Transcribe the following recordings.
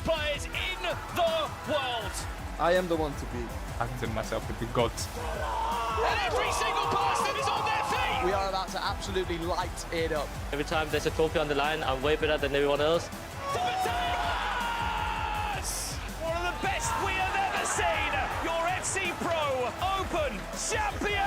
players in the world. I am the one to beat. I consider myself with the gods. And every single person is on their feet. We are about to absolutely light it up. Every time there's a trophy on the line, I'm way better than everyone else. The Batangas! One of the best we have ever seen. Your FC Pro Open champion!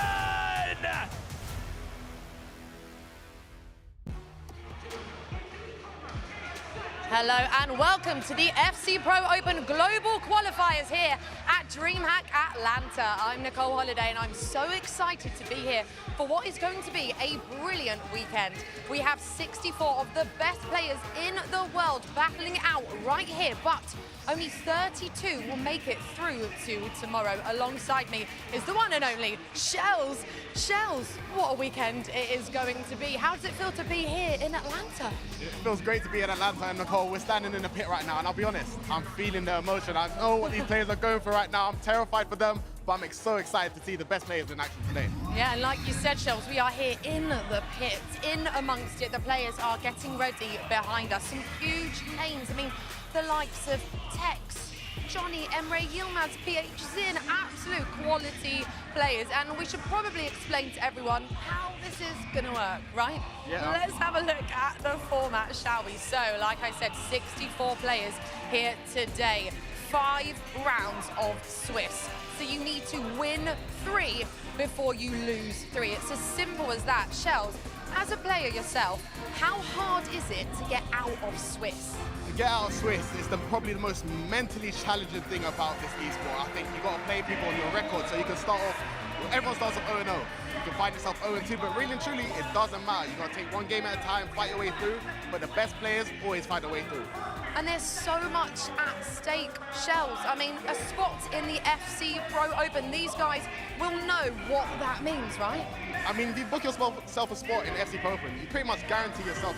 Hello and welcome to the FC Pro Open Global Qualifiers here at DreamHack Atlanta. I'm Nicole Holiday and I'm so excited to be here for what is going to be a brilliant weekend. We have 64 of the best players in the world battling it out right here, but only 32 will make it through to tomorrow. Alongside me is the one and only Shells. Shells, what a weekend it is going to be. How does it feel to be here in Atlanta? It feels great to be in Atlanta, and Nicole, we're standing in the pit right now, and I'll be honest, I'm feeling the emotion. I know what these players are going for right now. I'm terrified for them, but I'm so excited to see the best players in action today. Yeah, and like you said, Shells, we are here in the pit, in amongst it. The players are getting ready behind us. Some huge names. I mean, the likes of Tex, Johnny, Emre Yilmaz, PH Zin, absolute quality players. And we should probably explain to everyone how this is going to work, right? Yeah. Let's have a look at the format, shall we? So, like I said, 64 players here today. 5 rounds of Swiss. So you need to win 3 before you lose 3. It's as simple as that. Shells, as a player yourself, how hard is it to get out of Swiss? To get out of Swiss is probably the most mentally challenging thing about this esport. I think you've got to play people on your record, so you can start off, everyone starts off 0-0. You can find yourself 0-2, but really and truly, it doesn't matter. You've got to take one game at a time, fight your way through, but the best players always find their way through. And there's so much at stake, Shells. I mean, a spot in the FC Pro Open, these guys will know what that means, right? I mean, if you book yourself a spot in FC Pro Open, you pretty much guarantee yourself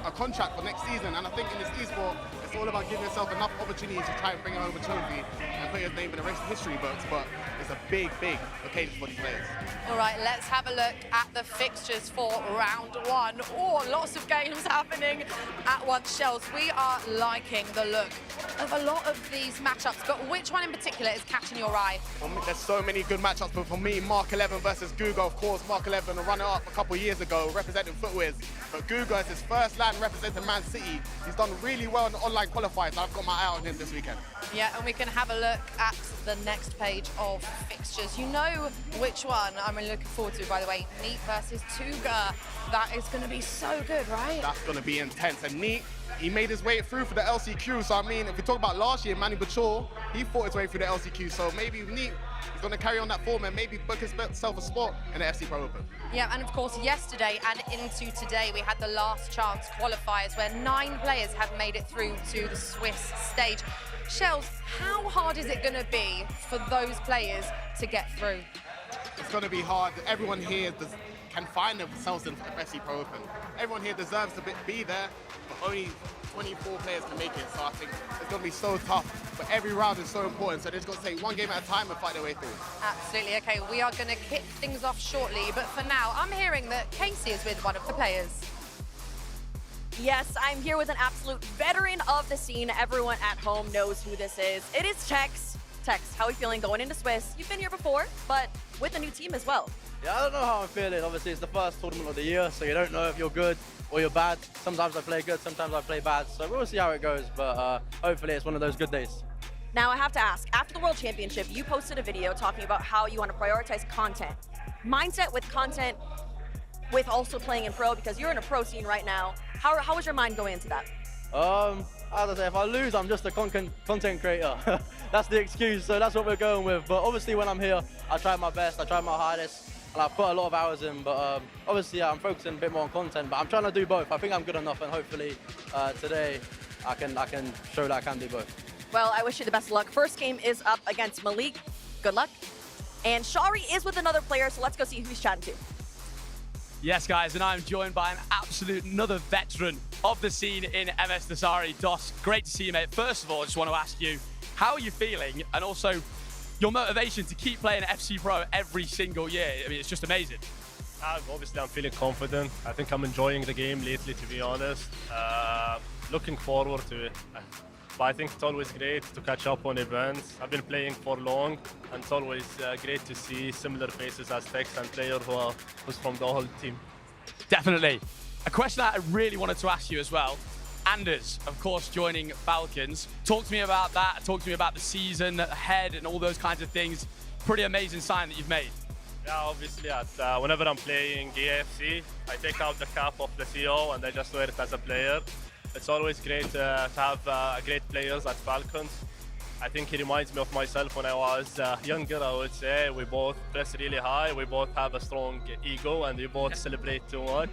a contract for next season. And I think in this esport, it's all about giving yourself enough opportunities to try and bring home a trophy and put your name in the history books. But it's a big, big occasion for these players. All right, let's have a look at the fixtures for round 1. Oh, lots of games happening at once, Shells. We are liking the look of a lot of these matchups, but which one in particular is catching your eye? There's so many good matchups, but for me, Mark 11 versus Guga, of course. Mark 11, a runner-up a couple of years ago, representing Footwears. But Guga is his first land representing Man City. He's done really well in the online qualifiers, so I've got my eye on him this weekend. Yeah, and we can have a look at the next page of fixtures. You know which one I'm really looking forward to, by the way. Neat versus Tuga. That is going to be so good, right? That's going to be intense. And Neat, he made his way through for the LCQ. So, I mean, if we talk about last year, Manny Bachor, he fought his way through the LCQ. So maybe Neat is going to carry on that form and maybe book himself a spot in the FC Pro Open. Yeah, and of course, yesterday and into today, we had the last chance qualifiers where 9 players have made it through to the Swiss stage. Shells, how hard is it going to be for those players to get through? It's going to be hard. Everyone here can find themselves in the FC Pro Open. Everyone here deserves to be there, but only 24 players can make it. So I think it's going to be so tough. But every round is so important, so they're just going to take one game at a time and fight their way through. Absolutely. Okay, we are going to kick things off shortly, but for now, I'm hearing that Casey is with one of the players. Yes, I'm here with an absolute veteran of the scene. Everyone at home knows who this is. It is Tex. Tex, how are you feeling going into Swiss? You've been here before, but with a new team as well. Yeah, I don't know how I'm feeling. Obviously, it's the first tournament of the year, so you don't know if you're good or you're bad. Sometimes I play good, sometimes I play bad. So we'll see how it goes, but hopefully it's one of those good days. Now, I have to ask, after the World Championship, you posted a video talking about how you want to prioritize content. Mindset with content, with also playing in pro, because you're in a pro scene right now. How was your mind going into that? As I say, if I lose, I'm just a content creator. That's the excuse, so that's what we're going with. But obviously when I'm here, I try my best, I try my hardest, and I put a lot of hours in. But obviously I'm focusing a bit more on content, but I'm trying to do both. I think I'm good enough, and hopefully today I can show that I can do both. Well, I wish you the best of luck. First game is up against Malik. Good luck. And Shari is with another player, so let's go see who he's chatting to. Yes, guys, and I'm joined by another veteran of the scene in MS Dasari. Dos, great to see you, mate. First of all, I just want to ask you, how are you feeling? And also, your motivation to keep playing FC Pro every single year. I mean, it's just amazing. Obviously, I'm feeling confident. I think I'm enjoying the game lately, to be honest. Looking forward to But I think it's always great to catch up on events. I've been playing for long, and it's always great to see similar faces as Tex and player who's from the whole team. Definitely. A question that I really wanted to ask you as well. Anders, of course, joining Falcons. Talk to me about that. Talk to me about the season ahead and all those kinds of things. Pretty amazing sign that you've made. Yeah, obviously, whenever I'm playing EAFC, I take out the cap of the CEO and I just wear it as a player. It's always great to have great players at Falcons. I think he reminds me of myself when I was younger, I would say. We both press really high, we both have a strong ego, and we both celebrate too much.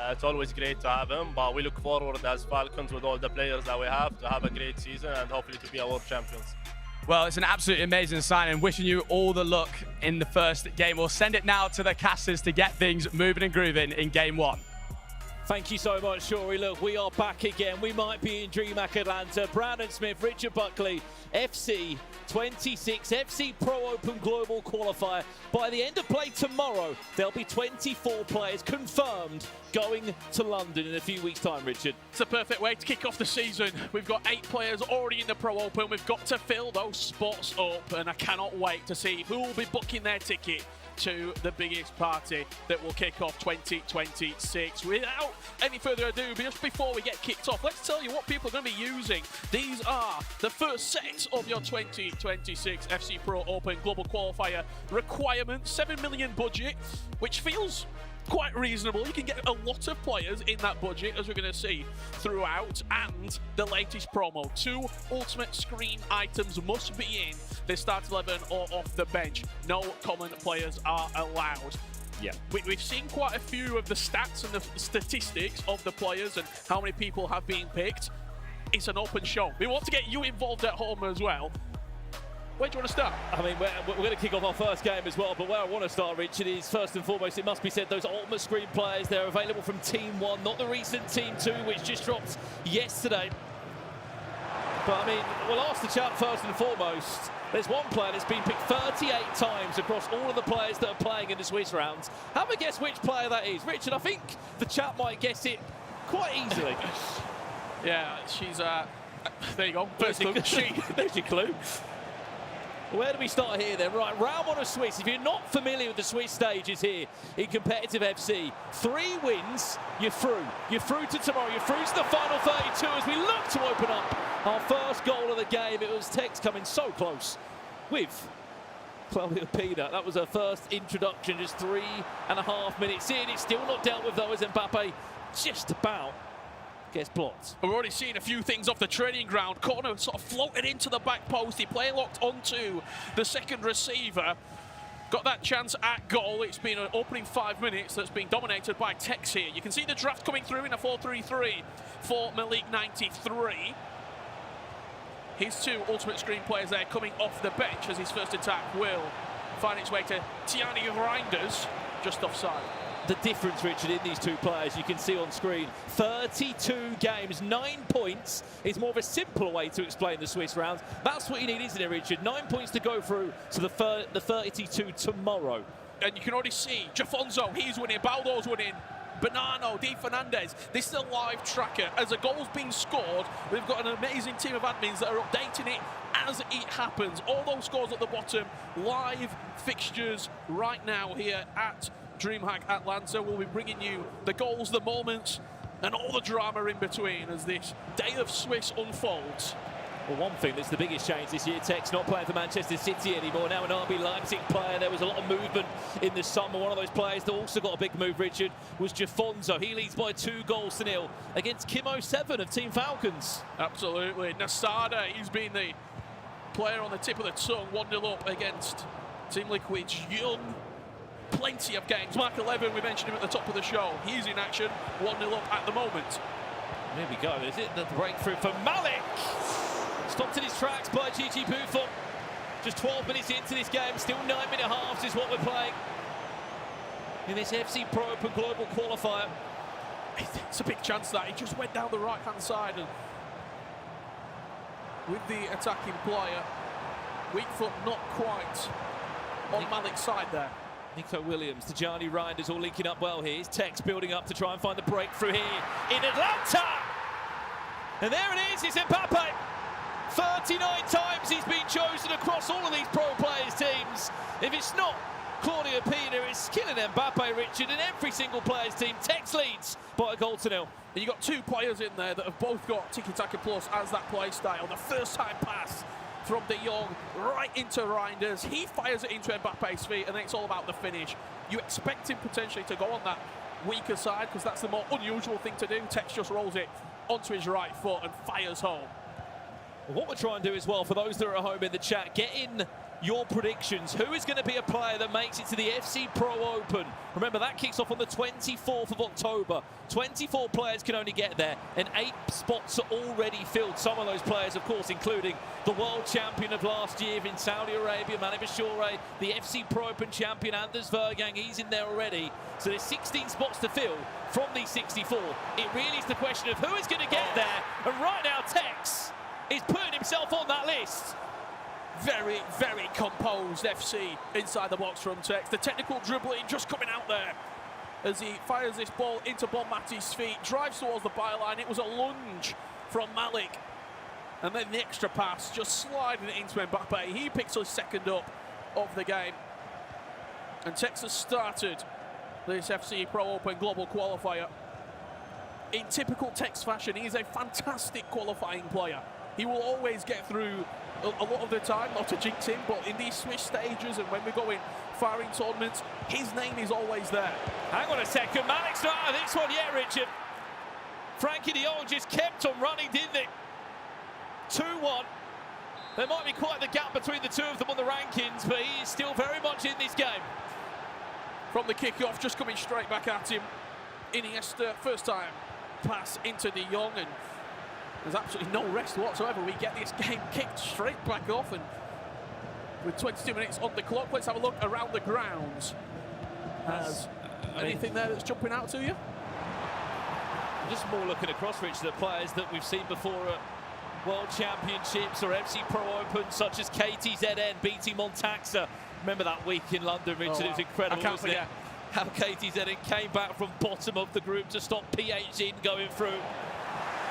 It's always great to have him, but we look forward as Falcons with all the players that we have to have a great season and hopefully to be our world champions. Well, it's an absolutely amazing sign, and wishing you all the luck in the first game. We'll send it now to the casters to get things moving and grooving in game one. Thank you so much, Shori. Look, we are back again. We might be in DreamHack Atlanta. Brandon Smith, Richard Buckley, FC 26, FC Pro Open Global Qualifier. By the end of play tomorrow, there'll be 24 players confirmed going to London in a few weeks' time, Richard. It's a perfect way to kick off the season. We've got 8 players already in the Pro Open. We've got to fill those spots up, and I cannot wait to see who will be booking their ticket to the biggest party that will kick off 2026. Without any further ado, just before we get kicked off, let's tell you what people are going to be using. These are the first set of your 2026 FC Pro Open Global Qualifier requirements. 7 million budget, which feels quite reasonable. You can get a lot of players in that budget, as we're going to see throughout, and the latest promo. 2 ultimate screen items must be in the start 11 or off the bench. No common players are allowed. Yeah. We've seen quite a few of the stats and the statistics of the players and how many people have been picked. It's an open show. We want to get you involved at home as well. Where do you want to start? I mean, we're going to kick off our first game as well, but where I want to start, Richard, is first and foremost, it must be said, those ultimate screen players, they're available from Team 1, not the recent Team 2, which just dropped yesterday. But, I mean, we'll ask the chat first and foremost. There's one player that's been picked 38 times across all of the players that are playing in the Swiss rounds. Have a guess which player that is. Richard, I think the chat might guess it quite easily. Yeah, she's, there you go. First clue. There's your clue. Where do we start here then? Right, round one of Swiss. If you're not familiar with the Swiss stages here in competitive FC, 3 wins, you're through. You're through to tomorrow. You're through to the final 32 as we look to open up our first goal of the game. It was Tex coming so close with Claudia Pina. That was her first introduction, just 3.5 minutes in. It's still not dealt with though, as Mbappe just about gets blocked. We're already seeing a few things off the training ground. Corner sort of floated into the back post. He play locked onto the second receiver. Got that chance at goal. It's been an opening 5 minutes that's been dominated by Tex here. You can see the draft coming through in a 4-3-3 for Malik 93. His 2 ultimate screen players there coming off the bench as his first attack will find its way to Tiani Reinders, just offside. The difference, Richard, in these 2 players, you can see on screen, 32 games, 9 points is more of a simpler way to explain the Swiss rounds. That's what you need, isn't it, Richard? 9 points to go through to the 32 tomorrow. And you can already see Jafonso, he's winning, Baldo's winning, Bonanno, Di Fernandez. This is a live tracker. As a goal's being scored, we've got an amazing team of admins that are updating it as it happens. All those scores at the bottom, live fixtures right now here at DreamHack Atlanta. Will be bringing you the goals, the moments, and all the drama in between as this day of Swiss unfolds. Well, one thing that's the biggest change this year, Tex not playing for Manchester City anymore, now an RB Leipzig player. There was a lot of movement in the summer. One of those players that also got a big move, Richard, was Jafonso. He leads by 2-0 against Kimo 7 of Team Falcons. Absolutely. Nasada, he's been the player on the tip of the tongue, 1-0 up against Team Liquid's Young. Plenty of games. Mark 11, we mentioned him at the top of the show. He's in action, 1-0 up at the moment. There we go. Is it the breakthrough for Malik? Stopped in his tracks by Gigi Buffon. Just 12 minutes into this game, still 9-minute halves is what we're playing in this FC Pro Open Global Qualifier. It's a big chance that he just went down the right-hand side, and with the attacking player, weak foot not quite on Malik's side there. Nico Williams, Tijani Reinders all linking up well here. Tex building up to try and find the breakthrough here in Atlanta. And there it is, it's Mbappe. 39 times he's been chosen across all of these pro players' teams. If it's not Claudio Pina, it's Kylian Mbappe, Richard, and every single player's team. Tex leads by a goal to nil. And you've got two players in there that have both got tiki-taka plus as that play style. The first time pass from De Jong right into Reinders. He fires it into Mbappe's feet, and then it's all about the finish. You expect him potentially to go on that weaker side because that's the more unusual thing to do. Tex just rolls it onto his right foot and fires home. What we're trying to do as well, for those that are at home in the chat, get in your predictions. Who is going to be a player that makes it to the FC Pro Open? Remember, that kicks off on the 24th of October. 24 players can only get there, and 8 spots are already filled. Some of those players, of course, including the world champion of last year in Saudi Arabia, Mane Bashoure, the FC Pro Open champion, Anders Vergang, he's in there already. So there's 16 spots to fill from these 64. It really is the question of who is going to get there, and right now, Tex is putting himself on that list. Very, very composed FC inside the box from Tex. The technical dribbling just coming out there as he fires this ball into Bon Mati's feet, drives towards the byline. It was a lunge from Malik. And then the extra pass, just sliding it into Mbappe. He picks his second up of the game. And Tex has started this FC Pro Open Global Qualifier in typical Tex fashion. He's a fantastic qualifying player. He will always get through a lot of the time, not to jinx him, but in these Swiss stages and when we're going far in tournaments, his name is always there. Hang on a second, Malik's not out of this one yet, Richard. Frankie de Jong just kept on running, didn't they? 2-1. There might be quite the gap between the two of them on the rankings, but he is still very much in this game. From the kick-off, just coming straight back at him. Iniesta, first time pass into de Jong, and there's absolutely no rest whatsoever. We get this game kicked straight back off, and with 22 minutes on the clock, let's have a look around the grounds. Anything there that's jumping out to you? Just more looking across, Richard, at players that we've seen before at World Championships or FC Pro Open, such as KTZN beating Montaxa. Remember that week in London, Richard? It was incredible, wasn't it? How KTZN came back from bottom of the group to stop PHZ going through.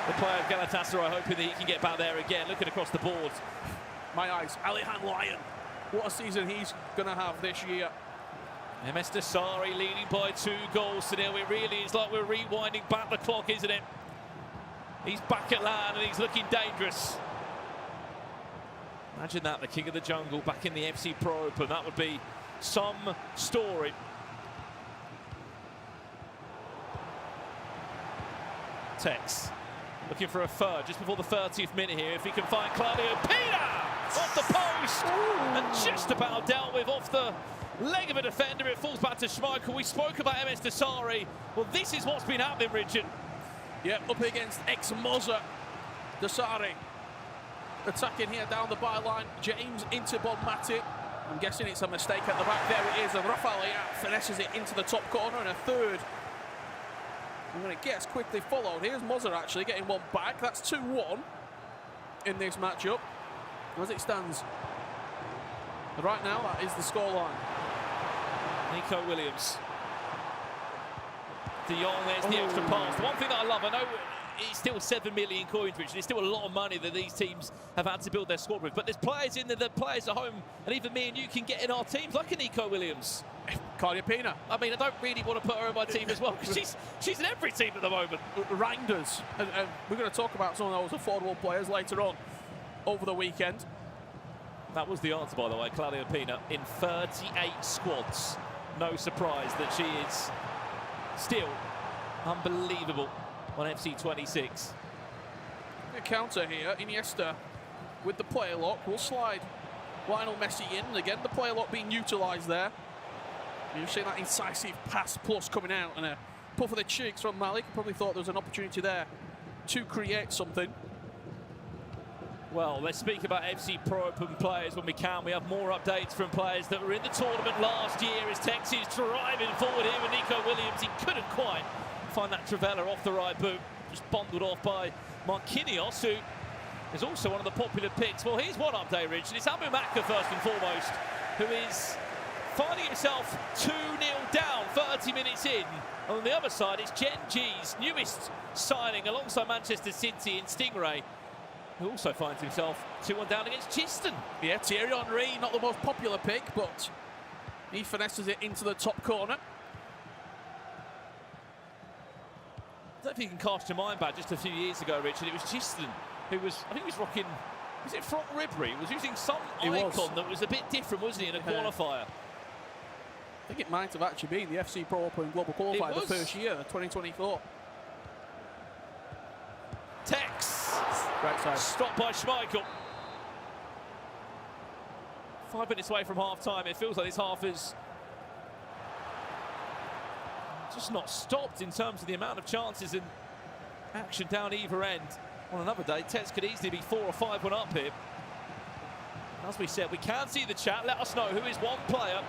The player of Galatasaray hoping that he can get back there again. Looking across the board. My eyes, Alihan Lyon. What a season he's going to have this year. MS Dasari leading by 2 goals to 0. It really is like we're rewinding back the clock, isn't it? He's back at land and he's looking dangerous. Imagine that, the king of the jungle back in the FC Pro Open. That would be some story. Tex looking for a third just before the 30th minute here. If he can find Claudio Pina off the post. Ooh. And just about dealt with off the leg of a defender. It falls back to Schmeichel. We spoke about MS Dasari. Well, this is what's been happening, Richard. Yeah, up against ex-Moza. Dasari attacking here down the byline. James into Bon Mati. I'm guessing it's a mistake at the back. There it is. And Rafael Leao finesses it into the top corner, and a third. And when it gets quickly followed, here's Moza actually getting one back. That's 2-1 in this matchup. As it stands right now, that is the scoreline. Nico Williams. De Jong, there's the extra pass. The one thing that I love, I know it's still 7 million coins, Richard. It's still a lot of money that these teams have had to build their squad with. But there's players in there, the players at home, and even me and you can get in our teams, like a Nico Williams. Claudia Pina. I mean, I don't really want to put her in my team as well, because she's in every team at the moment. Reinders. And we're going to talk about some of those affordable players later on over the weekend. That was the answer, by the way. Claudia Pina in 38 squads. No surprise that she is still unbelievable on FC 26. A counter here. Iniesta with the player lock will slide Lionel Messi in. And again, the player lock being utilised there. You've seen that incisive pass plus coming out, and a puff of the cheeks from Malik. Probably thought there was an opportunity there to create something. Well, let's speak about FC Pro Open players when we can. We have more updates from players that were in the tournament last year as Tex is driving forward here with Nico Williams. He couldn't quite find that Trivela off the right boot. Just bundled off by Marquinhos, who is also one of the popular picks. Well, here's one update, Richard. It's Abu Makka first and foremost, who is finding himself 2-0 down 30 minutes in. And on the other side, it's Gen G's newest signing alongside Manchester City in Stingray. who also finds himself 2-1 down against Chiston. Yeah, Thierry Henry, not the most popular pick, but he finesses it into the top corner. I don't know if you can cast your mind back just a few years ago, Richard. It was Chiston who was, I think he was rocking, was it front ribbery? He was using some icon that was a bit different, wasn't he, in a qualifier? I think it might have actually been the FC Pro Open Global Qualifier the first year, 2024. Tex. Right side. Stopped by Schmeichel. 5 minutes away from half-time. It feels like this half is just not stopped in terms of the amount of chances and action down either end. On another day, Tex could easily be 4 or 5-1 up here. As we said, we can see the chat. Let us know who is one player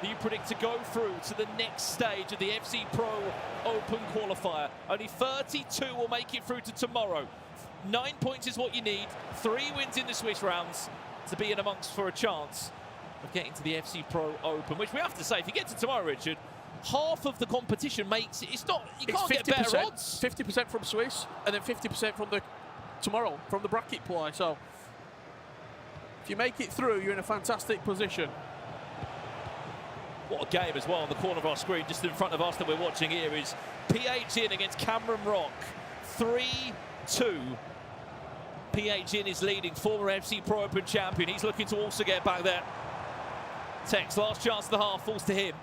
that you predict to go through to the next stage of the FC Pro Open Qualifier. Only 32 will make it through to tomorrow. 9 points is what you need. 3 wins in the Swiss rounds to be in amongst for a chance of getting to the FC Pro Open, which we have to say, if you get to tomorrow, Richard, half of the competition makes it. It's not. You can't get better odds. 50% from Swiss, and then 50% from the tomorrow from the bracket play. So if you make it through, you're in a fantastic position. What a game as well on the corner of our screen, just in front of us that we're watching here, is PH in against Cameron Rock. 3-2. PH in is leading, former FC Pro Open champion. He's looking to also get back there. Tex, last chance of the half, falls to him.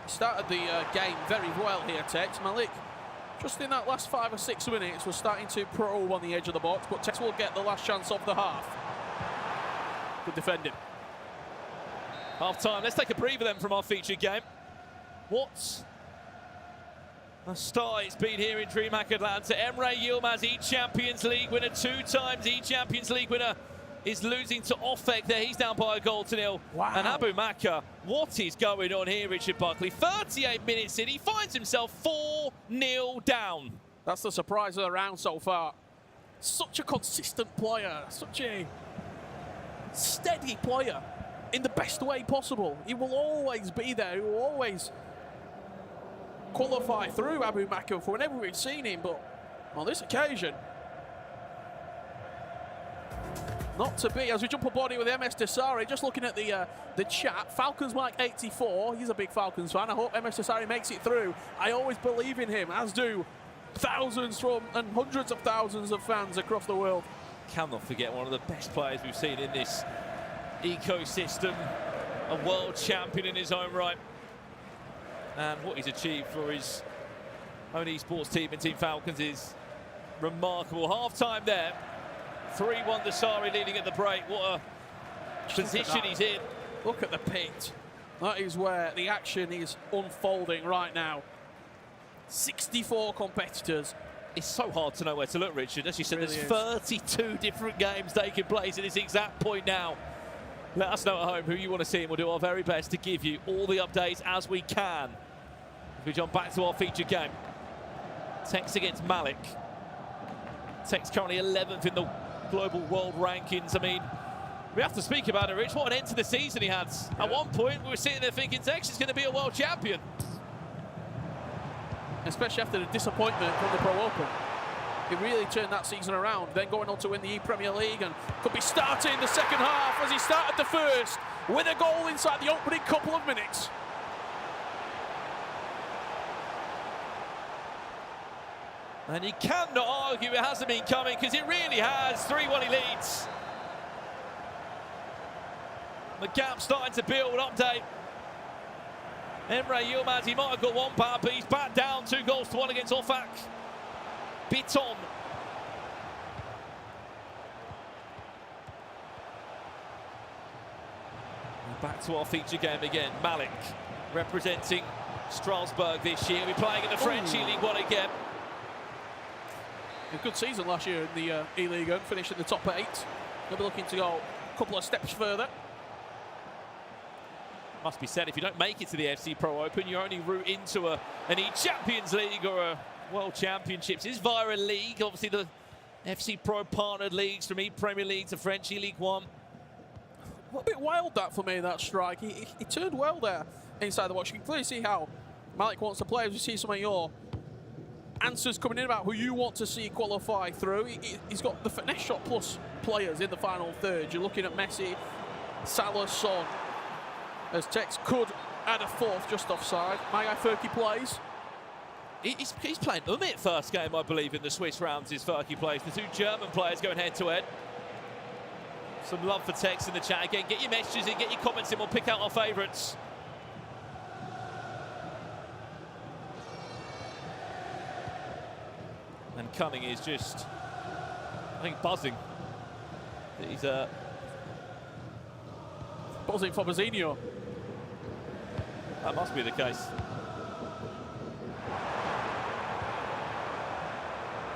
Started the game very well here, Tex. Malik, just in that last 5 or 6 minutes, was starting to probe on the edge of the box, but Tex will get the last chance of the half. Good defending. Half-time. Let's take a breather then from our featured game. What a start it's been here in DreamHack Atlanta. Emre Yilmaz, E-Champions League winner, 2 times E-Champions League winner, is losing to Offek there. He's down by a goal to 0. Wow. And Abu Maka, what is going on here, Richard Buckley? 38 minutes in, he finds himself 4-0 down. That's the surprise of the round so far. Such a consistent player, such a steady player in the best way possible. He will always be there. He will always qualify through, Abu Maka, for whenever we've seen him. But on this occasion, not to be. As we jump a body with MS Desari, just looking at the chat, Falcons Mike 84, he's a big Falcons fan. I hope MS Desari makes it through. I always believe in him, as do thousands and hundreds of thousands of fans across the world. Cannot forget one of the best players we've seen in this ecosystem, a world champion in his own right, and what he's achieved for his own esports team and Team Falcons is remarkable. Half-time there, 3-1 Desari leading at the break. What a position he's in. Look at the pit. That is where the action is unfolding right now. 64 competitors. It's so hard to know where to look, Richard. As you said, Really there's 32 different games taking place at this exact point now. Let us know at home who you want to see, and we'll do our very best to give you all the updates as we can. As we jump back to our featured game. Tex against Malik. Tex currently 11th in the global world rankings. I mean, we have to speak about it, Rich. What an end to the season he had. Yeah. At one point, we were sitting there thinking Tex is going to be a world champion. Especially after the disappointment from the Pro Open. He really turned that season around, then going on to win the E-Premier League, and could be starting the second half as he started the first with a goal inside the opening couple of minutes. And you cannot argue it hasn't been coming, because it really has. 3-1 he leads. The gap starting to build. Update. Emre Yilmaz, he might have got one bad, but he's back down 2-1 against Offek. Biton. Back to our feature game again. Malik representing Strasbourg this year. We're playing in the French E-League 1 again. A good season last year in the E-League, finished in the top 8. They'll be looking to go a couple of steps further. Must be said, if you don't make it to the FC Pro Open, you're only route into an E-Champions League or a World Championships. It's via a league, obviously the FC Pro partnered leagues from E-Premier League to French E-League 1. A bit wild that for me, that strike. He turned well there inside the box. You can clearly see how Malik wants to play. As you see some of your answers coming in about who you want to see qualify through. He's got the finesse shot plus players in the final third. You're looking at Messi, Salah, Son. As Tex could add a fourth just offside. My guy Furky plays. He's playing Umit first game, I believe, in the Swiss rounds. Is Furky plays. The two German players going head to head. Some love for Tex in the chat again. Get your messages in, get your comments in. We'll pick out our favourites. And Cunning is just, I think, buzzing. He's buzzing for Bazzinho. That must be the case.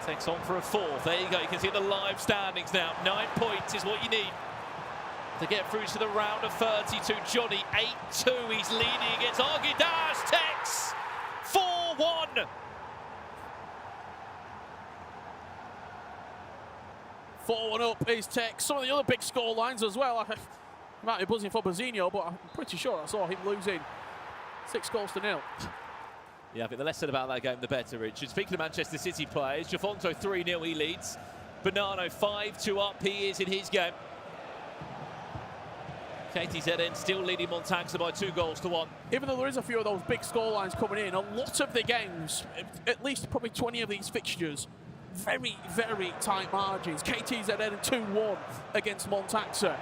Takes on for a fourth. There you go. You can see the live standings now. 9 points is what you need to get through to the round of 32. Johnny 8-2. He's leading against Argidas. Tex 4-1. 4-1 up is Tex. Some of the other big score lines as well. I might be buzzing for Bazzinho, but I'm pretty sure I saw him losing 6-0. Yeah, I think the less said about that game, the better, Richard. Speaking of Manchester City players, Jafonto 3-0, he leads. Bonano 5-2 up, he is in his game. KTZN still leading Montaxa by 2-1. Even though there is a few of those big score lines coming in, a lot of the games, at least probably 20 of these fixtures, very, very tight margins. KTZN 2-1 against Montaxa.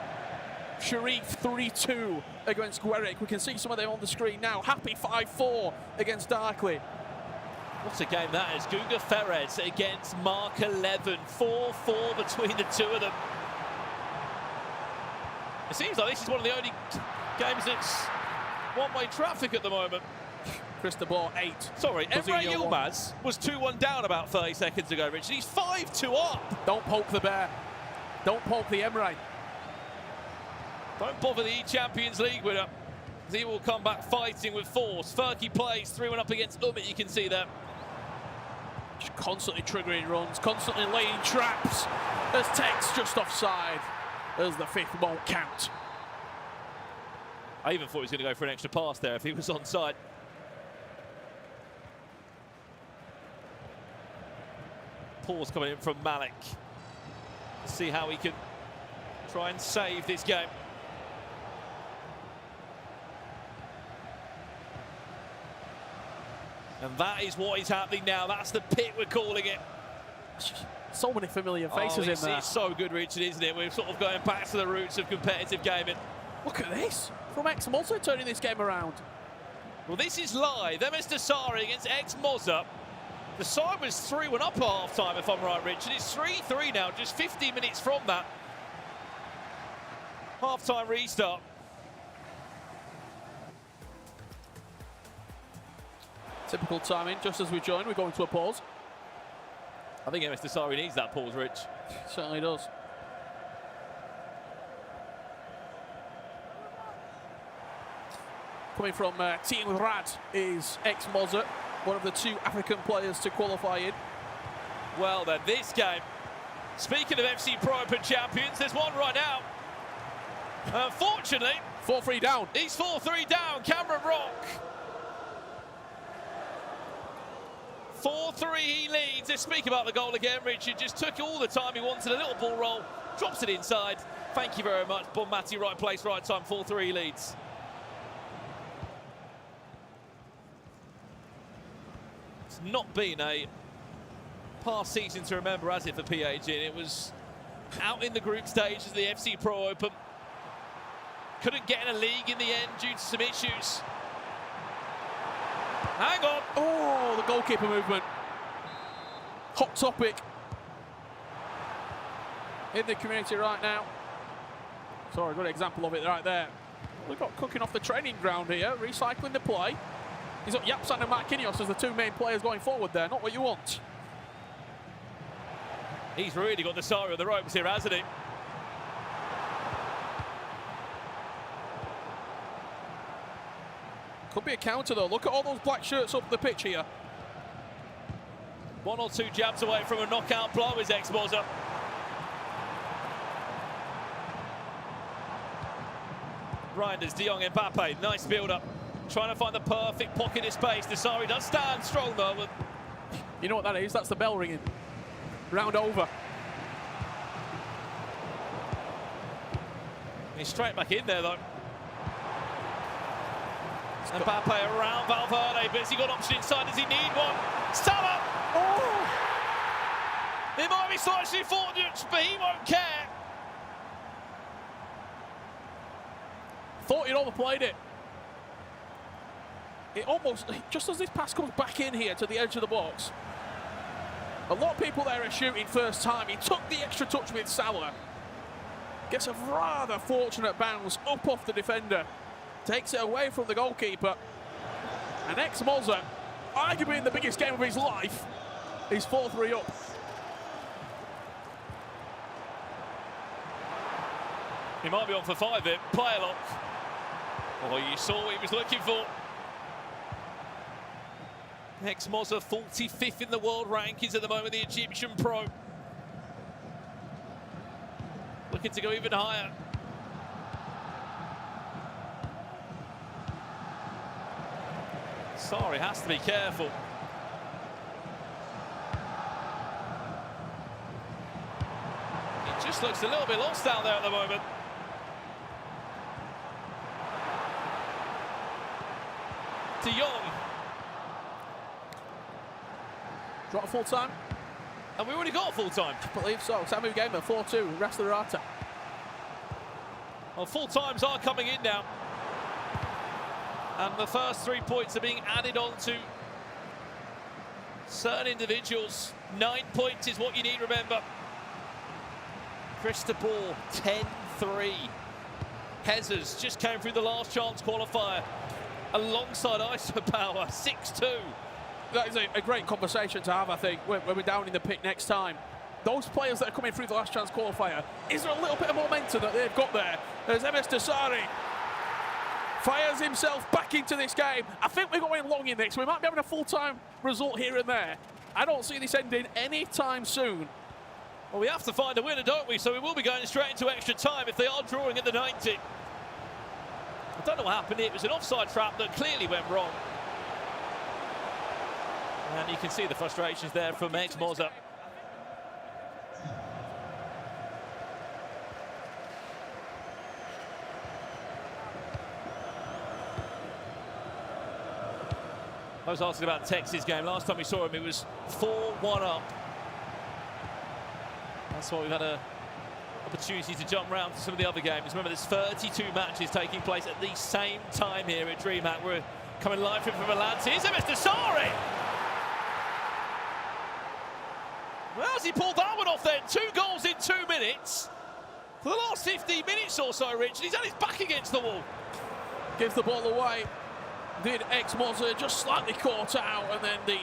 Sharif 3-2 against Gueric. We can see some of them on the screen now. Happy 5-4 against Darkley. What a game that is. Guga Ferez against Mark 11. 4-4 between the two of them. It seems like this is one of the only games that's one-way traffic at the moment. Cristobal 8. Sorry, Emre Yilmaz was 2-1 down about 30 seconds ago, Richard. He's 5-2 up. Don't poke the bear. Don't poke the Emre. Don't bother the E-Champions League winner. He will come back fighting with force. Furky plays 3-1 up against Umit, you can see that. Just constantly triggering runs, constantly laying traps. As Tex just offside, as the fifth won't count. I even thought he was going to go for an extra pass there if he was onside. Pause coming in from Malik. Let's see how he can try and save this game. And that is what is happening now. That's the pit, we're calling it. So many familiar faces in there. It's so good, Richard, isn't it? We're sort of going back to the roots of competitive gaming. Look at this. From Ex-Moza turning this game around. Well, this is live. MS Dasari against Ex-Moza. The side was 3-1 up at half-time, if I'm right, Richard. It's 3-3 now, just 15 minutes from that half-time restart. Typical timing, just as we join, we're going to a pause. I think MS Dasari needs that pause, Rich. Certainly does. Coming from Team Rad is Ex-Moza, one of the two African players to qualify in. Well then, this game, speaking of FC Pro Open champions, there's one right now. Unfortunately, 4-3 down. He's 4-3 down, Cameron Rock. 4-3 he leads. Let's speak about the goal again, Richard. Just took all the time he wanted, a little ball roll, drops it inside. Thank you very much, Bonmati, right place, right time, 4-3 he leads. It's not been a past season to remember, has it, for PAG? It was out in the group stages of the FC Pro Open. Couldn't get in a league in the end due to some issues. Hang on. Oh, the goalkeeper movement. Hot topic in the community right now. Sorry, good example of it right there. We've got cooking off the training ground here, recycling the play. He's got Yapsan and Marquinhos as the two main players going forward there, not what you want. He's really got the Dasari on the ropes here, hasn't he? Could be a counter though. Look at all those black shirts up the pitch here. One or two jabs away from a knockout blow is Ex-Moza. Reinders, De Jong, Mbappe, nice build-up. Trying to find the perfect pocket of space. Dasari does stand strong though. You know what that is? That's the bell ringing. Round over. He's straight back in there, though. Mbappe around Valverde, but has he got option inside? Does he need one? Salah! Oh! It might be slightly fortunate, but he won't care. Thought he'd overplayed it. It almost, just as this pass comes back in here to the edge of the box, a lot of people there are shooting first time. He took the extra touch with Salah. Gets a rather fortunate bounce up off the defender. Takes it away from the goalkeeper. And ex-Moza, arguably in the biggest game of his life, is 4-3 up. He might be on for 5 here. Play a lot. Oh, you saw what he was looking for. Ex-Moza, 45th in the world rankings at the moment, the Egyptian pro. Looking to go even higher. Sorry, has to be careful. It just looks a little bit lost out there at the moment. De Jong. Drop full time. And we already got full time. I believe so. Samu Gamer 4-2. Rest of the Rata. Well, full times are coming in now. And the first 3 points are being added on to certain individuals. 9 points is what you need, remember. Krista Ball, 10-3. Hezers just came through the last chance qualifier alongside Isopower, 6-2. That is a great conversation to have, I think, when we're down in the pit next time. Those players that are coming through the last chance qualifier, is there a little bit of momentum that they've got there? As MS Dasari fires himself back into this game. I think we're going long in this. We might be having a full-time result here and there. I don't see this ending anytime soon. Well, we have to find a winner, don't we? So we will be going straight into extra time if they are drawing at the 90. I don't know what happened here. It was an offside trap that clearly went wrong. And you can see the frustrations there from ex-Moza. I was asking about Tex's game. Last time we saw him, it was 4-1 up. That's why we've had an opportunity to jump round to some of the other games. Remember, there's 32 matches taking place at the same time here at DreamHack. We're coming live from Atlanta. Here's Mr. Sari. Well, has he pulled that one off then? 2 goals in 2 minutes. For the last 15 minutes or so, Rich, and he's had his back against the wall. Gives the ball away. Did ex-Moza, just slightly caught out, and then the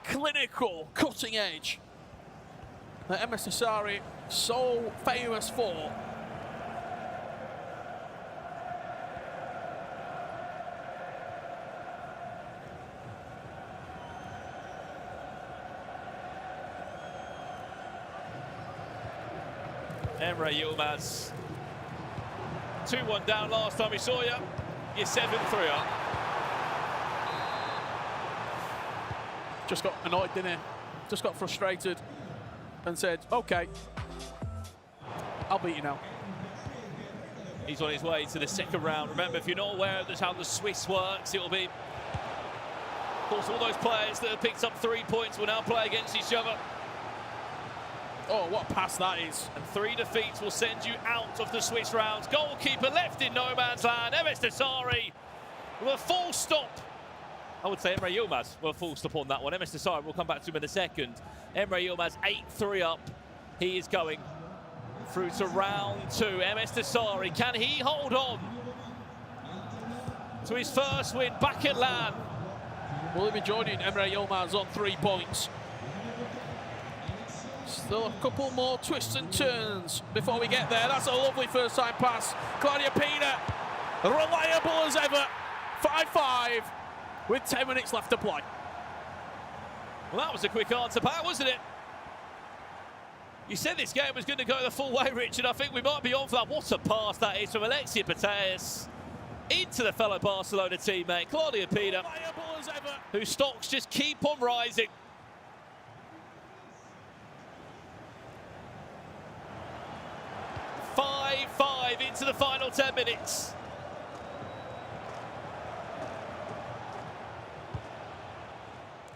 clinical cutting edge that MS Dasari so famous for. Emre Yilmaz. 2-1 down last time we saw you. You're 7-3 up. Just got annoyed, didn't he? Just got frustrated and said, okay, I'll beat you now. He's on his way to the second round. Remember, if you're not aware of how the Swiss works, it will be, of course, all those players that have picked up 3 points will now play against each other. Oh, what a pass that is. And 3 defeats will send you out of the Swiss rounds. Goalkeeper left in no man's land. MS Dasari with a full stop. I would say Emre Yilmaz will full stop on that one. MS Dasari, we'll come back to him in a second. Emre Yilmaz 8-3 up. He is going through to round 2. MS Dasari, can he hold on to his first win back at LAN? Will he be joining Emre Yilmaz on 3 points? Still a couple more twists and turns before we get there. That's a lovely first-time pass. Claudia Pina, reliable as ever. 5-5 with 10 minutes left to play. Well, that was a quick answer back, wasn't it? You said this game was going to go the full way, Richard. I think we might be on for that. What a pass that is from Alexia Putellas into the fellow Barcelona teammate, Claudia Pina, whose stocks just keep on rising. the final 10 minutes.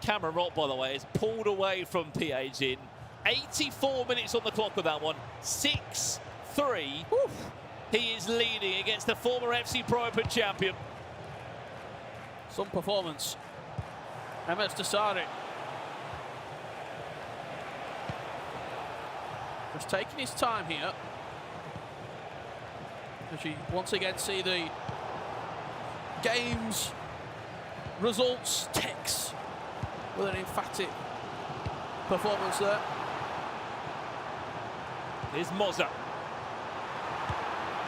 Cameron Rock, by the way, is pulled away from Piagin. 84 minutes on the clock with that one. 6-3. He is leading against the former FC Pro Open champion. Some performance. MS Desari. Just taking his time here. As you once again see the game's results text with an emphatic performance there. Here's Moza.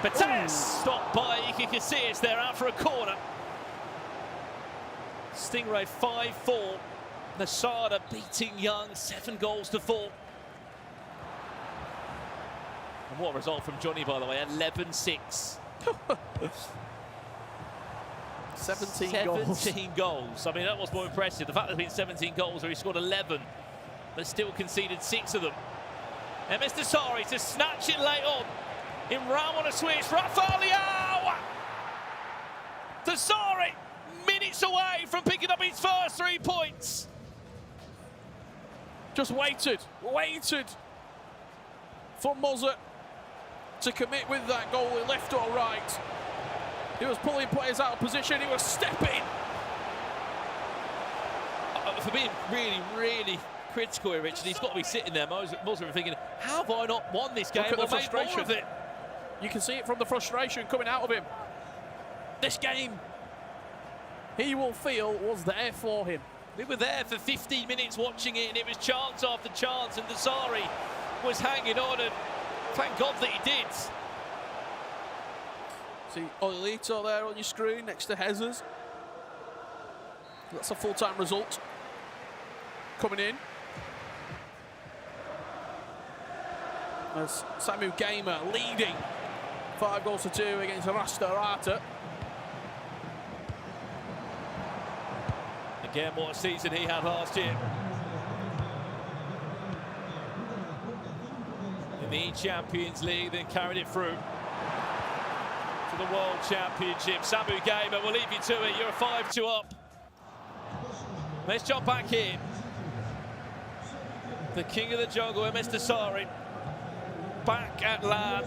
Bates stopped by Iki Casillas there out for a corner. Stingray 5-4. Nasada beating Young 7-4. And what a result from Johnny, by the way, 11-6. 17 goals. I mean, that was more impressive. The fact there's been 17 goals where he scored 11, but still conceded 6 of them. MS Desari to snatch it late on. In round on a switch, Rafael Leao! Desari, minutes away from picking up his first 3 points. Just waited for Moza to commit with that goal, left or right. He was pulling players out of position, he was stepping. For being really critical here, Richard, he's got to be sitting there, Moza, thinking, how have I not won this game or made more of it? You can see it from the frustration coming out of him. This game, he will feel, was there for him. We were there for 15 minutes watching it, and it was chance after chance, and Desari was hanging on, and thank God that he did. See Olito there on your screen next to Hezers. That's a full-time result coming in. As Samu Gamer leading 5-2 against Rasta Arata. Again, what a season he had last year. In the Champions League, then carried it through to the World Championship. Samu Gamer will leave you to it. You're a 5-2 up. Let's jump back in. The king of the jungle, MS Desari, back at LAN.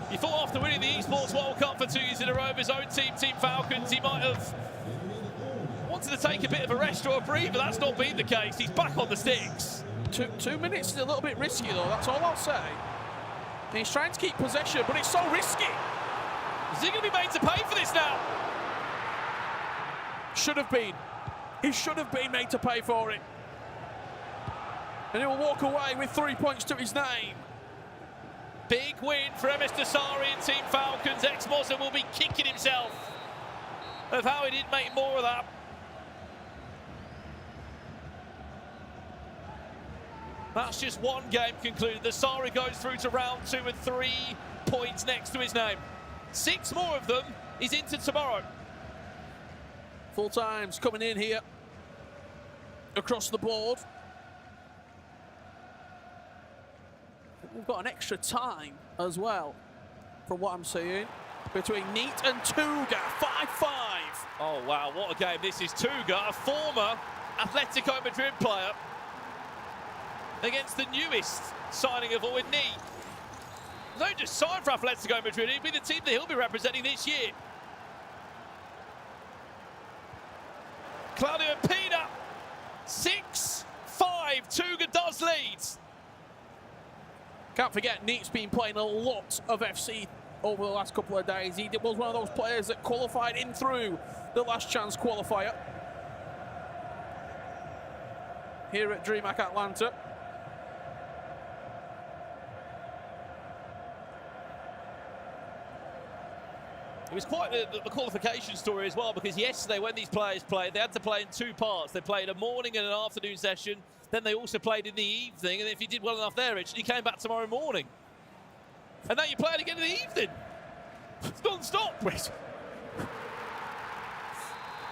He thought after winning the Esports World Cup for 2 years in a row of his own team, Team Falcons, he might have wanted to take a bit of a rest or a breather. That's not been the case. He's back on the sticks. 2 minutes is a little bit risky, though. That's all I'll say. He's trying to keep possession, but it's so risky. Is he going to be made to pay for this now? Should have been. He should have been made to pay for it. And he will walk away with 3 points to his name. Big win for MS Desari and Team Falcons. Ex-Moza will be kicking himself of how he didn't make more of that. That's just one game concluded. Desari goes through to round 2 with 3 points next to his name. 6 more of them is into tomorrow. Full times coming in here across the board. We've got an extra time as well, from what I'm seeing, between Neat and Tuga. 5-5. Oh, wow, what a game this is. Tuga, a former Atletico Madrid player, against the newest signing of all in Neat. Don't just sign for Atletico Madrid, it'll be the team that he'll be representing this year. Claudio Pina, 6-5. Tuga does lead. Can't forget, Neat's been playing a lot of FC over the last couple of days. He was one of those players that qualified in through the last chance qualifier here at DreamHack Atlanta. It was quite the qualification story as well, because yesterday when these players played, they had to play in 2 parts. They played a morning and an afternoon session, then they also played in the evening, and if you did well enough there, Rich, you came back tomorrow morning. And now you play it again in the evening. It's non-stop. Wait.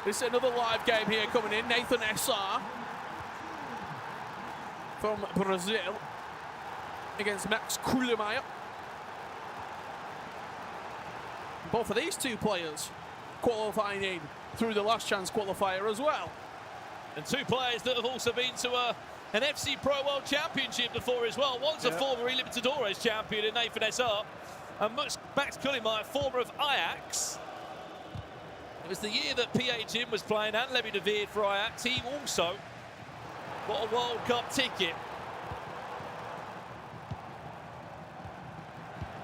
This is another live game here coming in. Nathan SR from Brazil against Max Kulemeyer. Both of these two players qualifying in through the last chance qualifier as well. And two players that have also been to an FC Pro World Championship before as well. One's a former Libertadores champion in Nathan SR, and Max Kullemeyer, former of Ajax. It was the year that PA Jim was playing and Levy de Veer for Ajax. He also got a World Cup ticket.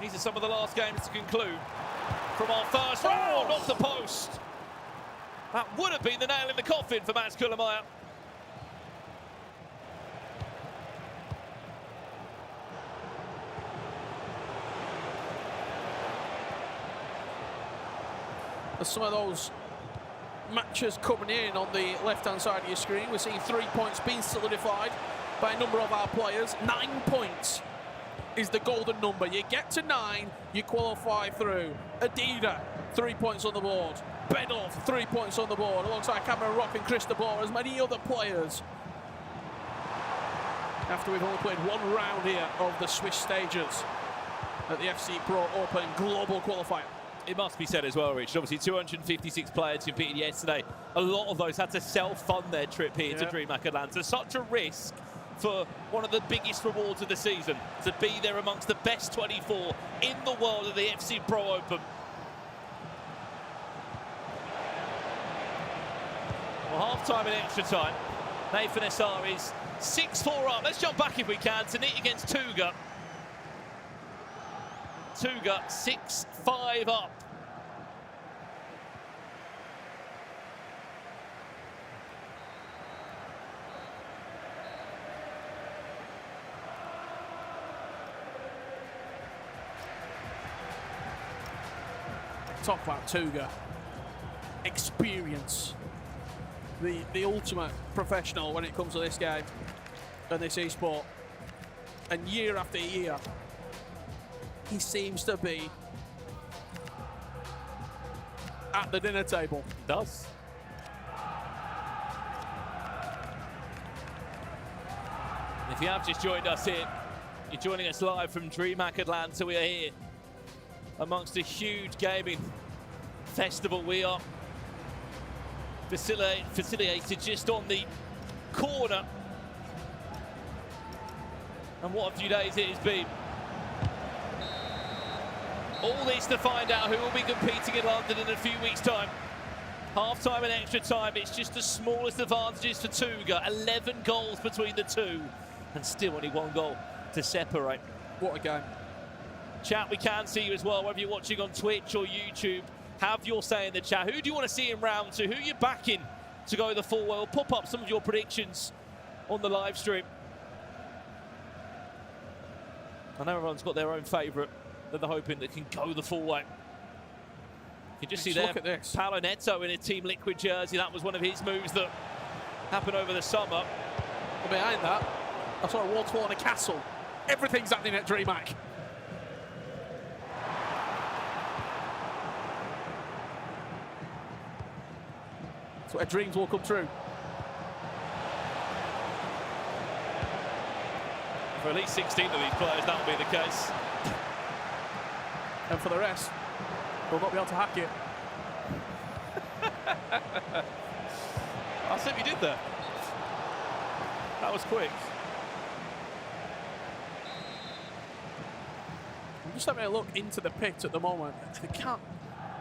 These are some of the last games to conclude from our first round off the post. That would have been the nail in the coffin for Max Kullemeyer. Some of those matches coming in on the left-hand side of your screen. We're seeing 3 points being solidified by a number of our players. 9 points is the golden number. You get to 9, you qualify through. Adida, 3 points on the board. Bedolf, 3 points on the board, alongside Cameron Rock and Chris de Boer, as many other players. After we've only played one round here of the Swiss stages at the FC Pro Open Global Qualifier. It must be said as well, Rich, obviously 256 players competed yesterday. A lot of those had to self-fund their trip here to DreamHack Atlanta. Such a risk for one of the biggest rewards of the season, to be there amongst the best 24 in the world of the FC Pro Open. Well, half-time and extra time. Nathan SR is 6-4 up. Let's jump back if we can. Tanit against Tuga. Tuga 6-5 up. Talk about Tuga. Experience. The ultimate professional when it comes to this game and this e-sport. And year after year, he seems to be at the dinner table. He does. If you have just joined us here, you're joining us live from DreamHack Atlanta. We are here amongst a huge gaming festival. We are facilitated just on the corner. And what a few days it has been. All this to find out who will be competing in London in a few weeks' time. Half-time and extra time, it's just the smallest advantages for Tuga. 11 goals between the two, and still only 1 goal to separate. What a game. Chat, we can see you as well, whether you're watching on Twitch or YouTube. Have your say in the chat. Who do you want to see in round 2? Who are you backing to go the full way? We'll pop up some of your predictions on the live stream. I know everyone's got their own favourite that they're hoping that can go the full way. You can just see there, Paolo Neto in a Team Liquid jersey. That was one of his moves that happened over the summer. And behind that, I saw a waterfall and a castle. Everything's happening at DreamHack. That's where dreams will come true. For at least 16 of these players, that will be the case. And for the rest, we'll not be able to hack it. I think we did that. That was quick. I'm just having a look into the pit at the moment. They can't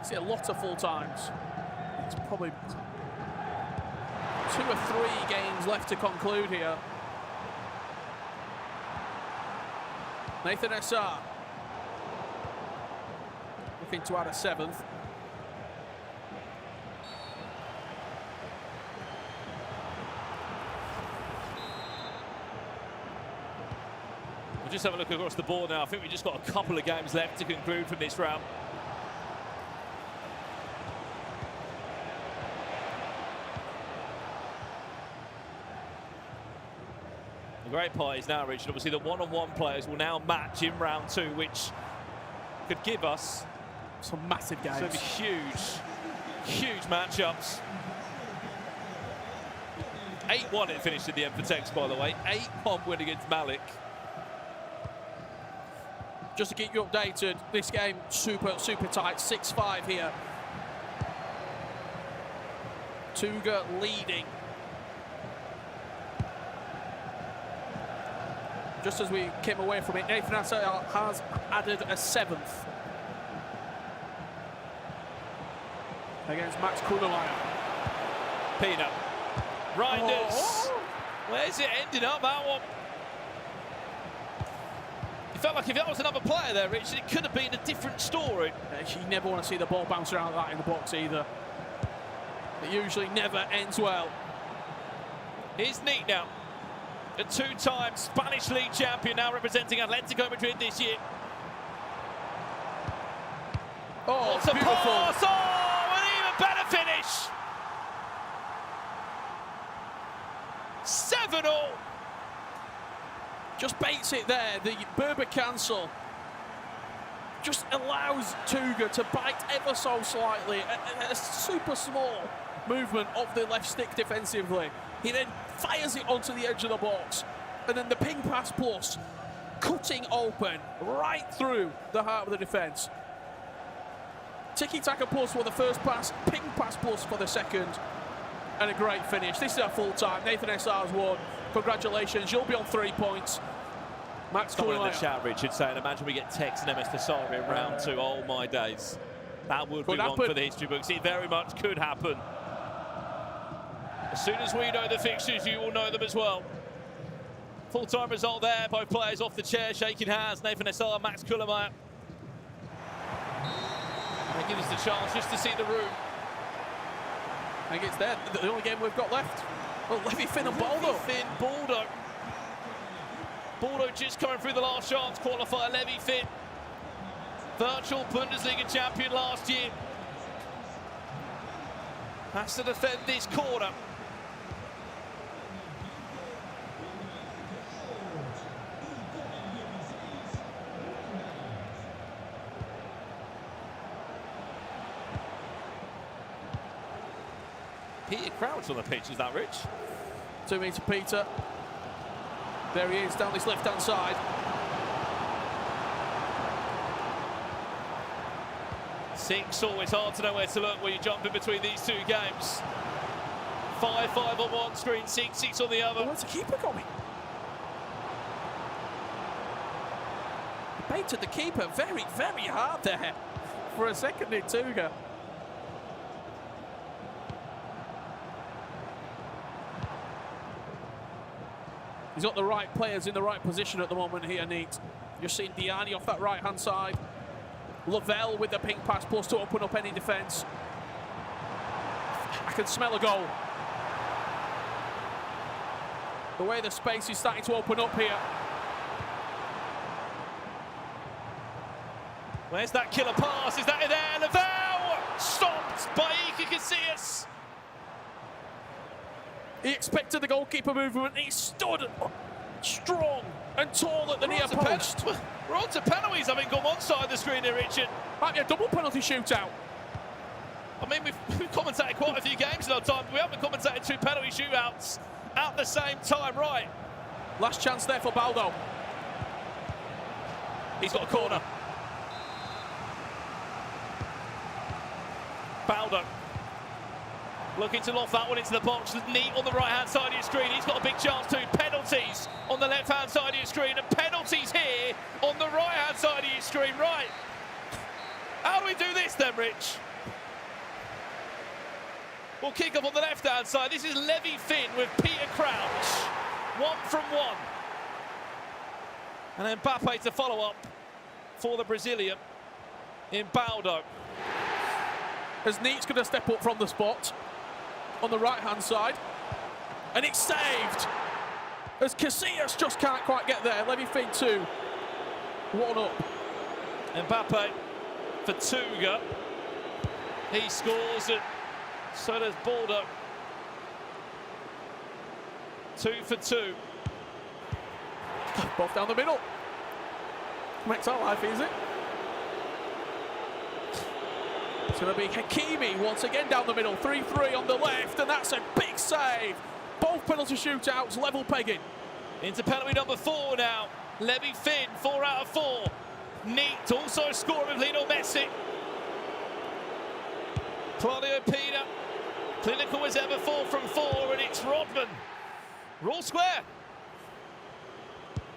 see a lot of full times. It's probably 2 or 3 games left to conclude here. Nathan SR looking to add a 7th. We'll just have a look across the board now. I think we've just got a couple of games left to conclude from this round. The great part is now, Richard, obviously the one-on-one players will now match in round 2, which could give us some massive games. Some huge matchups. 8-1 it finished in the end for Tex, by the way. 8-1 win against Malik. just to keep you updated, this game super tight, 6-5 here. Tuga leading. Just as we came away from it, Nathan Asayar has added a 7th against Max Kuhlmeier. Pina. Reinders. Where's it ending up, that one? It felt like if that was another player there, Rich, it could have been a different story. You never want to see the ball bounce around like that in the box either. It usually never ends well. Here's Neat now. A 2-time Spanish League champion, now representing Atletico Madrid this year. Oh, it's a beautiful. pass! Oh, an even better finish! 7-all. Just baits it there. The Berber cancel just allows Tuga to bite ever so slightly. A super small movement of the left stick defensively. He then fires it onto the edge of the box. And then the ping pass plus, cutting open right through the heart of the defence. Tiki-taka plus for the first pass, ping pass plus for the second. And a great finish. This is a full time. Nathan SR's won. Congratulations, you'll be on 3 points. Max Someone in the Kuhlmeier. chat, Richard, saying, imagine we get text and MS Dasari in round 2. Oh my days. That would be one for the history books. It very much could happen. As soon as we know the fixtures, you will know them as well. Full-time result there. Both players off the chair, shaking hands. Nathan SR, Max Kuhlmeier. They give us the chance just to see the room. I think it's there. The only game we've got left. Well, Levy Finn and Baldo. Finn, Baldo. Baldo just coming through the last chance. Qualifier, Levy Finn. Virtual Bundesliga champion last year. Has to defend this corner. Peter Crouch on the pitch, is that Rich? 2 metre Peter. There he is down this left-hand side. 6-all, it's hard to know where to look when you jump in between these two games. 5-5 on one screen, 6-6 on the other. Where's the keeper going? He baited the keeper very, very hard there for a second in Tuga. He's got the right players in the right position at the moment here, Neat. You're seeing Diani off that right-hand side. Lavelle with the ping pass plus to open up any defence. I can smell a goal. The way the space is starting to open up here. Where's that killer pass? Is that it there? Lavelle! Stopped by Iker Casillas. He expected the goalkeeper movement. He stood strong and tall at the near post. We're on to penalties having gone one side of the screen here, Richard. Might be a double penalty shootout. I mean, we've commentated quite a few games in our time, but we haven't commentated 2 penalty shootouts at the same time, right? Last chance there for Baldo. He's got a corner. Baldo. Looking to loft that one into the box. Neat on the right-hand side of your screen. He's got a big chance too. Penalties on the left-hand side of your screen. And penalties here on the right-hand side of your screen. Right. How do we do this then, Rich? We'll kick up on the left-hand side. This is Levy Finn with Peter Crouch. 1 from 1. And then Mbappe to follow up for the Brazilian in Baldo. As Neat's going to step up from the spot on the right-hand side. And it's saved. As Casillas just can't quite get there. Levy Finn 2. 1 up. Mbappe for Tuga. He scores and so does Baldo. 2 for 2. Both down the middle. Makes our life easy. It's going to be Hakimi once again down the middle. 3-3 on the left, and that's a big save. Both penalty shootouts level pegging. Into penalty number 4 now. Levy Finn, 4 out of 4. Neat, also a score with Lionel Messi. Claudio Pina, clinical as ever, 4 from 4, and it's Rodman. We're all square.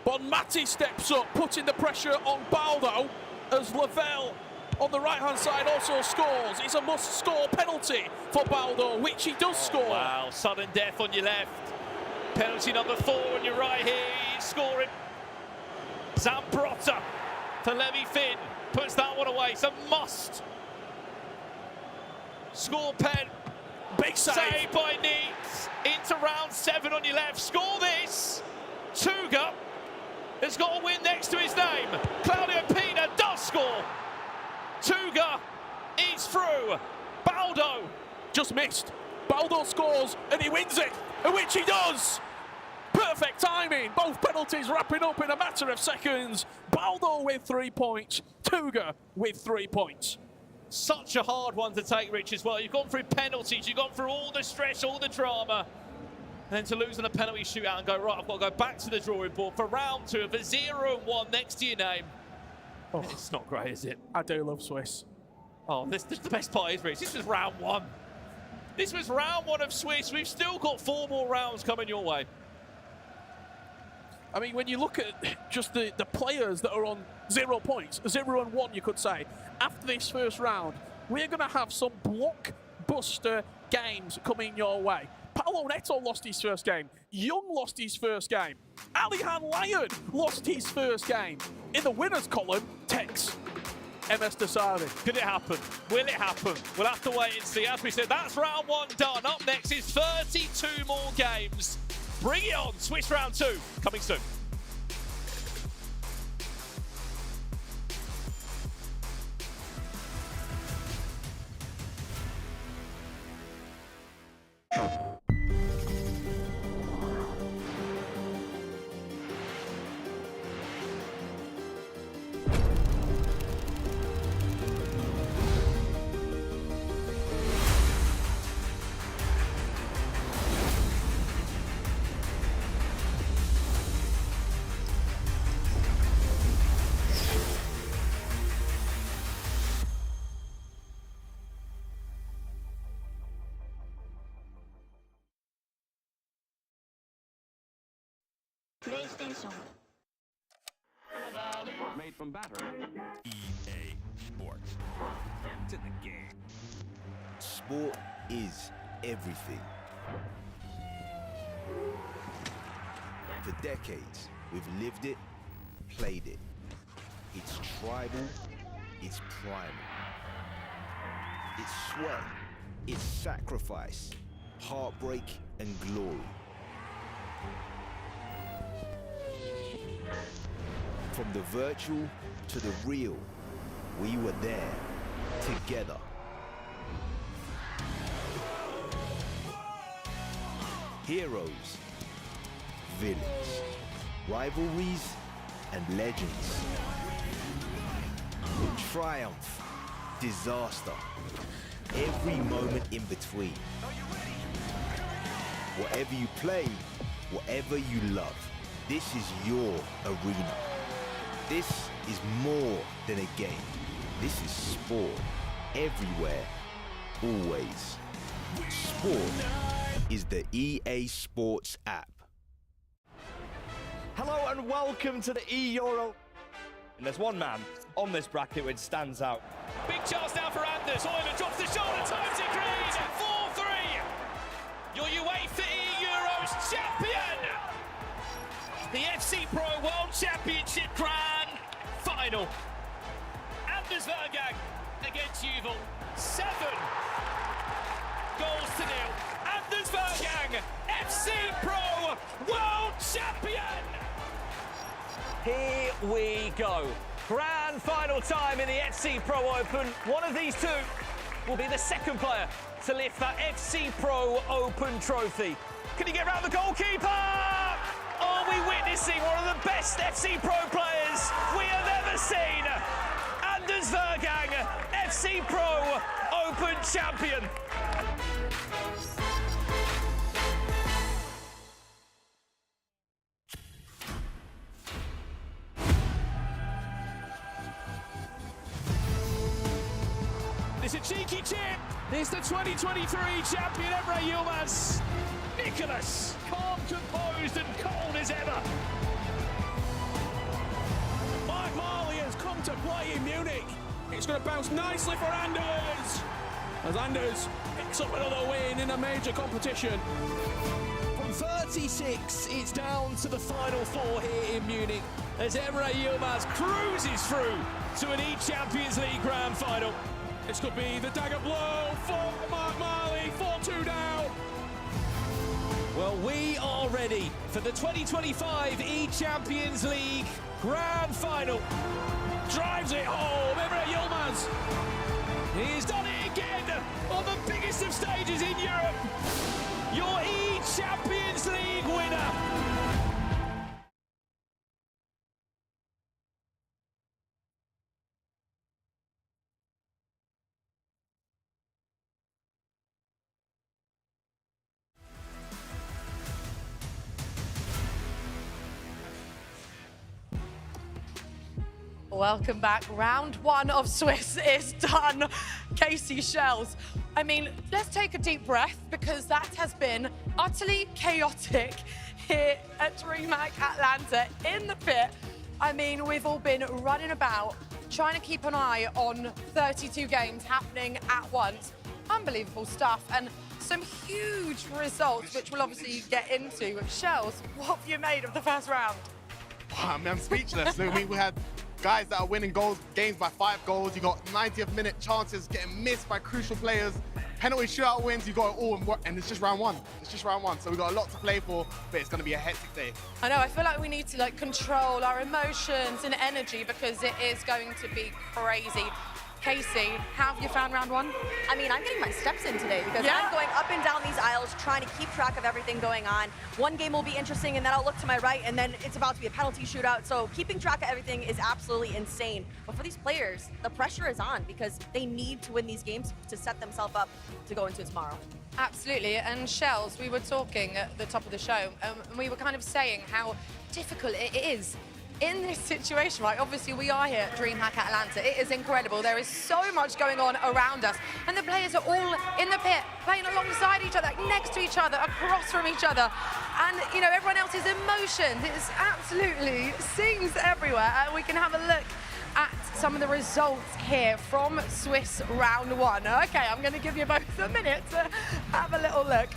Bonmati steps up, putting the pressure on Baldo as Lavelle on the right-hand side also scores. It's a must-score penalty for Baldo, which he does score. Wow, sudden death on your left. Penalty number 4 on your right here. He's scoring. Zambrotta to Levy Finn. Puts that one away. It's a must. Score pen. Big save by Neat. Into round 7 on your left. Score this. Tuga has got a win next to his name. Claudio Pina does score. Tuga is through. Baldo just missed. Baldo scores and he wins it, which he does. Perfect timing. Both penalties wrapping up in a matter of seconds. Baldo with 3 points. Tuga with 3 points. Such a hard one to take, Rich, as well. You've gone through penalties. You've gone through all the stress, all the drama. And then to lose in a penalty shootout and go, right, I've got to go back to the drawing board for round 2 of a 0-1 next to your name. Oh, it's not great, is it? I do love Swiss. Oh, this the best part is, Rich, this was round 1. This was round 1 of Swiss. We've still got 4 more rounds coming your way. I mean, when you look at just the players that are on 0 points, 0 and 1, you could say, after this first round, we're going to have some blockbuster games coming your way. Paolo Neto lost his first game. Young lost his first game. Alihan Lyon lost his first game. In the winners column, Tex MS Desari. Could it happen? Will it happen? We'll have to wait and see. As we said, that's round 1 done. Up next is 32 more games. Bring it on. Swiss round 2 coming soon. PlayStation. Made from battery. EA Sports. To the game. Sport is everything. For decades, we've lived it, played it. It's tribal, it's primal. It's sweat, it's sacrifice, heartbreak, and glory. From the virtual to the real, we were there, together. Heroes, villains, rivalries, and legends. Triumph, disaster, every moment in between. Whatever you play, whatever you love, this is your arena. This is more than a game. This is sport. Everywhere, always. Sport is the EA Sports app. Hello and welcome to the E-Euro. And there's one man on this bracket which stands out. Big chance now for Anders. Euler drops the shoulder, times it green. 4-3. Your UEFA E-Euros champion. The FC Pro World Championship Grand Final. Anders Vergang against Juve. 7 goals to 0. Anders Vergang, FC Pro World Champion. Here we go. Grand final time in the FC Pro Open. One of these two will be the second player to lift that FC Pro Open trophy. Can he get round the goalkeeper? Are we witnessing one of the best FC Pro players we have ever seen? Anders Vergang, FC Pro Open champion. It's a cheeky chip. It's the 2023 champion Emre Yilmaz. Nicholas, calm, composed and cold as ever. Mike Marley has come to play in Munich. It's going to bounce nicely for Anders. As Anders picks up another win in a major competition. From 36, it's down to the final 4 here in Munich as Emre Yilmaz cruises through to an E-Champions League Grand Final. This could be the dagger blow for Mark Marley, 4-2 down. Well, we are ready for the 2025 E-Champions League Grand Final. Drives it home, Emre Yilmaz. He's done it again on the biggest of stages in Europe. Your E-Champions League winner. Welcome back. Round 1 of Swiss is done. Casey Shells. I mean, let's take a deep breath because that has been utterly chaotic here at DreamHack Atlanta in the pit. I mean, we've all been running about trying to keep an eye on 32 games happening at once. Unbelievable stuff and some huge results, which we'll obviously get into. Shells, what have you made of the first round? I mean, I'm speechless. I mean, we had guys that are winning games by 5 goals. You got 90th minute chances getting missed by crucial players. Penalty shootout wins, you got it all, and it's just round 1. It's just round 1, so we got a lot to play for, but it's going to be a hectic day. I know, I feel like we need to control our emotions and energy because it is going to be crazy. Casey, how have you found round 1? I mean, I'm getting my steps in today because I'm going up and down these aisles trying to keep track of everything going on. One game will be interesting and then I'll look to my right and then it's about to be a penalty shootout. So keeping track of everything is absolutely insane. But for these players, the pressure is on because they need to win these games to set themselves up to go into tomorrow. Absolutely, and Shells, we were talking at the top of the show and we were kind of saying how difficult it is in this situation, right? Obviously, we are here at DreamHack Atlanta. It is incredible. There is so much going on around us, and the players are all in the pit, playing alongside each other, next to each other, across from each other. And, you know, everyone else's emotions, it's absolutely sings everywhere. We can have a look at some of the results here from Swiss round 1. Okay, I'm going to give you both a minute to have a little look.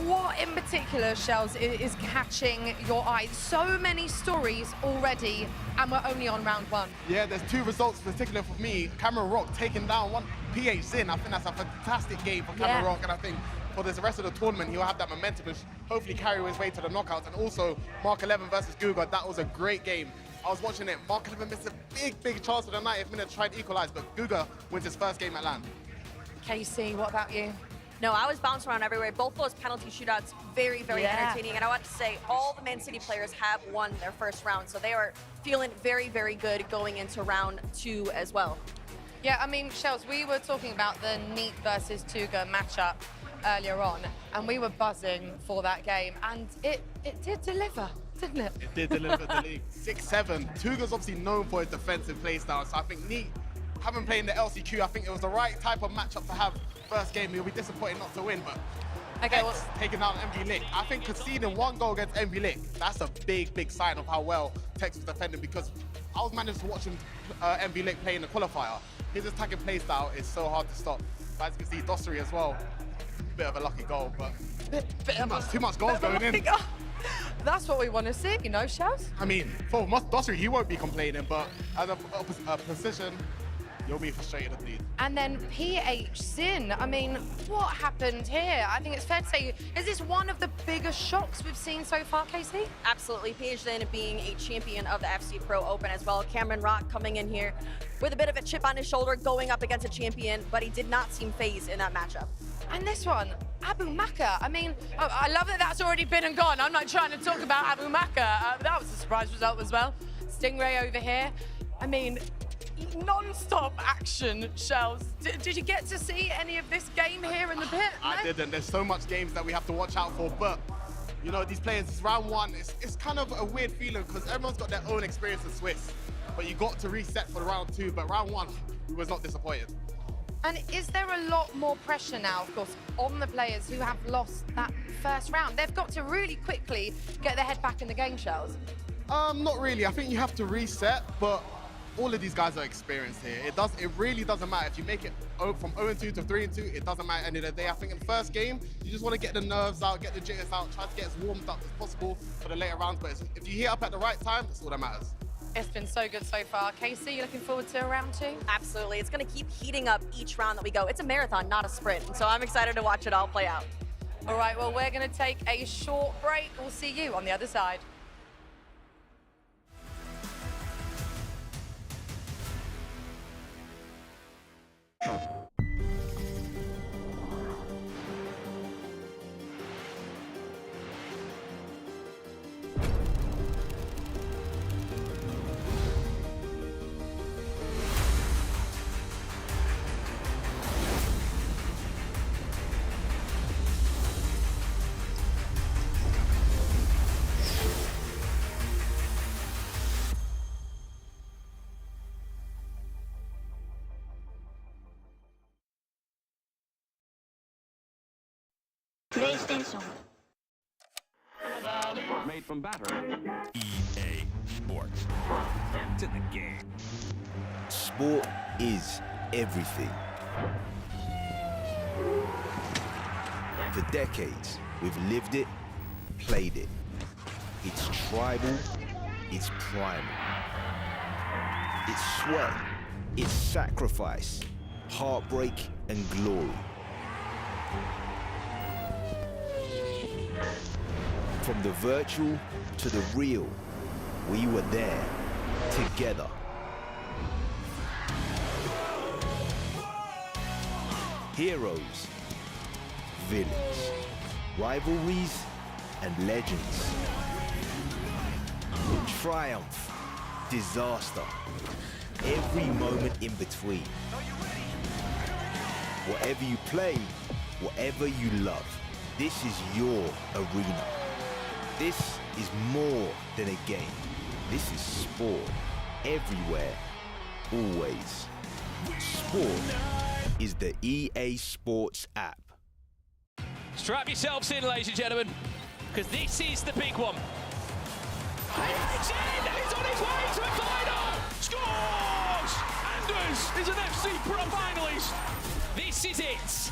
What in particular, Shells, is catching your eye? So many stories already, and we're only on round 1. Yeah, there's 2 results particular for me. Cameron Rock taking down one PH Zin. I think that's a fantastic game for Cameron Rock, and I think for the rest of the tournament, he'll have that momentum and hopefully carry his way to the knockouts. And also, Mark 11 versus Guga, that was a great game. I was watching it. Mark 11 missed a big chance for the 90th minute to try and equalize, but Guga wins his first game at LAN. Casey, what about you? No, I was bouncing around everywhere. Both those penalty shootouts, very entertaining. And I want to say all the Man City players have won their first round, so they are feeling very good going into round 2 as well. Yeah, I mean, Shells, we were talking about the Neat versus Tuga matchup earlier on, and we were buzzing for that game, and it did deliver, didn't it? It did deliver the league. 6-7. Tuga's obviously known for his defensive play style, so I think Neat, having played in the LCQ, I think it was the right type of matchup to have. First game, he'll be disappointed not to win, but okay, taking down MV Lick. I think conceding 1 goal against MV Lick, that's a big sign of how well Tex was defending, because I was managed to watch him, MV Lick play in the qualifier. His attacking play style is so hard to stop. But as you can see, Dossery as well, bit of a lucky goal, but too much goals going in. That's what we want to see, you know, Shells? I mean, for Dossery, he won't be complaining, but as a position, you'll be frustrated at least. And then PH Zin, I mean, what happened here? I think it's fair to say, is this one of the biggest shocks we've seen so far, Casey? Absolutely, PH Zin being a champion of the FC Pro Open as well. Cameron Rock coming in here with a bit of a chip on his shoulder, going up against a champion, but he did not seem phased in that matchup. And this one, Abu Maka. I mean, I love that that's already been and gone. I'm not trying to talk about Abu Maka. That was a surprise result as well. Stingray over here. I mean, non-stop action, Shells. Did you get to see any of this game here in the pit? I didn't. There's so much games that we have to watch out for, but you know, these players, it's round 1. It's kind of a weird feeling because everyone's got their own experience in Swiss, but you got to reset for round 2. But round 1, we was not disappointed. And is there a lot more pressure now, of course, on the players who have lost that first round? They've got to really quickly get their head back in the game, Charles. Not really. I think you have to reset, but all of these guys are experienced here. It really doesn't matter if you make it from 0-2 to 3-2. It doesn't matter any of the day. I think in the first game, you just want to get the nerves out, get the jitters out, try to get as warmed up as possible for the later rounds. But if you hit up at the right time, that's all that matters. It's been so good so far. Casey, you looking forward to round 2? Absolutely. It's going to keep heating up each round that we go. It's a marathon, not a sprint. So I'm excited to watch it all play out. All right, well, we're going to take a short break. We'll see you on the other side. PlayStation. Made from battery. EA Sports. To the game. Sport is everything. For decades, we've lived it, played it. It's tribal, it's primal. It's sweat, it's sacrifice, heartbreak and glory. From the virtual to the real, we were there, together. Heroes, villains, rivalries, and legends. Triumph, disaster, every moment in between. Whatever you play, whatever you love, this is your arena. This is more than a game. This is sport, everywhere, always. Sport is the EA Sports app. Strap yourselves in, ladies and gentlemen, because this is the big one. It's in! He's on his way to a final! Scores! Anders is an FC Pro finalist. This is it.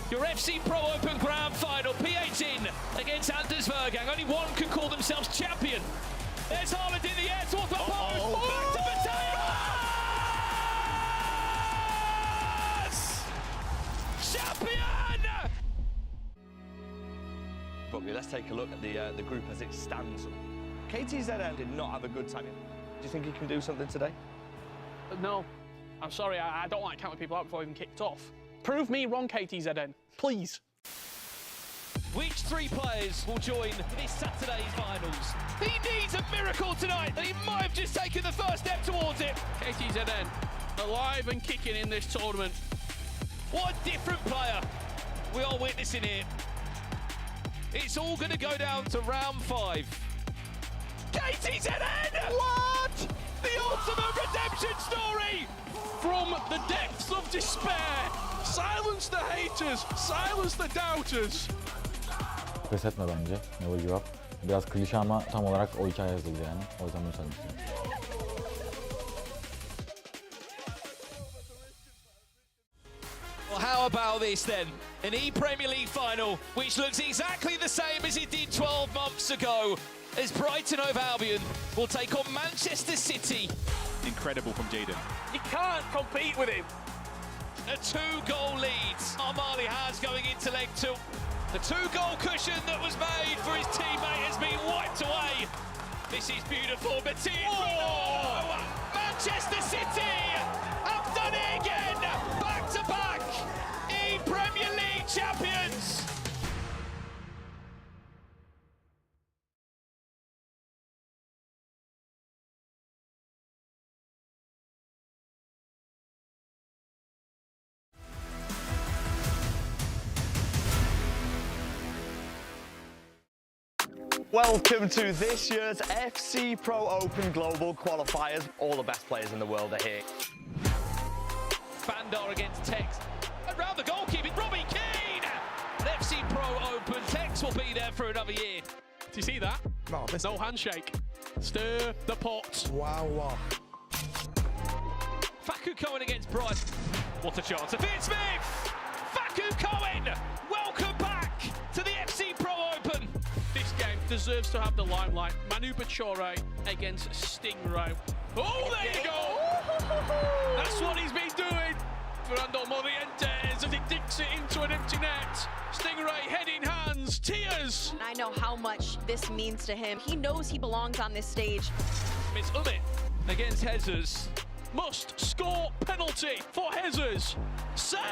Your FC Pro Open Grand Final. P8 in against Anders Vergang. Only one can call themselves champion. There's Haaland in the air towards the post. Back to Mateus! Champion! Probably let's take a look at the group as it stands. KTZN did not have a good time. Do you think he can do something today? No, I'm sorry. I don't like counting people out before even kicked off. Prove me wrong, KTZN, please. Which 3 players will join this Saturday's finals? He needs a miracle tonight, and he might have just taken the first step towards it. KTZN, alive and kicking in this tournament. What a different player we are witnessing here. It's all going to go down to round 5. KTZN! What? The ultimate redemption story! From the depths of despair, silence the haters, silence the doubters. Pes etme bence. Never give up. Biraz klişe ama tam olarak o hikaye yazıldı yani. O yüzden bunu söylemek istiyorum. Well, how about this then? An E-Premier League final, which looks exactly the same as it did 12 months ago, as Brighton & Albion will take on Manchester City. Incredible from Jadon. You can't compete with him. A 2-goal lead Armani has going into leg 2. The 2-goal cushion that was made for his teammate has been wiped away. This is beautiful. Manchester City have done it again. Back to back. E-Premier League champions. Welcome to this year's FC Pro Open Global Qualifiers. All the best players in the world are here. Bandar against Tex. be there for another year. Do you see that? No, no handshake. Stir the pot. Wow. Facu Cohen against Bryce. What a chance. Of Finn Smith! Facu Cohen! Welcome back to the FC Pro Open. This game deserves to have the limelight. Manu Bachore against Stingray. Oh, there you go! That's what he's been doing. Fernando Morientes as he digs it into an empty net. Stingray head in hands, tears. And I know how much this means to him. He knows he belongs on this stage. It's Umit against Hezers. Must score penalty for Hezers. Saved!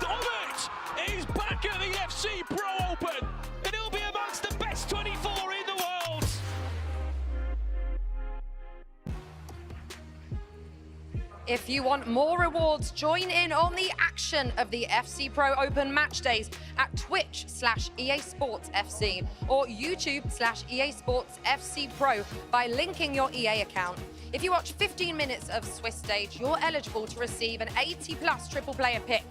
Umit is back at the FC Pro Open, and he'll be amongst the best 24 in the world. If you want more rewards, join in on the action of the FC Pro Open match days at Twitch/EA Sports FC or YouTube/EA Sports FC Pro by linking your EA account. If you watch 15 minutes of Swiss stage, you're eligible to receive an 80+ triple player pick.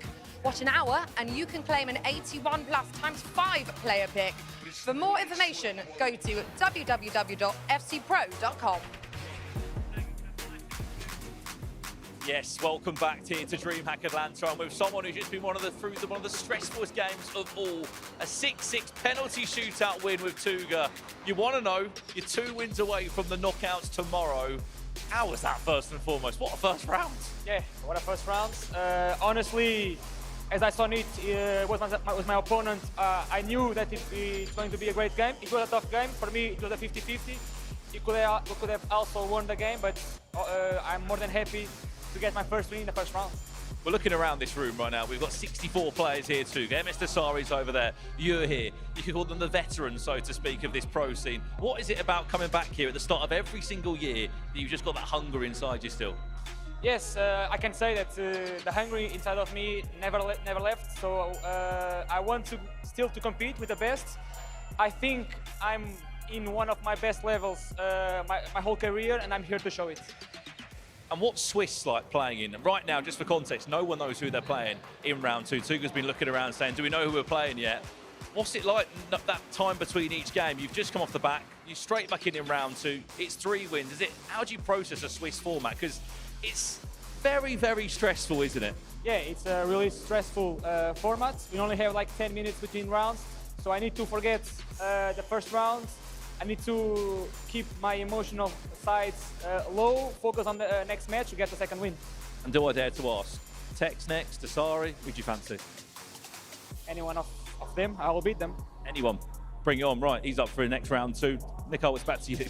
Watch an hour and you can claim an 81+ ×5 player pick. For more information, go to www.fcpro.com. Yes, welcome back here to DreamHack Atlanta. I'm with someone who's just been through one of the stressfulest games of all. A 6-6 penalty shootout win with Tuga. You want to know, you're 2 wins away from the knockouts tomorrow. How was that first and foremost? What a first round. Yeah, what a first round. Honestly, as I saw it with my opponent, I knew that it's going to be a great game. It was a tough game. For me, it was a 50-50. We could have also won the game, but I'm more than happy to get my first win in the first round. We're looking around this room right now. We've got 64 players here too. MS Dasari's over there. You're here. You could call them the veterans, so to speak, of this pro scene. What is it about coming back here at the start of every single year that you've just got that hunger inside you still? Yes, I can say that the hunger inside of me never left. So I want to still compete with the best. I think I'm in one of my best levels my whole career, and I'm here to show it. And what's Swiss like playing in? Right now, just for context, no one knows who they're playing in round 2. Tuga's been looking around saying, do we know who we're playing yet? What's it like that time between each game? You've just come off the back, you're straight back in round 2. It's 3 wins. How do you process a Swiss format? Because it's very, very stressful, isn't it? Yeah, it's a really stressful format. We only have like 10 minutes between rounds. So I need to forget the first round. I need to keep my emotional sides low, focus on the next match to get the second win. And do I dare to ask, Tex next, Dasari, who'd you fancy? Any one of them, I will beat them. Anyone. Bring it on. Right, he's up for the next round 2. Nicole, it's back to you.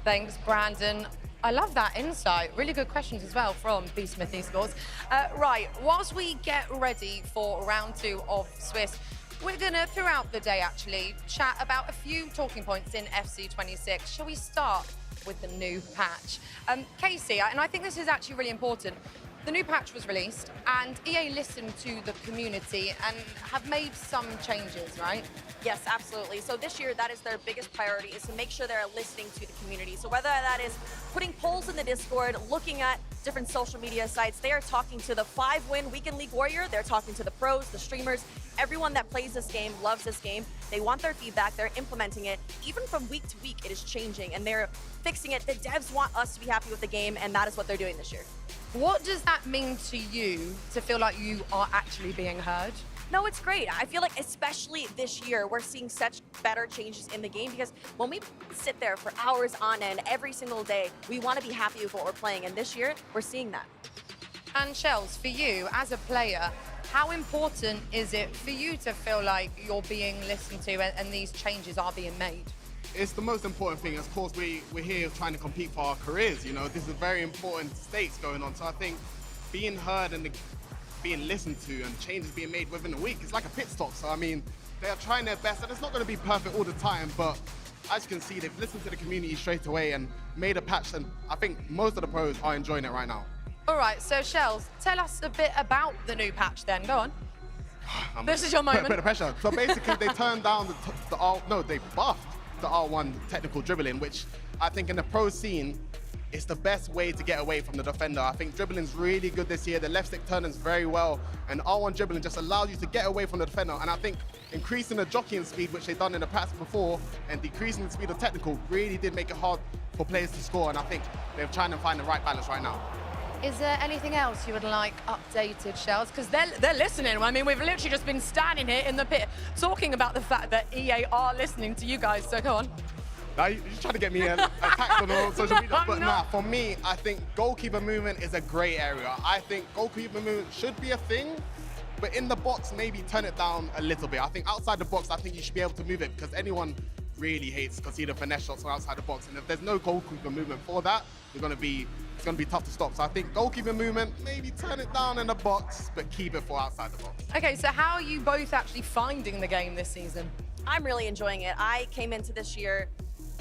Thanks, Brandon. I love that insight. Really good questions as well from B Smith Esports. Right, whilst we get ready for round 2 of Swiss, we're gonna, throughout the day actually, chat about a few talking points in FC 26. Shall we start with the new patch? Casey, and I think this is actually really important, the new patch was released and EA listened to the community and have made some changes, right? Yes, absolutely. So this year, that is their biggest priority, is to make sure they're listening to the community. So whether that is putting polls in the Discord, looking at different social media sites, they are talking to the 5-win Weekend League Warrior, they're talking to the pros, the streamers, everyone that plays this game, loves this game. They want their feedback, they're implementing it. Even from week to week, it is changing and they're fixing it. The devs want us to be happy with the game, and that is what they're doing this year. What does that mean to you to feel like you are actually being heard? No, it's great. I feel like especially this year, we're seeing such better changes in the game because when we sit there for hours on end every single day, we want to be happy with what we're playing. And this year, we're seeing that. And Shells, for you as a player, how important is it for you to feel like you're being listened to and these changes are being made? It's the most important thing. Of course, we're here trying to compete for our careers. You know, this is very important stakes going on. So I think being heard and being listened to and changes being made within a week, it's like a pit stop. So I mean, they are trying their best, and it's not going to be perfect all the time, but as you can see, they've listened to the community straight away and made a patch, and I think most of the pros are enjoying it right now. All right, so Shells, tell us a bit about the new patch then. Go on. This is your moment. Put the pressure. So basically, they turned down they buffed the R1 technical dribbling, which I think in the pro scene it's the best way to get away from the defender. I think dribbling's really good this year. The left stick turning's very well, and R1 dribbling just allows you to get away from the defender. And I think increasing the jockeying speed, which they've done in the past before, and decreasing the speed of technical really did make it hard for players to score. And I think they're trying to find the right balance right now. Is there anything else you would like updated, Shells? Because they're listening. I mean, we've literally just been standing here in the pit talking about the fact that EA are listening to you guys, so go on. Now, you're trying to get me attacked on all social media, No, but no. nah, for me, I think goalkeeper movement is a grey area. I think goalkeeper movement should be a thing, but in the box, maybe turn it down a little bit. I think outside the box, I think you should be able to move it, because anyone really hates conceding finesse shots from outside the box, and if there's no goalkeeper movement for that, it's going to be tough to stop. So I think goalkeeper movement, maybe turn it down in the box, but keep it for outside the box. Okay, so how are you both actually finding the game this season? I'm really enjoying it. I came into this year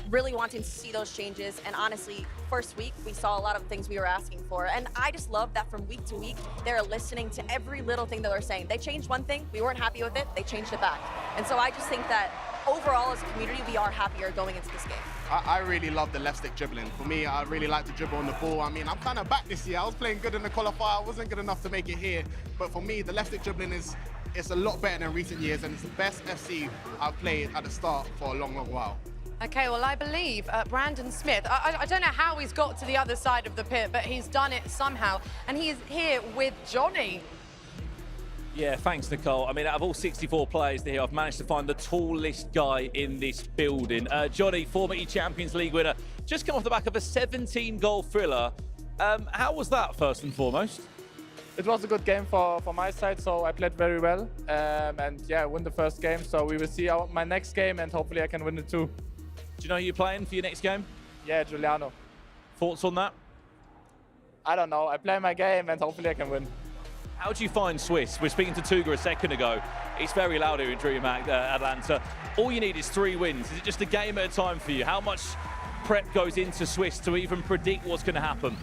really wanting to see those changes, and honestly, first week we saw a lot of things we were asking for, and I just love that from week to week they're listening to every little thing that they're saying. They changed one thing, we weren't happy with it, they changed it back. And so I just think that overall as a community we are happier going into this game. I really love the left stick dribbling. For me, I really like to dribble on the ball. I mean, I'm kind of back this year. I was playing good in the qualifier. I wasn't good enough to make it here. But for me, the left stick dribbling it's a lot better than recent years, and it's the best FC I've played at the start for a long, long while. Okay, well, I believe Brandon Smith, I don't know how he's got to the other side of the pit, but he's done it somehow. And he's here with Johnny. Yeah, thanks, Nicole. I mean, out of all 64 players here, I've managed to find the tallest guy in this building. Johnny, former Champions League winner, just come off the back of a 17-goal thriller. How was that, first and foremost? It was a good game for my side, so I played very well. And yeah, win the first game, so we will see my next game, and hopefully I can win it too. Do you know who you're playing for your next game? Yeah, Giuliano. Thoughts on that? I don't know. I play my game, and hopefully I can win. How do you find Swiss? We're speaking to Tuga a second ago. It's very loud here in DreamHack Atlanta. All you need is 3 wins. Is it just a game at a time for you? How much prep goes into Swiss to even predict what's going to happen?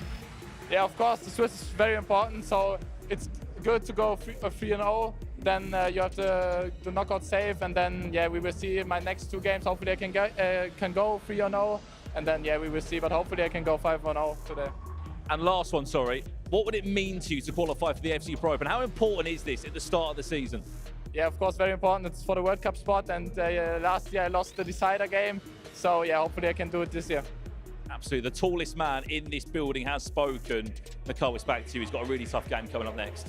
Yeah, of course, the Swiss is very important, so it's good to go 3-0. Then you have the knockout save, and then yeah, we will see in my next 2 games. Hopefully I can go 3-0, and then yeah, we will see. But hopefully I can go 5-0 today. And last one, sorry. What would it mean to you to qualify for the FC Pro Open? How important is this at the start of the season? Yeah, of course, very important. It's for the World Cup spot, and last year I lost the decider game. So yeah, hopefully I can do it this year. Absolutely. The tallest man in this building has spoken. Nicole, it's back to you. He's got a really tough game coming up next.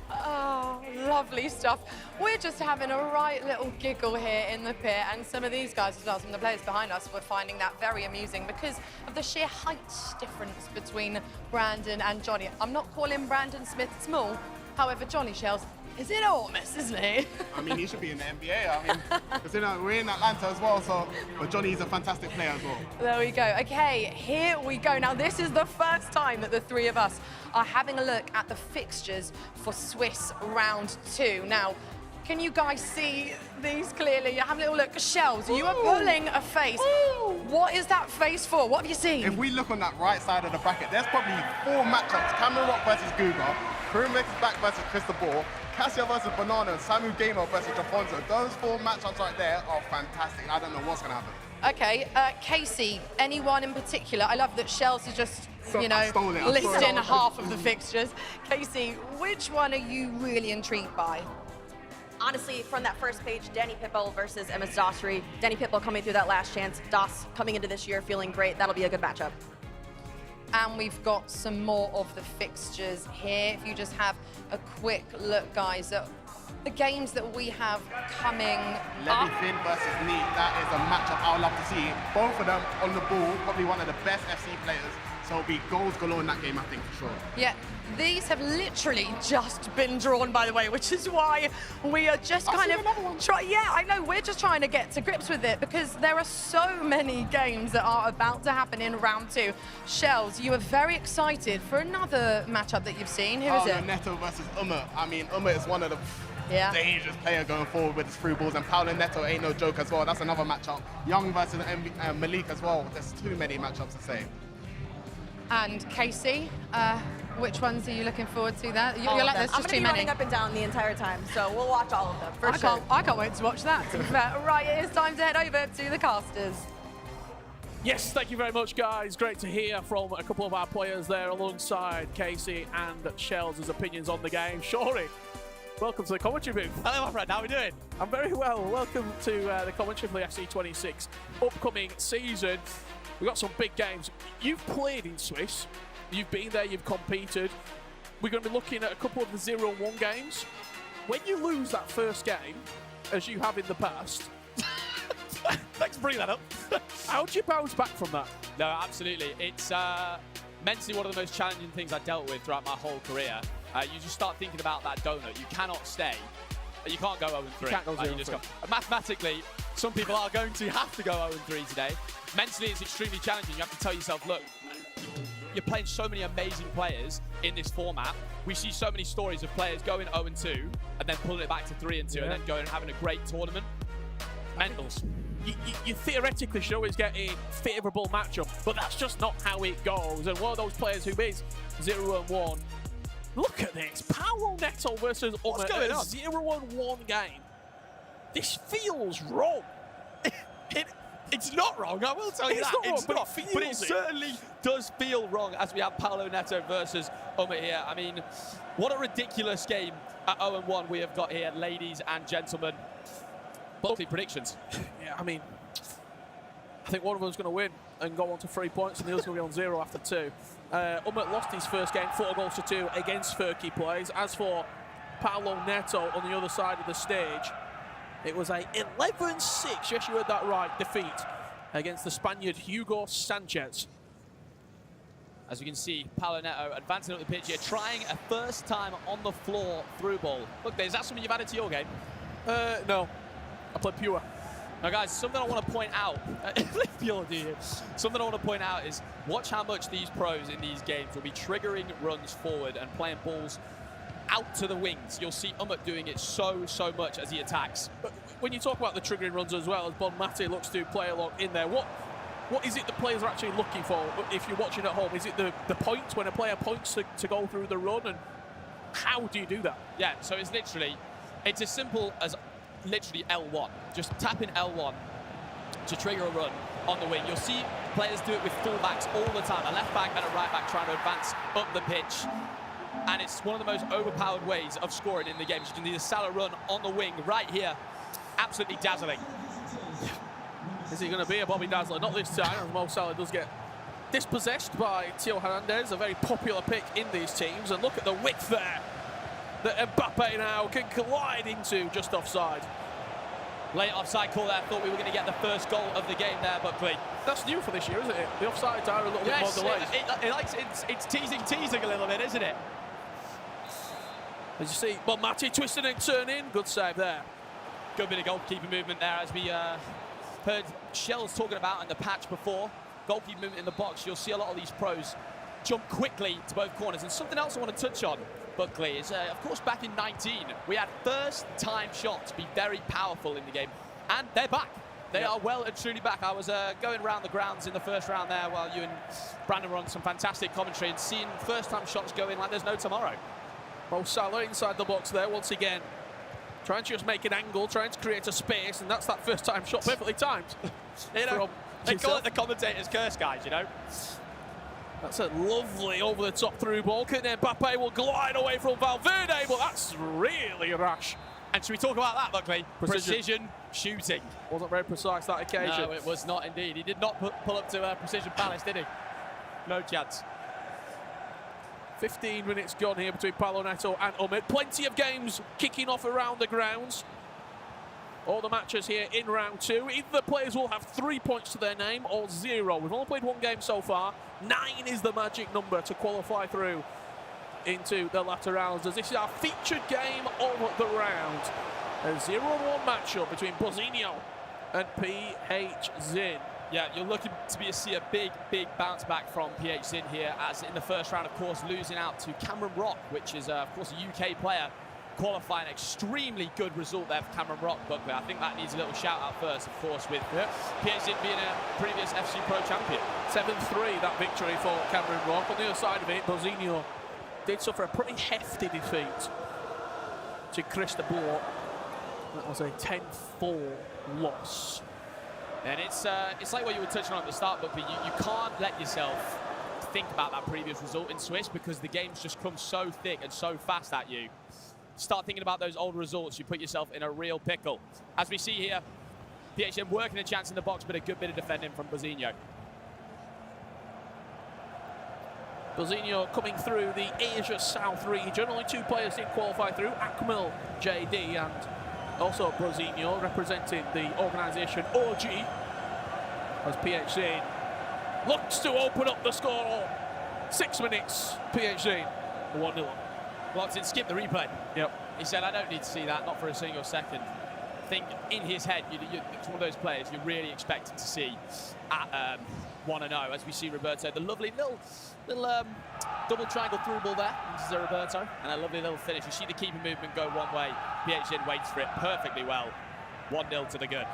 Oh, lovely stuff. We're just having a right little giggle here in the pit, and some of these guys as well, some of the players behind us, were finding that very amusing because of the sheer height difference between Brandon and Johnny. I'm not calling Brandon Smith small, however, Johnny Shells is enormous, isn't he? I mean, he should be in the NBA. I mean, because we're in Atlanta as well, so but Johnny's a fantastic player as well. There we go. Okay, here we go. Now, this is the first time that the 3 of us are having a look at the fixtures for Swiss round 2. Now, can you guys see these clearly? Have a little look. Shells, you are pulling a face. What is that face for? What have you seen? If we look on that right side of the bracket, there's probably 4 matchups. Cameron Rock versus Guga, Karim Back versus Cristobal, Cassia versus Banana, and Samu Gamer versus Jafonso. Those 4 matchups right there are fantastic. I don't know what's going to happen. Okay, Casey, anyone in particular? I love that Shells is just, you know, stole it. listing half of the fixtures. Casey, which one are you really intrigued by? Honestly, from that first page, Danny Pitbull versus MS Dossery. Danny Pitbull coming through that last chance. Doss coming into this year feeling great. That'll be a good matchup. And we've got some more of the fixtures here. If you just have a quick look, guys, at the games that we have coming Levy Finn versus Neat, that is a matchup I would love to see. Both of them on the ball, probably one of the best FC players. So it'll be goals galore in that game, I think, for sure. Yeah, these have literally just been drawn, by the way, which is why we are just kind of yeah, I know, we're just trying to get to grips with it because there are so many games that are about to happen in round 2. Shells, you are very excited for another matchup that you've seen. Who is it? Neto versus Umar. I mean, Umar is one of the dangerous players going forward with his through balls, and Paolo Neto ain't no joke as well. That's another matchup. Young versus Malik as well. There's too many matchups to say. And Casey, which ones are you looking forward to there? You're like, there's just too many. I'm going to be running up and down the entire time, so we'll watch all of them, for sure. I can't wait to watch that, to be fair. Right, it is time to head over to the casters. Yes, thank you very much, guys. Great to hear from a couple of our players there alongside Casey and Shells' opinions on the game. Shori, welcome to the commentary booth. Hello, my friend. How are we doing? I'm very well. Welcome to the commentary for the FC26 upcoming season. We've got some big games. You've played in Swiss. You've been there. You've competed. We're going to be looking at a couple of the 0-1 games. When you lose that first game, as you have in the past, thanks for bringing that up. How do you bounce back from that? No, absolutely. It's mentally one of the most challenging things I dealt with throughout my whole career. You just start thinking about that donut. You cannot stay. You can't go 0-3. You can't go 0-3. Mathematically, some people are going to have to go 0-3 today. Mentally, it's extremely challenging. You have to tell yourself, look, you're playing so many amazing players in this format. We see so many stories of players going 0-2 and then pulling it back to 3-2 and then going and having a great tournament. Mentals. You theoretically should always get a favourable matchup, but that's just not how it goes. And one of those players who is 0-1. Look at this. Paolo Neto versus Ummet in a 0-1 game. This feels wrong. It's not wrong, I will tell you that. It's not, but it certainly does feel wrong as we have Paolo Neto versus Ummet here. I mean, what a ridiculous game at 0-1 we have got here, ladies and gentlemen. Buckley predictions. Yeah, I mean, I think one of them's going to win and go on to 3 points, and the other's going to be on 0 after 2. Ummet lost his first game 4-2 against Furky Plays. As for Paolo Neto on the other side of the stage, it was a 11-6, yes, you heard that right, defeat against the Spaniard Hugo Sanchez. As we can see, Paolo Neto advancing up the pitch here, trying a first time on the floor through ball. Look, is that something you've added to your game? No. I play pure. Now, guys, something I want to point out. Something I want to point out is watch how much these pros in these games will be triggering runs forward and playing balls out to the wings. You'll see Ummet doing it so much as he attacks. But when you talk about the triggering runs as well, as Bon Mate looks to play a lot in there, what is it the players are actually looking for if you're watching at home? Is it the points, when a player points to go through the run, and how do you do that? Yeah, so it's as simple as literally L1. Just tap in L1 to trigger a run on the wing. You'll see players do it with fullbacks all the time, a left back and a right back trying to advance up the pitch. And it's one of the most overpowered ways of scoring in the game. You can do the Salah run on the wing right here. Absolutely dazzling. Is he going to be a Bobby Dazzler? Not this time, as Mo Salah does get dispossessed by Theo Hernandez, a very popular pick in these teams. And look at the width there that Mbappe now can collide into just offside. Late offside call there. Thought we were going to get the first goal of the game there, Buckley. That's new for this year, isn't it? The offsides are a little bit more delayed. It's teasing a little bit, isn't it? As you see, Bon Mate twisting and turning. Good save there. Good bit of goalkeeping movement there, as we heard Shells talking about in the patch before. Goalkeeping movement in the box. You'll see a lot of these pros jump quickly to both corners. And something else I want to touch on, Buckley, is of course back in 19, we had first-time shots be very powerful in the game. And they're back. They are well and truly back. I was going around the grounds in the first round there while you and Brandon were on some fantastic commentary and seeing first-time shots go in like there's no tomorrow. Mo Salah inside the box there once again. Trying to just make an angle, trying to create a space, and that's that first-time shot perfectly timed. You know, they call it the commentator's curse, guys, you know. That's a lovely over-the-top through ball. Mbappe will glide away from Valverde, but that's really rash. And should we talk about that, Buckley? Precision shooting. Wasn't very precise that occasion. No, it was not indeed. He did not pull up to Precision Palace, did he? No chance. 15 minutes gone here between Paolo Neto and Ummet. Plenty of games kicking off around the grounds. All the matches here in round 2. Either the players will have 3 points to their name or 0. We've only played one game so far. 9 is the magic number to qualify through into the latter rounds, as this is our featured game of the round. A 0-1 matchup between Bozinho and PH Zin. Yeah, you're looking to see a big bounce back from PH Zin here, as in the first round, of course, losing out to Cameron Rock, which is, of course, a UK player, qualifying. Extremely good result there for Cameron Rock, Buckley. I think that needs a little shout-out first, of course, with PH Zin being a previous FC Pro champion. 7-3, that victory for Cameron Rock. On the other side of it, Bozinho did suffer a pretty hefty defeat to Cristobal. That was a 10-4 loss. And it's like what you were touching on at the start, but you can't let yourself think about that previous result in Swiss because the games just come so thick and so fast at you. Start thinking about those old results, you put yourself in a real pickle. As we see here, PHM working a chance in the box, but a good bit of defending from Bozinho. Bozinho coming through the Asia South region. Only 2 players did qualify through, Akmal JD and also Bozinho representing the organisation OG. As PHC looks to open up the score. 6 minutes, PHC 1-0. Watson skipped the replay. Yep. He said, I don't need to see that, not for a single second. I think in his head, it's one of those players you're really expecting to see at 1-0, as we see Roberto. The lovely little double triangle through ball there. This is a Roberto, and a lovely little finish. You see the keeper movement go one way. PHN waits for it perfectly well. 1-0 to the good.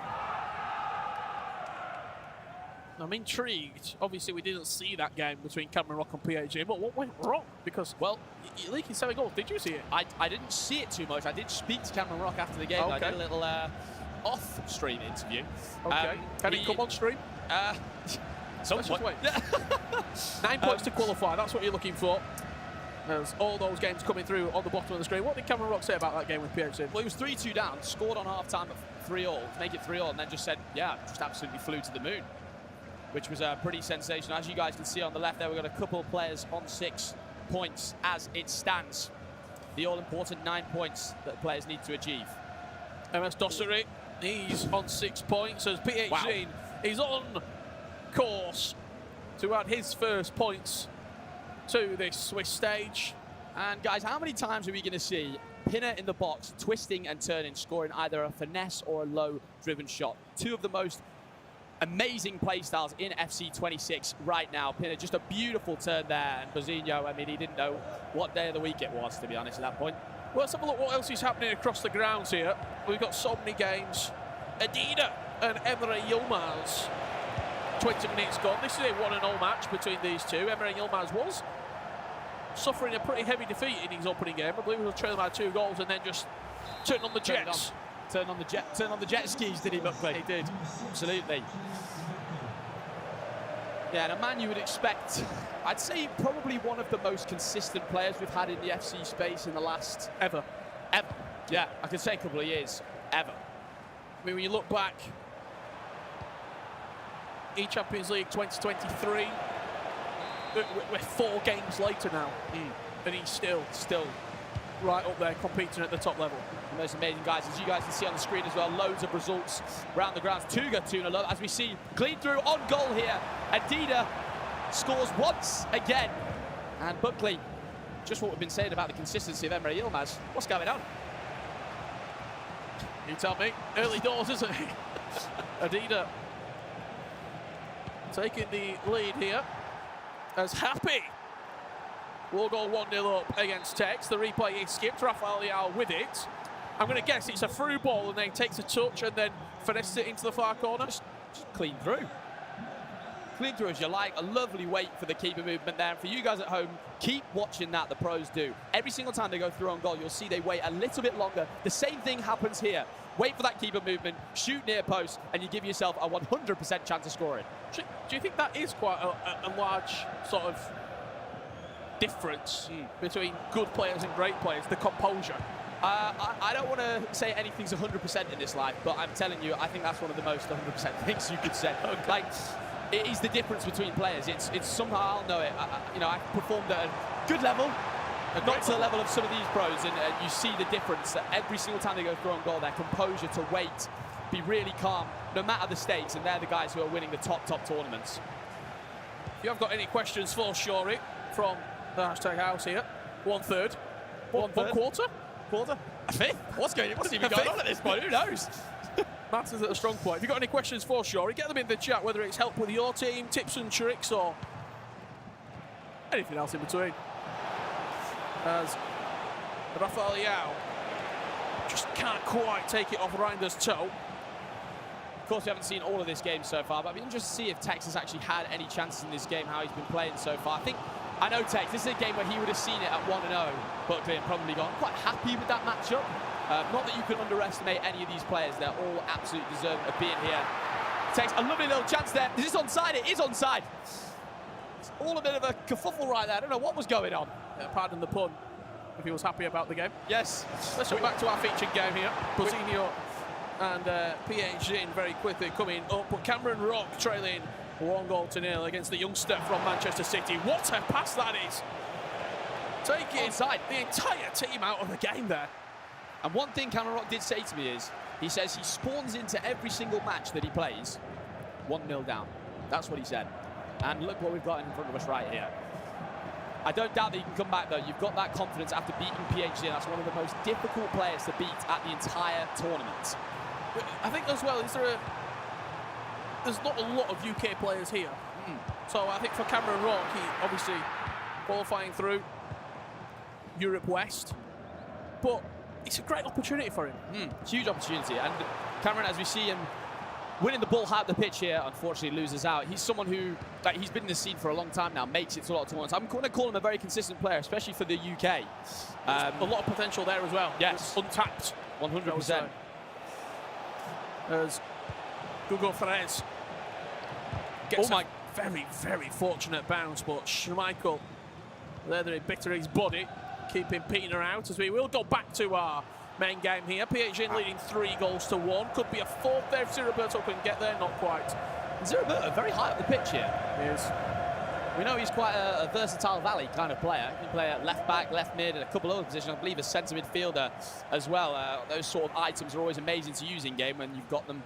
I'm intrigued. Obviously, we didn't see that game between Cameron Rock and PHG, but what went wrong? Because, well, you're leaking 7 goals. Did you see it? I didn't see it too much. I did speak to Cameron Rock after the game. Okay. I did a little off-stream interview. Okay. Can he come on stream? Let's just wait. 9 points to qualify. That's what you're looking for. There's all those games coming through on the bottom of the screen. What did Cameron Rock say about that game with PHC? Well, he was 3-2 down, scored on half-time at 3-all, to make it 3-all, and then just said, yeah, just absolutely flew to the moon, which was pretty sensational. As you guys can see on the left there, we've got a couple of players on 6 points as it stands. The all-important 9 points that players need to achieve. MS Dosseri, he's on 6 points as PHC is on course to add his first points to this Swiss stage. And guys, how many times are we going to see Pinner in the box, twisting and turning, scoring either a finesse or a low-driven shot? 2 of the most amazing play styles in FC 26 right now. Pinner, just a beautiful turn there. And Bozinho, I mean, he didn't know what day of the week it was, to be honest, at that point. Well, let's have a look what else is happening across the grounds here. We've got so many games. Adida and Emre Yilmaz. 20 minutes gone. This is a 1-0 match between these two. Emre Yilmaz was suffering a pretty heavy defeat in his opening game. I believe he was trailing by 2 goals and then just turned on the jets. Turn on the jet skis, did he, Buckley? He did. Absolutely. Yeah, and a man you would expect, I'd say probably one of the most consistent players we've had in the FC space in the last... Ever. Yeah, I could say a couple of years. Ever. I mean, when you look back, E-Champions League 2023, we're 4 games later now, and he's still right up there competing at the top level. The most amazing guys, as you guys can see on the screen as well, loads of results around the grounds. Tuga 2-0, as we see, clean through on goal here. Adida scores once again. And Buckley, just what we've been saying about the consistency of Emre Yilmaz. What's going on? You tell me. Early doors, isn't he? Adida taking the lead here as Happy will go 1-0 up against Tex. The replay is skipped. Rafael Leao with it. I'm going to guess it's a through ball and then takes a touch and then finesses it into the far corner. Just clean through. Clean through as you like. A lovely wait for the keeper movement there. And for you guys at home, keep watching that. The pros do. Every single time they go through on goal, you'll see they wait a little bit longer. The same thing happens here. Wait for that keeper movement, shoot near post, and you give yourself a 100% chance of scoring. Do you think that is quite a large sort of difference between good players and great players, the composure? I don't want to say anything's 100% in this life, but I'm telling you, I think that's one of the most 100% things you could say. Okay. Like, it is the difference between players. It's somehow I'll know it. I've performed at a good level, not to the level of some of these pros, and you see the difference that every single time they go through on goal, their composure to wait, be really calm, no matter the stakes, and they're the guys who are winning the top tournaments. If you have got any questions for Shori from the hashtag house here, 1/3, one quarter? A fifth? What's even going on at this point? Who knows? Matters at a strong point. If you've got any questions for Shori, get them in the chat, whether it's help with your team, tips and tricks, or anything else in between. As Rafael Leao just can't quite take it off Reinder's toe. Of course, we haven't seen all of this game so far, but I'd be interested to see if Tex has actually had any chances in this game, how he's been playing so far. I know Tex, this is a game where he would have seen it at 1-0, Buckley, and probably gone quite happy with that matchup. Not that you can underestimate any of these players. They're all absolutely deserving of being here Takes a lovely little chance there. Is this onside? It is onside. It's all a bit of a kerfuffle right there. I don't know what was going on. Pardon the pun, if he was happy about the game. Yes. Let's go back to our featured game here. Bozinho and PhD very quickly coming up. But Cameron Rock trailing 1-0 against the youngster from Manchester City. What a pass that is. Taking the entire team out of the game there. And one thing Cameron Rock did say to me is, he says he spawns into every single match that he plays 1-0 down. That's what he said. And look what we've got in front of us right here. I don't doubt that you can come back, though. You've got that confidence after beating PhD. That's one of the most difficult players to beat at the entire tournament. I think as well, there's not a lot of UK players here. So I think for Cameron Rock, he obviously qualifying through Europe West. But it's a great opportunity for him. Huge opportunity. And Cameron, as we see him winning the ball out the pitch here, unfortunately loses out. He's someone who, he's been in the scene for a long time now, makes it to a lot of tournaments. I'm going to call him a very consistent player, especially for the UK. A lot of potential there as well. Yes. Untapped. 100%. As Hugo Ferrez gets a very, very fortunate bounce, but Schmeichel, there bitter his body, keeping Peter out, as we will go back to our main game here. PHN leading 3-1. Could be a fourth there if Ziriberto can get there, not quite. Ziriberto very high up the pitch here. He is. We know he's quite a versatile Valley kind of player. He can play at left back, left mid, and a couple other positions. I believe a centre midfielder as well. Those sort of items are always amazing to use in game when you've got them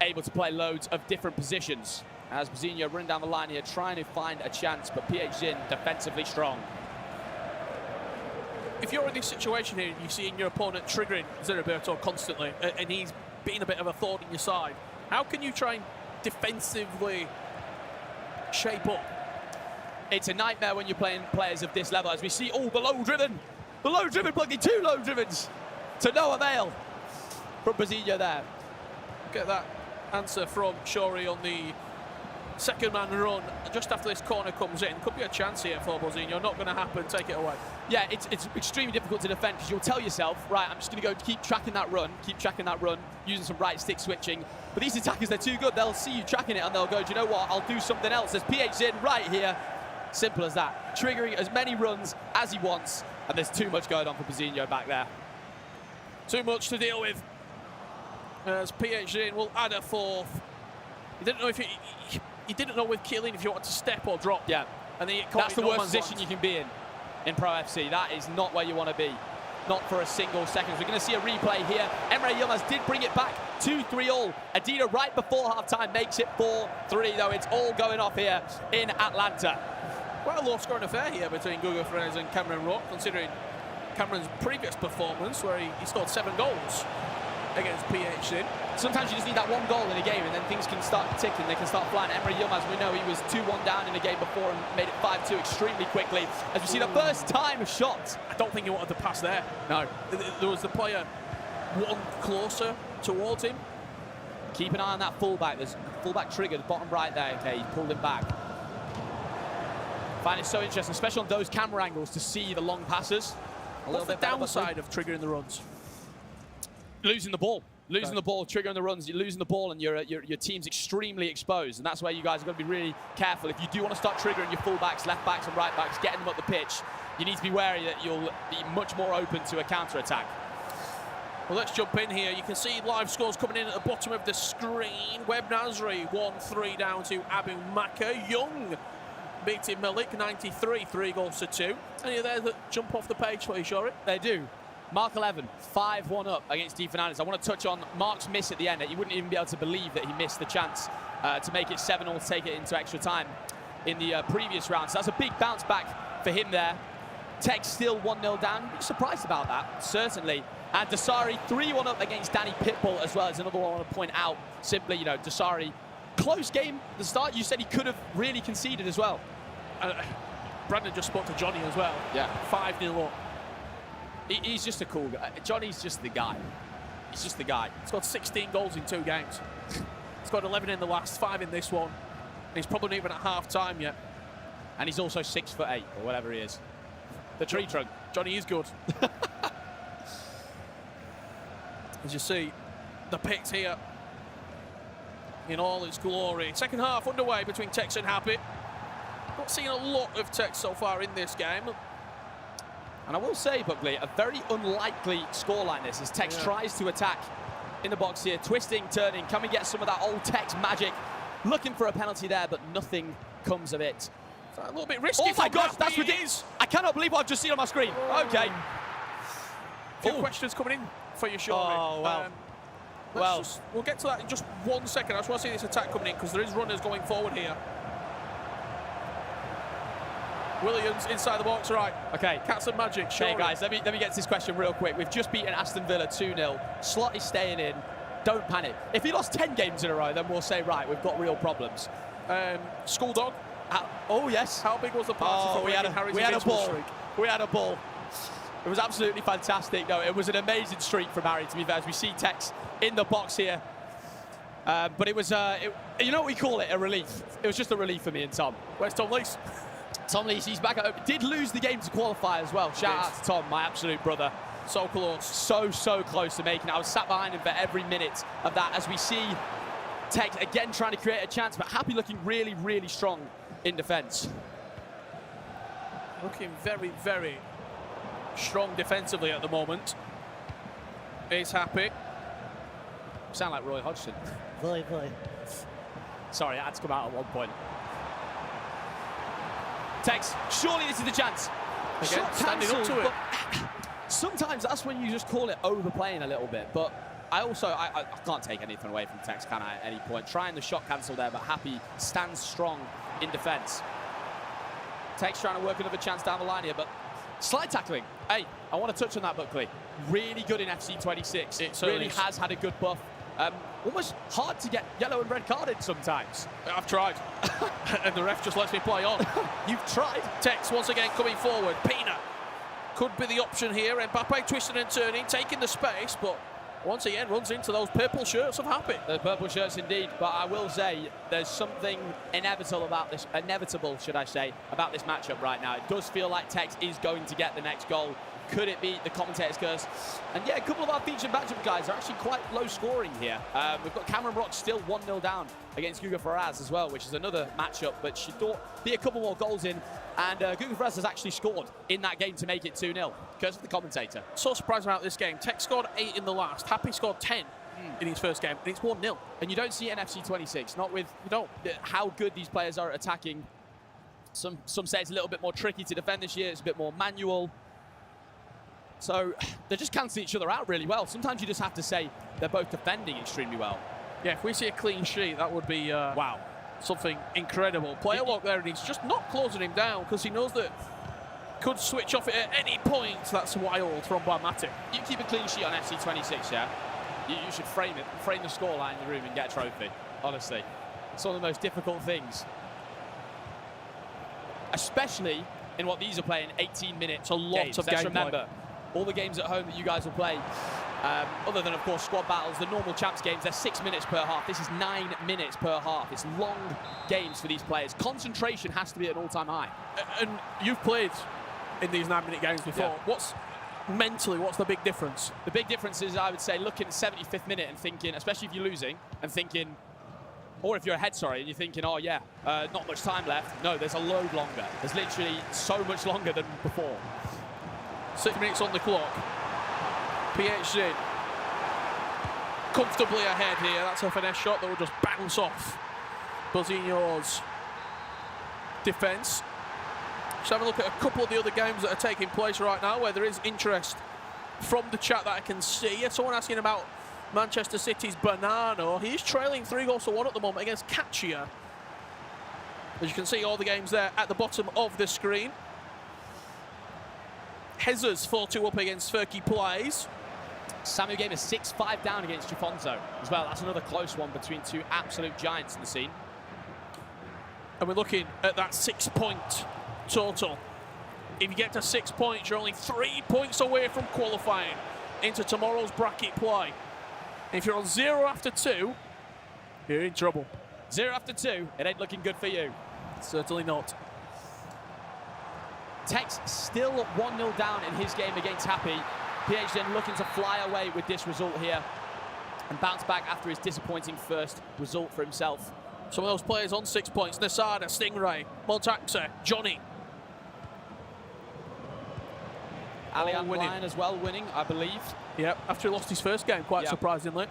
able to play loads of different positions. As Bozinho running down the line here, trying to find a chance, but PHN defensively strong. If you're in this situation here, you're seeing your opponent triggering Ziriberto constantly, and he's being a bit of a thorn in your side, how can you try and defensively shape up? It's a nightmare when you're playing players of this level, as we see, the low-driven plugging, 2 low-drivens to no avail from Bozinho there. Get that answer from Shori on the second man run just after this corner comes in. Could be a chance here for Bozinho. Not going to happen. Take it away. Yeah, it's extremely difficult to defend because you'll tell yourself, right, I'm just going to go keep tracking that run, using some right stick switching. But these attackers, they're too good. They'll see you tracking it and they'll go, do you know what? I'll do something else. There's PH in right here. Simple as that. Triggering as many runs as he wants. And there's too much going on for Bozinho back there. Too much to deal with. As PhD will add a fourth. He didn't know if he didn't know with killing if you want to step or drop. Yeah, and that's the worst position you can be in Pro FC. That is not where you want to be, not for a single second. We're going to see a replay here. Emre Yilmaz did bring it back 2-3 Adida right before half-time makes it 4-3, though. It's all going off here in Atlanta. Quite a low-scoring affair here between Guga Ferrez and Cameron Rock, considering Cameron's previous performance, where he scored 7 goals against PHC. Sometimes you just need that one goal in a game and then things can start ticking, they can start flying. Emre Yilmaz, we know he was 2-1 down in the game before and made it 5-2 extremely quickly. As we see the first time shot. I don't think he wanted to pass there. No. There was the player one closer towards him. Keep an eye on that fullback. There's fullback triggered, bottom right there. Okay, he pulled it back. I find it so interesting, especially on those camera angles, to see the long passes. What's the downside of triggering the runs? Losing the ball. Losing the ball, triggering the runs, you're losing the ball and your team's extremely exposed. And that's where you guys are going to be really careful. If you do want to start triggering your fullbacks, left backs and right backs, getting them up the pitch, you need to be wary that you'll be much more open to a counter-attack. Well, let's jump in here. You can see live scores coming in at the bottom of the screen. Web Nasri 1-3 down to Abu Maka. Young beating Malik 93, 3-2. Any of those that jump off the page for you, Shori? They do. Mark 11, 5-1 up against D. Fernandez. I want to touch on Mark's miss at the end. You wouldn't even be able to believe that he missed the chance to make it 7-0, to take it into extra time in the previous round. So that's a big bounce back for him there. Tech still 1-0 down. You're surprised about that, certainly. And Dasari 3-1 up against Danny Pitbull as well as another one I want to point out. Simply, you know, Dasari, close game at the start. You said he could have really conceded as well. Brandon just spoke to Johnny as well. Yeah. 5-0 up. He's just a cool guy. Johnny's just the guy. He's just the guy. He's got 16 goals in 2 games. He's got 11 in the last, 5 in this one. And he's probably not even at half-time yet. And he's also 6'8" or whatever he is. The tree trunk. Johnny is good. As you see, the picks here in all its glory. Second half underway between Tex and Happy. Not seen a lot of Tex so far in this game. And I will say, Buckley, a very unlikely scoreline this as Tex tries to attack in the box here, twisting, turning. Can we get some of that old Tex magic? Looking for a penalty there, but nothing comes of it. A little bit risky. Oh my gosh, that's ridiculous. I cannot believe what I've just seen on my screen. Okay. A few questions coming in for you, Sean. Oh, wow. We'll get to that in just 1 second. I just want to see this attack coming in because there is runners going forward here. Williams inside the box, right. Okay. Cats and magic, sure. Hey guys, let me get to this question real quick. We've just beaten Aston Villa 2-0. Slot is staying in. Don't panic. If he lost 10 games in a row, then we'll say, right, we've got real problems. School dog. Oh, yes. How big was the party for we had a ball. streak? We had a ball. It was absolutely fantastic. No, it was an amazing streak from Harry, to be fair, as we see Tex in the box here. But it was, you know what we call it? A relief. It was just a relief for me and Tom. Where's Tom Lees? Tom Lees, he's back at home. Did lose the game to qualify as well. Shout out to Tom, my absolute brother. So close. So close to making it. I was sat behind him for every minute of that as we see Tex again trying to create a chance, but Happy looking really, really strong in defence. Looking very, very strong defensively at the moment. He's Happy. Sound like Roy Hodgson. Boy. Sorry, I had to come out at one point. Tex, surely this is the chance. Again, standing up to it. Sometimes that's when you just call it overplaying a little bit. But I can't take anything away from Tex, can I, at any point? Trying the shot cancel there, but Happy stands strong in defence. Tex trying to work another chance down the line here, but slide tackling. Hey, I want to touch on that, Buckley. Really good in FC 26. It really has had a good buff. Almost hard to get yellow and red carded sometimes. I've tried. And the ref just lets me play on. You've tried. Tex once again coming forward. Pina could be the option here. Mbappe twisting and turning, taking the space, but once again runs into those purple shirts of Happy. The purple shirts indeed, but I will say there's something inevitable about this, should I say, about this matchup right now. It does feel like Tex is going to get the next goal. Could it be the commentator's curse? And yeah, a couple of our featured matchup guys are actually quite low scoring here. We've got Cameron Brock still 1-0 down against Guga Ferraz as well, which is another matchup, but she thought be a couple more goals in. And Guga Ferraz has actually scored in that game to make it 2-0, because of the commentator. So surprised about this game. Tex scored 8 in the last. Happy scored 10 in his first game, and it's 1-0. And you don't see it in FC 26, not with how good these players are at attacking. Some say it's a little bit more tricky to defend this year. It's a bit more manual. So they're just cancelling each other out really well. Sometimes you just have to say they're both defending extremely well. Yeah, if we see a clean sheet, that would be wow, something incredible. Player walk there, and he's just not closing him down because he knows that could switch off it at any point. That's wild from Barmatic. You keep a clean sheet on FC 26, yeah? You should frame it, frame the scoreline in the room and get a trophy. Honestly, it's one of the most difficult things, especially in what these are playing 18-minute. It's a lot games. of Let's gameplay. remember, all the games at home that you guys will play, other than, of course, squad battles, the normal champs games, they're 6 minutes per half. This is 9 minutes per half. It's long games for these players. Concentration has to be at an all-time high. And you've played in these 9-minute games before. Yeah. What's the big difference? The big difference is, I would say, looking at 75th minute and thinking, especially if you're losing, and thinking, or if you're ahead, sorry, and you're thinking, oh yeah, not much time left. No, there's a load longer. There's literally so much longer than before. 6 minutes on the clock. PHZ comfortably ahead here. That's a finesse shot that will just bounce off Buzzinho's defence. Just have a look at a couple of the other games that are taking place right now where there is interest from the chat that I can see. Someone asking about Manchester City's Bernardo. He's trailing 3-1 at the moment against Caccia. As you can see, all the games there at the bottom of the screen. Hezers 4-2 up against Furky Plays. Samu Gamer 6-5 down against Gifonzo as well. That's another close one between two absolute giants in the scene. And we're looking at that 6-point total. If you get to 6 points, you're only 3 points away from qualifying into tomorrow's bracket play. If you're on 0 after 2, you're in trouble. 0 after 2, it ain't looking good for you. Certainly not. Tex still 1-0 down in his game against Happy. PH then looking to fly away with this result here. and bounce back after his disappointing first result for himself. Some of those players on 6 points: Nasada, Stingray, Montaxa, Johnny. Ali All winning. Ryan as well winning, I believe. Yep, after he lost his first game, quite surprisingly.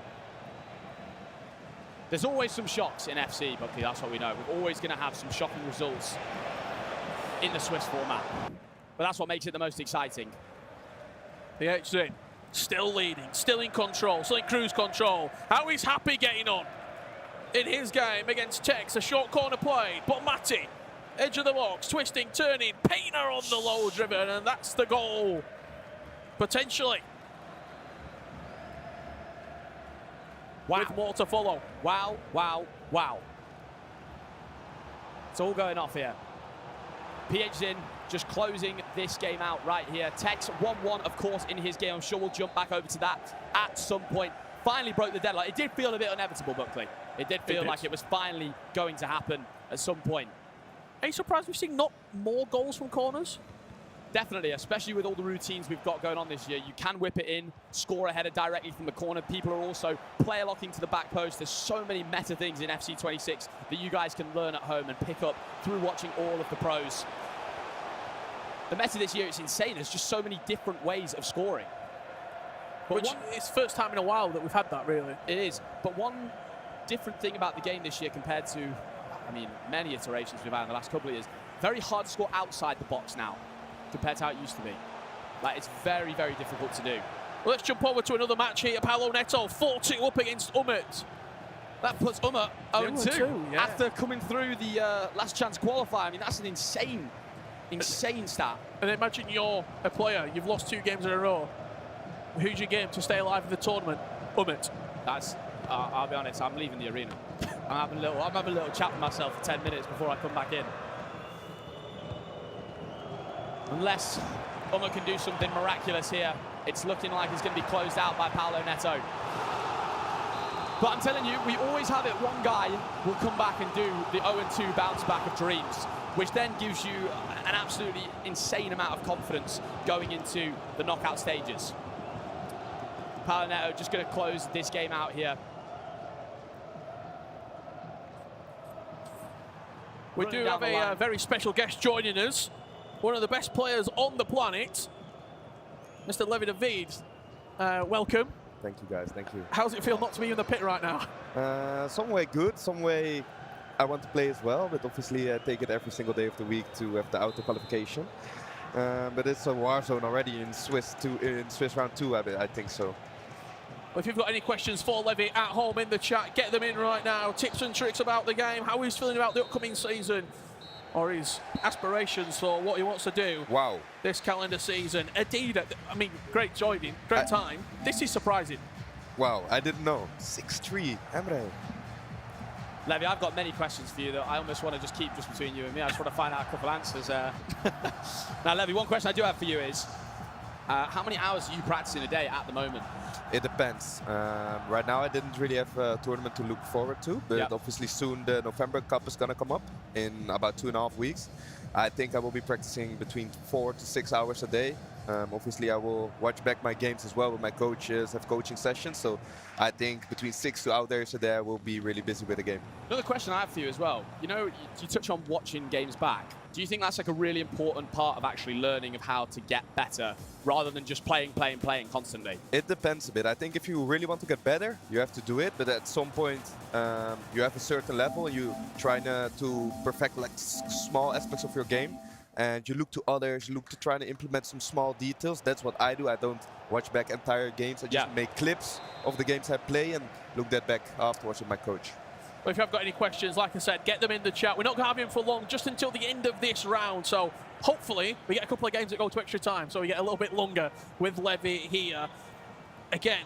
There's always some shocks in FC, Buckley, that's what we know. We're always going to have some shocking results in the Swiss format. But that's what makes it the most exciting. The HZ still leading, still in control, still in cruise control. How is Happy getting on in his game against Tex? A short corner play, but Matty, edge of the box, twisting, turning, Painter on the low driven, and that's the goal, potentially. Wow. With more to follow. Wow, wow, wow. It's all going off here. PH in, just closing this game out right here. Tex 1-1, of course, in his game. I'm sure we'll jump back over to that at some point. Finally broke the deadline. It did feel a bit inevitable, Buckley. It did feel like it was finally going to happen at some point. Are you surprised we've seen not more goals from corners? Definitely, especially with all the routines we've got going on this year. You can whip it in, score a header directly from the corner. People are also player locking to the back post. There's so many meta things in FC 26 that you guys can learn at home and pick up through watching all of the pros. The meta this year is insane. There's just so many different ways of scoring. But it's first time in a while that we've had that, really. It is. But one different thing about the game this year compared to, I mean, many iterations we've had in the last couple of years, very hard to score outside the box now compared to how it used to be. Like, it's very, very difficult to do. Well, let's jump over to another match here. Paolo Neto, 4-2 up against Umut. That puts Umut 0-2 yeah. after coming through the last chance qualifier. I mean, that's an insane stat. And imagine you're a player, you've lost 2 games in a row. Who's your game to stay alive in the tournament? Umut. That's, I'll be honest, I'm leaving the arena. I'm having a little chat with myself for 10 minutes before I come back in. Unless Umut can do something miraculous here, it's looking like it's going to be closed out by Paolo Neto. But I'm telling you, we always have it, one guy will come back and do the 0-2 bounce back of dreams, which then gives you an absolutely insane amount of confidence going into the knockout stages. Paolo Neto just going to close this game out here. We do have a very special guest joining us. One of the best players on the planet, Mr. Levi David. Welcome. Thank you, guys. Thank you. How does it feel not to be in the pit right now? Some way good, some way I want to play as well, but obviously I take it every single day of the week to have the auto qualification. But it's a war zone already in Swiss round 2, I think so. Well, if you've got any questions for Levi at home in the chat, get them in right now. Tips and tricks about the game, how he's feeling about the upcoming season, or his aspirations for what he wants to do this calendar season. Adidas, I mean, great joining, great time. This is surprising. Wow, I didn't know. 6'3", Emre. Levi, I've got many questions for you that I almost want to just keep just between you and me. I just want to find out a couple answers. Now, Levi, one question I do have for you is, how many hours are you practicing a day at the moment? It depends. Right now I didn't really have a tournament to look forward to, but obviously soon the November Cup is going to come up in about 2.5 weeks. I think I will be practicing between 4 to 6 hours a day. Obviously I will watch back my games as well with my coaches, have coaching sessions, so I think between 6 to 8 hours a day I will be really busy with the game. Another question I have for you as well. You know, you touch on watching games back. Do you think that's like a really important part of actually learning of how to get better rather than just playing constantly? It depends a bit. I think if you really want to get better, you have to do it. But at some point, you have a certain level and you try to perfect like small aspects of your game. And you look to others, you look to try to implement some small details. That's what I do. I don't watch back entire games. I just make clips of the games I play and look that back afterwards with my coach. Well, if you have got any questions, like I said, get them in the chat. We're not going to have him for long, just until the end of this round. So hopefully we get a couple of games that go to extra time, so we get a little bit longer with Levi here. Again,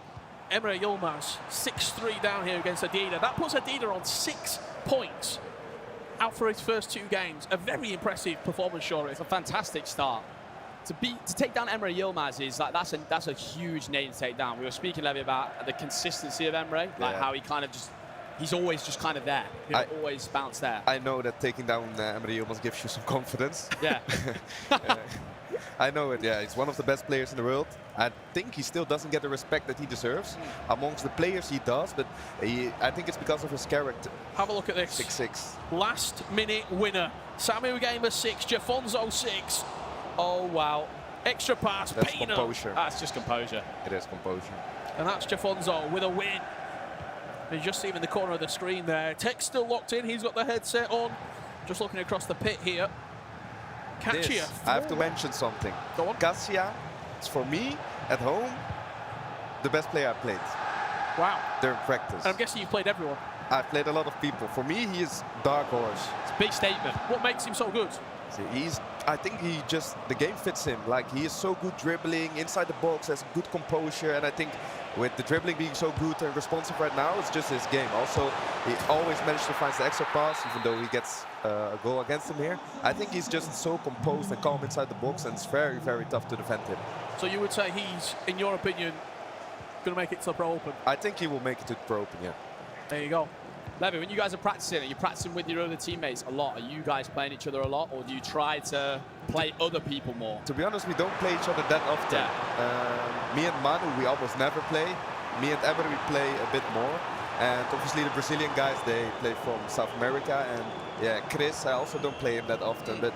Emre Yilmaz, 6-3 down here against Adidas. That puts Adidas on 6 points out for his first 2 games. A very impressive performance, Shori. It's a fantastic start. To take down Emre Yilmaz is like that's a huge name to take down. We were speaking, Levi, about the consistency of Emre, like how he kind of he's always just kind of there. He'll always bounce there. I know that taking down Emre Yilmaz gives you some confidence. Yeah. I know it, yeah. He's one of the best players in the world. I think he still doesn't get the respect that he deserves. Amongst the players he does, but I think it's because of his character. Have a look at this. 6-6. Last minute winner. Samu Gamer 6, Jafonzo 6. Oh, wow. Extra pass, That's Pino. composure. That's just composure. It is composure. And that's Jafonzo with a win. You just see him in the corner of the screen there. Tech's still locked in. He's got the headset on. Just looking across the pit here. Katia. I have to mention something. Go on. Kasia is, for me, at home, the best player I played. Wow. During practice. And I'm guessing you've played everyone. I've played a lot of people. For me, he is dark horse. It's a big statement. What makes him so good? I think the game fits him. Like, he is so good dribbling inside the box, has good composure, and I think with the dribbling being so good and responsive right now, it's just his game. Also, he always managed to find the extra pass, even though he gets a goal against him here. I think he's just so composed and calm inside the box, and it's very, very tough to defend him. So you would say he's, in your opinion, going to make it to the Pro Open? I think he will make it to the Pro Open, yeah. There you go. Levy, when you guys are practicing with your other teammates a lot? Are you guys playing each other a lot, or do you try to play other people more? To be honest, we don't play each other that often. Me and Manu, we almost never play. Me and Emery, we play a bit more. And obviously the Brazilian guys, they play from South America. And yeah, Chris, I also don't play him that often. But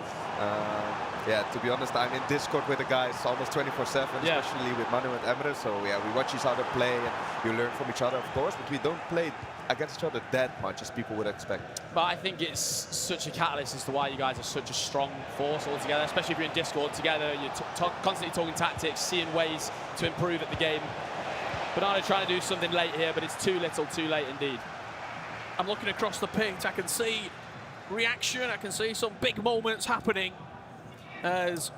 yeah, to be honest, I'm in Discord with the guys almost 24/7, especially with Manu and Emery. So yeah, we watch each other play and you learn from each other, of course. But we don't play against each other that much as people would expect. But I think it's such a catalyst as to why you guys are such a strong force all together, especially if you're in Discord together. You're constantly talking tactics, seeing ways to improve at the game. Bernardo trying to do something late here, but it's too little, too late indeed. I'm looking across the pitch. I can see reaction. I can see some big moments happening as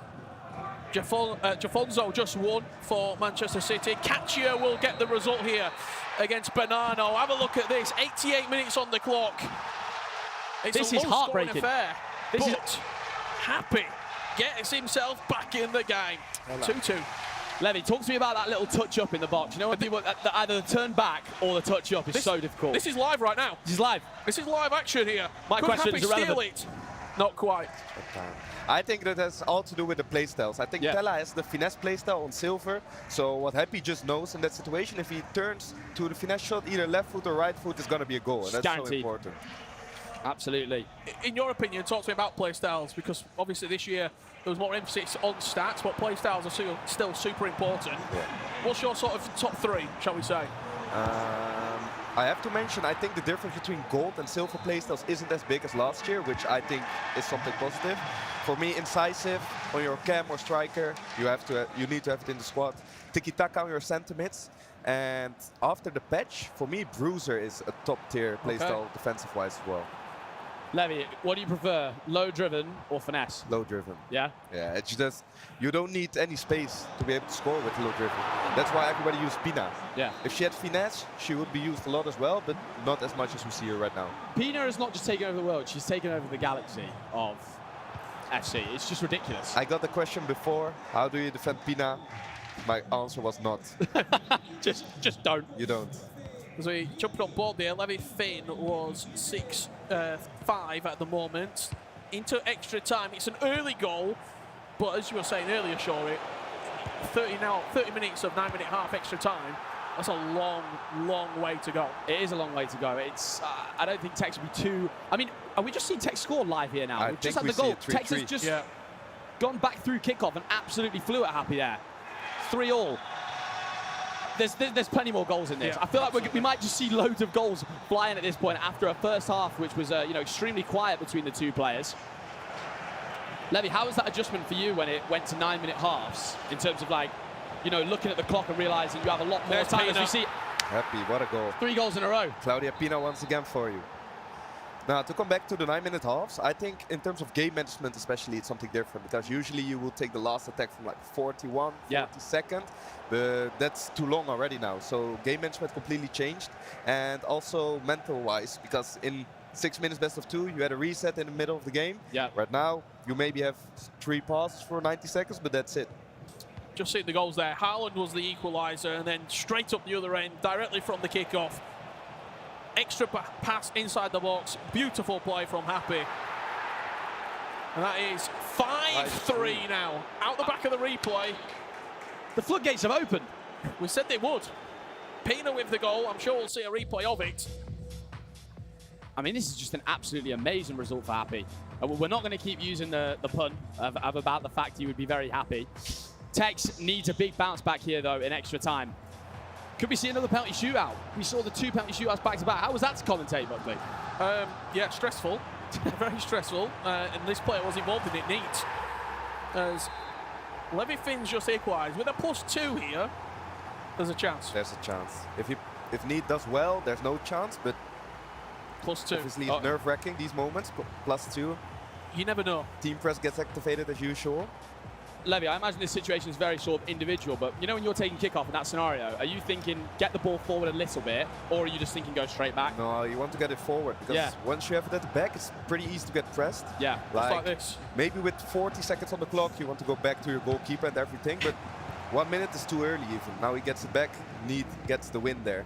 Jafonzo just won for Manchester City. Katia will get the result here against Bonanno. Have a look at this. 88 minutes on the clock. This is heartbreaking. Affair, but Happy gets himself back in the game. 2-2. Levy, talk to me about that little touch-up in the box. You know, either the turn back or the touch-up is so difficult. This is live right now. This is live. This is live action here. My question is irrelevant. Steal it? Not quite. I think that has all to do with the playstyles. I think Tella has the finesse playstyle on Silver. So what Happy just knows in that situation, if he turns to the finesse shot, either left foot or right foot, is going to be a goal. And that's so important. Absolutely. In your opinion, talk to me about playstyles, because obviously this year there was more emphasis on stats, but playstyles are still super important. What's your sort of top three, shall we say? I have to mention, I think the difference between gold and silver playstyles isn't as big as last year, which I think is something positive. For me, incisive on your cam or striker, you need to have it in the squad. Tiki-taka on your center mids. And after the patch, for me, Bruiser is a top-tier playstyle defensive-wise as well. Levy, what do you prefer, low-driven or finesse? Low-driven. Yeah? Yeah, it's just, you don't need any space to be able to score with low-driven. That's why everybody used Pina. Yeah. If she had finesse, she would be used a lot as well, but not as much as we see her right now. Pina is not just taking over the world, she's taking over the galaxy of FC. It's just ridiculous. I got the question before, how do you defend Pina? My answer was not. just don't. You don't. As we jumped on board there, Levy Finn was 6-5 at the moment. Into extra time. It's an early goal, but as you were saying earlier, Shori, 30 minutes of 9-minute half extra time. That's a long, long way to go. It is a long way to go. It's I don't think Tex will be too. I mean, are we just seeing Tex score live here now? We've just had the goal. Tex has just gone back through kickoff and absolutely flew at Happy there. 3-all. There's plenty more goals in this. I feel like we might just see loads of goals flying at this point after a first half, which was extremely quiet between the two players. Levy, how was that adjustment for you when it went to 9-minute halves in terms of looking at the clock and realizing you have a lot more time as we see? Happy, what a goal. 3 goals in a row. Claudia Pina once again for you. Now, to come back to the 9-minute halves, I think in terms of game management especially, it's something different, because usually you will take the last attack from 41, 42nd, but that's too long already now. So game management completely changed, and also mental-wise, because in 6 minutes best of 2, you had a reset in the middle of the game. Right now, you maybe have 3 passes for 90 seconds, but that's it. Just see the goals there. Haaland was the equaliser, and then straight up the other end, directly from the kickoff. Extra pass inside the box. Beautiful play from Happy. And that is 5-3 now. Out the back of the replay. The floodgates have opened. We said they would. Pina with the goal. I'm sure we'll see a replay of it. I mean, this is just an absolutely amazing result for Happy. We're not going to keep using the pun of about the fact he would be very happy. Tex needs a big bounce back here, though, in extra time. Could we see another penalty shootout? We saw the 2 penalty shootouts back to back. How was that to commentate, Buckley? Yeah, stressful. Very stressful. And this player was involved in it neat. As Levy Finn's just equalised. With a +2 here, there's a chance. There's a chance. If Need does well, there's no chance, but +2. Obviously, it's nerve-wracking, these moments. +2. You never know. Team press gets activated as usual. Levy, I imagine this situation is very sort of individual, but you know when you're taking kickoff in that scenario, are you thinking get the ball forward a little bit, or are you just thinking go straight back? No, you want to get it forward, because once you have it at the back, it's pretty easy to get pressed. Yeah, like this. Maybe with 40 seconds on the clock, you want to go back to your goalkeeper and everything, but 1 minute is too early even. Now he gets it back, Need gets the win there.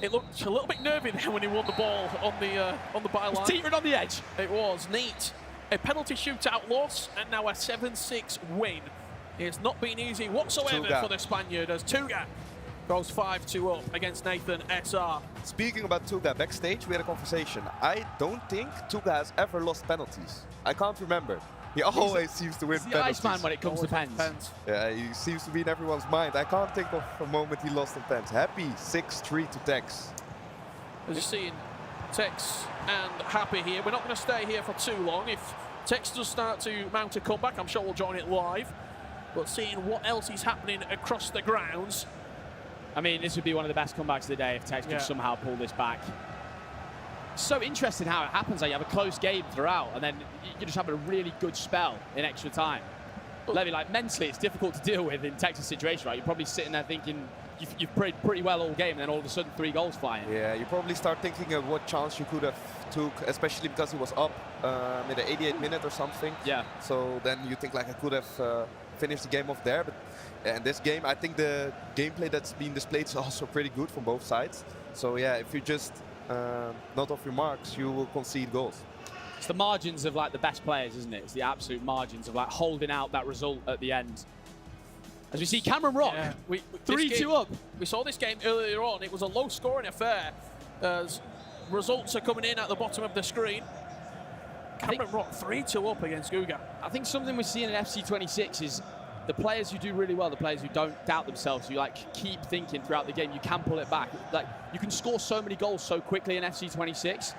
It looked a little bit nervy there when he won the ball on the byline. It was teetering on the edge. It was neat. A penalty shootout loss and now a 7-6 win. It's not been easy whatsoever for the Spaniard as Tuga goes 5-2 up against Nathan SR. Speaking about Tuga, backstage we had a conversation. I don't think Tuga has ever lost penalties. I can't remember. He always seems to win penalties. He's the Iceman when it comes to pens. Yeah, he seems to be in everyone's mind. I can't think of a moment he lost in pens. Happy 6-3 to Tex. As you're seeing Tex and Happy here. We're not going to stay here for too long. If Tex does start to mount a comeback, I'm sure we'll join it live. But seeing what else is happening across the grounds. I mean, this would be one of the best comebacks of the day if Tex could somehow pull this back. So interesting how it happens. Like you have a close game throughout, and then you just have a really good spell in extra time. Levy, like mentally, it's difficult to deal with in Tex's situation, right? You're probably sitting there thinking you've played pretty well all game, and then all of a sudden 3 goals flying. Yeah, you probably start thinking of what chance you could have took, especially because he was up in the 88th minute or something. Yeah. So then you think like I could have finished the game off there, but in this game, I think the gameplay that's been displayed is also pretty good from both sides. So yeah, if you just not off your marks, you will concede goals. It's the margins of like the best players, isn't it? It's the absolute margins of like holding out that result at the end. As we see Cameron Rock, 3-2 up. We saw this game earlier on. It was a low-scoring affair as results are coming in at the bottom of the screen. Cameron Rock 3-2 up against Guga. I think something we're seeing in FC26 is the players who do really well, the players who don't doubt themselves, who like keep thinking throughout the game, you can pull it back. Like you can score so many goals so quickly in FC26.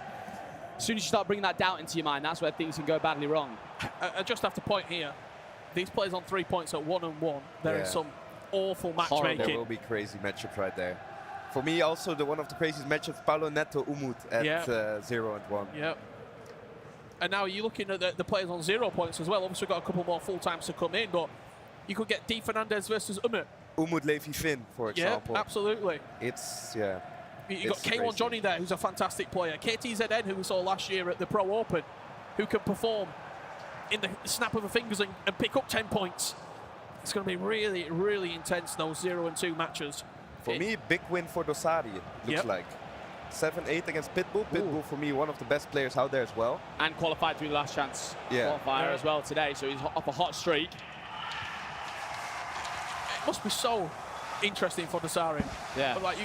As soon as you start bringing that doubt into your mind, that's where things can go badly wrong. I just have to point here, these players on 3 points at 1-1. There is some awful matchmaking. There will be crazy matchups right there. For me, also one of the craziest matchups, Paulo Neto Umut at 0-1. Yep. And now you're looking at the players on 0 points as well. Obviously, we've got a couple more full times to come in, but you could get D. Fernandez versus Umut. Umut Levi Finn, for example. Yeah, absolutely. It's, You've got K1 Johnny there, who's a fantastic player. KTZN, who we saw last year at the Pro Open, who can perform in the snap of the fingers and pick up 10 points. It's going to be really, really intense, those 0 and 2 matches. For me, big win for Dosari, it looks like. 7-8 against Pitbull. Pitbull, for me, one of the best players out there as well. And qualified through the last chance qualifier as well today, so he's off a hot streak. It must be so interesting for Dosari. Yeah. But like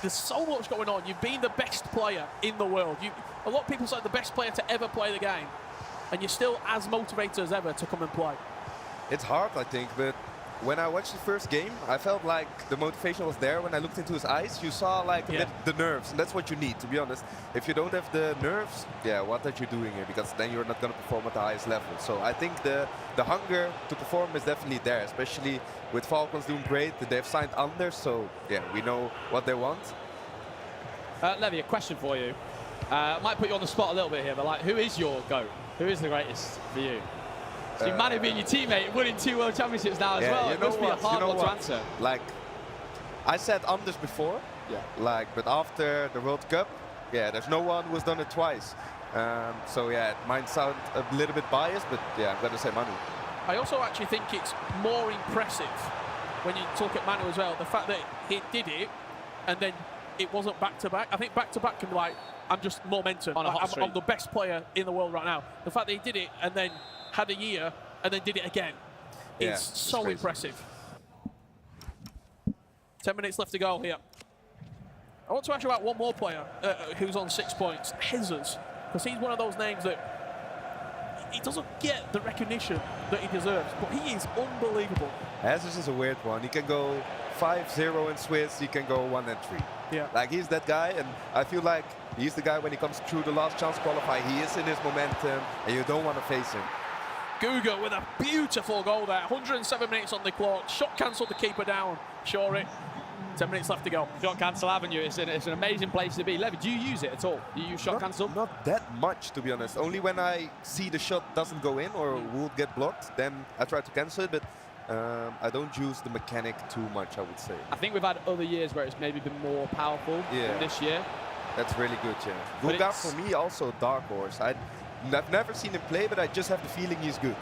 there's so much going on. You've been the best player in the world. A lot of people say the best player to ever play the game, and you're still as motivated as ever to come and play. It's hard, I think, but when I watched the first game, I felt like the motivation was there. When I looked into his eyes, you saw like a bit the nerves, and that's what you need, to be honest. If you don't have the nerves, what are you doing here? Because then you're not going to perform at the highest level. So I think the hunger to perform is definitely there, especially with Falcons doing great. They've signed Anders, so we know what they want. Levy, a question for you. I might put you on the spot a little bit here, but like, who is your GOAT? Who is the greatest for you? So Manu being your teammate, winning 2 World Championships now as well. It must be a hard one to answer. Like, I said Anders before, but after the World Cup, there's no one who's done it twice. So it might sound a little bit biased, but I'm going to say Manu. I also actually think it's more impressive when you talk at Manu as well, the fact that he did it and then it wasn't back-to-back. I think back-to-back can be like, I'm just momentum. On a hot streak. I'm the best player in the world right now. The fact that he did it and then had a year and then did it again is so impressive. 10 minutes left to go here. I want to ask you about one more player who's on 6 points, Jesus, because he's one of those names that he doesn't get the recognition that he deserves, but he is unbelievable. Jesus is a weird one. He can go 5-0 in Swiss, he can go 1-3. Yeah. Like, he's that guy, and I feel like he's the guy when he comes through the last chance qualify, he is in his momentum, and you don't want to face him. Guga with a beautiful goal there. 107 minutes on the clock. Shot cancelled the keeper down. Sure it. 10 minutes left to go. Shot cancel avenue, it's an amazing place to be. Levy, do you use it at all? Do you use shot cancel? Not that much, to be honest. Only when I see the shot doesn't go in or would get blocked, then I try to cancel it, but I don't use the mechanic too much, I would say. I think we've had other years where it's maybe been more powerful than this year. That's really good, yeah. Guga, for me, also a dark horse. I've never seen him play, but I just have the feeling he's good.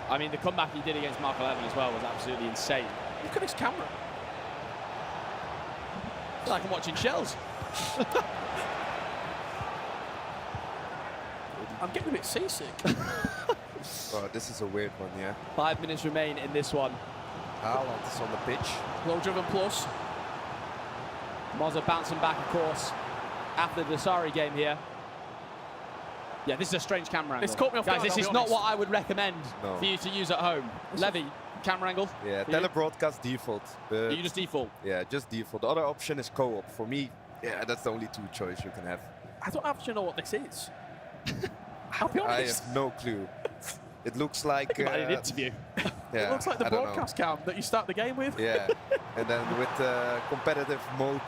I mean, the comeback he did against Mark 11 as well was absolutely insane. Look at his camera. I feel like I'm watching shells. I'm getting a bit seasick. Oh, this is a weird one, yeah. 5 minutes remain in this one. Haaland is on the pitch. Low driven plus. Moza bouncing back, of course, after the Dasari game here. Yeah, this is a strange camera angle. It's caught me off guard, guys, this is not what I would recommend for you to use at home. Levy, camera angle? Yeah, telebroadcast default. But you just default? Yeah, just default. The other option is co-op. For me, yeah, that's the only two choice you can have. I don't actually know what this is. I'll be I honest. have no clue. It looks like an interview. Yeah, it looks like the I don't broadcast cam that you start the game with. Yeah, and then with competitive mode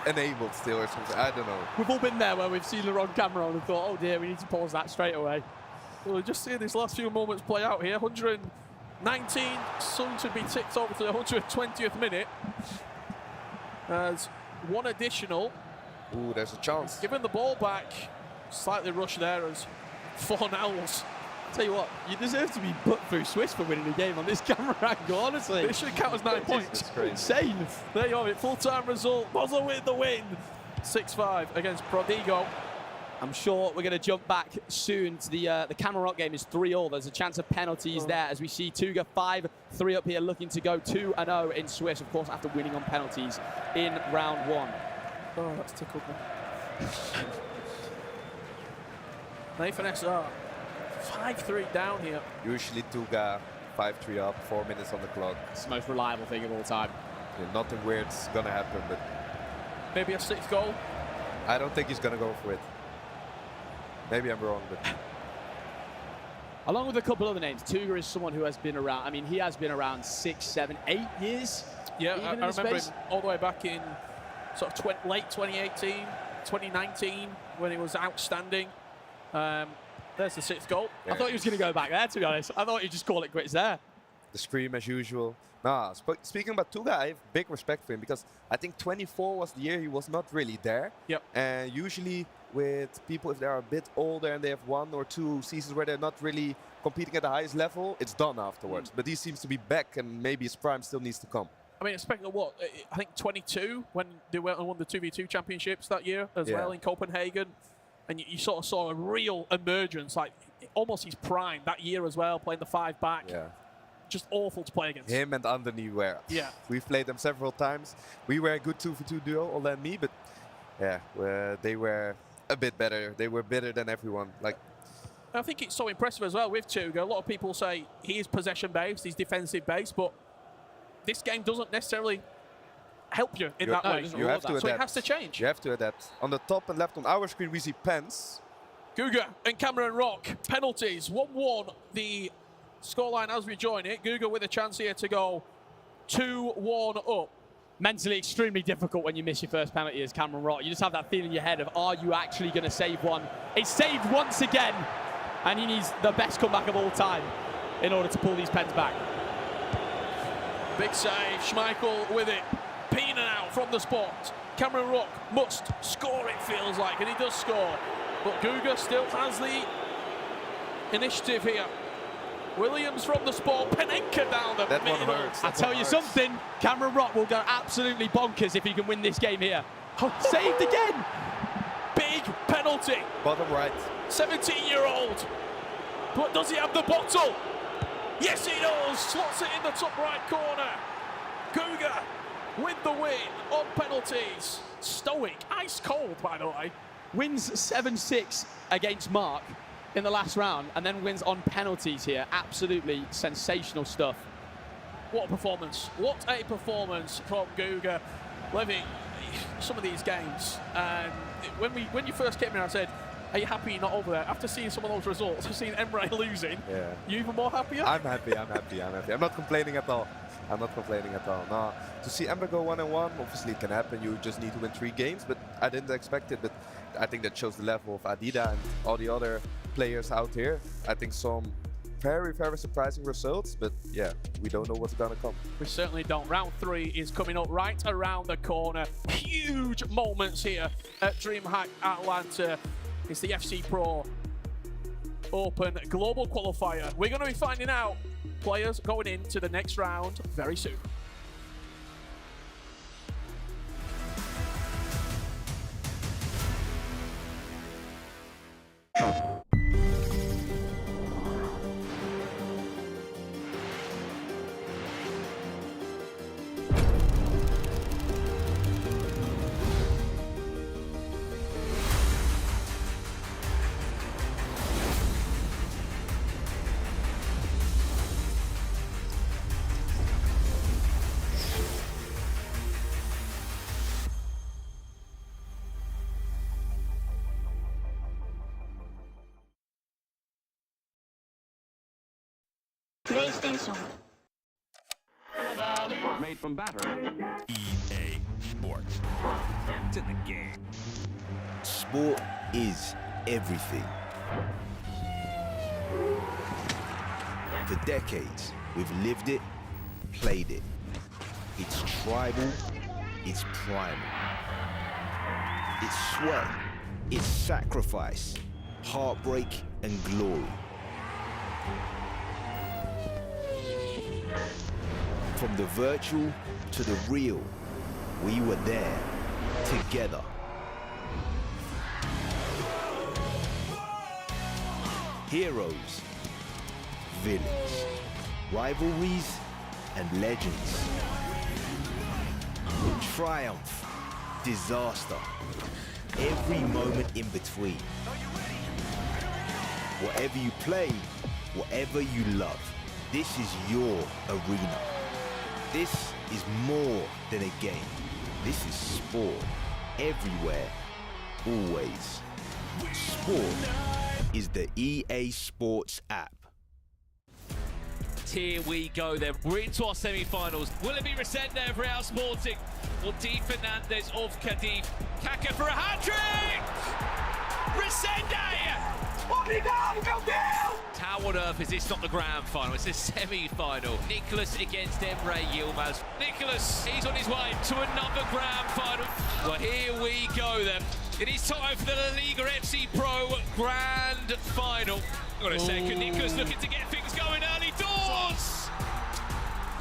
enabled still or something. I don't know. We've all been there where we've seen the wrong camera on and thought, oh dear, we need to pause that straight away. Well, we're just seeing these last few moments play out here. 119, soon to be ticked over to the 120th minute. As one additional. Ooh, there's a chance. Giving the ball back. Slightly rushed there as 4-0. Tell you what, you deserve to be put through Swiss for winning the game on this camera angle, honestly. It should count as 9 points. Insane. There you have it, full-time result. Moza with the win. 6-5 against Prodigo. I'm sure we're going to jump back soon to the Cameroon game is 3-3. There's a chance of penalties there as we see Tuga 5-3 up here looking to go 2-0 in Swiss, of course, after winning on penalties in round 1. Oh, that's tickled me. Nathan SR. 5-3 down here. Usually Tuga 5-3 up, 4 minutes on the clock. It's the most reliable thing of all time. Yeah, nothing weird's gonna happen, but maybe a 6th goal. I don't think he's gonna go for it. Maybe I'm wrong, but along with a couple other names, Tuga is someone who has been around. I mean, he has been around 6, 7, 8 years. Yeah, I remember him all the way back in sort of late 2018, 2019 when he was outstanding. There's the 6th goal. Yeah. I thought he was going to go back there, to be honest. I thought he'd just call it quits there. The scream as usual. Nah, speaking about Tuga, I have big respect for him because I think 24 was the year he was not really there. Yep. And usually with people, if they're a bit older and they have 1 or 2 seasons where they're not really competing at the highest level, it's done afterwards. But he seems to be back and maybe his prime still needs to come. I mean, expect what? I think 22 when they went and won the 2v2 championships that year as well in Copenhagen. And you sort of saw a real emergence, like almost his prime that year as well, playing the 5 back. Yeah. Just awful to play against. Him and Anthony were. Yeah. We've played them several times. We were a good 2v2 duo, Ola and me, but yeah, they were a bit better. They were better than everyone. Like, I think it's so impressive as well with Tuga. A lot of people say he is possession-based, he's defensive-based, but this game doesn't necessarily help you in that way. You have to adapt. So it has to change. You have to adapt. On the top and left on our screen, we see Pence. Guga and Cameron Rock. Penalties. 1-1. The scoreline as we join it. Guga with a chance here to go 2-1 up. Mentally extremely difficult when you miss your first penalty as Cameron Rock. You just have that feeling in your head of, are you actually going to save one? It's saved once again, and he needs the best comeback of all time in order to pull these pens back. Big save. Schmeichel with it. Pina now from the spot. Cameron Rock must score, it feels like, and he does score. But Guga still has the initiative here. Williams from the spot, Penenka down the middle. I tell you something, Cameron Rock will go absolutely bonkers if he can win this game here. Oh, saved again. Big penalty. Bottom right. 17-year-old. But does he have the bottle? Yes, he does. Slots it in the top right corner. Guga with the win on penalties. Stoic, ice cold, by the way. Wins 7-6 against Mark in the last round and then wins on penalties here. Absolutely sensational stuff. What a performance. What a performance from Guga. Living some of these games. And when you first came here, I said, are you happy you're not over there? After seeing some of those results, I've seen Emre losing. Yeah. You even more happier? I'm happy. I'm not complaining at all. No, to see Emre go 1-1, obviously it can happen. You just need to win 3 games, but I didn't expect it. But I think that shows the level of Adida and all the other players out here. I think some very, very surprising results, but yeah, we don't know what's gonna come. We certainly don't. Round 3 is coming up right around the corner. Huge moments here at DreamHack Atlanta. It's the FC Pro Open Global Qualifier. We're going to be finding out players going into the next round very soon. PlayStation. Made from battery. EA Sports. To the game. Sport is everything. For decades, we've lived it, played it. It's tribal, it's primal. It's sweat, it's sacrifice, heartbreak and glory. From the virtual to the real, we were there, together. Heroes, villains, rivalries, and legends. Triumph, disaster, every moment in between. Whatever you play, whatever you love, this is your arena. This is more than a game. This is sport, everywhere, always. Sport is the EA Sports app. Here we go then. We're into our semi-finals. Will it be Resende of Real Sporting or Di Fernandez of Cadiz? Kaka for a hat-trick! Resende! How on earth is this not the grand final? It's a semi-final. Nicholas against Emre Yilmaz. Nicholas, he's on his way to another grand final. Well, here we go then. It is time for the La Liga FC Pro Grand Final. Got a second, Nicholas looking to get things going early doors.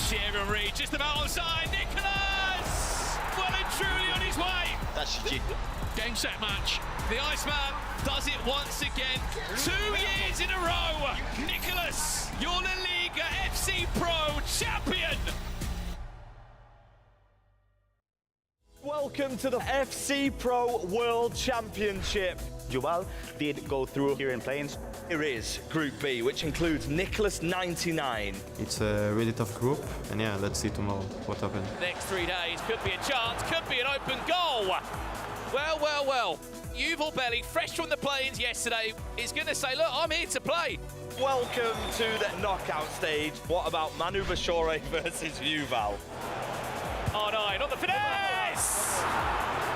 Sharon Reed just about on side. Nicholas! Well and truly on his way. That's GG. Game, set, match. The Iceman does it once again. 2 years in a row. Nicholas, your La Liga FC Pro champion. Welcome to the FC Pro World Championship. Joel did go through here in planes. Here is Group B, which includes Nicholas 99. It's a really tough group, and yeah, let's see tomorrow what happens. Next 3 days could be a chance, could be an open goal. Well, well, well. Yuval Belli, fresh from the plains yesterday, is going to say, look, I'm here to play. Welcome to the knockout stage. What about Manu Bashore versus Yuval? R9 on the finesse!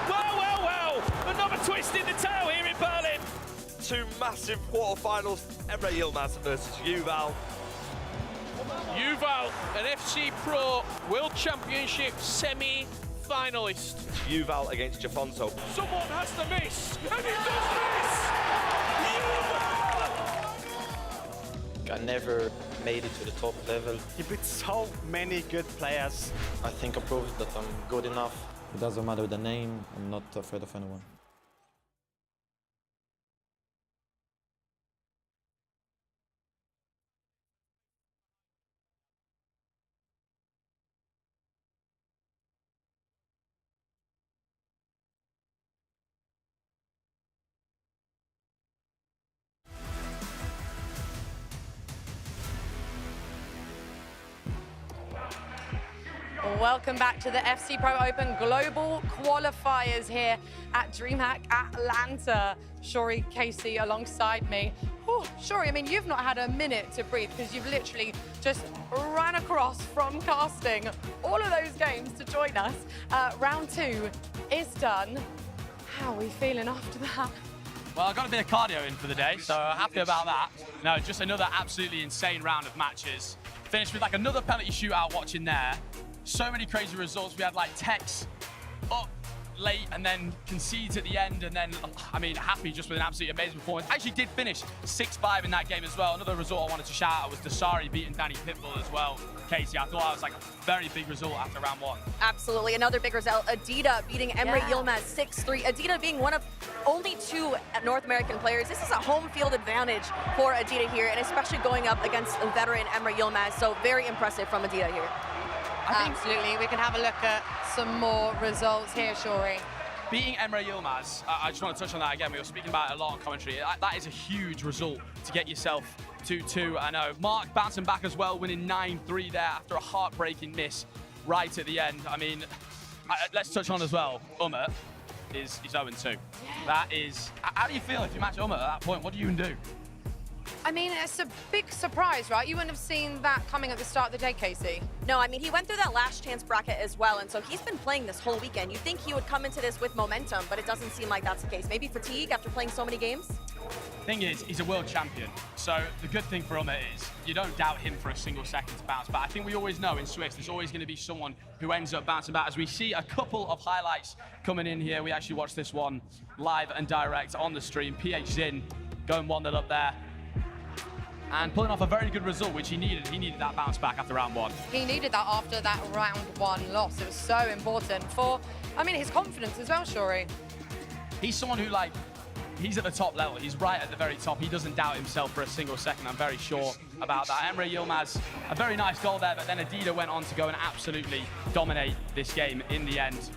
Well, well, well. Another twist in the tail here in Berlin. 2 massive quarterfinals. Emre Yilmaz versus Yuval. Yuval, an FC Pro World Championship semi-finalist. Yuval against Jafonso. Someone has to miss, and he does miss! I never made it to the top level. He beat so many good players. I think I proved that I'm good enough It doesn't matter the name, I'm not afraid of anyone. Welcome back to the FC Pro Open Global Qualifiers here at DreamHack Atlanta. Shori, Casey alongside me. Whew, Shori, I mean, you've not had a minute to breathe because you've literally just ran across from casting all of those games to join us. Round 2 is done. How are we feeling after that? Well, I got a bit of cardio in for the day, so happy about that. No, just another absolutely insane round of matches. Finished with like another penalty shootout watching there. So many crazy results. We had like Tex up late and then concedes at the end, and then, I mean, Happy just with an absolutely amazing performance. Actually did finish 6-5 in that game as well. Another result I wanted to shout out was Dasari beating Danny Pitbull as well. Casey, I thought that was like a very big result after round 1. Absolutely, another big result. Adida beating Emre Yilmaz 6-3. Adida being one of only 2 North American players. This is a home field advantage for Adida here, and especially going up against a veteran Emre Yilmaz. So very impressive from Adida here. Absolutely, we can have a look at some more results here, Shori. Beating Emre Yilmaz, I just want to touch on that again. We were speaking about it a lot on commentary. That is a huge result to get yourself 2-2. I know. Mark bouncing back as well, winning 9-3 there after a heartbreaking miss right at the end. I mean, let's touch on as well, Umut is 0-2. That is, how do you feel if you match Umut at that point? What do you even do? I mean, it's a big surprise, right? You wouldn't have seen that coming at the start of the day, Casey. No, I mean, he went through that last chance bracket as well, and so he's been playing this whole weekend. You'd think he would come into this with momentum, but it doesn't seem like that's the case. Maybe fatigue after playing so many games? Thing is, he's a world champion. So the good thing for Umut is you don't doubt him for a single second to bounce back. I think we always know in Swiss, there's always going to be someone who ends up bouncing back. As we see a couple of highlights coming in here. We actually watched this one live and direct on the stream. PH Zin going 1-0 up there, and pulling off a very good result, which he needed. He needed that bounce back after round 1. He needed that after that round 1 loss. It was so important for, I mean, his confidence as well, Shori. He's someone who, like, he's at the top level. He's right at the very top. He doesn't doubt himself for a single second. I'm very sure about that. Emre Yilmaz, a very nice goal there, but then Adida went on to go and absolutely dominate this game in the end.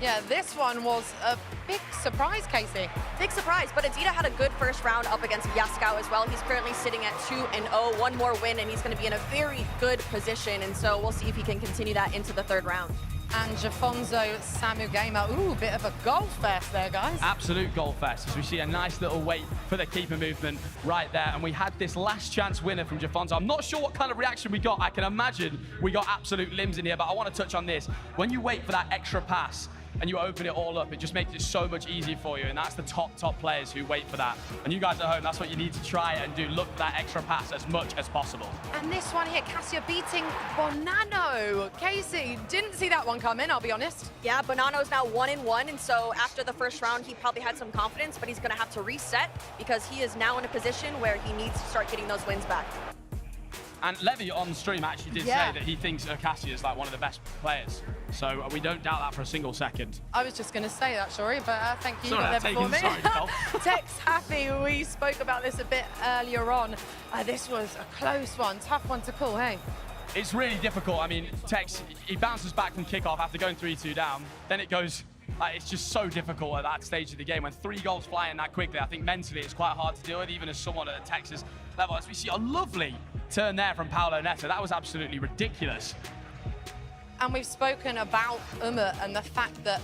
Yeah, this one was a big surprise, Casey. Big surprise, but Adida had a good first round up against Yaskau as well. He's currently sitting at 2-0, 1 more win, and he's going to be in a very good position, and so we'll see if he can continue that into the 3rd round. And Jafonso Samugema, ooh, bit of a goal fest there, guys. Absolute goal fest, as we see a nice little wait for the keeper movement right there. And we had this last chance winner from Jafonso. I'm not sure what kind of reaction we got. I can imagine we got absolute limbs in here, but I want to touch on this. When you wait for that extra pass and you open it all up, it just makes it so much easier for you. And that's the top players who wait for that. And you guys at home, that's what you need to try and do. Look for that extra pass as much as possible. And this one here, Cassia beating Bonanno. Casey, didn't see that one come in, I'll be honest. Yeah, Bonanno's now 1-1, and so after the first round, he probably had some confidence, but he's going to have to reset because he is now in a position where he needs to start getting those wins back. And Levy on stream actually did say that he thinks Cassia is like one of the best players. So we don't doubt that for a single second. I was just going to say that, Shori, but thank you. Sorry, You got there before me. Nicole. Tex Happy, we spoke about this a bit earlier on. This was a close one, tough one to call, hey? It's really difficult. I mean, Tex, he bounces back from kickoff after going 3-2 down. Then it goes, it's just so difficult at that stage of the game. When 3 goals fly in that quickly, I think mentally it's quite hard to deal with, even as someone at Texas level. As we see a lovely turn there from Paolo Neto. That was absolutely ridiculous. And we've spoken about Umut and the fact that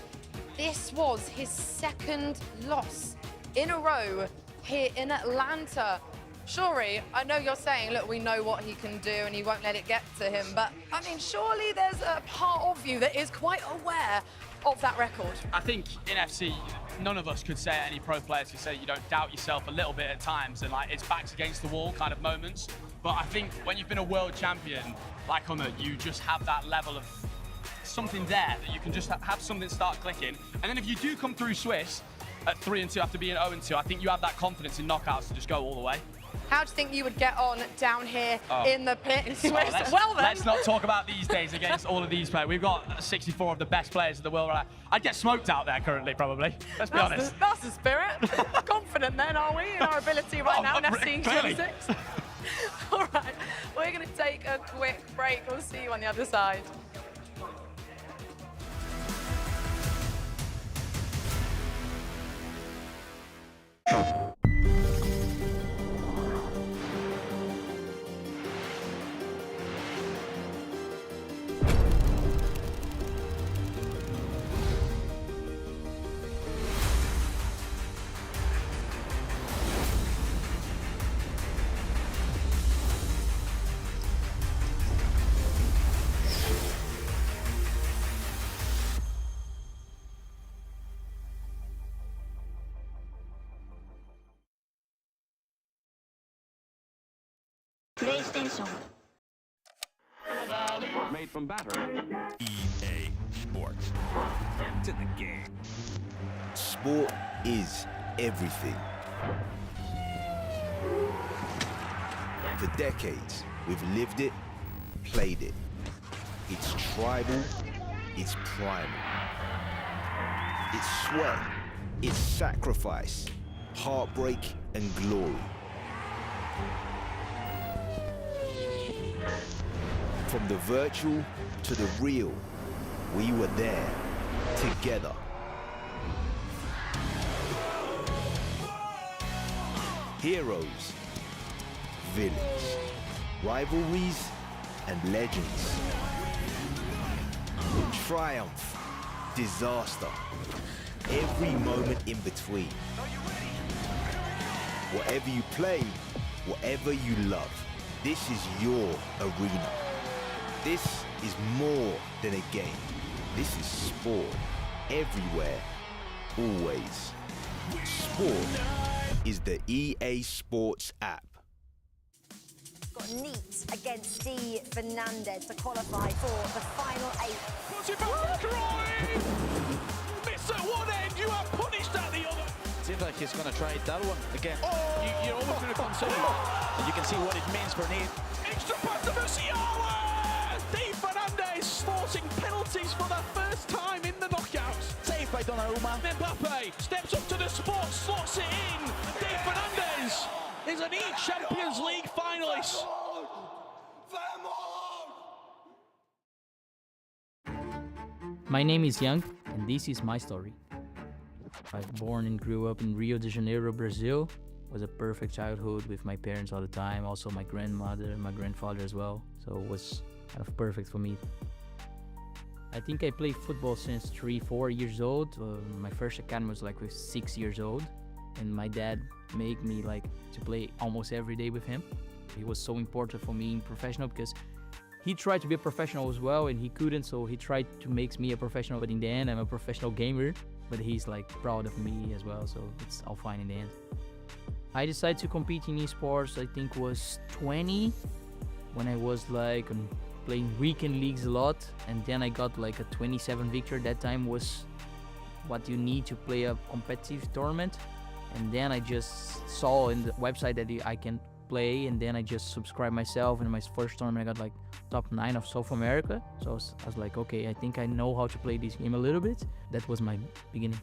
this was his 2nd loss in a row here in Atlanta. Shori, I know you're saying, look, we know what he can do and he won't let it get to him, but I mean, surely there's a part of you that is quite aware of that record. I think in FC, none of us could say, any pro players could say you don't doubt yourself a little bit at times, and like it's backs against the wall kind of moments. But I think when you've been a world champion like Umut, you just have that level of something there that you can just have something start clicking. And then if you do come through Swiss at 3-2 after being 0-2, I think you have that confidence in knockouts to just go all the way. How do you think you would get on down here in the pit in Swiss? Well, let's not talk about these days against all of these players. We've got 64 of the best players in the world. I'd get smoked out there currently, probably. Let's be honest. That's the spirit. Confident then, are we, in our ability right now in FC 26? All right, we're going to take a quick break. We'll see you on the other side. PlayStation. Made from battery. EA Sports. To the game. Sport is everything. For decades, we've lived it, played it. It's tribal, it's primal. It's sweat, it's sacrifice, heartbreak and glory. From the virtual to the real, we were there, together. Heroes, villains, rivalries, and legends. Triumph, disaster, every moment in between. Whatever you play, whatever you love, this is your arena. This is more than a game. This is sport, everywhere, always. Sport is the EA Sports app. Got Neat against Steve Fernandez to qualify for the final 8. Puts it back for Miss at one end, you are punished at the other. Seems like he's going to try that one again. You're always going to consider And you can see what it means for Neat. extra pass to Musiala! Steve Fernandez sporting penalties for the first time in the knockouts. Saved by Donnarumma. Mbappe steps up to the spot, slots it in. And Dave Fernandez is an E-Champions League finalist. My name is Young, and this is my story. I was born and grew up in Rio de Janeiro, Brazil. It was a perfect childhood with my parents all the time, also my grandmother and my grandfather as well. So it was kind of perfect for me. I think I played football since 3-4 years old. My first academy was like with 6 years old, and my dad made me like to play almost every day with him. He was so important for me in professional because he tried to be a professional as well, and he couldn't, so he tried to make me a professional, but in the end I'm a professional gamer. But he's like proud of me as well, so it's all fine in the end. I decided to compete in esports, I think was 20, when I was like playing weekend leagues a lot, and then I got like a 27 victory. That time was what you need to play a competitive tournament, and then I just saw in the website that I can play, and then I just subscribed myself, and in my first tournament I got like top 9 of South America. So I was like, okay, I think I know how to play this game a little bit. That was my beginning.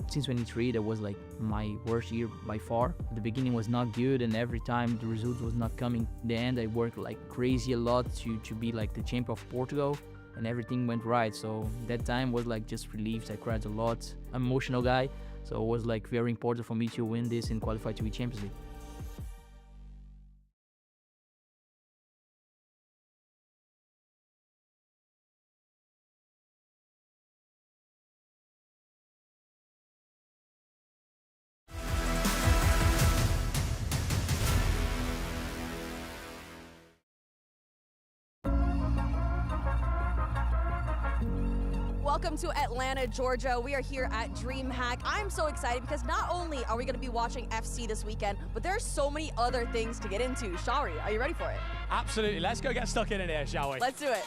Since 23, that was like my worst year by far. The beginning was not good, and every time the result was not coming. In the end, I worked like crazy a lot to be like the champion of Portugal, and everything went right. So that time was like just relieved. I cried a lot. I'm an emotional guy, so it was like very important for me to win this and qualify to be Champions League. Welcome to Atlanta, Georgia. We are here at DreamHack. I'm so excited because not only are we going to be watching FC this weekend, but there are so many other things to get into. Shari, are you ready for it? Absolutely. Let's go get stuck in here, shall we? Let's do it.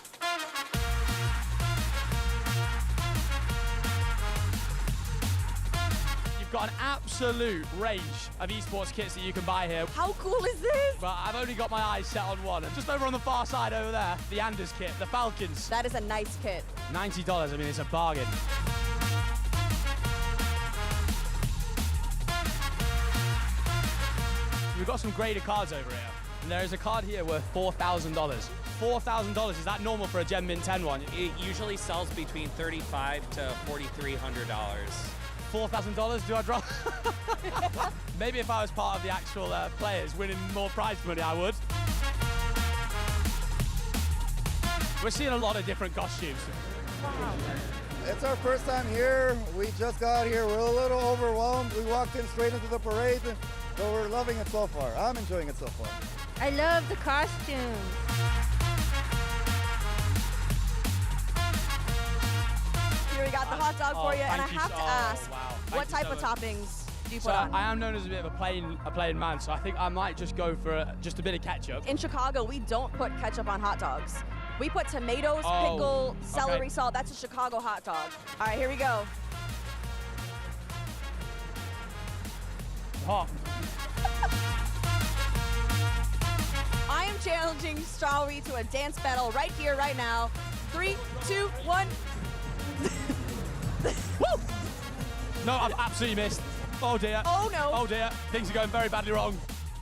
You've We've got an absolute range of esports kits that you can buy here. How cool is this? But I've only got my eyes set on one. And just over on the far side over there, the Anders kit, the Falcons. That is a nice kit. $90, I mean, it's a bargain. We've got some graded cards over here. And there is a card here worth $4,000. $4,000, is that normal for a Gem Mint 10 one? It usually sells between $3,500 to $4,300. $4,000, do I drop? Maybe if I was part of the actual players winning more prize money, I would. We're seeing a lot of different costumes. Wow. It's our first time here. We just got here. We're a little overwhelmed. We walked in straight into the parade, so we're loving it so far. I'm enjoying it so far. I love the costumes. Here we got the hot dog for you, and I thank you have to so- ask, wow. what Thank you type so of much. toppings do you So put on? I am known as a bit of a plain man, so I think I might just go for just a bit of ketchup. In Chicago, we don't put ketchup on hot dogs. We put tomatoes, Oh, pickle, celery okay. salt. That's a Chicago hot dog. All right, here we go. Hot. I am challenging Strawberry to a dance battle right here, right now. 3, 2, 1. Woo! No, I've absolutely missed. Oh dear. Oh no. Oh dear. Things are going very badly wrong.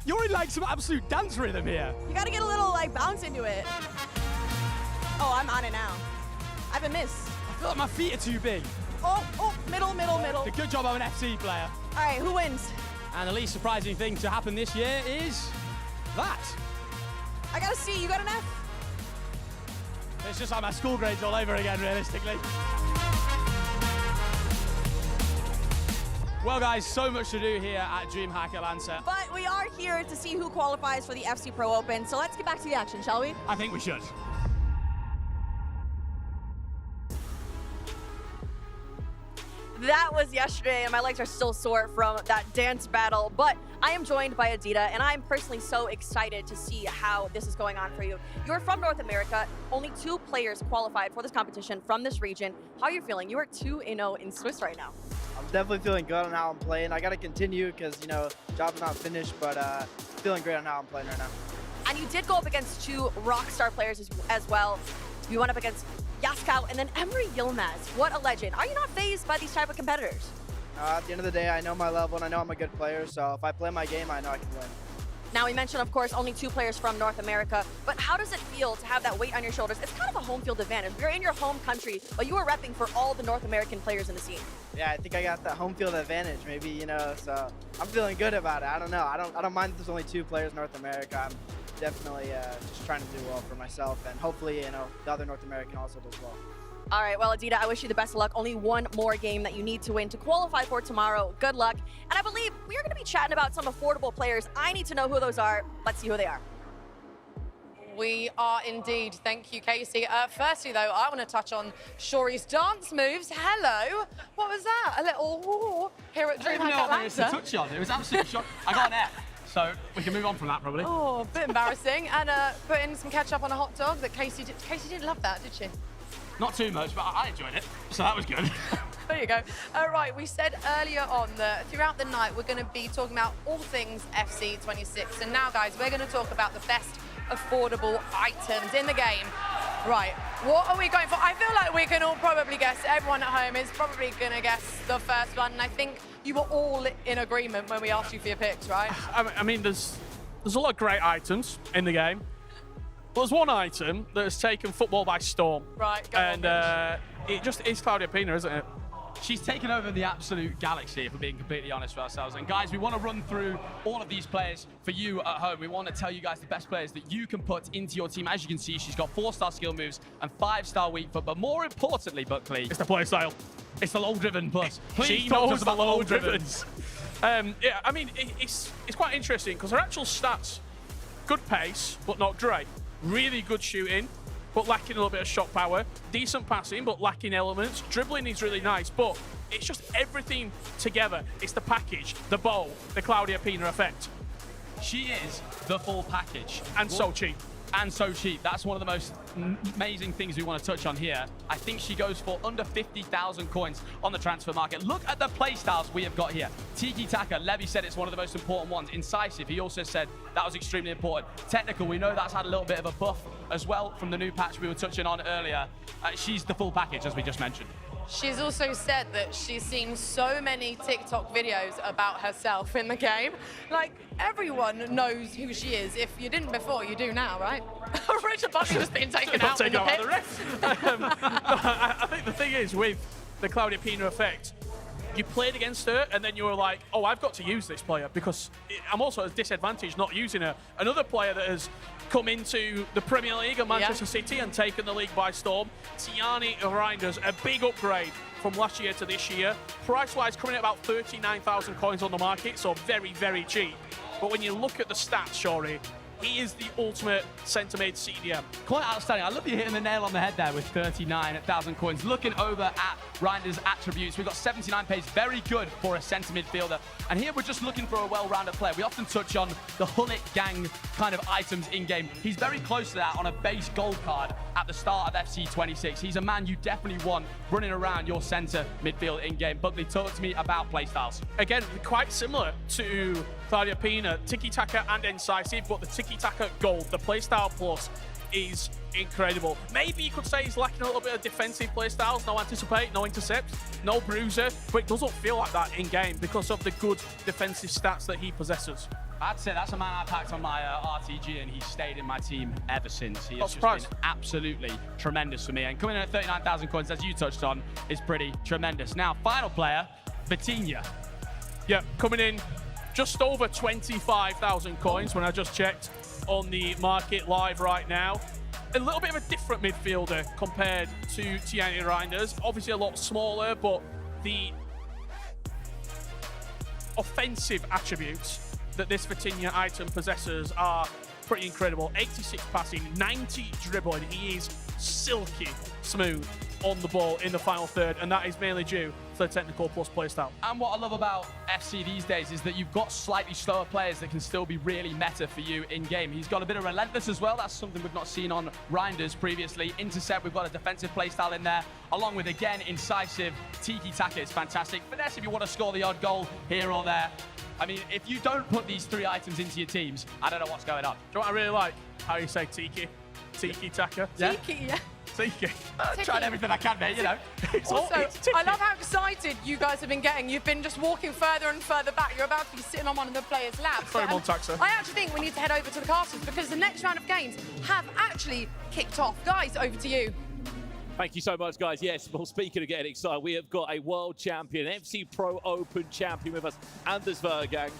You're in like some absolute dance rhythm here. You gotta get a little like bounce into it. Oh, I'm on it now. I haven't missed. I feel like my feet are too big. Oh, middle. Good job, I'm an FC player. All right, who wins? And the least surprising thing to happen this year is that. I got a C, you got an F? It's just like my school grades all over again, realistically. Well, guys, so much to do here at DreamHack Atlanta. But we are here to see who qualifies for the FC Pro Open, so let's get back to the action, shall we? I think we should. That was yesterday, and my legs are still sore from that dance battle. But I am joined by Adita, and I'm personally so excited to see how this is going on for you. You're from North America. Only 2 players qualified for this competition from this region. How are you feeling? You are 2-0 in Swiss right now. I'm definitely feeling good on how I'm playing. I got to continue because, job's not finished, but feeling great on how I'm playing right now. And you did go up against 2 Rockstar players as well. You went up against Yaskow and then Emery Yilmaz. What a legend. Are you not fazed by these type of competitors? At the end of the day, I know my level and I know I'm a good player, so if I play my game, I know I can win. Now, we mentioned, of course, only 2 players from North America, but how does it feel to have that weight on your shoulders? It's kind of a home field advantage. You're in your home country, but you are repping for all the North American players in the scene. Yeah, I think I got that home field advantage, maybe, so I'm feeling good about it. I don't know. I don't mind that there's only 2 players in North America. I'm definitely just trying to do well for myself, and hopefully, the other North American also does well. All right, well, Adita, I wish you the best of luck. Only one more game that you need to win to qualify for tomorrow. Good luck. And I believe we're going to be chatting about some affordable players. I need to know who those are. Let's see who they are. We are indeed. Thank you, Casey. Firstly, though, I want to touch on Shori's dance moves. Hello. What was that? A little woo here at DreamHack Atlanta. It's a touch on. It was absolutely shocking. I got an F, so we can move on from that probably. Oh, a bit embarrassing. And putting some ketchup on a hot dog that Casey didn't love that, did she? Not too much, but I enjoyed it, so that was good. There you go. Right, we said earlier on that throughout the night we're going to be talking about all things FC 26. And now, guys, we're going to talk about the best affordable items in the game. Right, what are we going for? I feel like we can all probably guess. Everyone at home is probably going to guess the first one. And I think you were all in agreement when we asked you for your picks, right? I mean, there's a lot of great items in the game. But there's one item that has taken football by storm. Right, go and on, it just is Claudia Pina, isn't it? She's taken over the absolute galaxy, if we're being completely honest with ourselves. And guys, we want to run through all of these players for you at home. We want to tell you guys the best players that you can put into your team. As you can see, she's got 4-star skill moves and 5-star weak foot. But more importantly, Buckley, It's the play style. it's the low-driven plus. Please She talk to knows us the about the low low-drivens. Yeah, I mean, it's quite interesting because her actual stats, good pace, but not great. Really good shooting, but lacking a little bit of shot power. Decent passing, but lacking elements. Dribbling is really nice, but it's just everything together. It's the package, the bow, the Claudia Pina effect. She is the full package. And so cheap. and so cheap. That's one of the most amazing things we want to touch on here. I think she goes for under 50,000 coins on the transfer market. Look at the playstyles we have got here. Tiki Taka, Levy said it's one of the most important ones. Incisive, he also said that was extremely important. Technical, we know that's had a little bit of a buff as well from the new patch we were touching on earlier. She's the full package, as we just mentioned. She's also said that she's seen so many TikTok videos about herself in the game. Like, everyone knows who she is. If you didn't before, you do now, right? Richard Buckley was being taken out in the pit. I think the thing is, with the Claudia Pina effect, you played against her and then you were like, oh, I've got to use this player because I'm also at a disadvantage not using her. Another player that has come into the Premier League at Manchester City and taken the league by storm, Tiani Reinders, a big upgrade from last year to this year. Price-wise, coming at about 39,000 coins on the market, so very, very cheap. But when you look at the stats, Shori, he is the ultimate centre-mid CDM. Quite outstanding. I love you hitting the nail on the head there with 39,000 coins. Looking over at Reinder's attributes, we've got 79 pace, very good for a centre midfielder. And here we're just looking for a well-rounded player. We often touch on the Hullet gang kind of items in-game. He's very close to that on a base gold card at the start of FC 26. He's a man you definitely want running around your centre midfield in-game. Buckley, talk to me about playstyles. Again, quite similar to Claudia Pina, tiki-taka and incisive, but the tiki-taka gold, the playstyle plus, is incredible. Maybe you could say he's lacking a little bit of defensive playstyles, no anticipate, no intercept, no bruiser, but it doesn't feel like that in-game because of the good defensive stats that he possesses. I'd say that's a man I packed on my RTG, and he's stayed in my team ever since. He has just been absolutely tremendous for me. And coming in at 39,000 coins, as you touched on, is pretty tremendous. Now, final player, Vitinha. Yeah, coming in just over 25,000 coins when I just checked on the market live right now. A little bit of a different midfielder compared to Tiani Reinders. Obviously a lot smaller, but the offensive attributes that this Vitinha item possesses are pretty incredible. 86 passing, 90 dribbling. He is silky smooth on the ball in the final third, and that is mainly due to the technical plus playstyle. And what I love about FC these days is that you've got slightly slower players that can still be really meta for you in-game. He's got a bit of relentless as well. That's something we've not seen on Reinders previously. Intercept, we've got a defensive playstyle in there, along with, again, incisive. Tiki-taka is fantastic. Finesse if you want to score the odd goal here or there. I mean, if you don't put these three items into your teams, I don't know what's going on. Do you know what I really like? How you say tiki? Tiki-taka? Yeah? Tiki, yeah. Tiki. Trying everything I can, mate, you know. Also, I love how excited you guys have been getting. You've been just walking further and further back. You're about to be sitting on one of the players' laps. Sorry, Montaxa. I actually think we need to head over to the casters because the next round of games have actually kicked off. Guys, over to you. Thank you so much, guys. Yes, well, speaking of getting excited, we have got a world champion, FC Pro Open champion with us, Anders Vergang.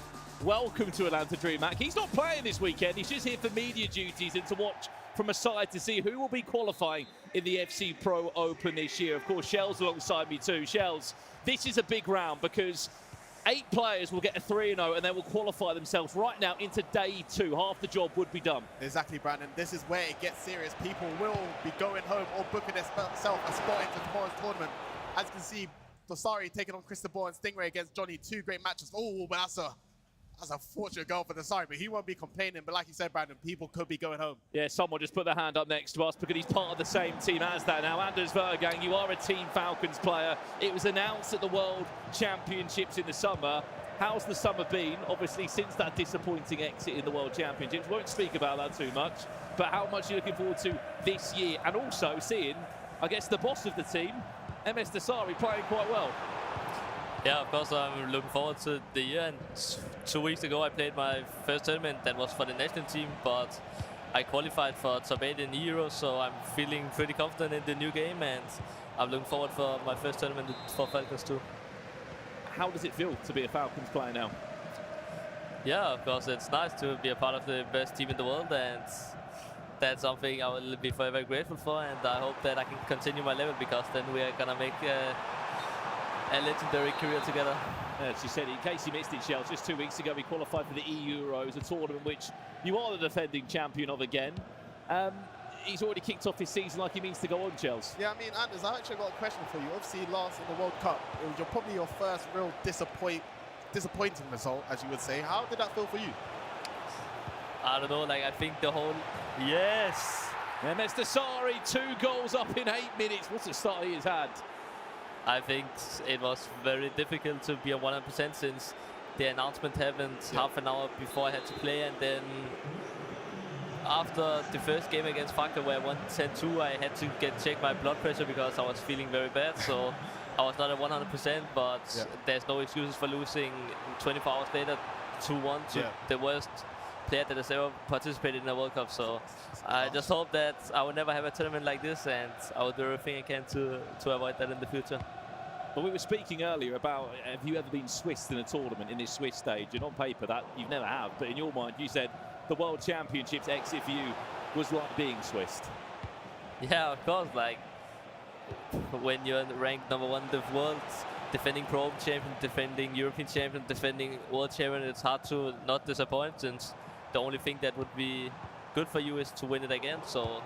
Welcome to Atlanta DreamHack. He's not playing this weekend. He's just here for media duties and to watch from a side to see who will be qualifying in the FC Pro Open this year. Of course, Shell's alongside me too. Shells, this is a big round because 8 players will get a 3-0 and they will qualify themselves right now into day 2. Half the job would be done. Exactly, Brandon. This is where it gets serious. People will be going home or booking themselves a spot into tomorrow's tournament. As you can see, Dosari taking on Cristobal and Stingray against Johnny. 2 great matches. Oh, but that's a fortunate goal for Dosari, but he won't be complaining. But like you said, Brandon, people could be going home. Yeah, someone just put their hand up next to us because he's part of the same team as that now. Anders Vergang, you are a Team Falcons player. It was announced at the World Championships in the summer. How's the summer been? Obviously, since that disappointing exit in the World Championships. Won't speak about that too much. But how much are you looking forward to this year? And also seeing, I guess, the boss of the team, MS Dosari, playing quite well. Yeah, of course, I'm looking forward to the year. And 2 weeks ago, I played my first tournament that was for the national team, but I qualified for top 8 in the Euros, so I'm feeling pretty confident in the new game, and I'm looking forward for my first tournament for Falcons too. How does it feel to be a Falcons player now? Yeah, of course, it's nice to be a part of the best team in the world, and that's something I will be forever grateful for, and I hope that I can continue my level because then we are gonna make a legendary career together. As you said, in case you missed it, Shells, just 2 weeks ago we qualified for the Euros, a tournament which you are the defending champion of again. He's already kicked off his season like he means to go on, Shells. Yeah, I mean, Anders, I've actually got a question for you. Obviously, last in the World Cup, it was probably your first real disappointing result, as you would say. How did that feel for you? I don't know, like I think the whole Yes. MS Dasari, 2 goals up in 8 minutes. What a start he has had. I think it was very difficult to be at 100% since the announcement happened half an hour before I had to play, and then after the first game against Frankfurt where I won 10-2, I had to check my blood pressure because I was feeling very bad, so I was not at 100%, but there's no excuses for losing 24 hours later 2-1 to the worst player that has ever participated in a World Cup. So I just hope that I will never have a tournament like this, and I will do everything I can to avoid that in the future. Well, we were speaking earlier about, have you ever been Swissed in a tournament in this Swiss stage? And on paper, that you never have. But in your mind, you said the World Championships exit for you was like being Swissed. Yeah, of course. Like when you're ranked #1 in the world, defending Pro Open champion, defending European champion, defending World champion, it's hard to not disappoint. Since the only thing that would be good for you is to win it again. So,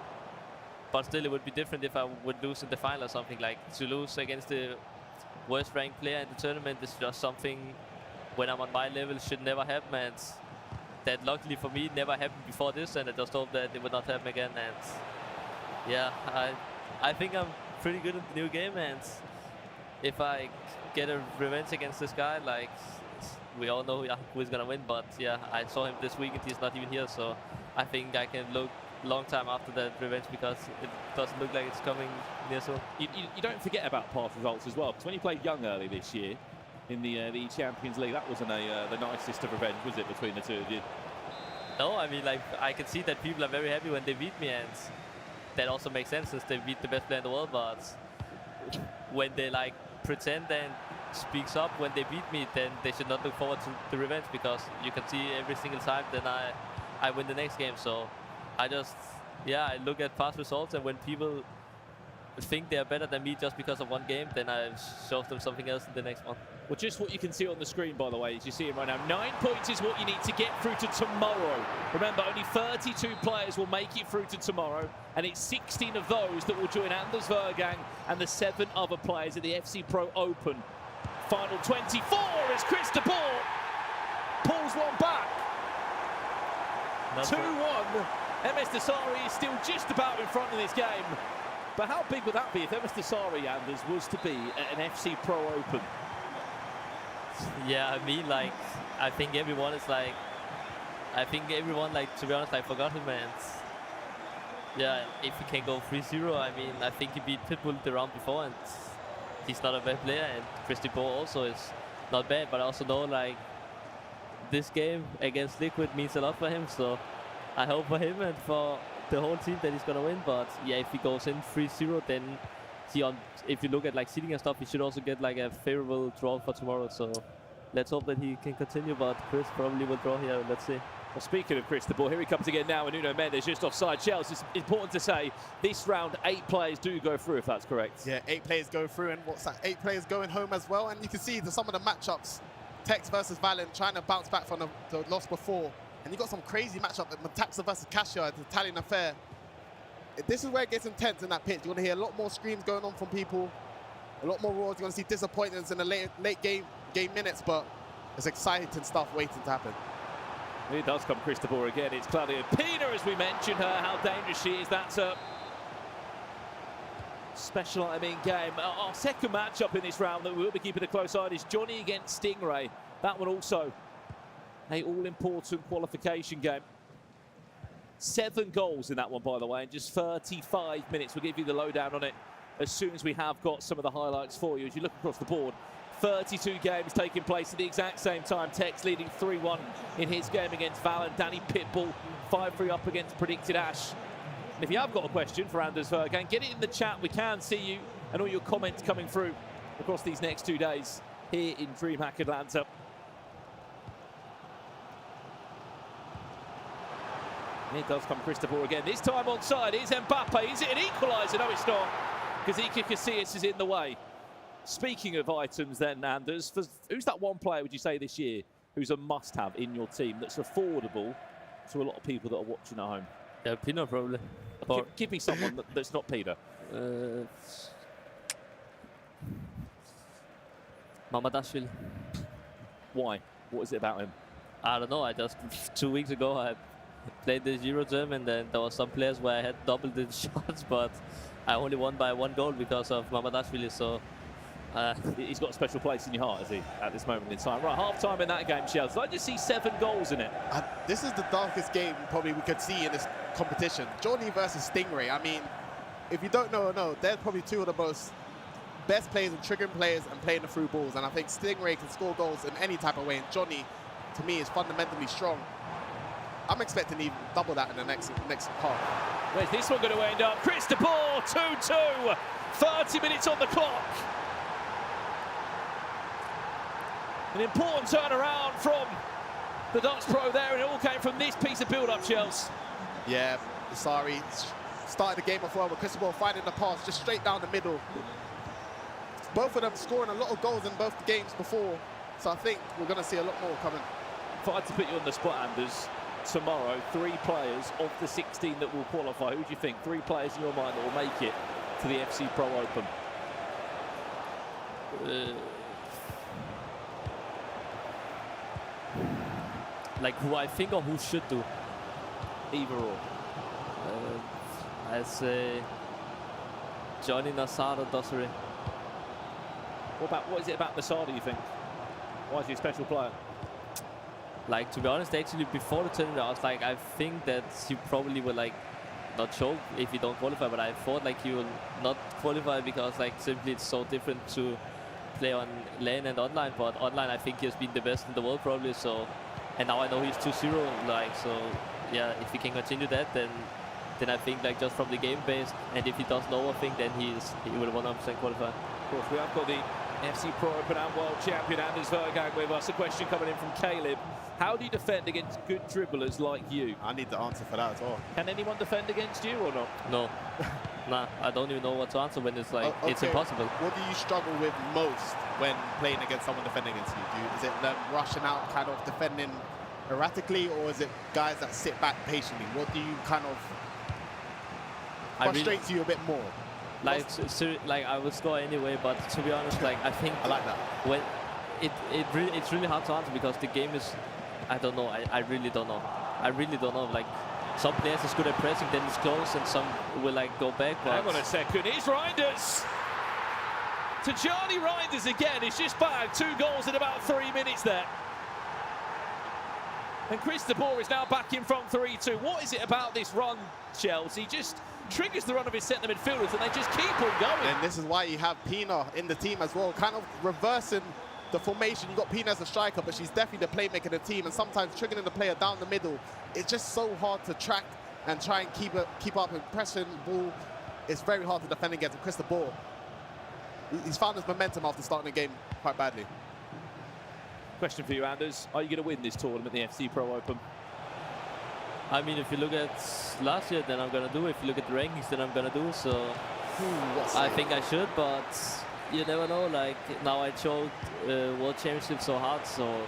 but still, it would be different if I would lose in the final or something. Like to lose against the worst ranked player in the tournament is just something when I'm on my level should never happen, and that luckily for me never happened before this, and I just hope that it would not happen again. And yeah, I think I'm pretty good in the new game, and if I get a revenge against this guy, like we all know who's gonna win, but yeah, I saw him this week and he's not even here, so I think I can look long time after that revenge because it doesn't look like it's coming near soon. You don't forget about past results as well, because when you played Young early this year in the Champions League, that wasn't the nicest of revenge, was it, between the two of you? No, I mean, like, I can see that people are very happy when they beat me, and that also makes sense since they beat the best player in the world, but when they like pretend and speaks up when they beat me, then they should not look forward to the revenge, because you can see every single time then I win the next game. So I just, I look at past results, and when people think they're better than me just because of one game, then I show them something else in the next one. Well, just what you can see on the screen, by the way, as you see it right now, 9 points is what you need to get through to tomorrow. Remember, only 32 players will make it through to tomorrow, and it's 16 of those that will join Anders Vergang and the 7 other players at the FC Pro Open. Final 24 as Chris de Boer pulls one back. 2-1. MS Dasari is still just about in front of this game. But how big would that be if MS Dasari, Anders, was to be at an FC Pro Open? Yeah, I mean, like, I think everyone, like, to be honest, like, forgot him, and yeah, if he can go 3-0, I mean, I think he beat Pitbull the round before, and he's not a bad player, and Chris de Boer also is not bad, but I also know, like, this game against Liquid means a lot for him, so I hope for him and for the whole team that he's gonna win. But yeah, if he goes in 3-0, then if you look at like seeding and stuff, he should also get like a favorable draw for tomorrow. So let's hope that he can continue, but Chris probably will draw here. Let's see. Well, speaking of Chris de Boer, here he comes again now, and Nuno Mendes just offside. Chels, it's important to say this round 8 players do go through, if that's correct. Yeah, 8 players go through, and what's that? 8 players going home as well. And you can see some of the matchups. Tex versus Valen trying to bounce back from the loss before. And you got some crazy matchup, Metaxa versus Kasia, the Italian affair. This is where it gets intense in that pitch. You're going to hear a lot more screams going on from people, a lot more roars. You're going to see disappointments in the late game minutes, but it's exciting stuff waiting to happen. Here does come Chris de Boer again. It's Claudia Pina, as we mentioned her, how dangerous she is. That's a special, game. Our second matchup in this round that we will be keeping a close eye on is Johnny against Stingray. That one also a all-important qualification game. 7 goals in that one, by the way, in just 35 minutes. We'll give you the lowdown on it as soon as we have got some of the highlights for you. As you look across the board, 32 games taking place at the exact same time. Tex leading 3-1 in his game against Valen. Danny Pitbull 5-3 up against Predicted Ash. And if you have got a question for Anders Vergang, get it in the chat. We can see you and all your comments coming through across these next 2 days here in DreamHack Atlanta. Here does come Chris de Boer again. This time onside is Mbappe. Is it an equaliser? No, it's not, because Iker Casillas is in the way. Speaking of items then, Anders, who's that one player, would you say, this year who's a must-have in your team that's affordable to a lot of people that are watching at home? Yeah, Pino probably. Give me someone that's not Peter. Mamadashvili. Why? What is it about him? I don't know. 2 weeks ago, played this Euro tournament, and there was some players where I had double the shots, but I only won by 1 goal because of Mamadashvili. So he's got a special place in your heart, has he, at this moment in time? Right, half-time in that game, Shells. I just see 7 goals in it. This is the darkest game probably we could see in this competition. Johnny versus Stingray. I mean, if you don't know, they're probably 2 of the most best players and triggering players and playing the through balls. And I think Stingray can score goals in any type of way. And Johnny, to me, is fundamentally strong. I'm expecting even double that in the next half. Where's this one going to end up? Chris de Boer, 2-2. 30 minutes on the clock. An important turnaround from the Dutch pro there, and it all came from this piece of build-up, Chels. Yeah, sorry. Started the game off well with Chris de Boer finding the pass just straight down the middle. Both of them scoring a lot of goals in both the games before, so I think we're going to see a lot more coming. If I had to put you on the spot, Anders, tomorrow, 3 players of the 16 that will qualify. Who do you think? 3 players in your mind that will make it to the FC Pro Open? Like who I think or who should do? Either or. I'd say Johnny, Nassar, or Dossery. What is it about Masada, you think? Why is he a special player? Like, to be honest, actually, before the tournament, I was like, I think that he probably will, like, not choke if he don't qualify, but I thought, like, he will not qualify because, like, simply it's so different to play on LAN and online, but online, I think he has been the best in the world, probably, so, and now I know he's 2-0, like, so, yeah, if he can continue that, then I think, like, just from the game base, and if he does no overthink, then he will 100% qualify. Of course, we have got the FC Pro Open and World Champion Anders Vergang with us. A question coming in from Caleb. How do you defend against good dribblers like you? I need the answer for that as well. Can anyone defend against you or not? No. Nah, I don't even know what to answer when it's like, it's impossible. What do you struggle with most when playing against someone defending against you? Is it them rushing out, kind of defending erratically, or is it guys that sit back patiently? What do you kind of frustrates you a bit more? Like, like I would score anyway, but to be honest, like I think I like that. When it's really hard to answer because the game is, I don't know. I really don't know. I really don't know. Like some players is good at pressing, then it's close, and some will like go back. But hang on a second. Here's Reinders. To Johnny Reinders again. He's just bagged 2 goals in about 3 minutes there. And Chris de Boer is now back in front 3-2. What is it about this run, Chelsea? Just triggers the run of his centre midfielders and they just keep on going. And this is why you have Pina in the team as well, kind of reversing the formation. You've got Pina as a striker, but she's definitely the playmaker of the team, and sometimes triggering the player down the middle. It's just so hard to track and try and keep up and pressing the ball. It's very hard to defend against Chris de Boer. He's found his momentum after starting the game quite badly. Question for you, Anders. Are you going to win this tournament, the FC Pro Open? I mean, if you look at last year, then I'm going to do. If you look at the rankings, then I'm going to do. So I think I should, but you never know. Like, now I choked World Championship so hard, so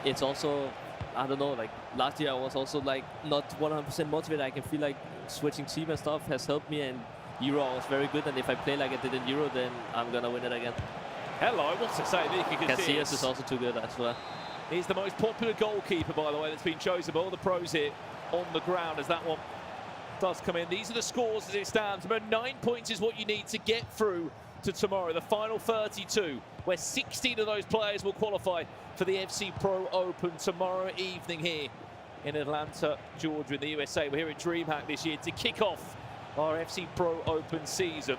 it's also, I don't know, like last year I was also like not 100% motivated. I can feel like switching team and stuff has helped me, and Euro I was very good, and if I play like I did in Euro, then I'm going to win it again. Hello, what's to say? Casillas is also too good, I swear. He's the most popular goalkeeper, by the way, that's been chosen by all the pros here on the ground as that one does come in. These are the scores as it stands. About 9 points is what you need to get through to tomorrow, the final 32, where 16 of those players will qualify for the FC Pro Open tomorrow evening here in Atlanta, Georgia, in the USA. We're here at DreamHack this year to kick off our FC Pro Open season.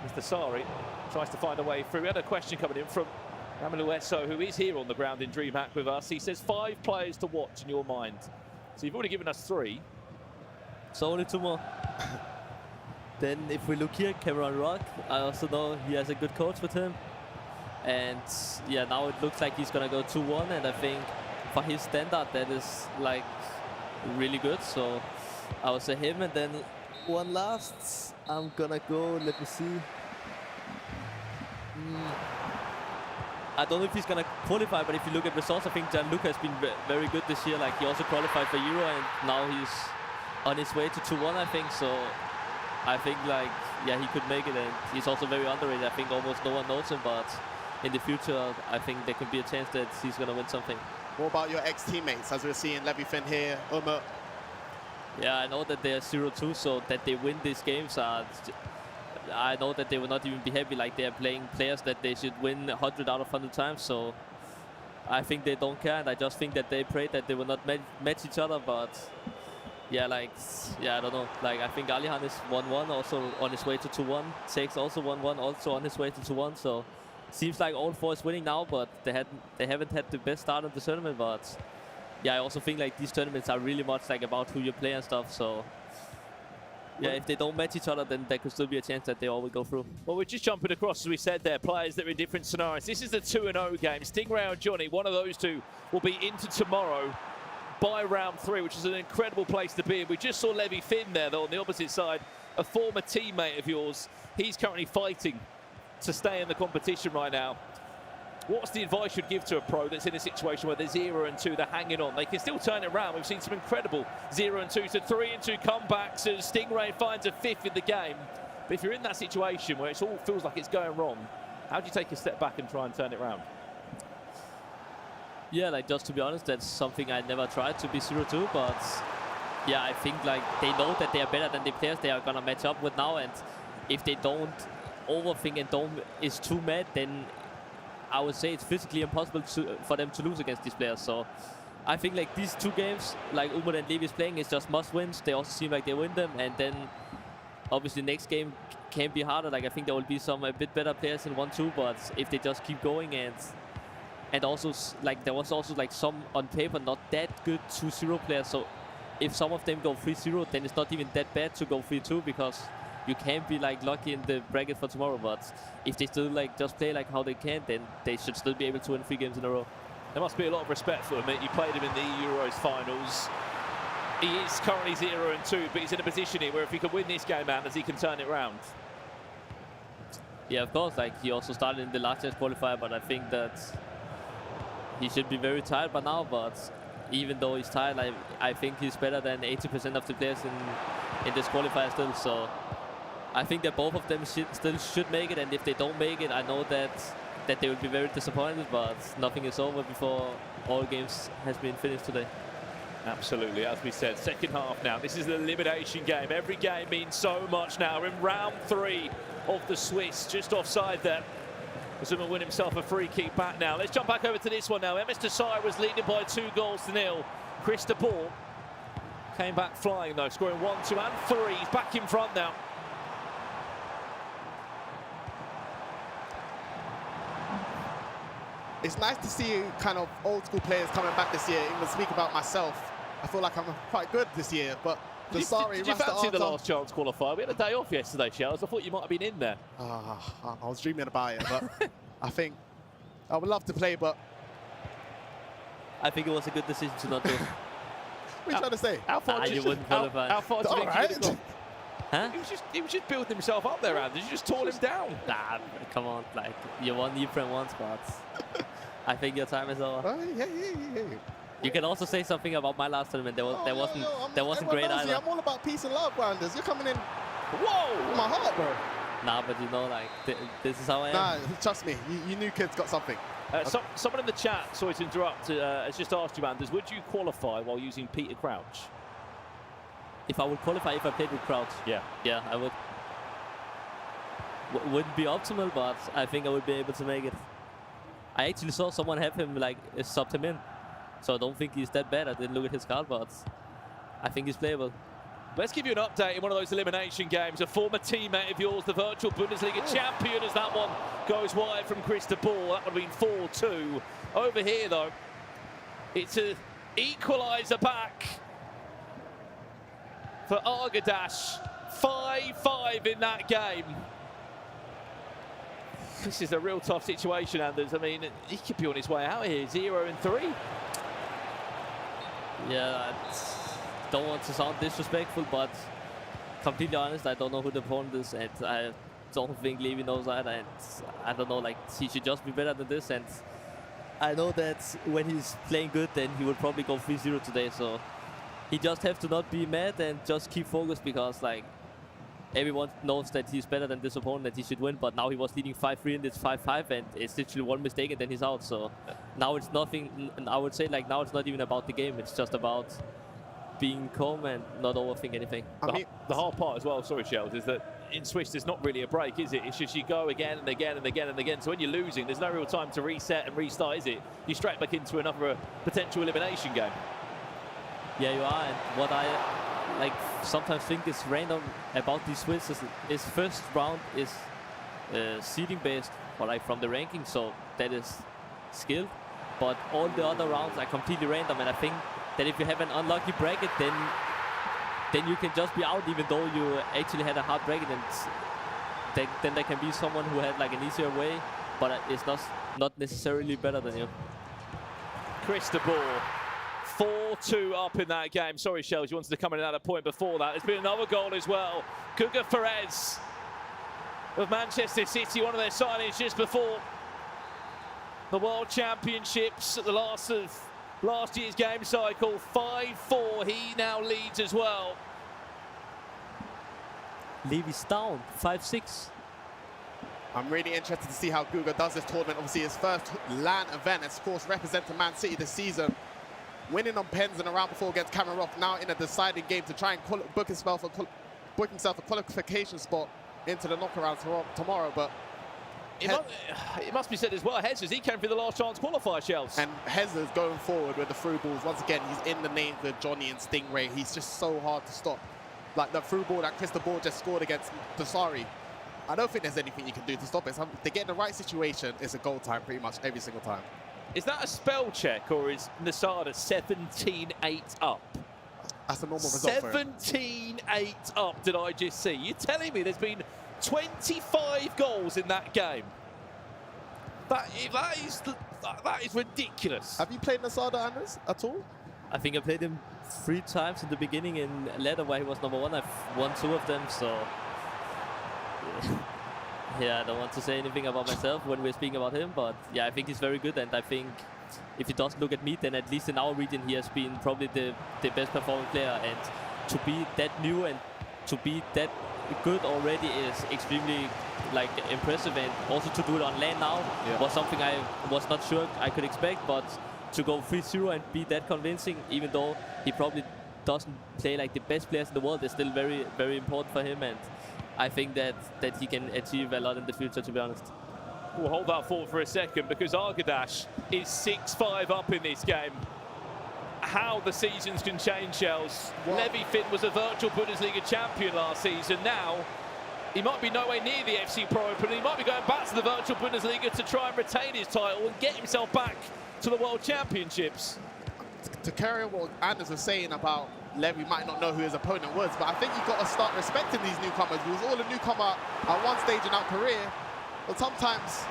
Mr. Sari tries to find a way through. We had a question coming in from Ramalu Esso, who is here on the ground in DreamHack with us. He says 5 players to watch in your mind. So you've already given us 3. So only 2 more. Then if we look here, Cameron Rock, I also know he has a good coach with him. And yeah, now it looks like he's gonna go 2-1, and I think for his standard that is like really good. So I would say him, and then one last, I'm gonna go, let me see. I don't know if he's going to qualify, but if you look at results, I think Gianluca has been very good this year. Like, he also qualified for Euro, and now he's on his way to 2-1, I think. So I think, like, yeah, he could make it, and he's also very underrated. I think almost no one knows him, but in the future, I think there could be a chance that he's going to win something. What about your ex-teammates, as we're seeing Levy Finn here, Uma? Yeah, I know that they are 0-2, so that they win these games I know that they will not even be happy, like they are playing players that they should win 100 out of 100 times, so I think they don't care, and I just think that they pray that they will not match each other, but yeah, I don't know. Like, I think Alihan is 1-1, also on his way to 2-1. Takes also 1-1, also on his way to 2-1, so seems like all four is winning now, but they haven't had the best start of the tournament, but yeah, I also think like these tournaments are really much like about who you play and stuff, so yeah, if they don't match each other, then there could still be a chance that they all will go through. Well, we're just jumping across, as we said there, players that are in different scenarios. This is the 2-0 game. Stingray and Johnny, one of those two will be into tomorrow by round 3, which is an incredible place to be. We just saw Levy Finn there, though, on the opposite side, a former teammate of yours. He's currently fighting to stay in the competition right now. What's the advice you'd give to a pro that's in a situation where they're 0-2, they're hanging on? They can still turn it around. We've seen some incredible 0-2 to 3-2 comebacks as Stingray finds a 5th in the game. But if you're in that situation where it all feels like it's going wrong, how do you take a step back and try and turn it around? Yeah, like, just to be honest, that's something I never tried, to be 0-2, but yeah, I think like they know that they are better than the players they are gonna match up with now, and if they don't overthink and is too mad, then I would say it's physically impossible for them to lose against these players. So I think like these 2 games, like Umut and Levi is playing, is just must wins. They also seem like they win them, and then obviously next game can be harder. Like, I think there will be some a bit better players in 1-2, but if they just keep going and also like there was also like some on paper not that good 2-0 players. So if some of them go 3-0, then it's not even that bad to go 3-2, because you can't be like lucky in the bracket for tomorrow. But if they still like just play like how they can, then they should still be able to win 3 games in a row. There must be a lot of respect for him. You played him in the Euros finals. He is currently 0-2, but he's in a position here where if he can win this game, Anders, he can turn it round. Yeah, of course. Like, he also started in the last year's qualifier, but I think that he should be very tired by now. But even though he's tired, I think he's better than 80% of the players in this qualifier still. So I think that both of them still should make it, and if they don't make it, I know that they will be very disappointed, but nothing is over before all games has been finished today. Absolutely, as we said, second half now. This is an elimination game. Every game means so much now. We're in round 3 of the Swiss, just offside there. Zuma win himself a free kick back now. Let's jump back over to this one now. MS Desai was leading by 2-0. Chris de Boer came back flying though, scoring 1, 2 and 3. He's back in front now. It's nice to see kind of old school players coming back this year. Even speak about myself, I feel like I'm quite good this year, but Did you fancy the last chance qualifier? We had a day off yesterday, Charles. I thought you might have been in there. I was dreaming about it, but I think I would love to play, but I think it was a good decision to not do it. What are you trying to say? How far you wouldn't qualify. How far do you think he would have gone? Huh? He was just building himself up there, Anders. You just tore him down. Nah, come on. Like, you won Ypres once, but I think your time is over. Yeah. You can also say something about my last tournament. There wasn't great either. I'm all about peace and love, Anders. You're coming in. Whoa! With my heart, bro. Nah, but you know, like, this is how I am. Nah, trust me. You new kids got something. Someone in the chat, sorry to interrupt, has just asked you, Anders, would you qualify while using Peter Crouch? If I would qualify if I played with Crouch? Yeah. Yeah, I would. Wouldn't be optimal, but I think I would be able to make it. I actually saw someone have him, like, subbed him in. So I don't think he's that bad. I didn't look at his card, but I think he's playable. Let's give you an update in one of those elimination games. A former teammate of yours, the virtual Bundesliga champion, as that one goes wide from Chris de Boer. That would have been 4-2. Over here, though, it's an equaliser back for Argadash. 5-5 in that game. This is a real tough situation, Anders. I mean, he could be on his way out here, 0-3. Yeah, I don't want to sound disrespectful, but completely honest, I don't know who the opponent is, and I don't think Levi knows either. And I don't know, like, he should just be better than this. And I know that when he's playing good, then he would probably go 3-0 today. So he just have to not be mad and just keep focused, because, like, everyone knows that he's better than this opponent, that he should win, but now he was leading 5-3 and it's 5-5, and it's literally one mistake and then he's out. So now it's nothing, and I would say like now it's not even about the game, it's just about being calm and not overthink anything. The hard part as well, sorry Shells, is that in Swiss there's not really a break, is it? It's just you go again and again and again and again. So when you're losing, there's no real time to reset and restart, is it? You're straight back into another potential elimination game. Yeah, you are. And what I like sometimes think is random about these Swiss is first round is seeding based, or like from the ranking, so that is skilled. But all the other rounds are completely random, and I think that if you have an unlucky bracket, then you can just be out, even though you actually had a hard bracket, and then there can be someone who had like an easier way, but it's not necessarily better than you. Chris de Boer, 4-2 up in that game. Sorry, Shells, you wanted to come in at a point before that. There's been another goal as well. Guga Ferez of Manchester City, one of their signings just before the World Championships at the last year's game cycle. 5-4, he now leads as well. Levy's down, 5-6. I'm really interested to see how Guga does this tournament. Obviously, his first LAN event, and of course, representing Man City this season. Winning on pens in a round before against Cameron Roth, now in a deciding game to try and book himself a qualification spot into the knockaround tomorrow. But it must be said as well, Hez, he came for the last chance qualifier, Shells. And Hezler's going forward with the through balls. Once again, he's in the names with Johnny and Stingray. He's just so hard to stop. Like the through ball that Chris de Boer just scored against Dasari. I don't think there's anything you can do to stop it. They get in the right situation, it's a goal time pretty much every single time. Is that a spell check, or is Nasada 17-8 up? That's a normal result for him. 17-8 up, did I just see? You're telling me there's been 25 goals in that game? That is ridiculous. Have you played Nasada, Anders, at all? I think I played him 3 times in the beginning in ladder where he was number 1. I've won 2 of them, so yeah, I don't want to say anything about myself when we're speaking about him, but yeah, I think he's very good, and I think if he doesn't look at me, then at least in our region he has been probably the best performing player, and to be that new and to be that good already is extremely like impressive, and also to do it on LAN now was something I was not sure I could expect, but to go 3-0 and be that convincing, even though he probably doesn't play like the best players in the world, is still very, very important for him, and I think that he can achieve a lot in the future, to be honest. We'll hold that thought for a second, because Argadash is 6-5 up in this game. How the seasons can change, Shells. Levi Finn was a virtual Bundesliga champion last season. Now, he might be nowhere near the FC Pro Open. He might be going back to the virtual Bundesliga to try and retain his title and get himself back to the World Championships. To carry on what Anders was saying about Levy might not know who his opponent was, but I think you've got to start respecting these newcomers. We was all a newcomer at one stage in our career, but sometimes...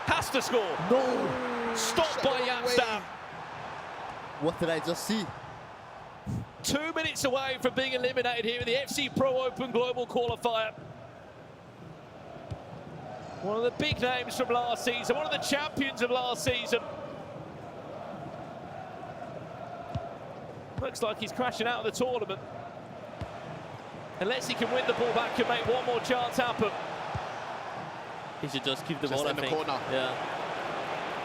Has to score. No. Stopped by Amsterdam. What did I just see? 2 minutes away from being eliminated here in the FC Pro Open Global Qualifier. One of the big names from last season, one of the champions of last season. Looks like he's crashing out of the tournament. Unless he can win the ball back and make one more chance happen. He should just keep the Just ball, in I the think. corner. Yeah.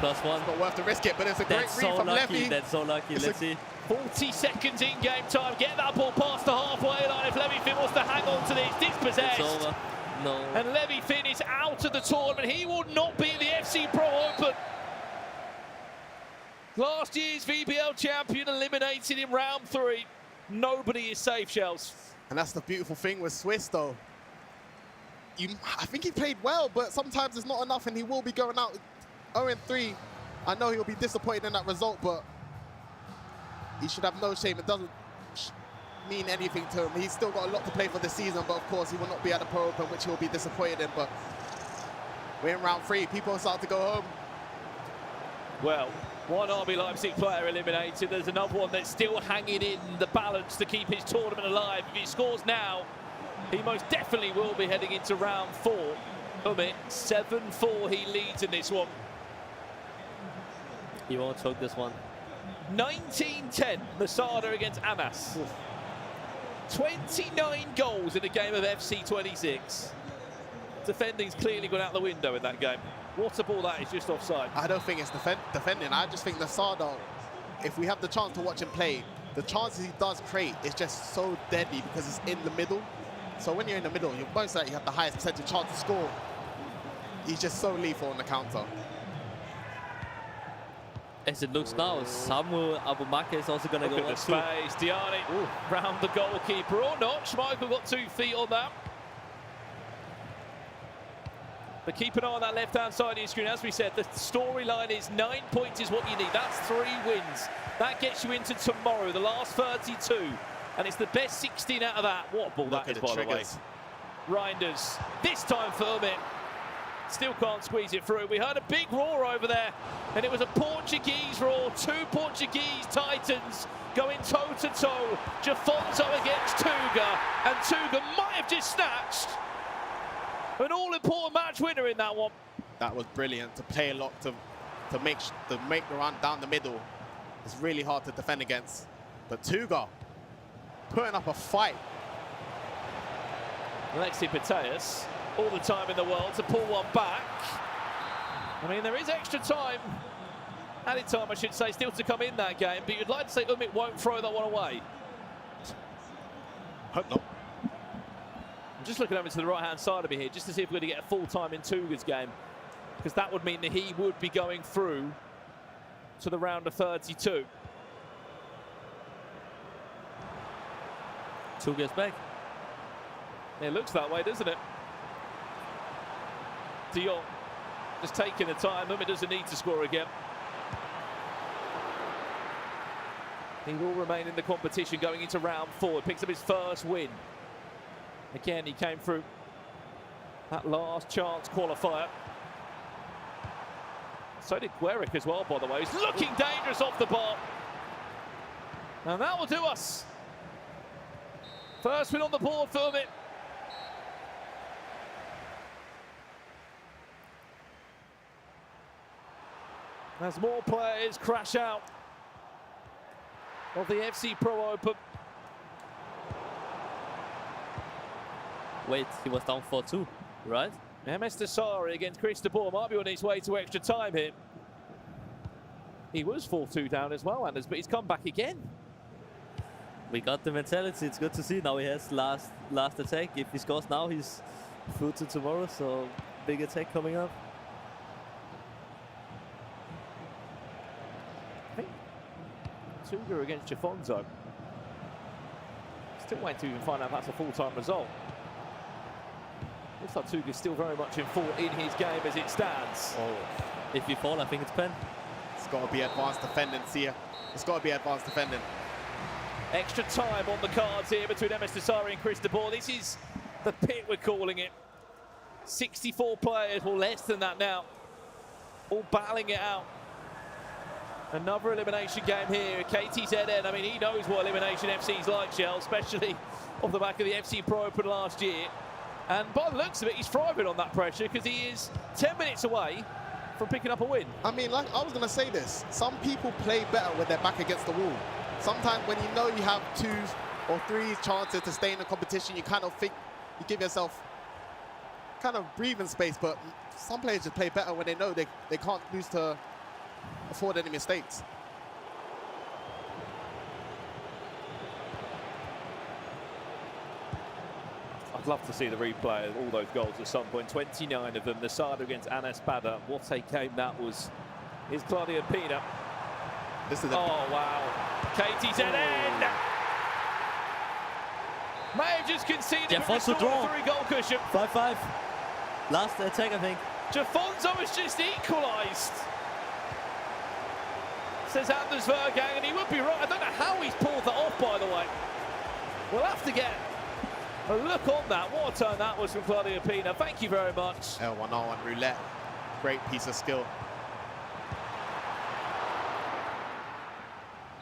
+1. It's not worth to risk it, but it's a great read from Levy. That's so lucky. Let's see. 40 seconds in game time. Get that ball past the halfway line if Levy Finn wants to hang on to this. Dispossessed. It's over. No. And Levy Finn is out of the tournament. He will not be the FC Pro Open. Last year's VBL champion eliminated in round 3. Nobody is safe, Shells. And that's the beautiful thing with Swiss, though. I think he played well, but sometimes it's not enough, and he will be going out 0-3. I know he'll be disappointed in that result, but he should have no shame. It doesn't mean anything to him. He's still got a lot to play for this season, but of course he will not be at the Pro Open, which he'll be disappointed in. But we're in round 3. People start to go home. Well, one RB Leipzig player eliminated. There's another one that's still hanging in the balance to keep his tournament alive. If he scores now, he most definitely will be heading into round 4. Umit, 7-4 he leads in this one. He won't choke this one. 19-10, Masada against Amas. 29 goals in a game of FC 26. Defending's clearly gone out the window in that game. What a ball that is, just offside. I don't think it's defending. I just think Lasado, if we have the chance to watch him play, the chances he does create is just so deadly because it's in the middle. So when you're in the middle, you're most likely you have the highest percentage chance to score. He's just so lethal on the counter. As it looks now, Samuel Abumaka is also going to go Look at the space. Diani round the goalkeeper or not. Schmeichel got 2 feet on that. But keep an eye on that left-hand side of your screen. As we said, the storyline is 9 points is what you need. That's 3 wins. That gets you into tomorrow, the last 32. And it's the best 16 out of that. What a ball that is, by the way. Reinders, this time Firmit. Still can't squeeze it through. We heard a big roar over there, and it was a Portuguese roar. 2 Portuguese Titans going toe-to-toe. Jafonso against Tuga, and Tuga might have just snatched an all-important match winner in that one. That was brilliant to play a lot to make the run down the middle. It's really hard to defend against. But Tuga putting up a fight. Alexi Pateas, all the time in the world to pull one back. I mean, there is extra time, added time I should say, still to come in that game, but you'd like to say Umit won't throw that one away. Hope not. I'm just looking over to the right-hand side of me here, just to see if we're going to get a full time in Tuga's game, because that would mean that he would be going through to the round of 32. Tuga's back. It looks that way, doesn't it? De Jong just taking the time. Umit doesn't need to score again. He will remain in the competition going into round 4. Picks up his first win. Again, he came through that last chance qualifier. So did Gueric as well, by the way. He's looking dangerous off the bar. And that will do us. First win on the board for Umit. As more players crash out of the FC Pro Open. Wait, he was down 4-2, right? MS Dasari against Chris de Boer might be on his way to extra time here. He was 4-2 down as well, Anders, but he's come back again. We got the mentality. It's good to see. Now he has last attack. If he scores now, he's through to tomorrow. So big attack coming up. Tuga against Jafonso. Still waiting to even find out if that's a full-time result. Looks like Tuga's still very much in his game as it stands. Oh, if you fall, I think it's pen. It's got to be advanced defending, Sia. It's got to be advanced defending. Extra time on the cards here between MS Dasari and Chris de Boer. This is the pit, we're calling it. 64 players, or less than that now, all battling it out. Another elimination game here. KTZN, I mean, he knows what elimination FC's like, Shell, especially off the back of the FC Pro Open last year. And by the looks of it, he's thriving on that pressure because he is 10 minutes away from picking up a win. I mean, like I was going to say this, some people play better when they're back against the wall. Sometimes when you know you have 2 or 3 chances to stay in the competition, you kind of think, you give yourself kind of breathing space, but some players just play better when they know they can't lose to afford any mistakes. I'd love to see the replay of all those goals at some point. 29 of them. The side against Anas Bada. What a game that was. Here's Claudia Pina. This is oh, wow. KTZN! May have just conceded a 3-goal cushion. 5-5. Last attack, I think. Jafonso has just equalised. Says Anders Vergang, and he would be right. I don't know how he's pulled that off, by the way. We'll have to get a look on that. What a turn that was from Claudia Pina. Thank you very much. L1R1 roulette. Great piece of skill.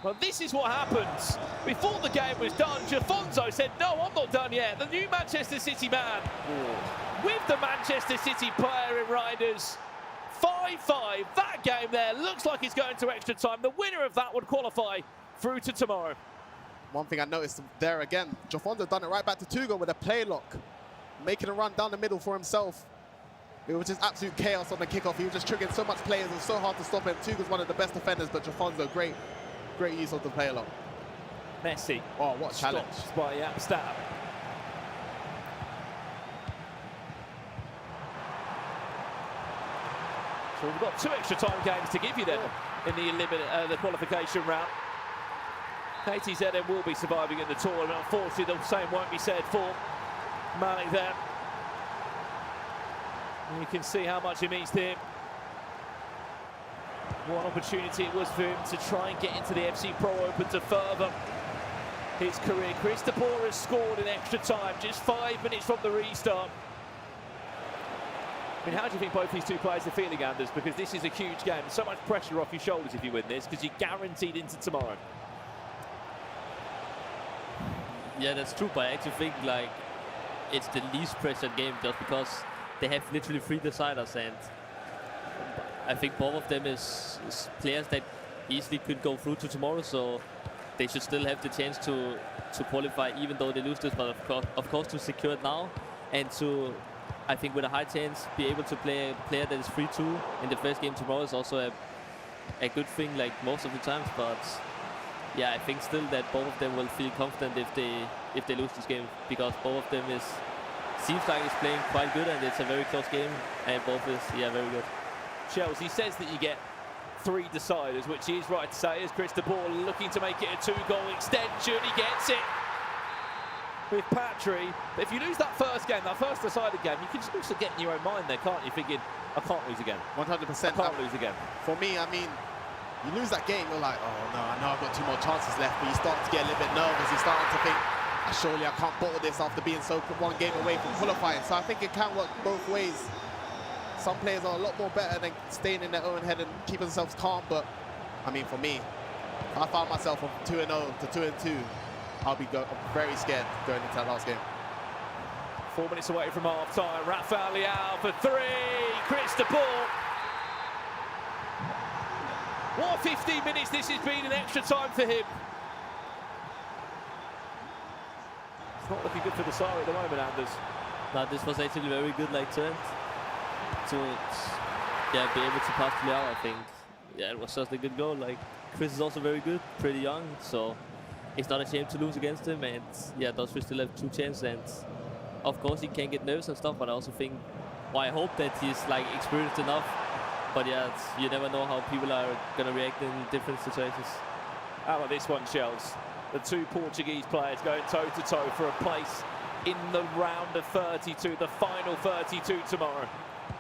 Well, this is what happens. Before the game was done, Jafonso said, no, I'm not done yet. The new Manchester City man with the Manchester City player in Riders. 5-5. That game there looks like it's going to extra time. The winner of that would qualify through to tomorrow. one thing I noticed there again, Jofonzo done it right back to Tuga with a play lock, making a run down the middle for himself. It was just absolute chaos on the kickoff. He was just triggering so much players. It was so hard to stop him. Tuga's one of the best defenders, but Jofonzo, great use of the play lock. Messi. Oh, what a challenge. Stopped by Amsterdam. So we've got 2 extra time games to give you then in the qualification round. KTZM will be surviving in the tournament. Unfortunately, the same won't be said for Malik there. And you can see how much it means to him. What opportunity it was for him to try and get into the FC Pro Open to further his career. Chris de Boer has scored in extra time, just 5 minutes from the restart. I mean, how do you think both these two players are feeling, Anders? Because this is a huge game. So much pressure off your shoulders if you win this, because you're guaranteed into tomorrow. Yeah, that's true, but I actually think like it's the least pressured game just because they have literally 3 deciders, and I think both of them is players that easily could go through to tomorrow, so they should still have the chance to qualify even though they lose this, but of course to secure it now and to, I think with a high chance, be able to play a player that is 3-2 in the first game tomorrow is also a good thing, like most of the times. But yeah, I think still that both of them will feel confident if they lose this game, because both of them seems like it's playing quite good, and it's a very close game, and both is very good. Chelsea says that you get 3 deciders, which he is right to say, as Chris de Boer looking to make it a 2-goal extension. He gets it with Patry. But if you lose that first game, that first decided game, you can just also get in your own mind there, can't you? Thinking, I can't lose again. 100%. I can't lose again. For me, I mean, you lose that game, you're like, oh no, I know I've got 2 more chances left, but you start to get a little bit nervous. You're starting to think, surely I can't bottle this after being so 1 game away from qualifying. So I think it can work both ways. Some players are a lot more better than staying in their own head and keeping themselves calm, but I mean, for me, if I found myself from 2-0 to 2-2, I'll be very scared going into that last game. 4 minutes away from half-time. Rafael Leao for 3. Chris de Boer. What 15 minutes this has been in extra time for him. It's not looking good for the Sari at the moment, Anders. No, this was actually very good, like turn to be able to pass to Leao. I think it was just a good goal. Like, Chris is also very good, pretty young, so it's not a shame to lose against him. And Dosri still have 2 chances, and of course he can get nervous and stuff, but I also think, I hope that he's like experienced enough. But you never know how people are going to react in different situations. How about this one, Shells? The 2 Portuguese players going toe-to-toe for a place in the round of 32, the final 32 tomorrow.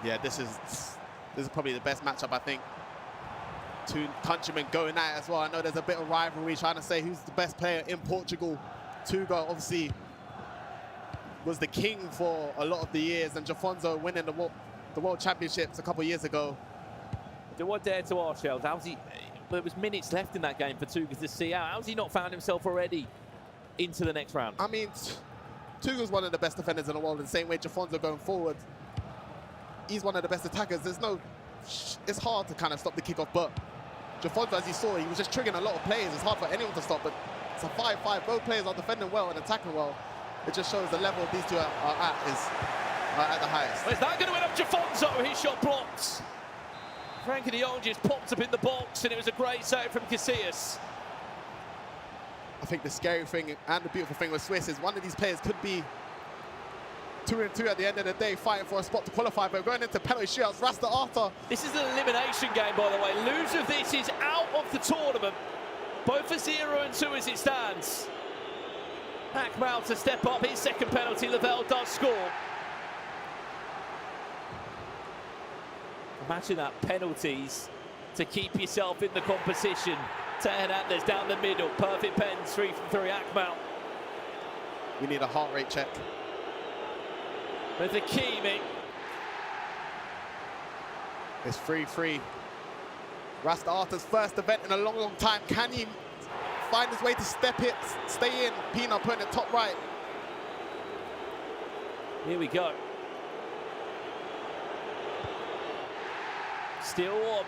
Yeah, this is probably the best matchup, I think. 2 countrymen going at it as well. I know there's a bit of rivalry trying to say who's the best player in Portugal. Tuga obviously was the king for a lot of the years, and Jofonzo winning the World Championships a couple of years ago. Do I dare to ask, Shells, how's he? There was minutes left in that game for Tuga to see out. How's he not found himself already into the next round? I mean, Tuga's one of the best defenders in the world, in the same way Jofonzo going forward. He's one of the best attackers. It's hard to kind of stop the kickoff, but Jofonzo, as you saw, he was just triggering a lot of players. It's hard for anyone to stop, but it's a 5-5. Both players are defending well and attacking well. It just shows the level these two are at the highest. Well, is that going to end up Jofonzo? His shot blocked. Frankie de Jong just popped up in the box, and it was a great save from Casillas. I think the scary thing and the beautiful thing with Swiss is one of these players could be 2-2 at the end of the day, fighting for a spot to qualify, but going into penalty shootouts. Rasta Arta. This is an elimination game, by the way. Loser of this is out of the tournament. Both for 0 and 2 as it stands. Akmal to step up his second penalty. Lavelle does score. Imagine that, penalties to keep yourself in the competition. Hernandez down the middle, perfect pens, 3 from 3, Akmal. We need a heart rate check. With the Kimi. It's 3-3. Rasta Arta's first event in a long, long time. Can he find his way to stay in? Pina putting it top right. Here we go. Still on.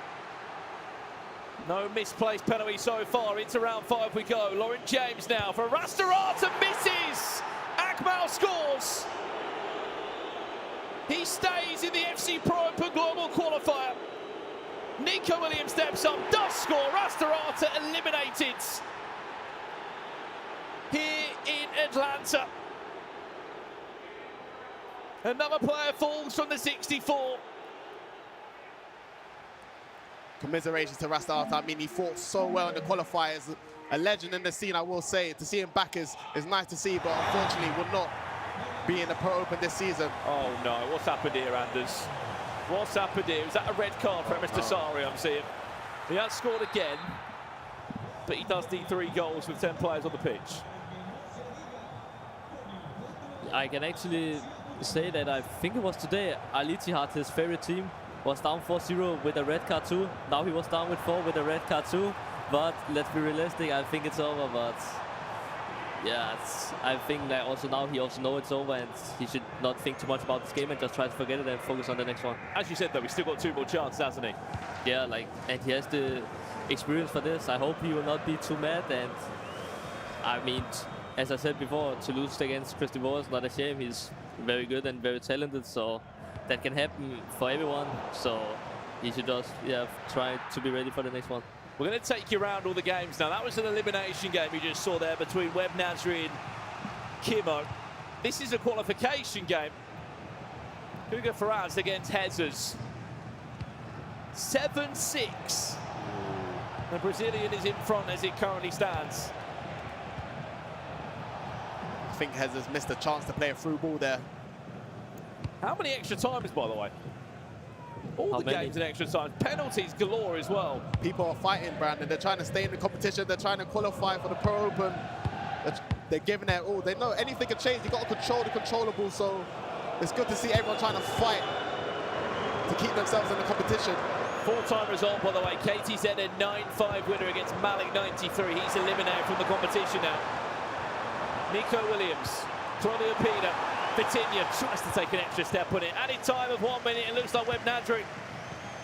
No misplaced penalty so far. Into round 5 we go. Lauren James now for Rastarata, misses. Akmal scores. He stays in the FC Pro Open Global Qualifier. Nico Williams steps up, does score. Rastarata eliminated here in Atlanta. Another player falls from the 64. Commiserations to Rastarata. I mean, he fought so well in the qualifiers. A legend in the scene, I will say. To see him back is nice to see, but unfortunately will not be in the Pro Open this season. Oh no, what's happened here, Anders? What's happened here? Is that a red card for Mr. Sari, I'm seeing? He has scored again, but he does need 3 goals with 10 players on the pitch. I can actually say that I think it was today, Al Ittihad, his favorite team, was down 4-0 with a red card too. Now he was down with 4 with a red card too. But let's be realistic, I think it's over. But yeah, I think that also now he also knows it's over and he should not think too much about this game and just try to forget it and focus on the next one. As you said though, he's still got 2 more chances, hasn't he? Yeah, and he has the experience for this. I hope he will not be too mad. And I mean, as I said before, to lose against Christy Moore is not a shame. He's very good and very talented, so that can happen for everyone. So he should just try to be ready for the next one. We're going to take you around all the games now. That was an elimination game you just saw there between Webb Nasri and Kimo. This is a qualification game. Hugo Ferraz against Hezes. 7-6. The Brazilian is in front as it currently stands. I think Hezes missed a chance to play a through ball there. How many extra times, by the way? All the games in extra time. Penalties galore as well. People are fighting, Brandon. They're trying to stay in the competition. They're trying to qualify for the Pro Open. They're giving it all. They know anything can change. You've got to control the controllable. So it's good to see everyone trying to fight to keep themselves in the competition. 4-time result, by the way. Katie said a 9-5 winner against Malik 93. He's eliminated from the competition now. Nico Williams, Claudia Pina. Vitinha tries to take an extra step on it. Added time of 1 minute. It looks like Webb Nasri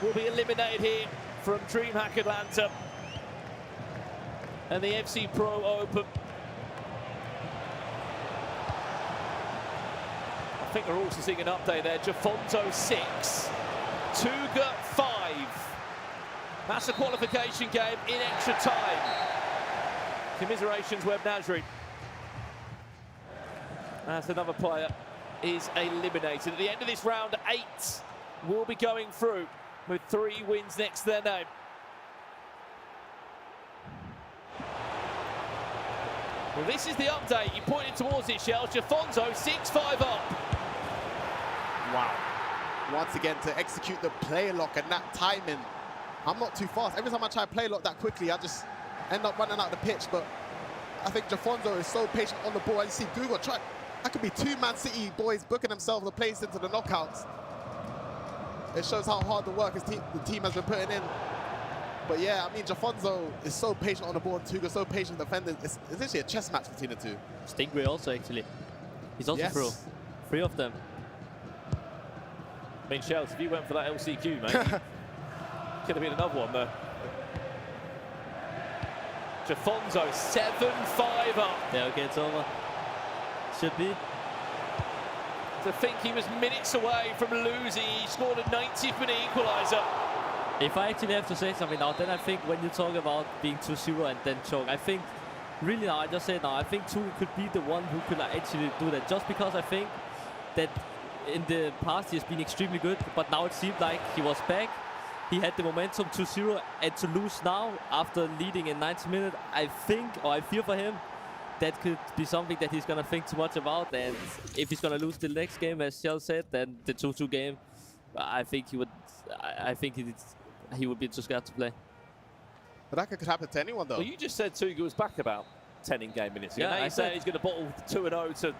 will be eliminated here from DreamHack Atlanta and the FC Pro Open. I think we're also seeing an update there. Jafonto 6, Tuga 5. That's a qualification game in extra time. Commiserations, Webb Nasri. As another player is eliminated. At the end of this round, 8 will be going through with 3 wins next to their name. Well, this is the update. You pointed towards it, Shells. Jafonso 6-5 up. Wow. Once again, to execute the play lock and that timing. I'm not too fast. Every time I try to play lock that quickly, I just end up running out the pitch. But I think Jafonso is so patient on the ball. I see Google try. That could be 2 Man City boys booking themselves a place into the knockouts. It shows how hard the work the team has been putting in. But yeah, I mean, Jafonso is so patient on the ball, Tuga's so patient defending. It's actually a chess match between the two. Stingray also, actually. He's also through. 3 of them. I mean, Shells, if you went for that LCQ, mate, could have been another one there. Jafonso 7-5 up. Yeah, okay, it's over. Should be. To think he was minutes away from losing, he scored a 90th minute equaliser. If I actually have to say something now, then I think when you talk about being 2-0 and then choke, I think really now, I just say now, I think Tuga could be the one who could actually do that. Just because I think that in the past he has been extremely good, but now it seemed like he was back. He had the momentum 2-0, and to lose now after leading in 90 minutes, I think, or I feel for him, that could be something that he's going to think too much about. And if he's going to lose the next game, as Shell said, then the 2-2 game, I think he would. I think he would be too scared to play. But that could happen to anyone, though. Well, you just said Tuga was back about 10 in-game minutes ago. Yeah, now you say he's going to bottle 2-0 to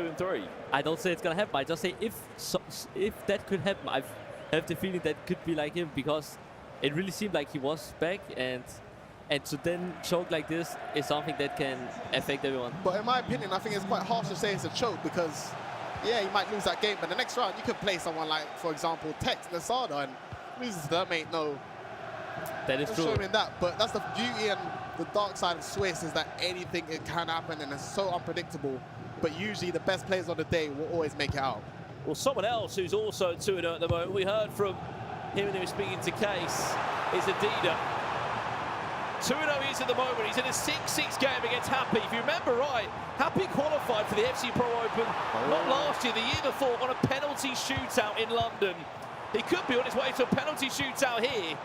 2-3. I don't say it's going to happen. I just say if that could happen, I have the feeling that could be like him, because it really seemed like he was back, and to then choke like this is something that can affect everyone. But in my opinion, I think it's quite harsh to say it's a choke, because yeah, he might lose that game, but the next round you could play someone like, for example, Tex Lasada, and loses to them ain't no That is Just true. show him that, but that's the beauty and the dark side of Swiss is that anything it can happen and it's so unpredictable. But usually the best players on the day will always make it out. Well, someone else who's also 2-0 at the moment, we heard from him when he was speaking to Case, is Adida. 2-0 he is at the moment. He's in a 6-6 game against Happy. If you remember right, Happy qualified for the FC Pro Open not last year, the year before, on a penalty shootout in London. He could be on his way to a penalty shootout here.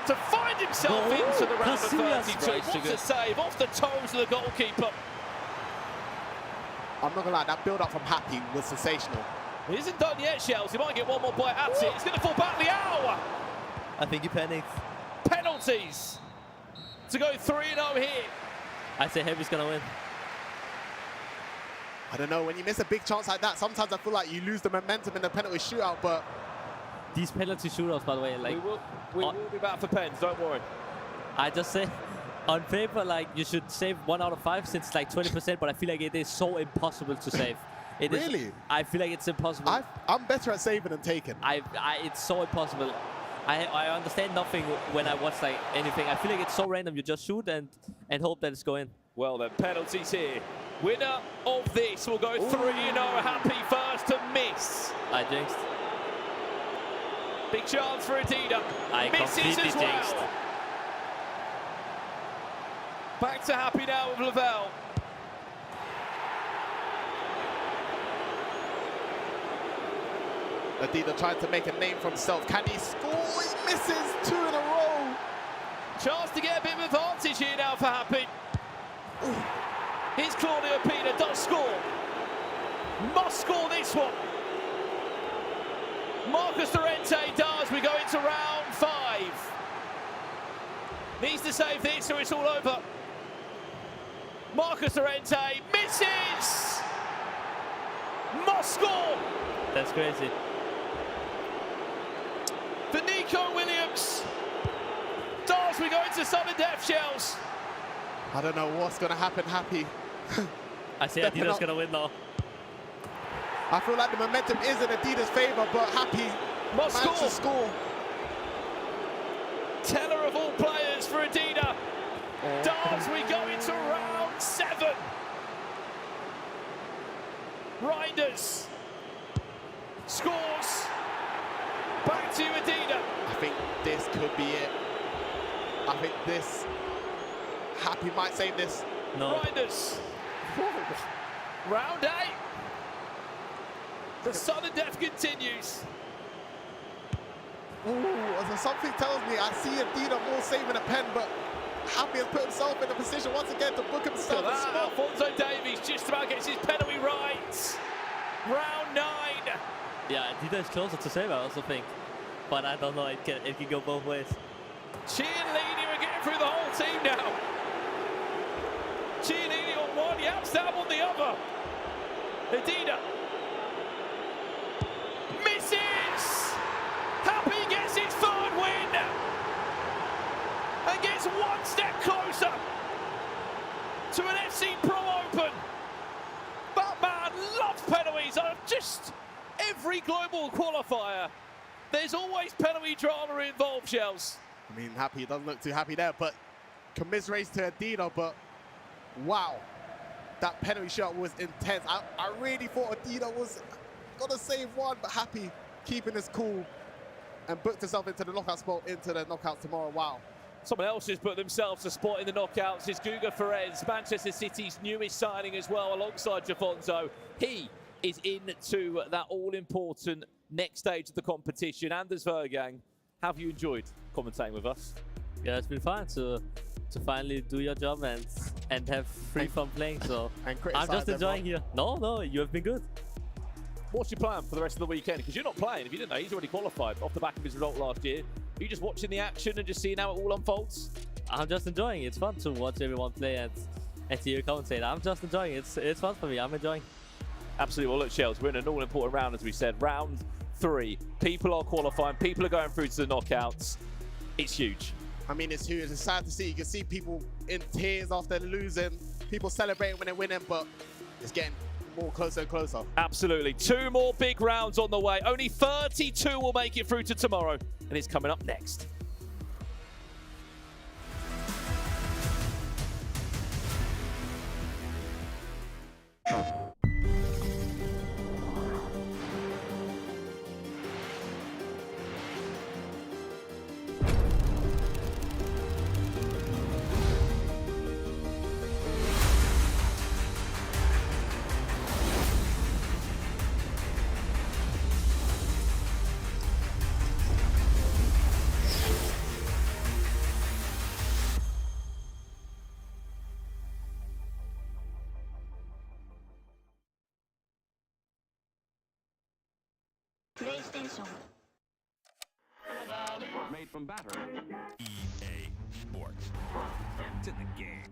To find himself into the round of 32. What a save off the toes of the goalkeeper. I'm not gonna lie, that build-up from Happy was sensational. He isn't done yet, Shells. He might get one more bite at it. He's going to fall back Liao. I think he panicked. Penalties to go 3-0 here. I say Heavy's gonna win. I don't know, when you miss a big chance like that, sometimes I feel like you lose the momentum in the penalty shootout, but... These penalty shootouts, by the way, like... We will be back for pens, don't worry. I just say, on paper, like, you should save 1 out of 5 since it's like 20%, but I feel like it is so impossible to save. It really? Is, I feel like it's impossible. I'm better at saving than taking. It's so impossible. I understand nothing when I watch like anything. I feel like it's so random. You just shoot and hope that it's going. Well then, penalties here. Winner of this will go 3-0. Happy first to miss. I jinxed. Big chance for Adida. I misses completely as well. jinxed. Back to Happy now with Lavelle. Adida trying to make a name for himself. Can he score? He misses 2 in a row. Chance to get a bit of advantage here now for Happy. Here's Claudio Pina, does score. Must score this one. Marcus Dorente does. We go into round 5. Needs to save this or it's all over. Marcus Dorente misses. Must score. That's crazy. For Nico Williams. Does. We go into sudden death, Shells. I don't know what's going to happen, Happy. I say Adidas going to win now. I feel like the momentum is in Adidas' favour, but Happy must to score. Teller of all players for Adida. Does. We go into round 7. Reinders scores. Back to Adida. I think this could be it. I think this... Happy might save this. No. Reinders. Round 8. The sudden death continues. Ooh, something tells me I see Adida more saving a pen, but Happy has put himself in a position once again to book himself a spot. Alfonso Davies just about gets his penalty right. Round 9. Yeah, Adida is closer to save, I also think. But I don't know, it can go both ways. Chiellini, we're getting through the whole team now. Chiellini on one, Yapstam on the other. Adida. Misses! Happy gets his 3rd win. And gets 1 step closer to an FC Pro Open. That man loves penalties. Just every global qualifier, there's always penalty drama involved, Shells. I mean, Happy doesn't look too happy there, but commiserates to Adida, but wow, that penalty shot was intense. I really thought Adida was gonna save one, but Happy keeping his cool and booked himself into the knockout spot, into the knockouts tomorrow. Wow. Someone else has put themselves a spot in the knockouts is Guga Ferez, Manchester City's newest signing as well, alongside Jafonzo. He is into that all-important next stage of the competition. Anders Vergang, have you enjoyed commentating with us? Yeah, it's been fun to finally do your job and have free fun playing. So I'm just enjoying here. No, you have been good. What's your plan for the rest of the weekend? Because you're not playing. If you didn't know, he's already qualified off the back of his result last year. Are you just watching the action and just seeing how it all unfolds? I'm just enjoying it. It's fun to watch everyone play and hear you commentate. I'm just enjoying it. It's fun for me. I'm enjoying. Absolutely. Well, look, Shells, we're in an all-important round, as we said. Round 3. People are qualifying. People are going through to the knockouts. It's huge. I mean, it's huge. It's sad to see. You can see people in tears after losing, people celebrating when they're winning, but it's getting more closer and closer. Absolutely. 2 more big rounds on the way. Only 32 will make it through to tomorrow, and it's coming up next. PlayStation. Made from battery. EA Sports. To the game.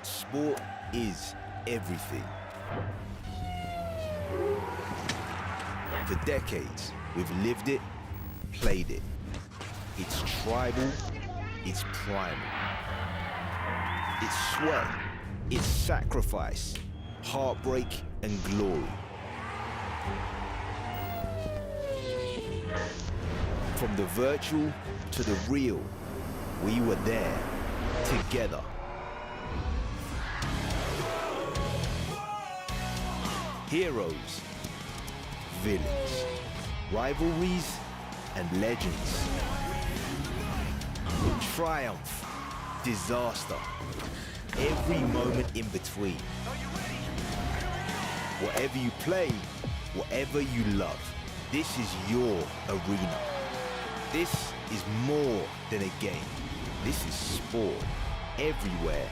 Sport is everything. For decades, we've lived it, played it. It's tribal, it's primal. It's sweat, it's sacrifice, heartbreak and glory. From the virtual to the real, we were there, together. Heroes, villains, rivalries and legends. Triumph, disaster, every moment in between. Whatever you play, whatever you love, this is your arena. This is more than a game. This is sport, everywhere,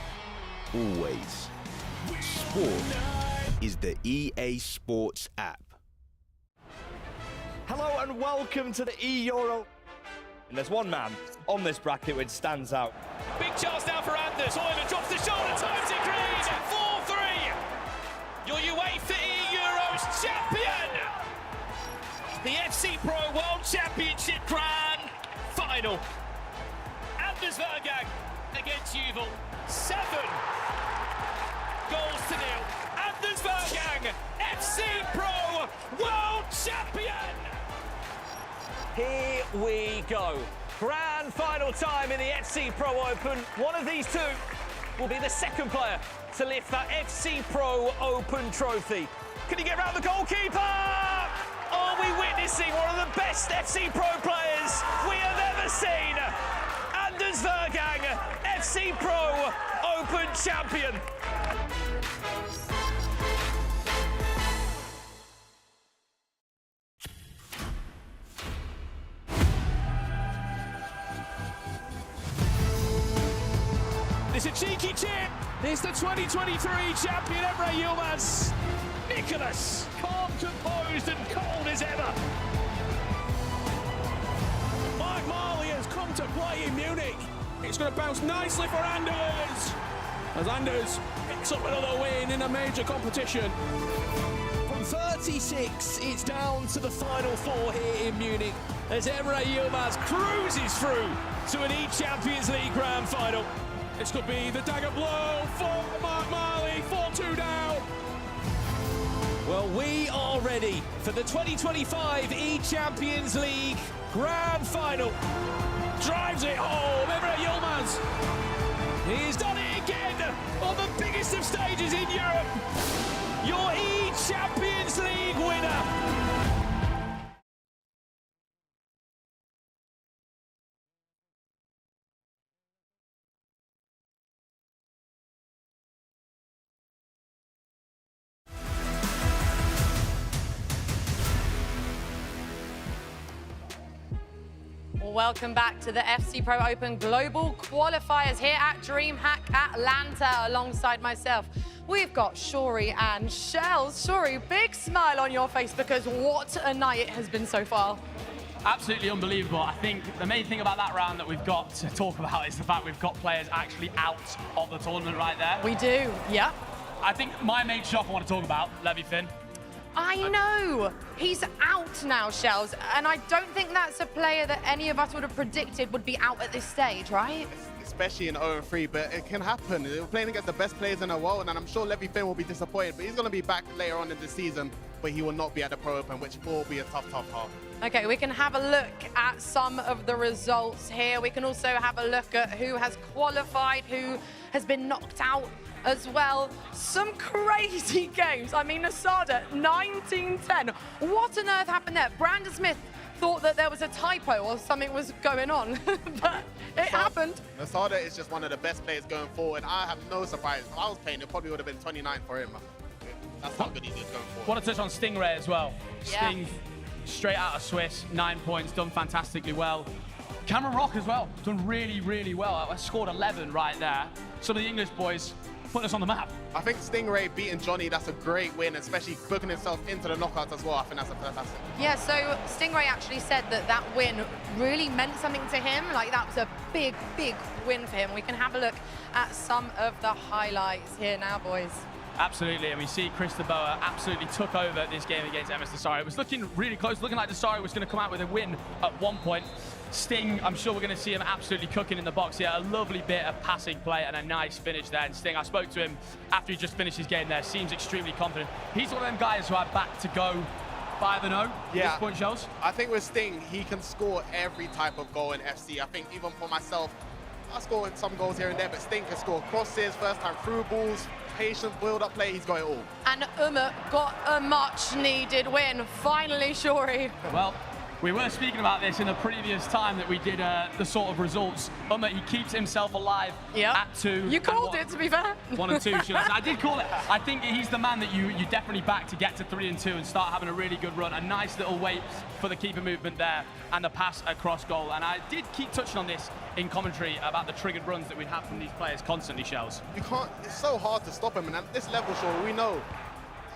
always. Sport is the EA Sports app. Hello and welcome to the E-Euro. And there's one man on this bracket which stands out. Big chance now for Anders. Euler drops the shoulder, times it green. 4-3. Your UEFA E-Euros champion. The FC Pro World Championship Grand Final. Anders Vergang against Juve. 7 goals to nil. Anders Vergang, FC Pro World Champion. Here we go. Grand final time in the FC Pro Open. One of these two will be the second player to lift that FC Pro Open trophy. Can he get round the goalkeeper? Are we witnessing one of the best FC Pro players we have ever seen? Anders Vergang, FC Pro Open champion. It's a cheeky chip. It's the 2023 champion Emre Yilmaz. Nicholas, calm, composed and cold as ever. Mike Marley has come to play in Munich. It's going to bounce nicely for Anders. As Anders picks up another win in a major competition. From 36, it's down to the final 4 here in Munich as Emre Yilmaz cruises through to an E-Champions League Grand Final. This could be the dagger blow for Mark Marley, 4-2 down. Well, we are ready for the 2025 E-Champions League Grand Final. Drives it home, Emre Yilmaz. He's done it again on the biggest of stages in Europe. Your E-Champions League winner. Welcome back to the FC Pro Open Global Qualifiers here at DreamHack Atlanta alongside myself. We've got Shori and Shells. Shori, big smile on your face because what a night it has been so far. Absolutely unbelievable. I think the main thing about that round that we've got to talk about is the fact we've got players actually out of the tournament right there. We do, yeah. I think my main shock I want to talk about, Levy Finn. I know. He's out now, Shells, and I don't think that's a player that any of us would have predicted would be out at this stage, right? Especially in 0-3, but it can happen. We're playing against the best players in the world, and I'm sure Levy Finn will be disappointed, but he's going to be back later on in the season, but he will not be at the Pro Open, which will be a tough half. Okay, we can have a look at some of the results here. We can also have a look at who has qualified, who has been knocked out as well. Some crazy games. I mean, Asada, 19-10. What on earth happened there? Brandon Smith thought that there was a typo or something was going on, but it happened. Asada is just one of the best players going forward. I have no surprise. If I was playing, it probably would have been 29 for him. That's how good he is going forward. Want to touch on Stingray as well. Yeah. Sting, straight out of Swiss, 9 points, done fantastically well. Cameron Rock as well, done really, really well. I scored 11 right there. Some of the English boys put us on the map. I think Stingray beating Johnny, that's a great win, especially booking himself into the knockouts as well. I think that's a fantastic. Yeah, so Stingray actually said that that win really meant something to him. Like, that was a big, big win for him. We can have a look at some of the highlights here now, boys. Absolutely, and we see Chris de Boer absolutely took over this game against MS Dasari. It was looking really close, looking like Dasari was going to come out with a win at one point. Sting, I'm sure we're going to see him absolutely cooking in the box here. A lovely bit of passing play and a nice finish there. And Sting, I spoke to him after he just finished his game there, seems extremely confident. He's one of them guys who are back to go 5-0 at this point, Shells. I think with Sting, he can score every type of goal in FC. I think even for myself, I scored some goals here and there, but Sting can score crosses, first time through balls, patient build-up play, he's got it all. And got a much-needed win. Finally, Shori. Well, we were speaking about this in the previous time that we did the sort of results. He keeps himself alive at 2. You called it, to be fair. 1 and 2, should I say. I did call it. I think he's the man that you definitely back to get to 3 and 2 and start having a really good run. A nice little wait for the keeper movement there and the pass across goal. And I did keep touching on this in commentary about the triggered runs that we have from these players constantly, Shells. You can't, it's so hard to stop him, and at this level, sure, we know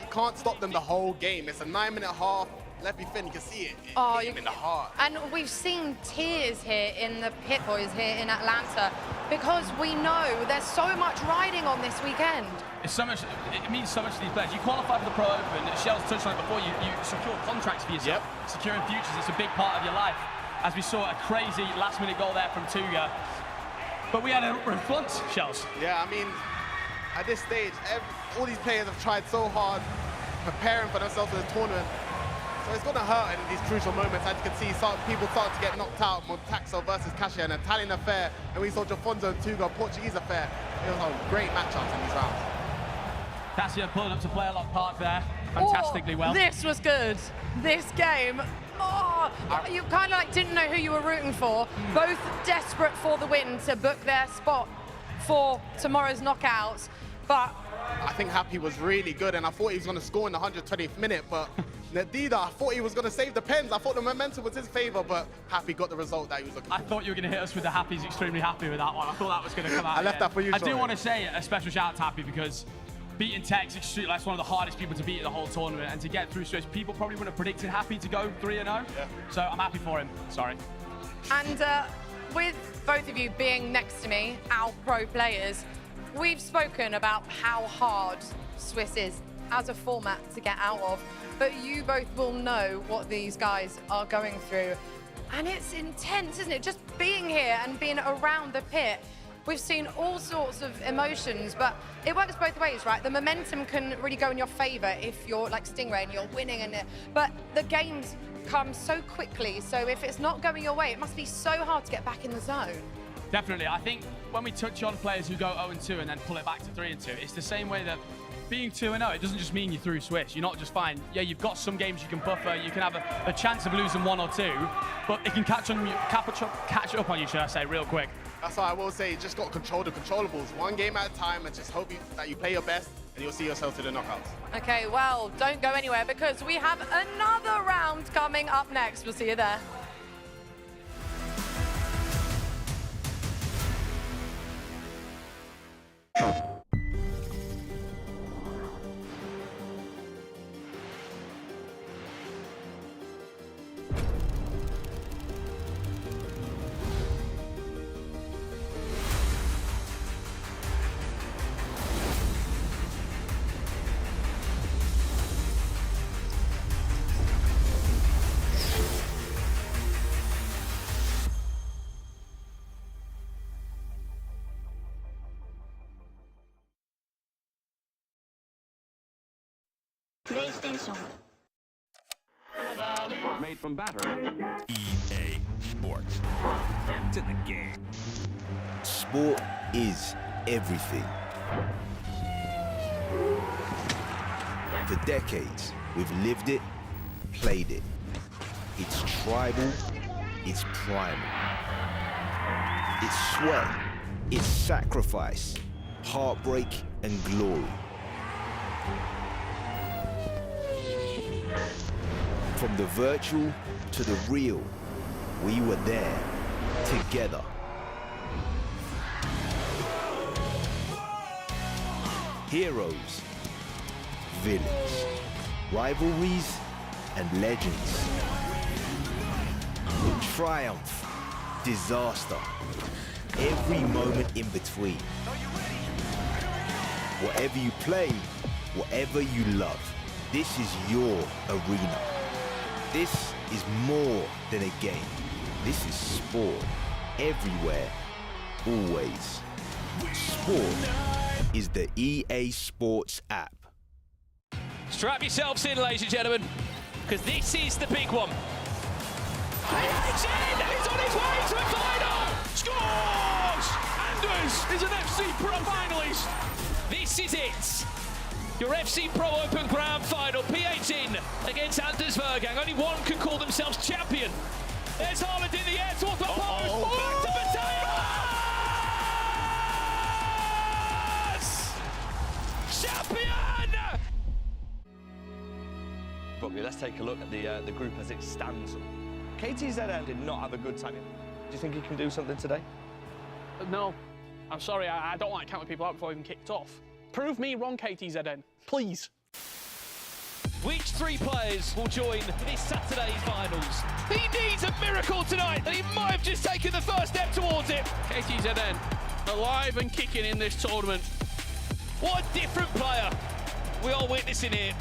you can't stop them the whole game. It's a 9-minute half. Let me fin, you can see it. Hit him in the heart. And we've seen tears here in the pit, boys, here in Atlanta, because we know there's so much riding on this weekend. It's so much, it means so much to these players. You qualify for the Pro Open, Shell's touched on it before, you secure contracts for yourself. Securing futures, it's a big part of your life. As we saw a crazy last-minute goal there from Tuga. But we had a response, Shells. Yeah, I mean, at this stage, all these players have tried so hard preparing for themselves for the tournament. So it's going to hurt in these crucial moments. As you can see, people start to get knocked out. Montaxo versus Kasia, an Italian affair. And we saw Jafonso and Tuga, Portuguese affair. It was a great matchups in these rounds. Kasia pulling up to play a lot part there. Fantastically well. This was good. This game. You kind of like didn't know who you were rooting for. Both desperate for the win to book their spot for tomorrow's knockouts. But I think Happy was really good, and I thought he was going to score in the 120th minute, but Nadida, I thought he was going to save the pens. I thought the momentum was his favour, but Happy got the result that he was looking for. I thought you were going to hit us with the Happy's extremely happy with that one. I thought that was going to come out. I left that for you, I do want to say a special shout out to Happy, because beating Tex, that's one of the hardest people to beat in the whole tournament, and to get through Swiss, people probably wouldn't have predicted Happy to go 3-0. Yeah. So I'm happy for him. Sorry. And with both of you being next to me, our pro players, we've spoken about how hard Swiss is as a format to get out of, but you both will know what these guys are going through. And it's intense, isn't it? Just being here and being around the pit, we've seen all sorts of emotions, but it works both ways, right? The momentum can really go in your favor if you're like Stingray and you're winning, but the games come so quickly, so if it's not going your way, it must be so hard to get back in the zone. Definitely. I think when we touch on players who go 0-2 and then pull it back to 3-2, it's the same way that being 2-0, it doesn't just mean you're through Swiss. You're not just fine. Yeah, you've got some games you can buffer. You can have a chance of losing 1 or 2, but it can catch up on you, should I say, real quick. That's why I will say, you just got to control the controllables. One game at a time, and just hope that you play your best, and you'll see yourself to the knockouts. Okay, well, don't go anywhere, because we have another round coming up next. We'll see you there. PlayStation. Made from battery. EA Sports. To the game. Sport is everything. For decades, we've lived it, played it. It's tribal, it's primal. It's sweat, it's sacrifice, heartbreak and glory. From the virtual to the real, we were there, together. Heroes, villains, rivalries and legends. Triumph, disaster, every moment in between. Whatever you play, whatever you love, this is your arena. This is more than a game. This is sport, everywhere, always. Sport is the EA Sports app. Strap yourselves in, ladies and gentlemen, because this is the big one. He's in! He's on his way to the final! Scores! Anders is an FC Pro finalist. This is it. Your FC Pro Open Grand Final. PH in against Anders Vergang. Only one can call themselves champion. There's Haaland in the air towards the post. Back to Mateus! Champion! Probably let's take a look at the group as it stands. KTZN did not have a good time. Do you think he can do something today? No, I'm sorry, I don't like counting people out before even kicked off. Prove me wrong, KTZN, please. Which three players will join this Saturday's finals? He needs a miracle tonight, and he might have just taken the first step towards it. KTZN, alive and kicking in this tournament. What a different player we are witnessing here.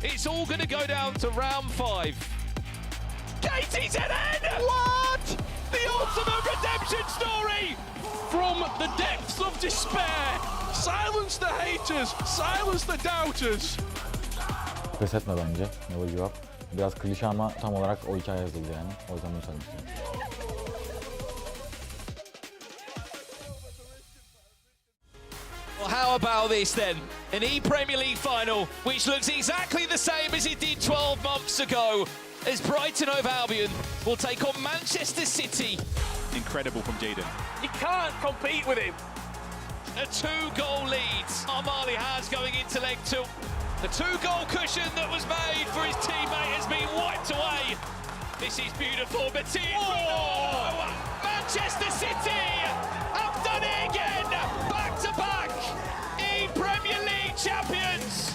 It's all going to go down to round 5. KTZN! What? The ultimate redemption story! From the depths of despair, silence the haters, silence the doubters. Pes etme bence. Never give up. Biraz klişe ama tam olarak o hikaye yazıldı yani. O yüzden bunu söylemek istiyorum. Well, how about this then? An E-Premier League final, which looks exactly the same as it did 12 months ago, as Brighton & Albion will take on Manchester City. Incredible from Jadon. You can't compete with him. A 2-goal lead Armani has going into leg 2. The 2-goal cushion that was made for his teammate has been wiped away. This is beautiful, but Manchester City have done it again, back to back, E-Premier League champions.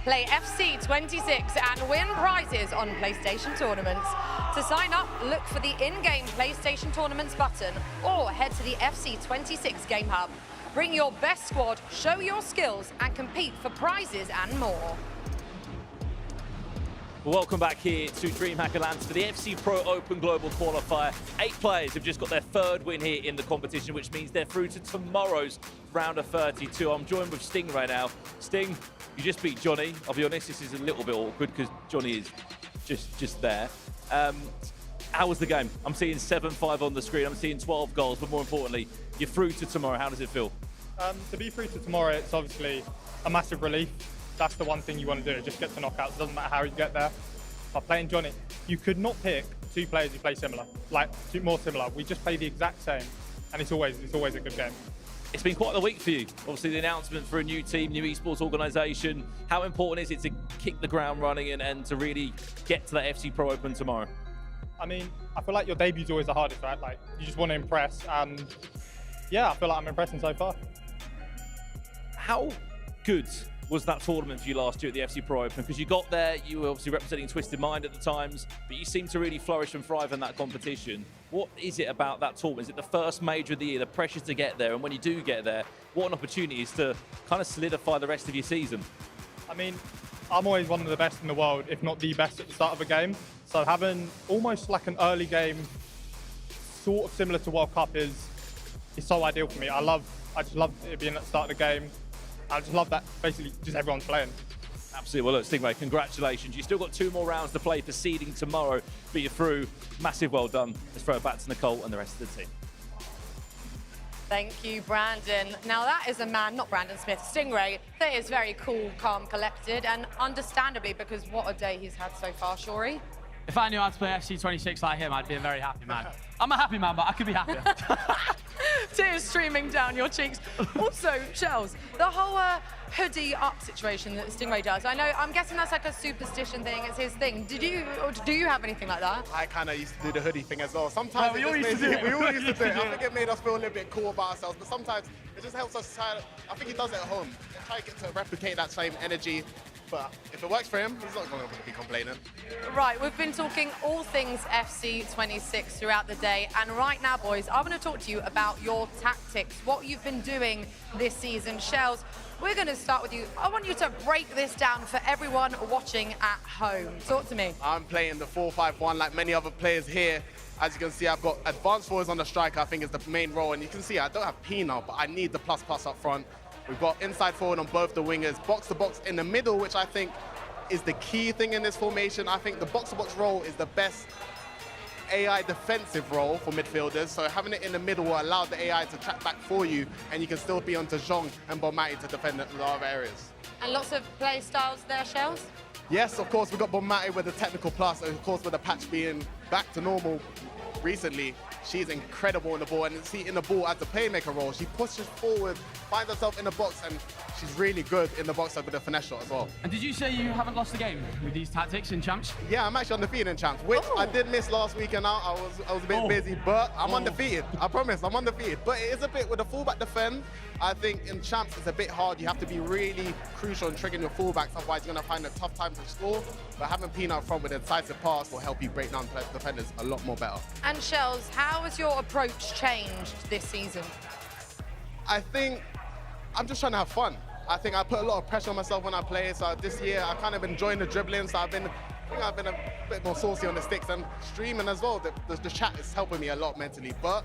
Play FC 26 and win prizes on PlayStation tournaments. To sign up, look for the in-game PlayStation Tournaments button or head to the FC 26 Game Hub. Bring your best squad, show your skills and compete for prizes and more. Welcome back here to DreamHack Atlanta for the FC Pro Open Global Qualifier. 8 players have just got their 3rd win here in the competition, which means they're through to tomorrow's round of 32. I'm joined with Sting right now. Sting, you just beat Johnny. I'll be honest, this is a little bit awkward because Johnny is just there. How was the game? I'm seeing 7-5 on the screen. I'm seeing 12 goals, but more importantly, you're through to tomorrow. How does it feel? To be through to tomorrow, it's obviously a massive relief. That's the one thing you want to do, just get to knockouts. It doesn't matter how you get there. But playing Johnny, you could not pick 2 players who play similar, like more similar. We just play the exact same, and it's always a good game. It's been quite a week for you. Obviously, the announcement for a new team, new esports organisation. How important is it to kick the ground running and to really get to that FC Pro Open tomorrow? I mean, I feel like your debut's always the hardest, right? Like, you just want to impress, and yeah, I feel like I'm impressing so far. How good was that tournament for you last year at the FC Pro Open? Because you got there, you were obviously representing Twisted Mind at the times, but you seemed to really flourish and thrive in that competition. What is it about that tournament? Is it the first major of the year, the pressure to get there, and when you do get there, what an opportunity is to kind of solidify the rest of your season? I mean, I'm always one of the best in the world, if not the best at the start of a game. So having almost like an early game, sort of similar to World Cup, is so ideal for me. I love I just love it being at the start of the game. I just love that basically just everyone's playing. Absolutely. Well, look, Stingray, congratulations. You've still got 2 more rounds to play for seeding tomorrow, but you're through. Massive well done. Let's throw it back to Nicole and the rest of the team. Thank you, Brandon. Now that is a man, not Brandon Smith, Stingray, that is very cool, calm, collected, and understandably, because what a day he's had so far, Shori. If I knew how to play FC26 like him, I'd be a very happy man. I'm a happy man, but I could be happier. Tears streaming down your cheeks. Also, Shells, the whole hoodie up situation that Stingray does, I'm guessing that's like a superstition thing, it's his thing. Do you have anything like that? I kind of used to do the hoodie thing as well. Sometimes we all used to do it. I think it made us feel a little bit cool about ourselves, but sometimes it just helps us try to, I think he does it at home, try to get to replicate that same energy. But if it works for him, he's not going to be complaining. Right, we've been talking all things FC26 throughout the day, and right now, boys, I want to talk to you about your tactics, what you've been doing this season. Shells, we're going to start with you. I want you to break this down for everyone watching at home. Talk to me. I'm playing the 4-5-1 like many other players here. As you can see, I've got advanced forwards on the striker, I think is the main role, and you can see I don't have Pino, but I need the ++ up front. We've got inside forward on both the wingers, box-to-box in the middle, which I think is the key thing in this formation. I think the box-to-box role is the best AI defensive role for midfielders, so having it in the middle will allow the AI to track back for you, and you can still be on De Jong and Bonmati to defend a lot of areas. And lots of play styles there, Shells? Yes, of course, we've got Bonmati with the technical plus, and of course with the patch being back to normal recently. She's incredible in the ball, and see in the ball as the playmaker role, she pushes forward, finds herself in the box, and she's really good in the box with a finesse shot as well. And did you say you haven't lost a game with these tactics in Champs? Yeah, I'm actually undefeated in Champs, which I did miss last week, and I was a bit busy, but I'm undefeated. I promise, I'm undefeated. But it is a bit with the fullback defend. I think in Champs it's a bit hard. You have to be really crucial in triggering your fullbacks, otherwise you're going to find a tough time to score. But having Pino up front with a decisive pass will help you break down defenders a lot more better. And Shells, how has your approach changed this season? I think I'm just trying to have fun. I think I put a lot of pressure on myself when I play, so this year I kind of enjoying the dribbling, so I've been a bit more saucy on the sticks, and streaming as well. The chat is helping me a lot mentally, but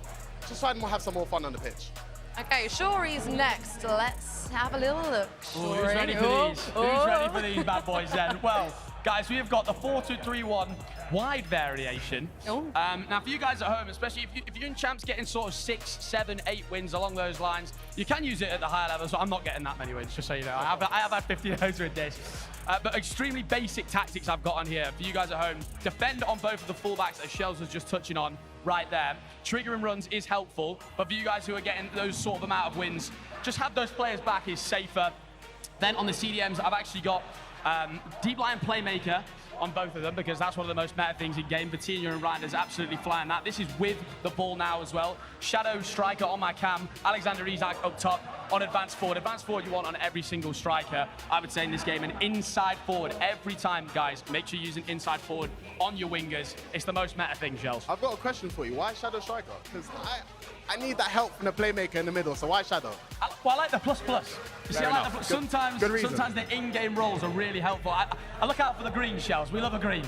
just trying to have some more fun on the pitch. Okay, Shori's next. Let's have a little look. Ooh, who's ready for these? Who's ready for these bad boys then? Well, guys, we have got the 4-2-3-1 wide variation. Now, for you guys at home, especially if you're in Champs getting sort of 6, 7, 8 wins along those lines, you can use it at the higher level, so I'm not getting that many wins, just so you know. I have had 50 of those with this. But extremely basic tactics I've got on here for you guys at home. Defend on both of the fullbacks, as Shells was just touching on right there. Triggering runs is helpful, but for you guys who are getting those sort of amount of wins, just have those players back is safer. Then on the CDMs, I've actually got deep line playmaker on both of them, because that's one of the most meta things in game. Vitinha and Ryan is absolutely flying that. This is with the ball now as well. Shadow striker on my cam. Alexander Isak up top on advanced forward. Advanced forward you want on every single striker, I would say, in this game. And inside forward every time, guys. Make sure you're using inside forward on your wingers. It's the most meta thing, Shells. I've got a question for you. Why Shadow striker? Because I need that help from the playmaker in the middle, so why Shadow? Well, I like the plus. You see, I like the sometimes the in-game roles are really helpful. I look out for the green, Shells. We love a green.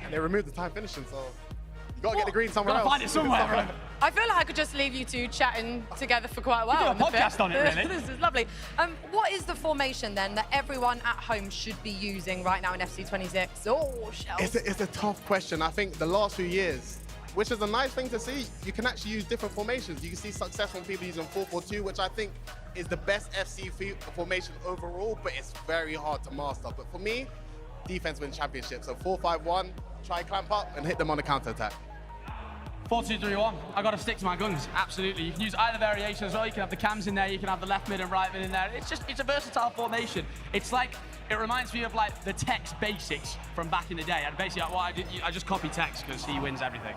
And they removed the time finishing, so you got to get the green somewhere else. Find it somewhere. I feel like I could just leave you two chatting together for quite a while. We do a podcast on it, really. This is lovely. What is the formation then that everyone at home should be using right now in FC26? Oh, Shells. It's a tough question. I think the last few years, which is a nice thing to see, you can actually use different formations. You can see successful people using 4-4-2, which I think is the best FC formation overall, but it's very hard to master. But for me, defense wins championships. So 4-5-1, try clamp up and hit them on the counter-attack. 4-2-3-1. I got to stick to my guns. Absolutely. You can use either variation as well. You can have the cams in there. You can have the left mid and right mid in there. It's a versatile formation. It's like, it reminds me of like the Tex basics from back in the day. And basically, what I just copy Tex because he wins everything.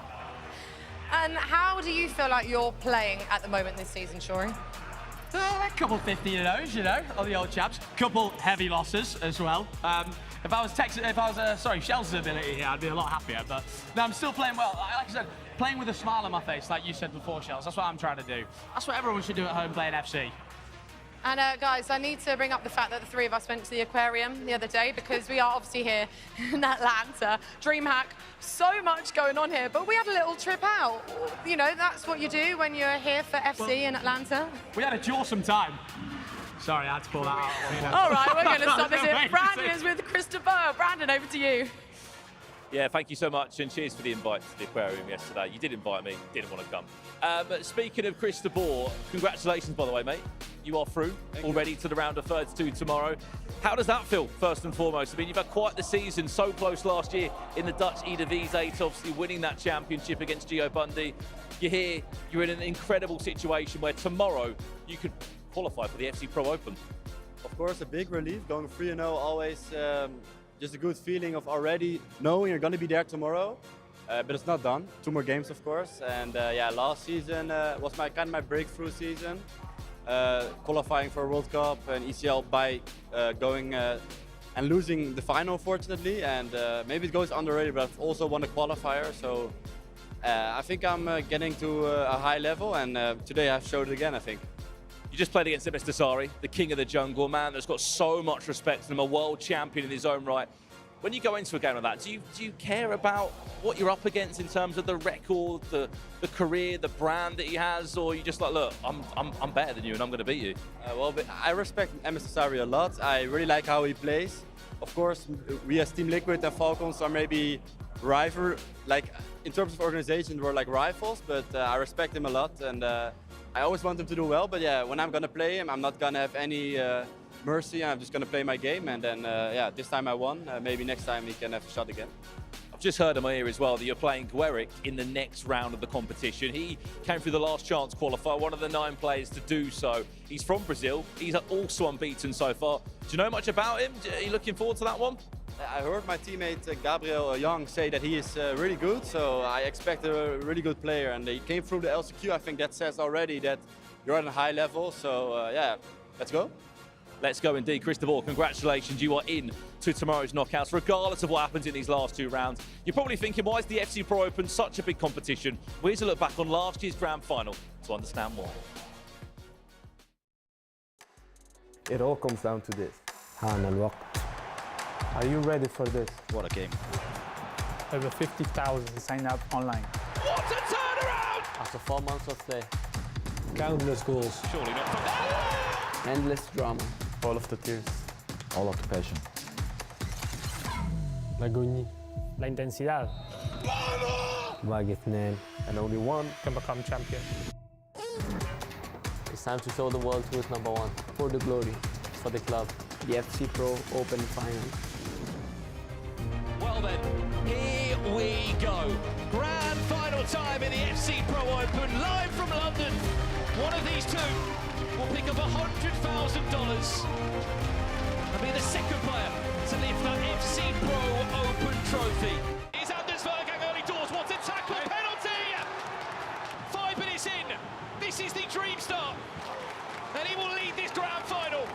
And how do you feel like you're playing at the moment this season, Shori? A couple 50 of those, you know, on the old chaps. Couple heavy losses as well. If I was Shells' ability here, I'd be a lot happier. But no, I'm still playing well. Like I said, playing with a smile on my face, like you said before, Shells. That's what I'm trying to do. That's what everyone should do at home playing FC. And guys, I need to bring up the fact that the three of us went to the aquarium the other day because we are obviously here in Atlanta. DreamHack, so much going on here, but we had a little trip out. You know, that's what you do when you're here for FC in Atlanta. We had a awesome time. Sorry, I had to pull that out. All right, we're going to stop this here. Brandon is with Christopher. Brandon, over to you. Yeah, thank you so much, and cheers for the invite to the aquarium yesterday. You did invite me, didn't want to come. Speaking of Chris de Boer, congratulations, by the way, mate. You are through already to the round of 32 tomorrow. How does that feel, first and foremost? I mean, you've had quite the season, so close last year in the Dutch Eredivisie, obviously winning that championship against Gio Bundy. You're here, you're in an incredible situation where tomorrow you could qualify for the FC Pro Open. Of course, a big relief. Going 3-0, always just a good feeling of already knowing you're going to be there tomorrow. But it's not done. 2 more games, of course. And yeah, last season was my breakthrough season. Qualifying for a World Cup and ECL by going and losing the final, unfortunately. And maybe it goes underrated, but I've also won a qualifier. So I think I'm getting to a high level, and today I've showed it again, I think. You just played against Mr. Sari, the king of the jungle, a man that's got so much respect for him, a world champion in his own right. When you go into a game like that, do you care about what you're up against in terms of the record, the career, the brand that he has, or are you just like, look, I'm better than you and I'm going to beat you? Well, I respect Mr. Sari a lot. I really like how he plays. Of course, we as Team Liquid and Falcons are maybe rival, like in terms of organization, we're like rivals, but I respect him a lot, and I always want him to do well. But yeah, when I'm gonna play him, I'm not gonna have any mercy. I'm just gonna play my game, and then yeah, this time I won. Maybe next time he can have a shot again. I've just heard in my ear as well that you're playing Gueric in the next round of the competition. He came through the last chance qualifier, one of the 9 players to do so. He's from Brazil. He's also unbeaten so far. Do you know much about him? Are you looking forward to that one? I heard my teammate Gabriel Young say that he is really good, so I expect a really good player. And he came through the LCQ. I think that says already that you're at a high level. So yeah, let's go. Let's go indeed. Chris de Boer, congratulations. You are in to tomorrow's knockouts, regardless of what happens in these last 2 rounds. You're probably thinking, why is the FC Pro Open such a big competition? Well, here's a look back on last year's grand final to understand more. It all comes down to this. Are you ready for this? What a game. Over 50,000 signed up online. What a turnaround! After 4 months of play. Countless goals. Surely not from there. Endless drama. All of the tears. All of the passion. L'agonie. La intensidad. And only one can become champion. It's time to show the world who is #1. For the glory. For the club. The FC Pro Open Final. Well then, here we go. Grand final time in the FC Pro Open, live from London. One of these two will pick up $100,000 and be the second player to lift that FC Pro Open trophy. Is Anders Vergang early doors? What a tackle, penalty! 5 minutes in, this is the dream start. And he will lead this grand final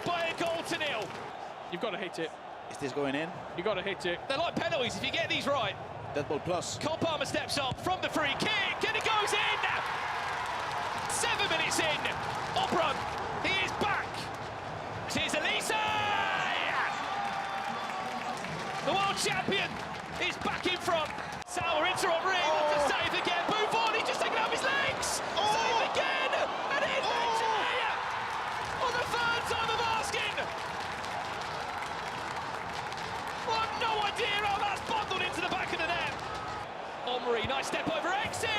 by a goal to 0. You've got to hit it. Is this going in? You've got to hit it. They're like penalties if you get these right. Dead ball plus. Cole Palmer steps up from the free kick and it goes in! 7 minutes in, Obrun, he is back. Here's Elisa! The world champion is back in front. Sauer into on ring, wants to save again. Buffon, he's just taken out his legs. Save again, and it's victory! On the 3rd time of asking. I have no idea how that's bundled into the back of the net. Omri, nice step over exit!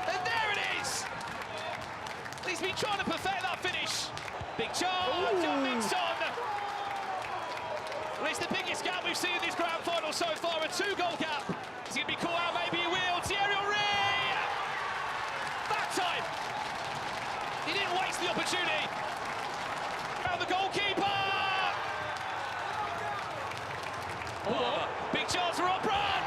And there it is! He's been trying to perfect that finish. Big charge, big son! Well, it's the biggest gap we've seen in this grand final so far, a 2-goal gap. Is he going to be caught out? Maybe he will. Thierry Henry! That time! He didn't waste the opportunity. Around the goalkeeper! Oh, big chance for Obrun!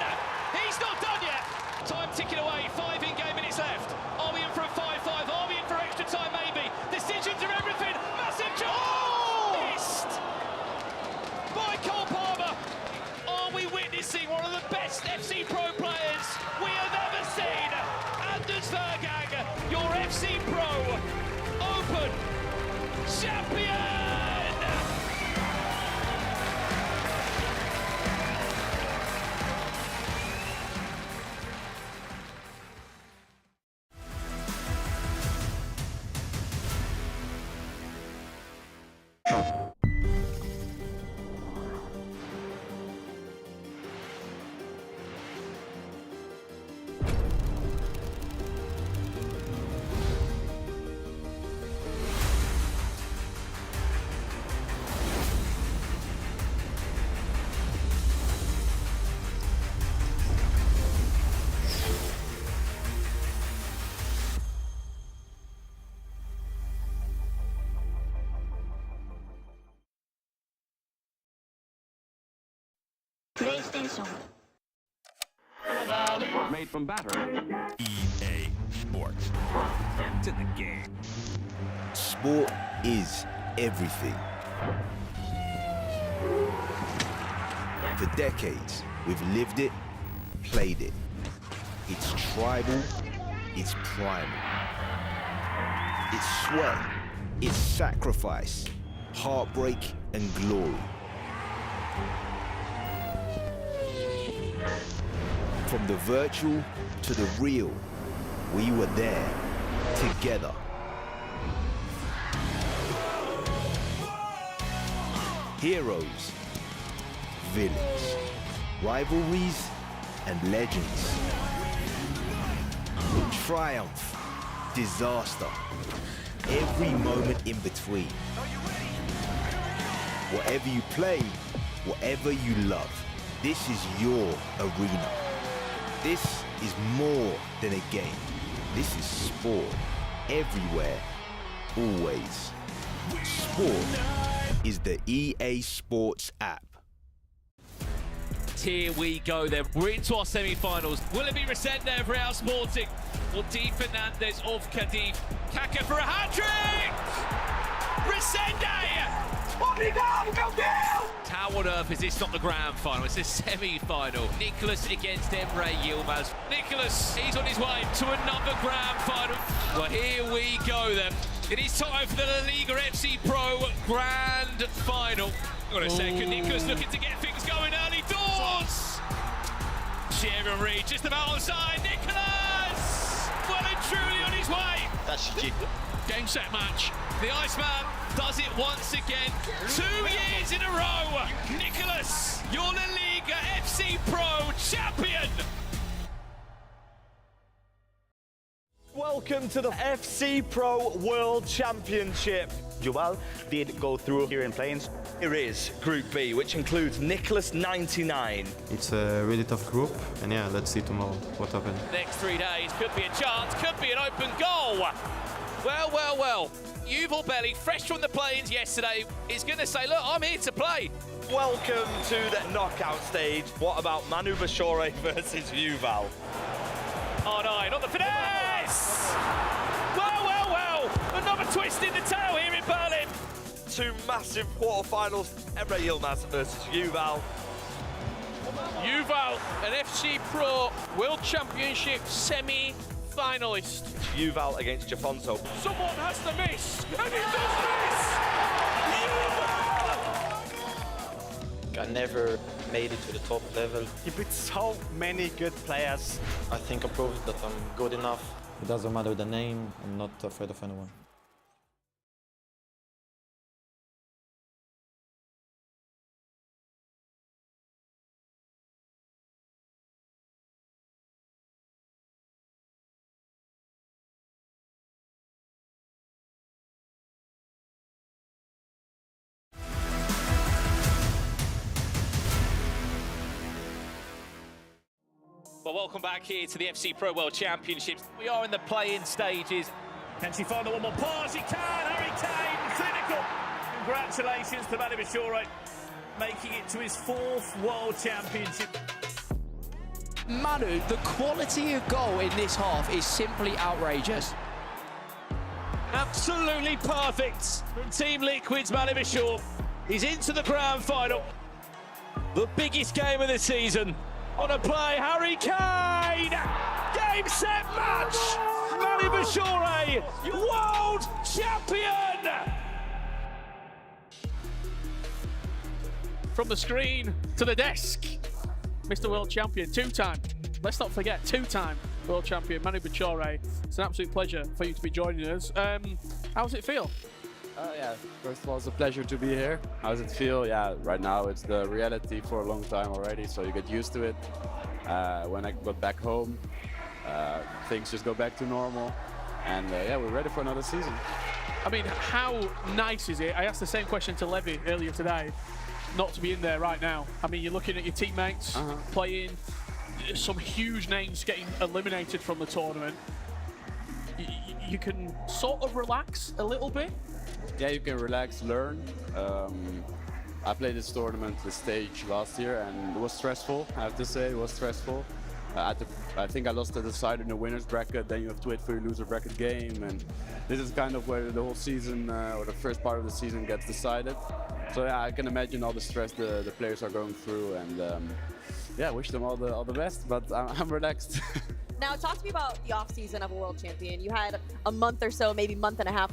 He's not done yet! Time ticking away, 5 in-game minutes left. Are we in for a 5-5? Are we in for extra time, maybe? Decisions are everything! Massive chance! Missed! By Cole Palmer! Are we witnessing one of the best FC Pro players we have ever seen? Anders Vergang, your FC Pro Open champion! PlayStation. Made from battery. EA Sports. To the game. Sport is everything. For decades, we've lived it, played it. It's tribal, it's primal. It's sweat, it's sacrifice, heartbreak and glory. From the virtual to the real, we were there, together. Heroes, villains, rivalries and legends. Triumph, disaster, every moment in between. Whatever you play, whatever you love, this is your arena. This is more than a game. This is sport. Everywhere, always. Sport is the EA Sports app. Here we go then. We're into our semi-finals. Will it be Resende of Real Sporting or Di Fernandez of Cadiz? Kaka for a hat-trick! Resende! How on earth is this not the grand final? It's the semi-final. Nicholas against Emre Yilmaz. Nicholas, he's on his way to another grand final. Well, here we go then. It is time for the La Liga FC Pro Grand Final. Got a second, Nicholas looking to get things going early doors. Sharon Reed just about on side. Nicholas! Well and truly on his way. That's game set match. The Iceman does it once again. 2 years in a row. Nicholas, your La Liga FC Pro champion. Welcome to the FC Pro World Championship. Joel did go through here in planes. Here is Group B, which includes Nicholas 99. It's a really tough group, and yeah, let's see tomorrow what happens. Next 3 days could be a chance, could be an open goal. Well, well, well. Yuval Belly, fresh from the plains yesterday, is going to say, look, I'm here to play. Welcome to the knockout stage. What about Manu Bashore versus Yuval? Oh no, not the finesse! Well, well, well. Another twist in the tail here in Berlin. 2 massive quarterfinals. Emre Yilmaz versus Yuval. Yuval, an FC Pro World Championship semi-finalist. Yuval against Jafonso. Someone has to miss, and he does miss! I never made it to the top level. He beat so many good players. I think I proved that I'm good enough. It doesn't matter the name, I'm not afraid of anyone. Well, welcome back here to the FC Pro World Championships. We are in the play-in stages. Can she find the one more pass? She can! Harry Kane, clinical! Congratulations to Manu Bashore, making it to his 4th World Championship. Manu, the quality of goal in this half is simply outrageous. Absolutely perfect from Team Liquid's Manu Bashore. He's into the grand final. The biggest game of the season. On a play, Harry Kane! Game, set, match! Manu Bashore, world champion! From the screen to the desk, Mr. World Champion, two-time. Let's not forget, two-time World Champion Manu Bashore. It's an absolute pleasure for you to be joining us. How does it feel? Yeah, first of all, it's a pleasure to be here. How does it feel? Yeah, right now it's the reality for a long time already, so you get used to it. When I got back home, things just go back to normal. And yeah, we're ready for another season. I mean, how nice is it? I asked the same question to Levy earlier today, not to be in there right now. I mean, you're looking at your teammates playing, some huge names getting eliminated from the tournament. You can sort of relax a little bit. Yeah, you can relax, learn. I played this tournament, the stage last year, and it was stressful, I have to say, it was stressful. I think I lost the decider in the winner's bracket, then you have to wait for your loser bracket game, and this is kind of where the whole season, or the first part of the season gets decided. So yeah, I can imagine all the stress the players are going through, and yeah, wish them all the best, but I'm relaxed. Now, talk to me about the off-season of a world champion. You had a month or so, maybe month and a half.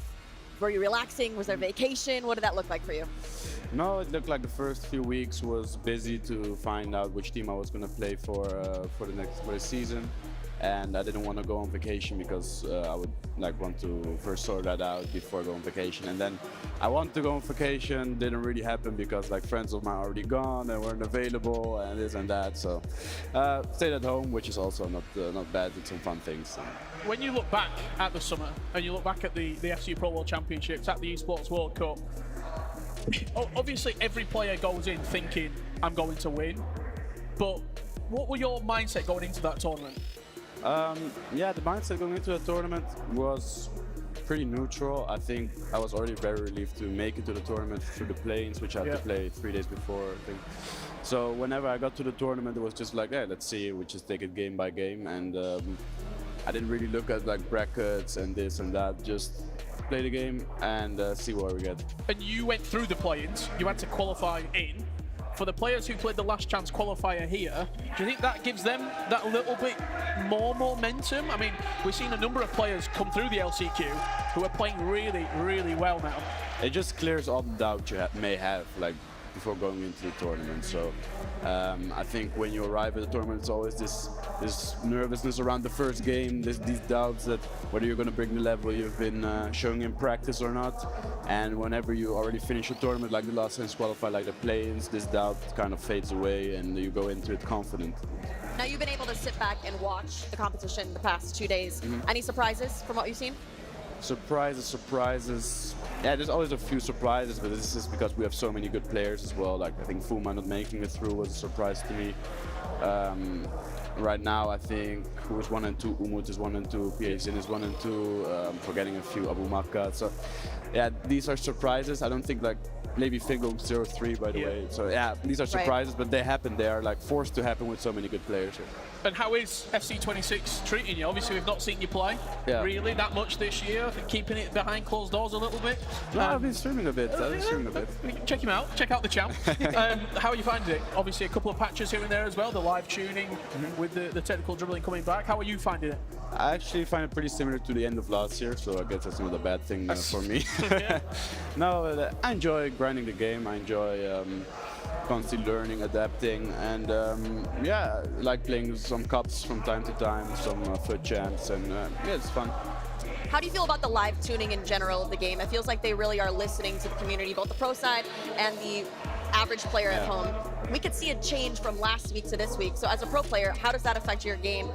Were you relaxing? Was there vacation? What did that look like for you? No, it looked like the first few weeks was busy to find out which team I was going to play for the season, and I didn't want to go on vacation because I would want to first sort that out before going on vacation. And then I wanted to go on vacation, didn't really happen because friends of mine are already gone and weren't available and this and that. So stayed at home, which is also not bad. Did some fun things. When you look back at the summer and you look back at the FC Pro World Championships, at the Esports World Cup, obviously every player goes in thinking, I'm going to win. But what were your mindset going into that tournament? Yeah, the mindset going into the tournament was pretty neutral. I think I was already very relieved to make it to the tournament through the play-ins, which I had to play 3 days before, I think. So whenever I got to the tournament, it was just like, yeah, let's see, we just take it game by game. And I didn't really look at brackets and this and that, just play the game and see where we get. And you went through the play-ins, you had to qualify in. For the players who played the last chance qualifier here, do you think that gives them that little bit more momentum? I mean, we've seen a number of players come through the LCQ who are playing really, really well now. It just clears all the doubt you may have, before going into the tournament. So I think when you arrive at the tournament, it's always this nervousness around the first game, these doubts that whether you're going to bring the level you've been showing in practice or not. And whenever you already finish a tournament, like the last chance qualifier, like the play-ins, this doubt kind of fades away and you go into it confident. Now, you've been able to sit back and watch the competition the past 2 days. Any surprises from what you've seen? Surprises. Yeah, there's always a few surprises, but this is because we have so many good players as well. I think Fuma not making it through was a surprise to me. Right now, I think who is 1 and 2, Umut is 1 and 2, PHN is 1 and 2, forgetting a few, Abu Makka. So yeah, these are surprises. I don't think maybe Fingal 0-3 by the way. So yeah, these are surprises, but they happen. They are forced to happen with so many good players here. And how is FC26 treating you? Obviously, we've not seen you play really that much this year. I think keeping it behind closed doors a little bit. No, I've been streaming a bit. Check him out. Check out the champ. How are you finding it? Obviously, a couple of patches here and there as well. The live tuning with the technical dribbling coming back. How are you finding it? I actually find it pretty similar to the end of last year, so I guess that's not a bad thing for me. No, I enjoy grinding the game. I enjoy constantly learning, adapting, and yeah, I like playing some cups from time to time, some FUT champs, and yeah, it's fun. How do you feel about the live tuning in general of the game? It feels like they really are listening to the community, both the pro side and the average player at home. We could see a change from last week to this week. So as a pro player, how does that affect your game,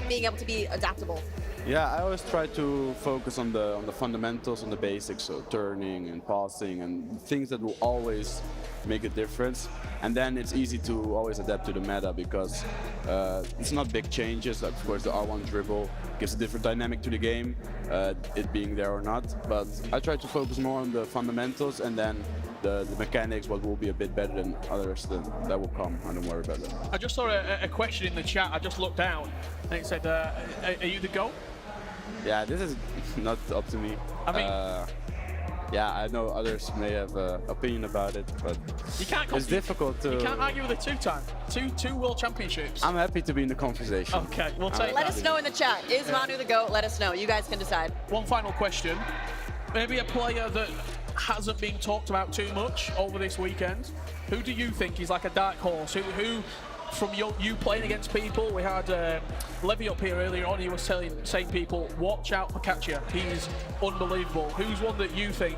being able to be adaptable? Yeah, I always try to focus on the fundamentals, on the basics, so turning and passing and things that will always make a difference. And then it's easy to always adapt to the meta because it's not big changes. Like, of course, the R1 dribble gives a different dynamic to the game, it being there or not. But I try to focus more on the fundamentals, and then the mechanics, what will be a bit better than others, that will come. I don't worry about that. I just saw a question in the chat. I just looked down and it said, are you the GOAT? Yeah, this is not up to me. I mean, yeah, I know others may have an opinion about it, but You can't it's difficult to... You can't argue with a two-time. Two world championships. I'm happy to be in the conversation. Okay, we'll take Let that. us know in the chat. Is Manu the GOAT? Let us know. You guys can decide. One final question. Maybe a player that hasn't been talked about too much over this weekend. Who do you think is like a dark horse? Who from you playing against people, we had Levy up here earlier on, he was saying people, watch out for Katja, he's unbelievable. Who's one that you think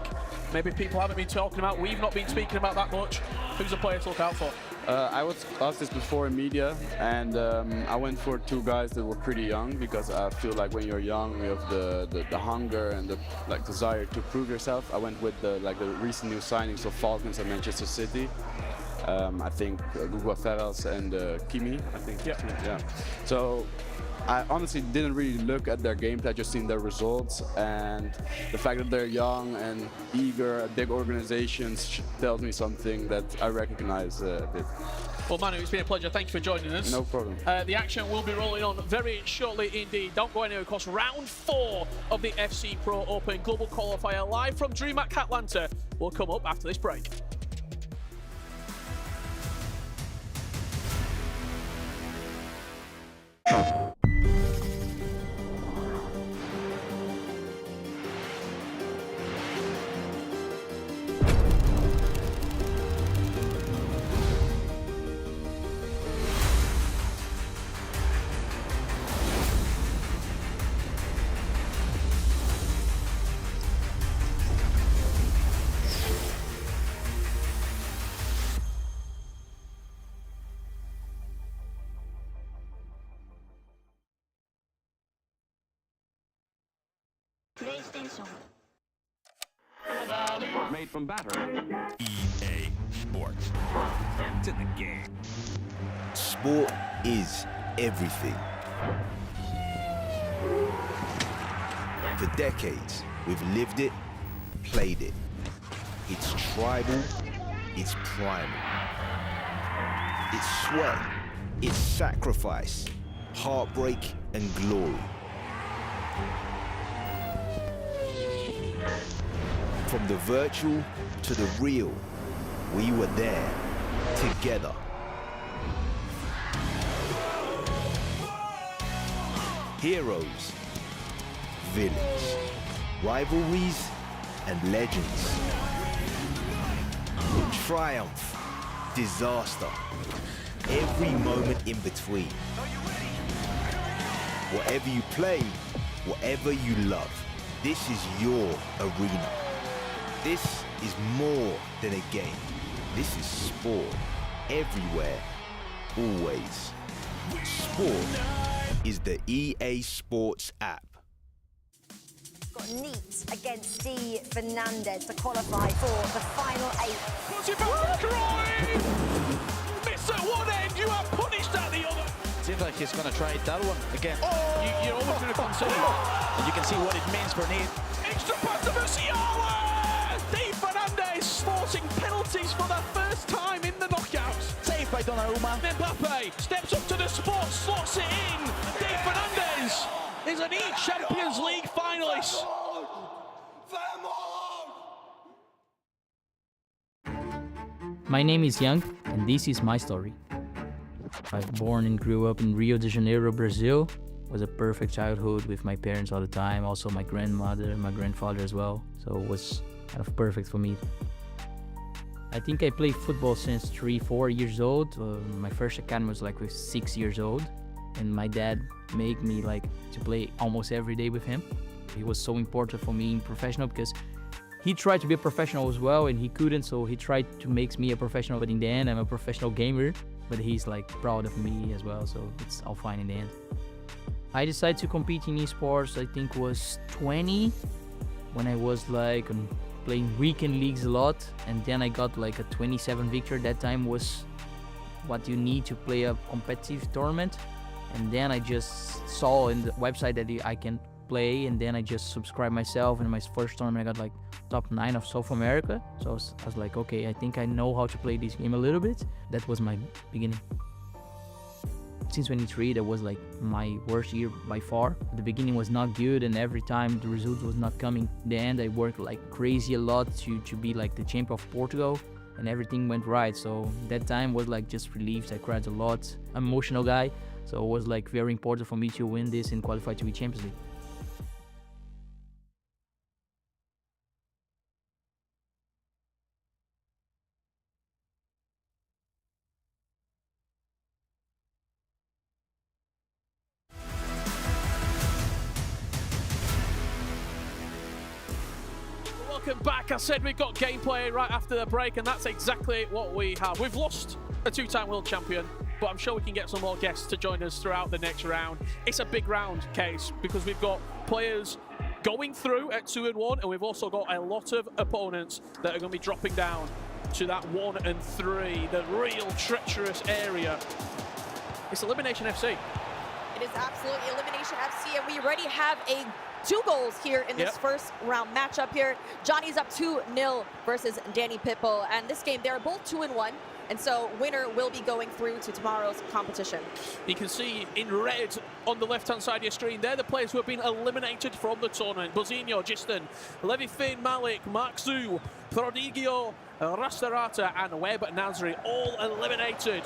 maybe people haven't been talking about, we've not been speaking about that much? Who's a player to look out for? I was asked this before in media, and I went for two guys that were pretty young, because I feel like when you're young, you have the hunger and the desire to prove yourself. I went with the recent new signings of Falcons and Manchester City. I think Qualifier and Kimi, I think. Yeah. So I honestly didn't really look at their gameplay, just seen their results, and the fact that they're young and eager at big organizations tells me something that I recognize a bit. Well, Manu, it's been a pleasure. Thank you for joining us. No problem. The action will be rolling on very shortly indeed. Don't go anywhere, because round 4 of the FC Pro Open Global Qualifier live from DreamHack Atlanta will come up after this break. PlayStation. Made from battery. EA Sports. To the game. Sport is everything. For decades, we've lived it, played it. It's tribal, it's primal. It's sweat, it's sacrifice, heartbreak and glory. From the virtual to the real, we were there, together. Heroes, villains, rivalries and legends. Triumph, disaster, every moment in between. Whatever you play, whatever you love, this is your arena. This is more than a game. This is sport. Everywhere, always. Sport is the EA Sports app. Got Neat against D. Fernandez to qualify for the final 8. Puts it back to Croy! Miss at one end, you are punished at the other. Seems like he's going to try that one again. Oh! You're almost going to consider And you can see what it means for Neat. Extra pass to Musiala! Dave Fernandez sporting penalties for the first time in the knockouts. Saved by Donnarumma. Mbappe steps up to the spot, slots it in. Dave Fernandez is an EA Champions League finalist. My name is Young, and this is my story. I was born and grew up in Rio de Janeiro, Brazil. It was a perfect childhood with my parents all the time, also my grandmother and my grandfather as well, so it was kind of perfect for me. I think I played football since 3-4 years old. My first academy was like with 6 years old, and my dad made me like to play almost every day with him. He was so important for me in professional because he tried to be a professional as well, and he couldn't, so he tried to make me a professional, but in the end I'm a professional gamer, but he's like proud of me as well, so it's all fine in the end. I decided to compete in esports, I think was 20, when I was like playing weekend leagues a lot, and then I got like a 27 victory. That time was what you need to play a competitive tournament, and then I just saw in the website that I can play, and then I just subscribed myself, and in my first tournament I got like top 9 of South America, so I was like, okay, I think I know how to play this game a little bit. That was my beginning. Since 23, that was like my worst year by far. The beginning was not good, and every time the results was not coming. In the end, I worked like crazy a lot to be like the champion of Portugal, and everything went right. So that time was like just relieved. I cried a lot. I'm an emotional guy, so it was like very important for me to win this and qualify to be Champions League. Welcome back. I said we've got gameplay right after the break, and that's exactly what we have. We've lost a two-time world champion, but I'm sure we can get some more guests to join us throughout the next round. It's a big round, Case, because we've got players going through at 2-1, and we've also got a lot of opponents that are going to be dropping down to that 1 and 3, the real treacherous area. It's Elimination FC. It is absolutely Elimination FC, and we already have 2 goals here in this first round matchup here. Johnny's up 2-0 versus Danny Pitbull, and this game, they're both 2-1, and so winner will be going through to tomorrow's competition. You can see in red on the left-hand side of your screen, they're the players who have been eliminated from the tournament. Buzinho, Giston, Levi Finn, Malik, Mark Zhu, Prodigio, Rastarata, and Webb Nasri, all eliminated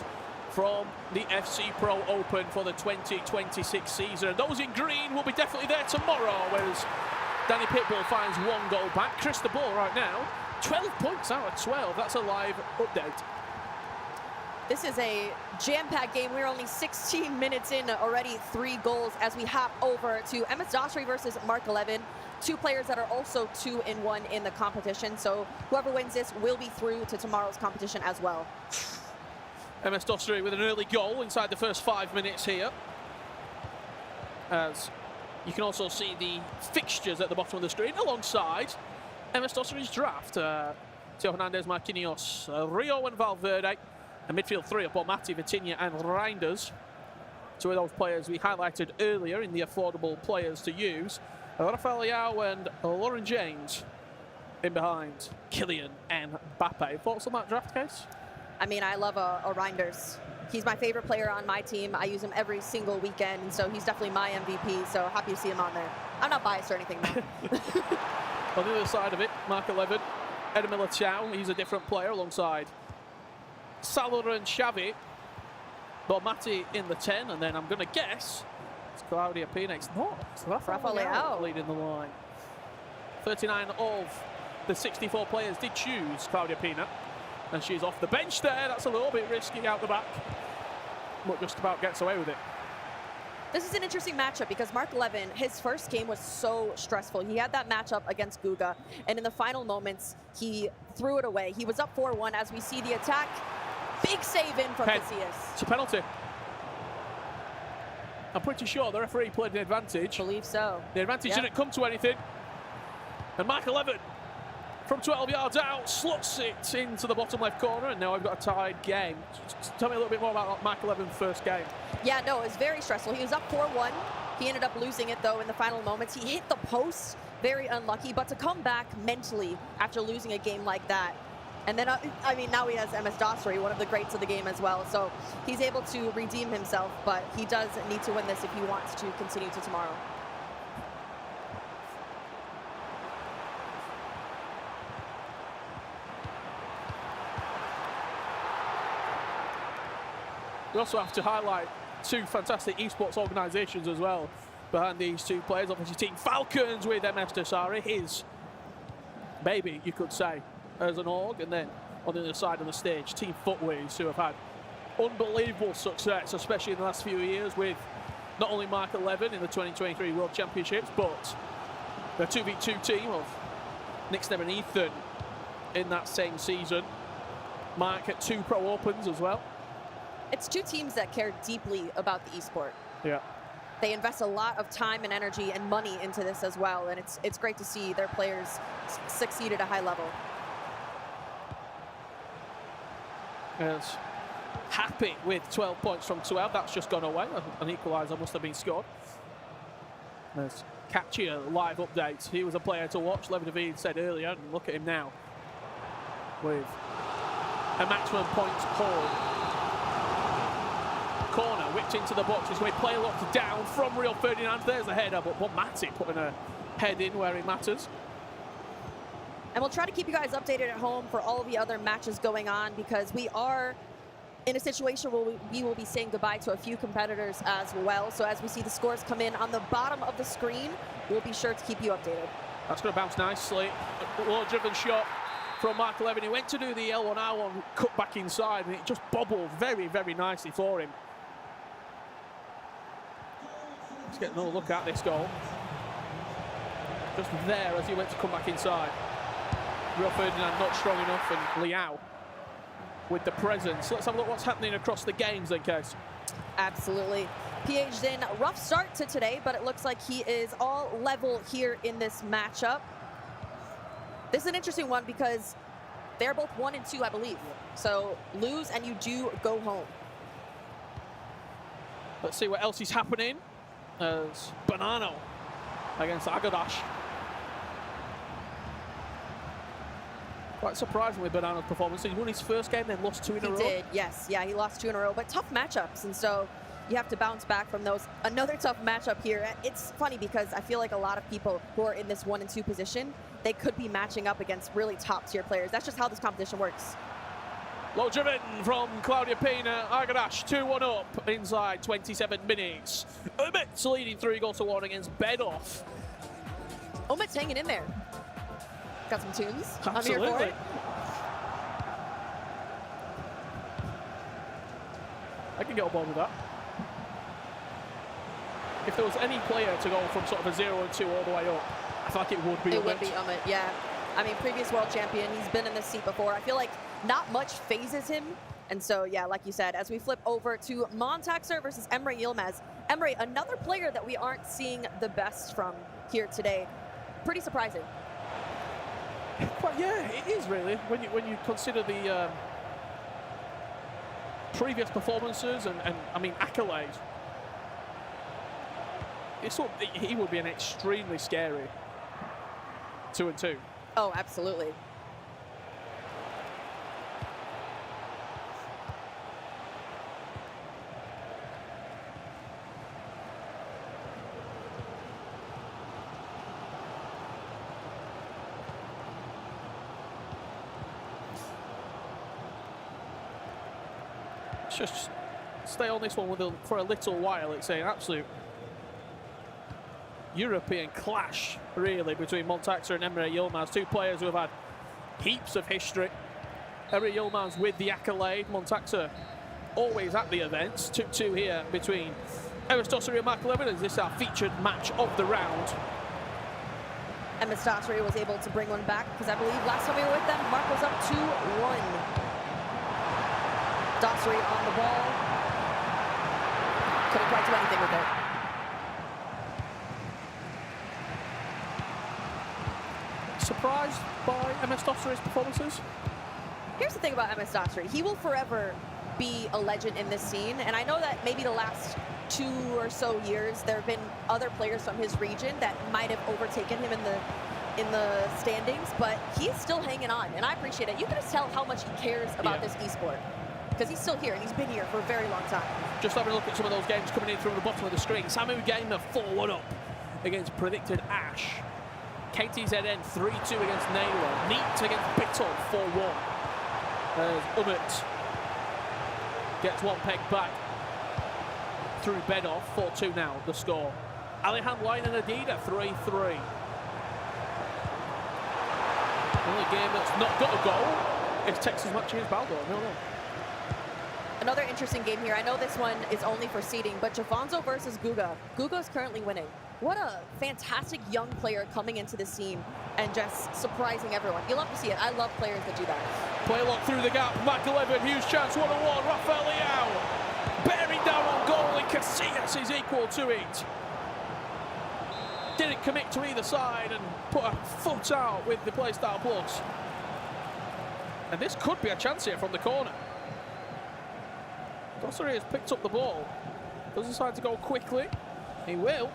from the FC Pro Open for the 2026 season. And those in green will be definitely there tomorrow, whereas Danny Pitbull finds 1 goal back. Chris the ball right now, 12 points out of 12. That's a live update. This is a jam-packed game. We're only 16 minutes in, already 3 goals as we hop over to MS Dostry versus Mark 11. 2 players that are also 2-1 in the competition. So whoever wins this will be through to tomorrow's competition as well. MS Dostry with an early goal inside the first 5 minutes here. As you can also see the fixtures at the bottom of the screen alongside MS Dostry's draft. Theo Hernandez, Marquinhos, Rio and Valverde. A midfield 3 of Mati, Vitinha and Reinders. 2 of those players we highlighted earlier in the affordable players to use. Rafael Leao and Lauren James in behind Kylian and Mbappe. Thoughts on that draft, Case? I mean, I love a Reinders. He's my favorite player on my team. I use him every single weekend, and so he's definitely my MVP, so happy to see him on there. I'm not biased or anything, though. On the other side of it, Mark 11, Eder Militao, he's a different player alongside Salah and Xavi. Mati in the 10, and then I'm going to guess it's Claudia Pina. It's not. It's Rafael Leao leading the line. 39 of the 64 players did choose Claudia Pina. And she's off the bench there. That's a little bit risky out the back, but just about gets away with it. This is an interesting matchup because Mark 11, his first game was so stressful. He had that matchup against Guga, and in the final moments, he threw it away. He was up 4-1 as we see the attack. Big save in from Casillas. It's a penalty. I'm pretty sure the referee played an advantage. Believe so. The advantage didn't come to anything. And Mark 11, from 12 yards out, slots it into the bottom left corner, and now we've got a tied game. Tell me a little bit more about Mark 11's first game. Yeah, no, it was very stressful. He was up 4-1. He ended up losing it, though, in the final moments. He hit the post, very unlucky, but to come back mentally after losing a game like that, and then, I mean, now he has MS Dostry, one of the greats of the game as well, so he's able to redeem himself, but he does need to win this if he wants to continue to tomorrow. We also have to highlight 2 fantastic esports organisations as well behind these 2 players. Obviously, Team Falcons with MS Dostry, his baby, you could say, as an org. And then on the other side of the stage, Team Footways, who have had unbelievable success, especially in the last few years, with not only Mark 11 in the 2023 World Championships, but the 2v2 team of Nick and Ethan in that same season. Mark at 2 Pro Opens as well. It's 2 teams that care deeply about the esport. Yeah. They invest a lot of time and energy and money into this as well, and it's great to see their players succeed at a high level. Yes. Happy with 12 points from 12. That's just gone away. An equaliser must have been scored. There's catchy live updates. He was a player to watch, Levi David said earlier, and look at him now with a maximum points haul. corner, whipped into the box. It's going to be play locked down from Rio Ferdinand. There's the header, but Matti putting a head in where it matters. And we'll try to keep you guys updated at home for all the other matches going on, because we are in a situation where we will be saying goodbye to a few competitors as well. So as we see the scores come in on the bottom of the screen, we'll be sure to keep you updated. That's going to bounce nicely. A well-driven shot from Michael Evan. He went to do the L1R1 cut back inside, and it just bobbled very, very nicely for him. Let's get another look at this goal. Just there as he went to come back inside. Rio Ferdinand not strong enough, and Liao with the presence. Let's have a look what's happening across the games then, Case. Absolutely. PH Zin, rough start to today, but it looks like he is all level here in this matchup. This is an interesting one because they're both 1 and 2, I believe. So lose and you do go home. Let's see what else is happening as Bonanno against Agadash. Quite surprising with Bonanno's performance. He won his first game, then lost 2 in a row. He did, yes. Yeah, he lost 2 in a row, but tough matchups. And so you have to bounce back from those. Another tough matchup here. It's funny because I feel like a lot of people who are in this 1 and 2 position, they could be matching up against really top-tier players. That's just how this competition works. Low driven from Claudia Pina. Agadash 2-1 up inside 27 minutes. Umit's leading 3-1 against Bedov. Umit's hanging in there. Got some tunes. Absolutely. I'm here for it. I can get on board with that. If there was any player to go from sort of a 0 and 2 all the way up, I feel like it would be It would be Umit, yeah. I mean, previous world champion, he's been in this seat before. I feel like not much phases him. And so, yeah, like you said, as we flip over to Montaxer versus Emre Yilmaz. Emre, another player that we aren't seeing the best from here today. Pretty surprising. But yeah, it is really when you consider the previous performances and I mean accolades. He would be an extremely scary 2 and 2. Oh, absolutely. Just stay on this one for a little while. It's an absolute European clash, really, between Montaxer and Emre Yilmaz. 2 players who have had heaps of history. Emre Yilmaz with the accolade. Montaxer always at the events. 2-2 here between Emerstossery and Michael Evans. This is our featured match of the round. Emerstossery was able to bring one back because I believe last time we were with them, Mark was up 2-1. Dossery on the ball. Couldn't quite do anything with it. Surprised by Emerstossery's performances? Here's the thing about Emerstossery. He will forever be a legend in this scene. And I know that maybe the last 2 or so years, there have been other players from his region that might have overtaken him in the standings, but he's still hanging on, and I appreciate it. You can just tell how much he cares about this esport. Because he's still here, and he's been here for a very long time. Just having a look at some of those games coming in from the bottom of the screen. Samu Gamer 4-1 up against Predicted Ash. KTZN 3-2 against Naylor. Neat against Bittle 4-1. As Umit gets one peg back through Bedov. 4-2 now, the score. Alihan Line and Adida 3-3. Only game that's not got a goal is Texas matching his Baldor. No. Another interesting game here. I know this one is only for seeding, but Jafonzo versus Guga. Guga's currently winning. What a fantastic young player coming into the scene and just surprising everyone. You love to see it. I love players that do that. Play lock through the gap. Michael Evan, huge chance. 1-1. Rafael Liao bearing down on goal, and Casillas is equal to it. Didn't commit to either side and put a foot out with the Playstyle Plus. And this could be a chance here from the corner. Dossery has picked up the ball. Does decide to go quickly. He will.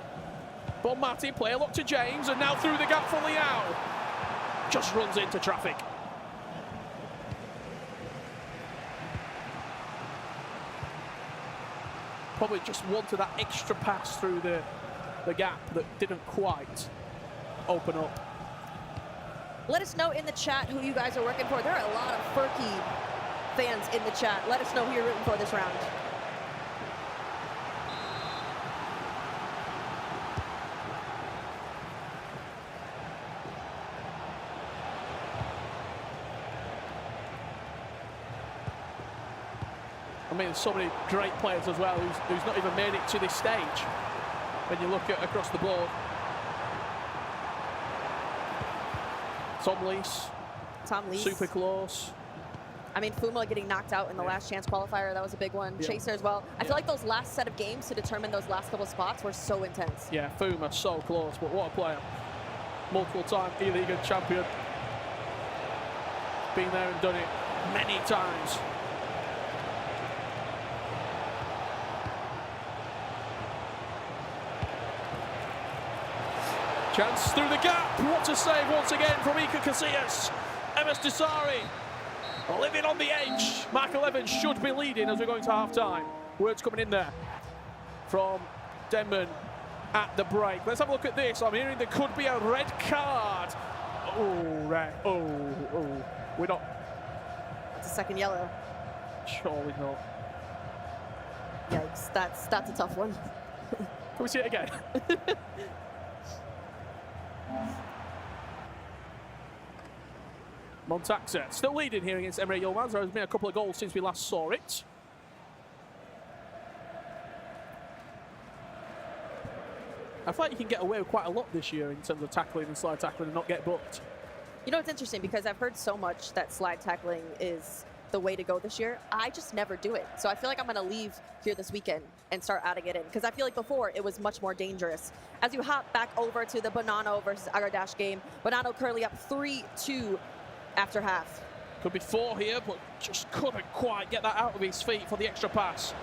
Bon Matti, play a look to James, and now through the gap for Liao. Just runs into traffic. Probably just wanted that extra pass through the gap that didn't quite open up. Let us know in the chat who you guys are working for. There are a lot of Furky fans in the chat. Let us know who you're rooting for this round. I mean, there's so many great players as well who's not even made it to this stage when you look at across the board. Tom Lees. Super close. I mean, Fuma getting knocked out in the last chance qualifier, that was a big one. Yeah. Chaser as well. I feel like those last set of games to determine those last couple spots were so intense. Yeah, Fuma so close, but what a player. Multiple time E-League champion. Been there and done it many times. Chance through the gap. What a save once again from Iker Casillas. MS Desari living on the edge. Michael Evans should be leading as we're going to half-time. Words coming in there from Denman at the break. Let's have a look at this. I'm hearing there could be a red card. Oh, red. Oh. We're not. It's a second yellow. Surely not. Yikes, that's a tough one. Can we see it again? Montaxa still leading here against Emre Yilmaz. There has been a couple of goals since we last saw it. I feel like you can get away with quite a lot this year in terms of tackling and slide tackling and not get booked. You know, it's interesting because I've heard so much that slide tackling is the way to go this year. I just never do it. So I feel like I'm going to leave here this weekend and start adding it in because I feel like before it was much more dangerous. As you hop back over to the Bonanno versus Agadash game, Bonanno currently up 3-2 after half. Could be 4 here, but just couldn't quite get that out of his feet for the extra pass.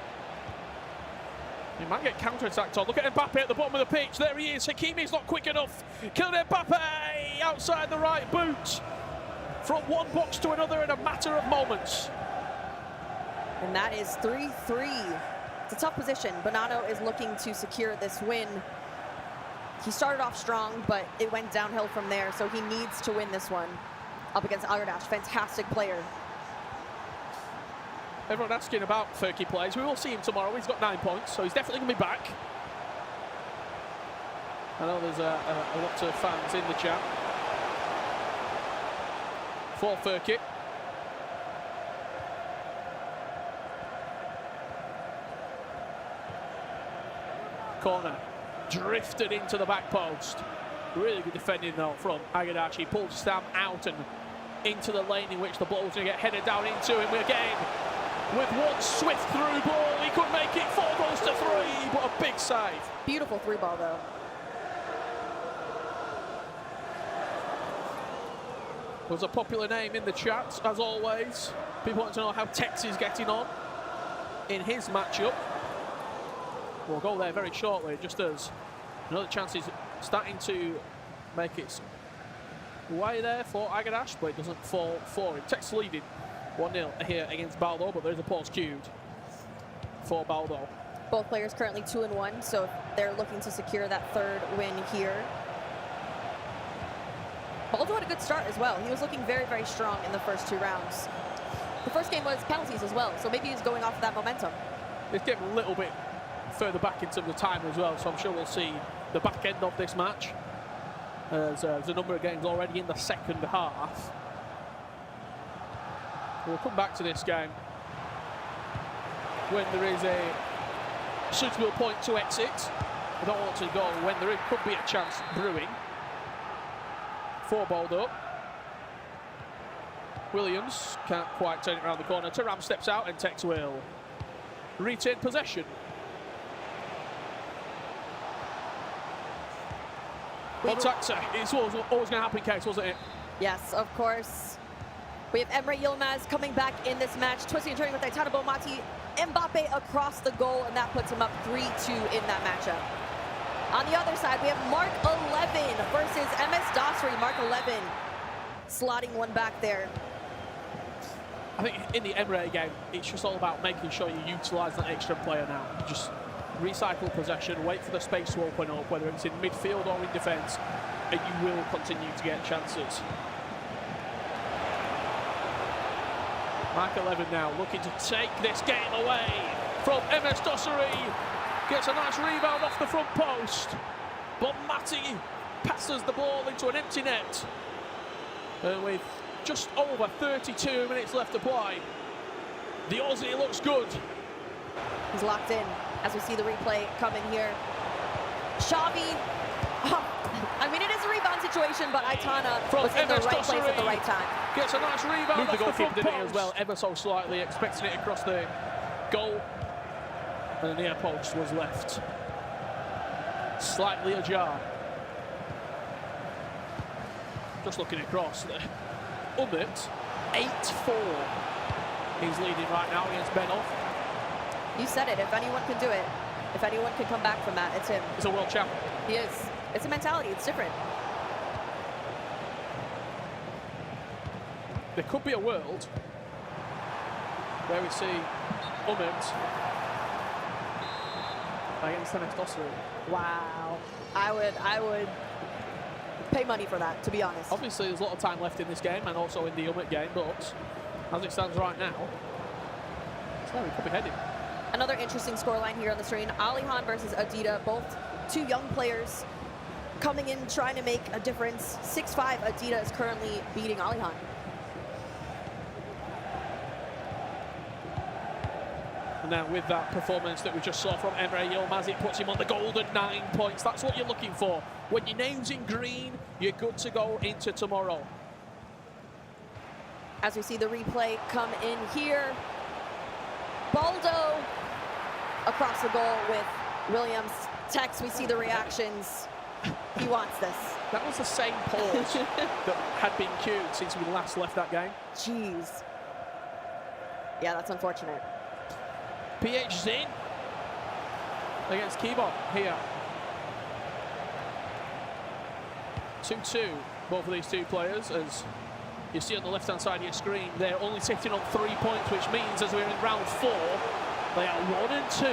He might get counter-attacked on. Look at Mbappe at the bottom of the pitch. There he is. Hakimi's not quick enough. Kylian Mbappe outside the right boot. From one box to another in a matter of moments. And that is 3-3. It's a tough position. Bonanno is looking to secure this win. He started off strong, but it went downhill from there, so he needs to win this one up against Agadash. Fantastic player. Everyone asking about Furky plays. We will see him tomorrow. He's got 9 points, so he's definitely going to be back. I know there's a lot of fans in the chat. For Furky. Corner. Drifted into the back post. Really good defending though from Agadash. He pulled Stam out and into the lane in which the ball was going to get headed down into him again. With one swift through ball, he could make it 4 goals to 3, but a big save. Beautiful through ball though. Was a popular name in the chat, as always. People want to know how Tex is getting on in his matchup. We'll go there very shortly, just as another chance is starting to make its way there for Agadash, but it doesn't fall for him. Tex leading 1-0 here against Baldo, but there's a pause queued for Baldo. Both players currently 2-1, so they're looking to secure that 3rd win here. Baldo had a good start as well. He was looking very, very strong in the first 2 rounds. The first game was penalties as well, so maybe he's going off of that momentum. It's getting a little bit further back in terms of time as well, so I'm sure we'll see the back end of this match. There's a number of games already in the second half. We'll come back to this game when there is a suitable point to exit. I don't want to go when there could be a chance brewing. 4 balled up. Williams can't quite turn it around the corner. Taram steps out and Tex will retain possession. Montaxa, it's always going to happen, Case, wasn't it? Yes, of course. We have Emre Yilmaz coming back in this match, twisting and turning with Aitana Bomati. Mbappe across the goal, and that puts him up 3-2 in that matchup. On the other side, we have Mark 11 versus MS Dasri. Mark 11 slotting one back there. I think in the Emirates game, it's just all about making sure you utilise that extra player now. Just recycle possession, wait for the space to open up, whether it's in midfield or in defence, and you will continue to get chances. Mark 11 now looking to take this game away from MS Dosseri. Gets a nice rebound off the front post, but Matty passes the ball into an empty net. And with just over 32 minutes left to play, the Aussie looks good. He's locked in as we see the replay coming here. Xavi, I mean, it is a rebound situation, but Aitana was in the right place at the right time. Gets a nice rebound Moved off the the front goalkeeper, didn't he, post. as well, ever so slightly, expecting it across the goal. And the near post was left slightly ajar. Just looking across there. Ummett, 8-4. He's leading right now against Benov. You said it, if anyone can do it, if anyone can come back from that, it's him. He's a world champ. He is. It's a mentality, it's different. There could be a world where we see Ummett against MS Dosseri. Wow. I would pay money for that, to be honest. Obviously, there's a lot of time left in this game and also in the Ummett game, but as it stands right now, it's where we could be heading. Another interesting scoreline here on the screen. Alihan versus Adida, both two young players coming in trying to make a difference. 6'5", Adida is currently beating Alihan. And now with that performance that we just saw from Emre Yilmaz, it puts him on the golden 9 points. That's what you're looking for. When your name's in green, you're good to go into tomorrow. As we see the replay come in here, Baldo across the goal with Williams. Tex, we see the reactions. He wants this. That was the same pause that had been cued since we last left that game. Jeez. Yeah, that's unfortunate. PH Zin against Kibon here. 2-2, both of these two players, as you see on the left-hand side of your screen, they're only sitting on 3 points, which means as we're in round 4, they are 1 and 2.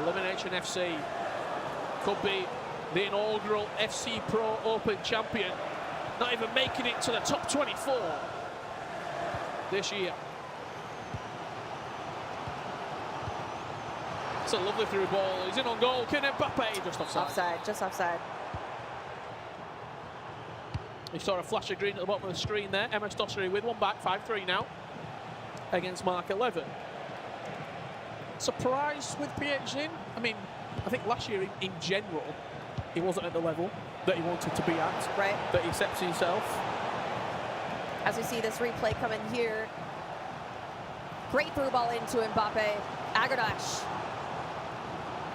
Elimination FC could be the inaugural FC Pro Open champion, not even making it to the top 24 this year. It's a lovely through ball. He's in on goal. Kylian Mbappe just offside. Offside, just offside. You saw a flash of green at the bottom of the screen there. MS Dosseri with one back, 5-3 now against Mark 11. Surprised with PH in? I mean, I think last year in general, he wasn't at the level that he wanted to be at. Right. That he accepts himself. As we see this replay come in here. Great through ball into Mbappe. Agradash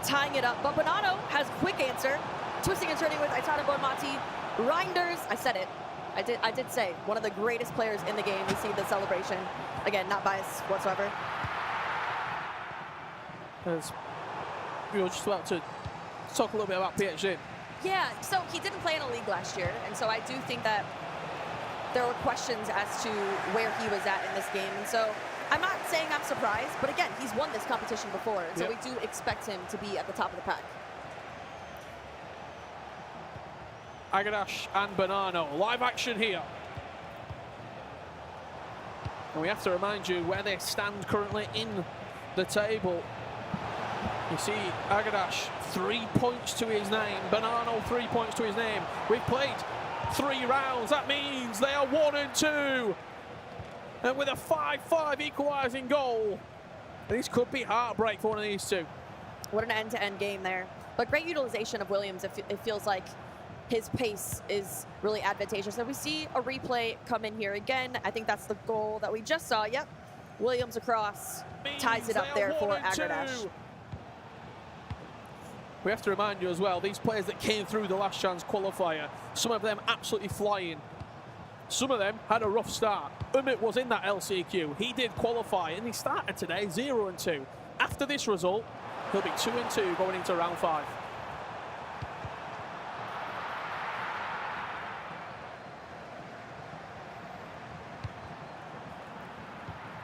tying it up, but Bonanno has a quick answer. Twisting and turning with Aitana Bonmati. Reinders, I said it. I did say, one of the greatest players in the game. We see the celebration. Again, not biased whatsoever. As we were just about to talk a little bit about PH. Yeah, so he didn't play in a league last year, and so I do think that there were questions as to where he was at in this game. And so I'm not saying I'm surprised, but again, he's won this competition before, and so we do expect him to be at the top of the pack. Agradash and Bonanno, live action here. And we have to remind you where they stand currently in the table. You see Agradash 3 points to his name, Bonanno 3 points to his name. We've played 3 rounds, that means they are 1 and 2. And with a 5-5 equalising goal, this could be heartbreak for one of these two. What an end-to-end game there. But great utilization of Williams. It feels like his pace is really advantageous. And we see a replay come in here again. I think that's the goal that we just saw. Yep. Williams across, ties it up there for Agradash. We have to remind you as well, these players that came through the last chance qualifier, some of them absolutely flying. Some of them had a rough start. Ummett was in that LCQ. He did qualify, and he started today 0 and 2. After this result, he'll be 2 and 2 going into round 5.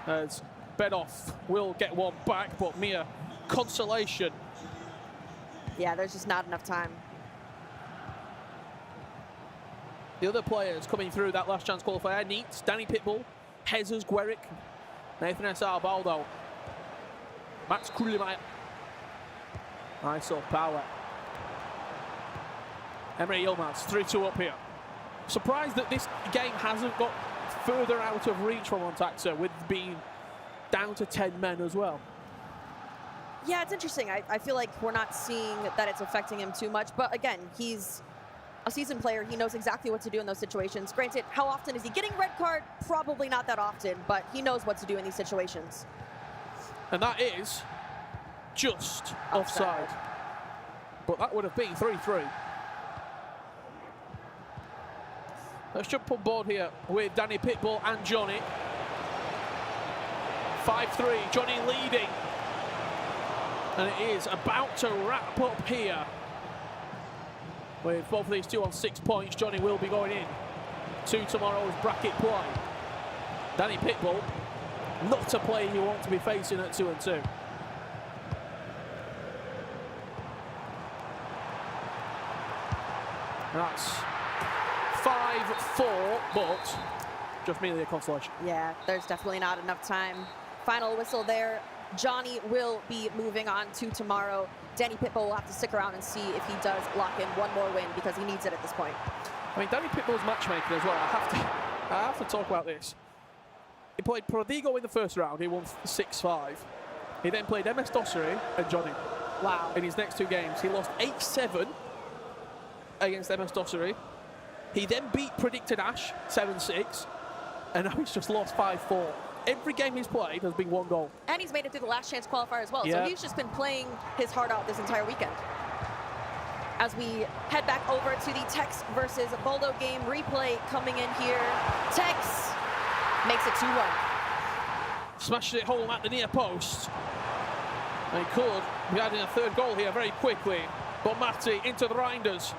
as Bedoff will get one back, but mere consolation. Yeah, there's just not enough time. The other players coming through that last chance qualifier: Neats, Danny Pitbull, Hezers, Gueric, Nathan S.R. Baldo, Max Krullemeyer, ISO Power, Emre Yilmaz, 3-2 up here. Surprised that this game hasn't got further out of reach from Montaxa, with being down to 10 men as well. Yeah, it's interesting. I feel like we're not seeing that it's affecting him too much. But again, he's a seasoned player. He knows exactly what to do in those situations. Granted, how often is he getting red card? Probably not that often, but he knows what to do in these situations. And that is just offside. But that would have been 3-3. Let's jump on board here with Danny Pitbull and Johnny. 5-3, Johnny leading. And it is about to wrap up here. With both of these two on 6 points, Johnny will be going in to tomorrow's bracket play. Danny Pitbull, not a player you want to be facing at 2-2. That's 5-4, but just merely a consolation. Yeah, there's definitely not enough time. Final whistle there. Johnny will be moving on to tomorrow. Danny Pitbull will have to stick around and see if he does lock in one more win, because he needs it at this point. I mean, Danny Pitbull's matchmaking as well. I have to talk about this. He played Prodigo in the first round. He won 6-5. He then played MS Dossery and Johnny. Wow. In his next two games, he lost 8-7 against MS Dossery. He then beat Predicted Ash 7-6, and now he's just lost 5-4. Every game he's played has been one goal. And he's made it through the last chance qualifier as well. Yeah. So he's just been playing his heart out this entire weekend. As we head back over to the Tex versus Boldo game replay coming in here. Tex makes it 2-1. Smashes it home at the near post. And he could be adding a third goal here very quickly. But Matti into the Reinders.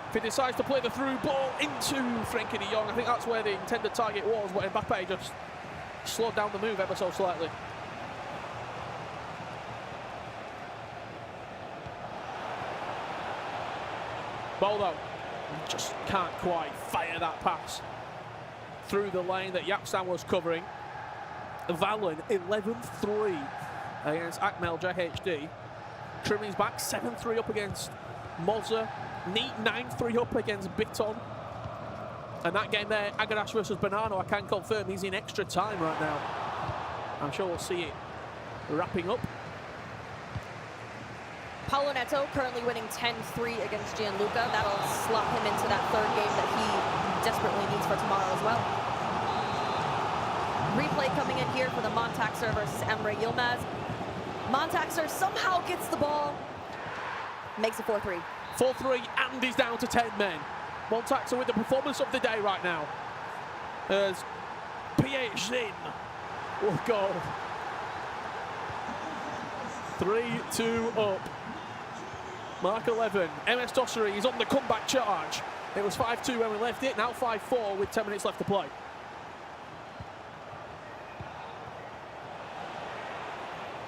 If he decides to play the through ball into Frankie de Jong, I think that's where the intended target was, but Mbappe just slowed down the move ever so slightly. Boldo just can't quite fire that pass through the lane that Yapstam was covering. Valen 11-3 against Akmel JHD. Trimming's back 7-3 up against Moza. Neat 9-3 up against Biton. And that game there, Agadash versus Banano, I can confirm he's in extra time right now. I'm sure we'll see it wrapping up. Paulo Neto currently winning 10-3 against Gianluca. That'll slot him into that third game that he desperately needs for tomorrow as well. Replay coming in here for the Montaxer versus Emre Yilmaz. Montaxer somehow gets the ball, makes it 4-3. 4-3, and he's down to 10 men. Montaxer with the performance of the day right now, as PH Zin will go 3-2 up. Mark 11, MS Dossery is on the comeback charge. It was 5-2 when we left it, now 5-4 with 10 minutes left to play.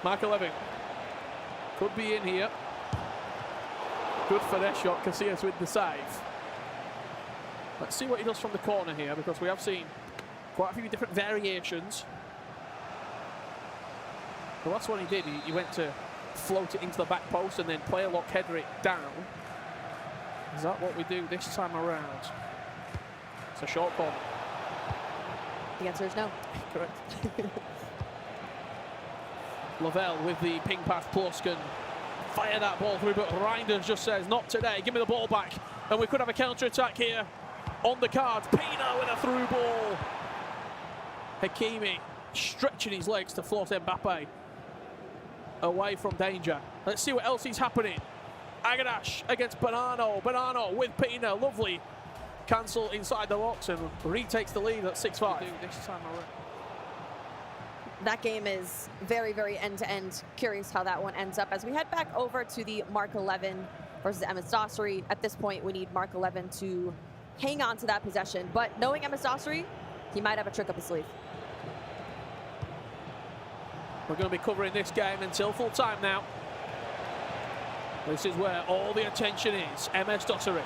Mark 11 could be in here. Good finesse shot, Casillas with the save. Let's see what he does from the corner here, because we have seen quite a few different variations. The last one he did, he went to float it into the back post and then player lock header it down. Is that what we do this time around? It's a short corner. The answer is no. Correct. Lavelle with the ping pass plus can fire that ball through, but Reinders just says, not today, give me the ball back. And we could have a counter-attack here on the cards. Pina with a through ball. Hakimi stretching his legs to force Mbappe away from danger. Let's see what else is happening. Agadash against Banano. Banano with Pina, lovely cancel inside the box, and retakes the lead at 6-5. This time around. That game is very, very end-to-end. Curious how that one ends up. As we head back over to the Mark 11 versus MS Dossery, at this point we need Mark 11 to hang on to that possession. But knowing MS Dossery, he might have a trick up his sleeve. We're going to be covering this game until full time now. This is where all the attention is. MS Dottery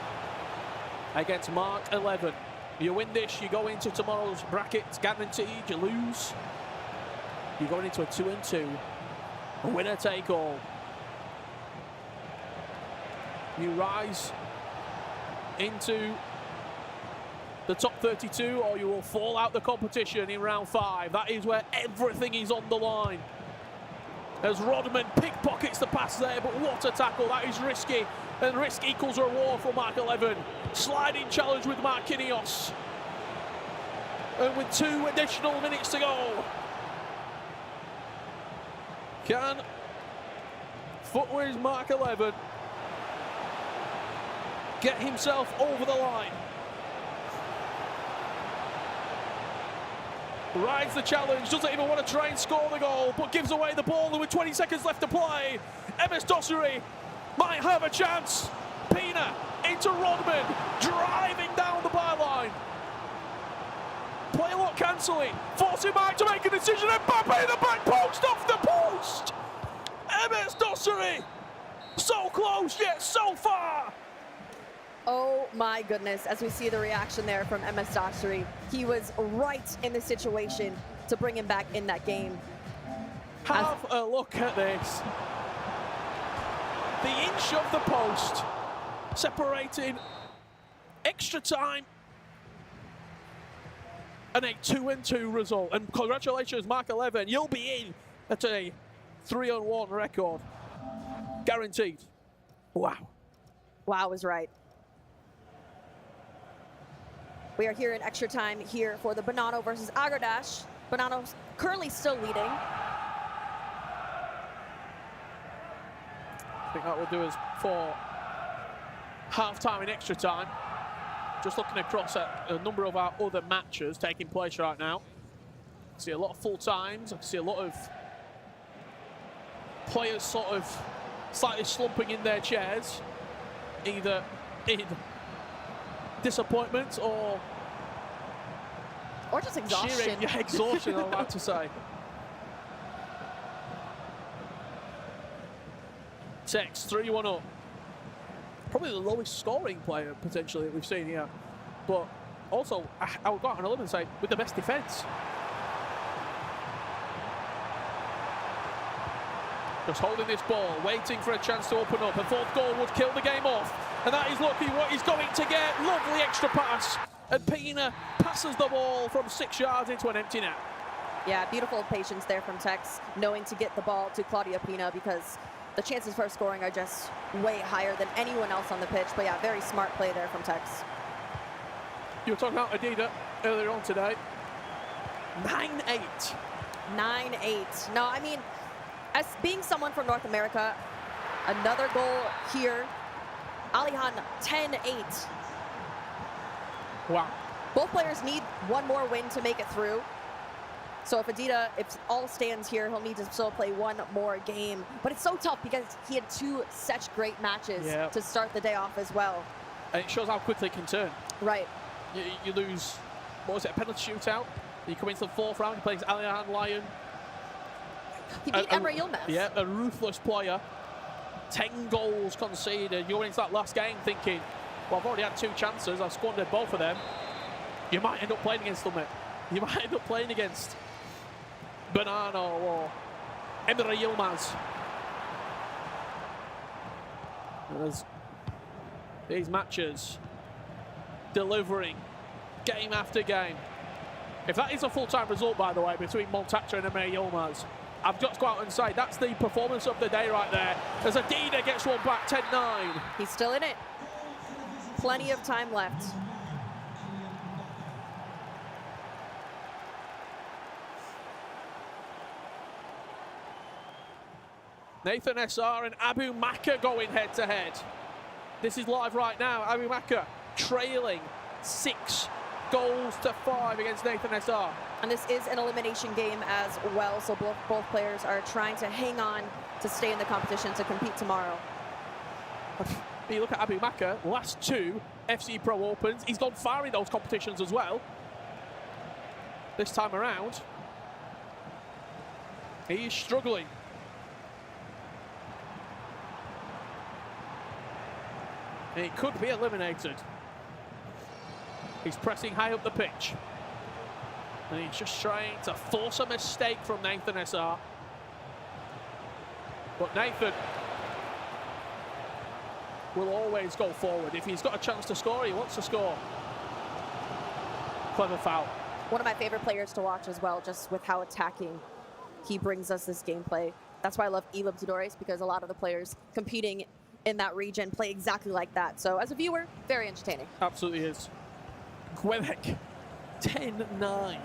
against Mark 11. You win this, you go into tomorrow's brackets guaranteed. You lose, you're going into a 2-2. A winner take all. You rise into the top 32, or you will fall out the competition in round 5. That is where everything is on the line. As Rodman pickpockets the pass there, but what a tackle. That is risky, and risk equals reward for Mark 11. Sliding challenge with Marquinhos. And with 2 additional minutes to go, can Footwear's Mark 11 get himself over the line? Rides the challenge, doesn't even want to try and score the goal, but gives away the ball, and with 20 seconds left to play, MS Dossery might have a chance. Pina into Rodman, driving down the byline. Play a lot cancelling, forcing Mark to make a decision. Mbappe in the back post, off the post. MS Dossery, so close yet so far. Oh my goodness, as we see the reaction there from MS Dossery. He was right in the situation to bring him back in that game. Have a look at this. The inch of the post, separating extra time, and a 2-2 result. And congratulations, Mark 11. You'll be in at a 3-1 record. Guaranteed. Wow. Wow is right. We are here in extra time here for the Bonanno versus Agrodash. Bonanno's currently still leading. I think that will do us for half-time in extra time. Just looking across at a number of our other matches taking place right now. I see a lot of full times. I can see a lot of players sort of slightly slumping in their chairs, either in disappointment or just exhaustion. Cheering. Yeah, exhaustion, I'm about to say. Tex 3-1 up. Probably the lowest scoring player potentially that we've seen here, but also I would go out on a limb and say with the best defence. Just holding this ball, waiting for a chance to open up. A fourth goal would kill the game off, and that is lucky what he's going to get. Lovely extra pass, and Pina passes the ball from 6 yards into an empty net. Yeah, beautiful patience there from Tex, knowing to get the ball to Claudio Pina, because the chances for scoring are just way higher than anyone else on the pitch. But yeah, very smart play there from Tex. You were talking about Adida earlier on today. 9-8. 9-8. No, I mean, as being someone from North America, another goal here. Alihan, 10-8. Wow. Both players need one more win to make it through. So if Adida, if all stands here, he'll need to still play one more game. But it's so tough because he had 2 such great matches to start the day off as well. And it shows how quickly it can turn. Right. You lose, what was it, a penalty shootout? You come into the 4th round, he plays Alihan Lyon. He beat Emre Yilmaz. Yeah, a ruthless player. 10 goals conceded. You go into that last game thinking, well, I've already had 2 chances. I've squandered both of them. You might end up playing against them, mate. You might end up playing against Bonanno or Emre Yilmaz. As these matches delivering game after game. If that is a full-time result, by the way, between Montacha and Emre Yilmaz, I've got to go out and say that's the performance of the day right there. As Adida gets one back, 10-9. He's still in it. Plenty of time left. Nathan SR and Abu Maka going head-to-head. This is live right now. Abu Maka trailing 6-5 against Nathan SR. And this is an elimination game as well, so both players are trying to hang on to stay in the competition to compete tomorrow. You look at Abu Maka, last 2 FC Pro Opens. He's gone far in those competitions as well. This time around, He is struggling. He could be eliminated. He's pressing high up the pitch. And he's just trying to force a mistake from Nathan SR. But Nathan will always go forward. If he's got a chance to score, he wants to score. Clever foul. One of my favorite players to watch as well, just with how attacking he brings us this gameplay. That's why I love Libertadores, because a lot of the players competing in that region play exactly like that. So as a viewer, very entertaining. Absolutely is. Guerrec, 10-9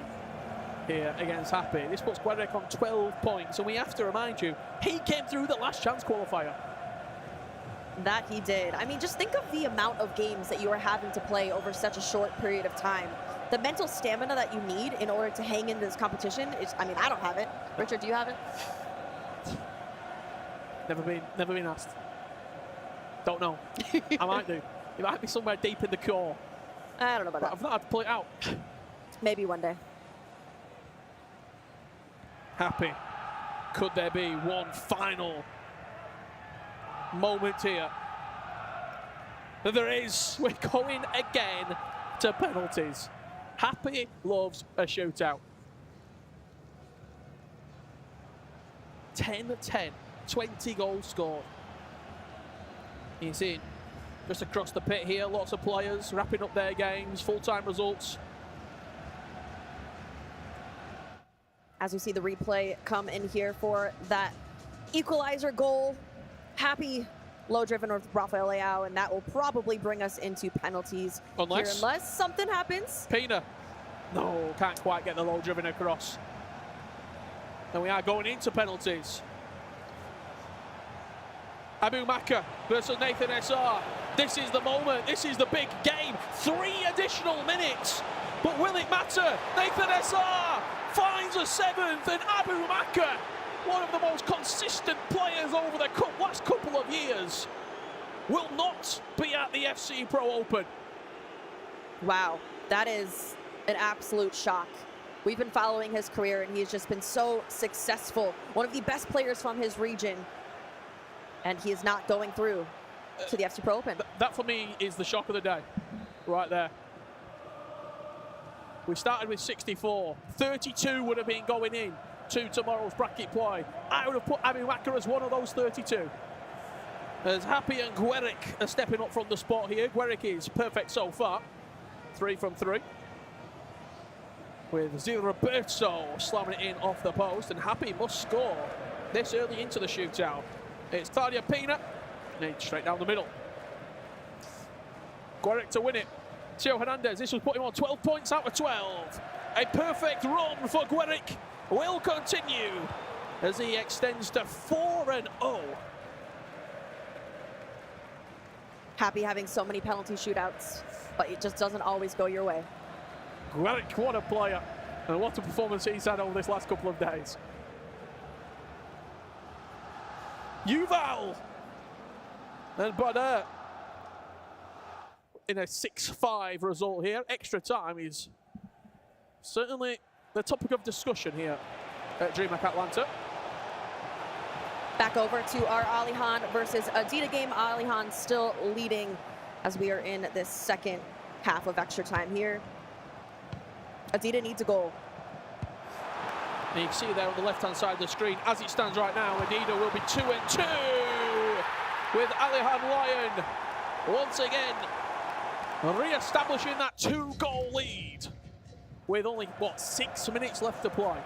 here against Happy. This puts Guerrec on 12 points, and we have to remind you, he came through the last chance qualifier. That he did. I mean, just think of the amount of games that you are having to play over such a short period of time. The mental stamina that you need in order to hang in this competition is, I mean, I don't have it. Richard, do you have it? Never been asked. Don't know. I might do. It might be somewhere deep in the core. I don't know about that. I've not had to pull it out. Maybe one day. Happy. Could there be one final moment here? There is. We're going again to penalties. Happy loves a shootout. 10-10, 20 goals scored. You see, just across the pit here, lots of players wrapping up their games, full-time results. As we see the replay come in here for that equalizer goal. Happy low driven with Rafael Leao, and that will probably bring us into penalties here, unless something happens. Pina. No, can't quite get the low driven across. And we are going into penalties. Abu Maka versus Nathan SR. This is the moment. This is the big game. 3 additional minutes. But will it matter? Nathan SR finds a 7th, and Abu Maka, one of the most consistent players over the last couple of years, will not be at the FC Pro Open. Wow, that is an absolute shock. We've been following his career, and he's just been so successful. One of the best players from his region, and he is not going through to the FC Pro Open. That, for me, is the shock of the day, right there. We started with 64. 32 would have been going in to tomorrow's bracket play. I would have put Abu Maka as one of those 32. As Happy and Guerrec are stepping up from the spot here. Guerrec is perfect so far. 3 from 3. With Zil Roberto slamming it in off the post, and Happy must score this early into the shootout. It's Claudia Pina, and straight down the middle. Guerrec to win it. Theo Hernandez, this will put him on 12 points out of 12. A perfect run for Guerrec will continue as he extends to 4-0. Happy having so many penalty shootouts, but it just doesn't always go your way. Guerrec, what a player, and what a performance he's had over this last couple of days. Yuval and Bader in a 6-5 result here. Extra time is certainly the topic of discussion here at DreamHack Atlanta. Back over to our Alihan versus Adida game. Alihan still leading as we are in this second half of extra time here. Adida needs a goal. And you can see there on the left-hand side of the screen, as it stands right now, Adida will be 2-2 with Alihan Lyon once again re-establishing that 2-goal lead with only, what, 6 minutes left to play.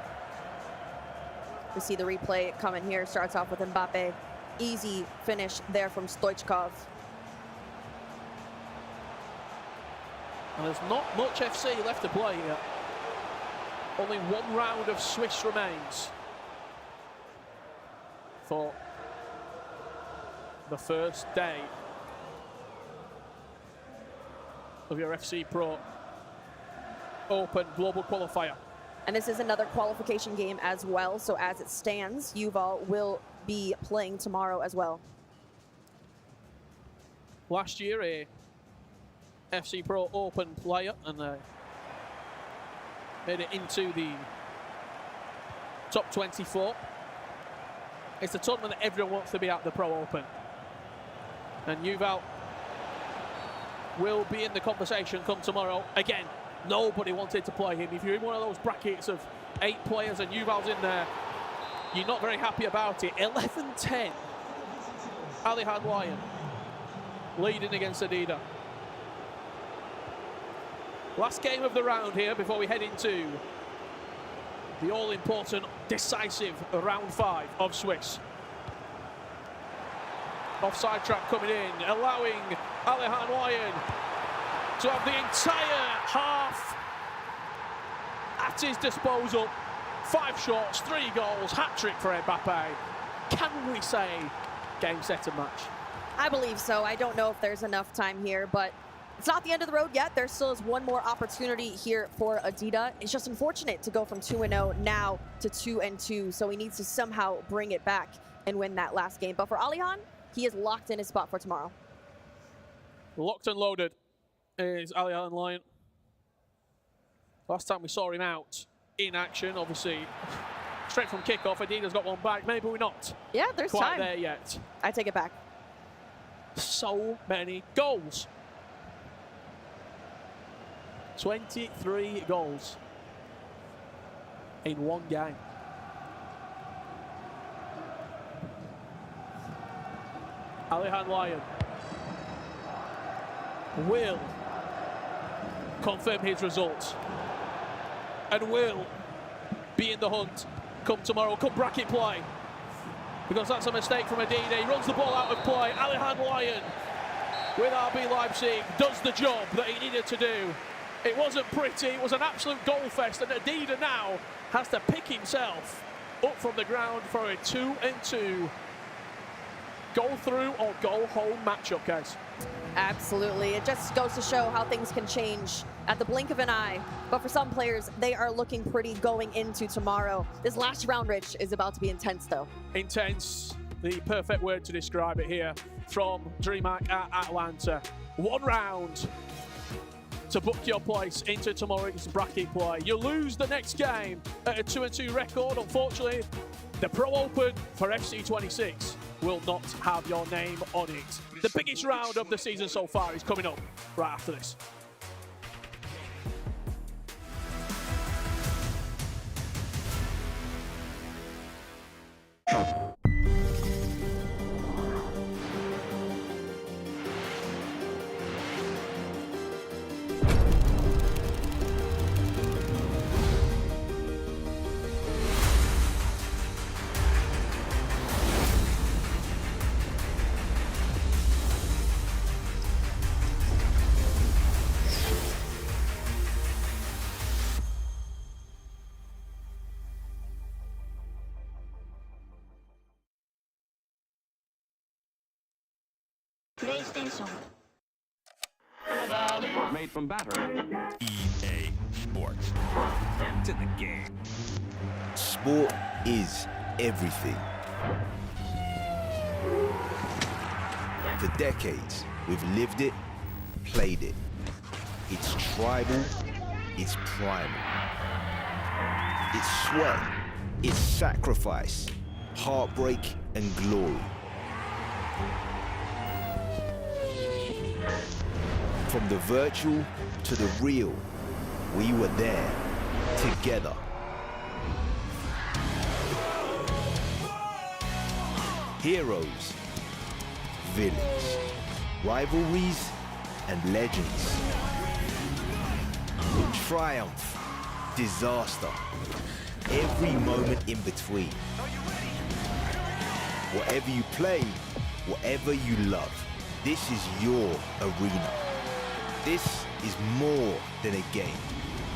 We see the replay coming here. Starts off with Mbappe. Easy finish there from Stoichkov. And there's not much FC left to play here. Only 1 round of Swiss remains for the first day of your FC Pro Open Global Qualifier. And this is another qualification game as well. So as it stands, Yuval will be playing tomorrow as well. Last year, a FC Pro Open player, and made it into the top 24. It's the tournament that everyone wants to be at, the Pro Open. And Yuval will be in the conversation come tomorrow. Again, nobody wanted to play him. If you're in one of those brackets of 8 players and Yuval's in there, you're not very happy about it. 11-10. Alihan Lyon leading against Adida. Last game of the round here before we head into the all-important, decisive round 5 of Swiss. Offside trap coming in, allowing Alihan Lyon to have the entire half at his disposal. 5 shots, 3 goals, hat-trick for Mbappe. Can we say game, set and match? I believe so. I don't know if there's enough time here, but it's not the end of the road yet. There still is one more opportunity here for Adida. It's just unfortunate to go from 2-0 now to 2-2, so he needs to somehow bring it back and win that last game. But for Alihan, he is locked in his spot for tomorrow. Locked and loaded is Alihan Lyon. Last time we saw him out in action, obviously, straight from kickoff. Adida's got one back. Maybe we're not. Yeah, there's quite time there yet. I take it back. So many goals. 23 goals in one game. Alihan Lyon will confirm his results and will be in the hunt come tomorrow, come bracket play, because that's a mistake from Adida. He runs the ball out of play. Alihan Lyon with RB Leipzig does the job that he needed to do. It wasn't pretty, it was an absolute goal fest, and Adida now has to pick himself up from the ground for a 2-2 go through or go home matchup, guys. Absolutely. It just goes to show how things can change at the blink of an eye. But for some players, they are looking pretty going into tomorrow. This last round, Rich, is about to be intense, though. Intense, the perfect word to describe it here from DreamHack at Atlanta. 1 round to book your place into tomorrow's bracket play. You lose the next game at a 2-2 record. Unfortunately, the Pro Open for FC26 will not have your name on it. The biggest round of the season so far is coming up right after this. PlayStation. Made from battery. EA Sports. To the game. Sport is everything. For decades, we've lived it, played it. It's tribal, it's primal. It's sweat, it's sacrifice, heartbreak and glory. From the virtual to the real, we were there, together. Heroes, villains, rivalries, and legends. Triumph, disaster, every moment in between. Whatever you play, whatever you love, this is your arena. This is more than a game.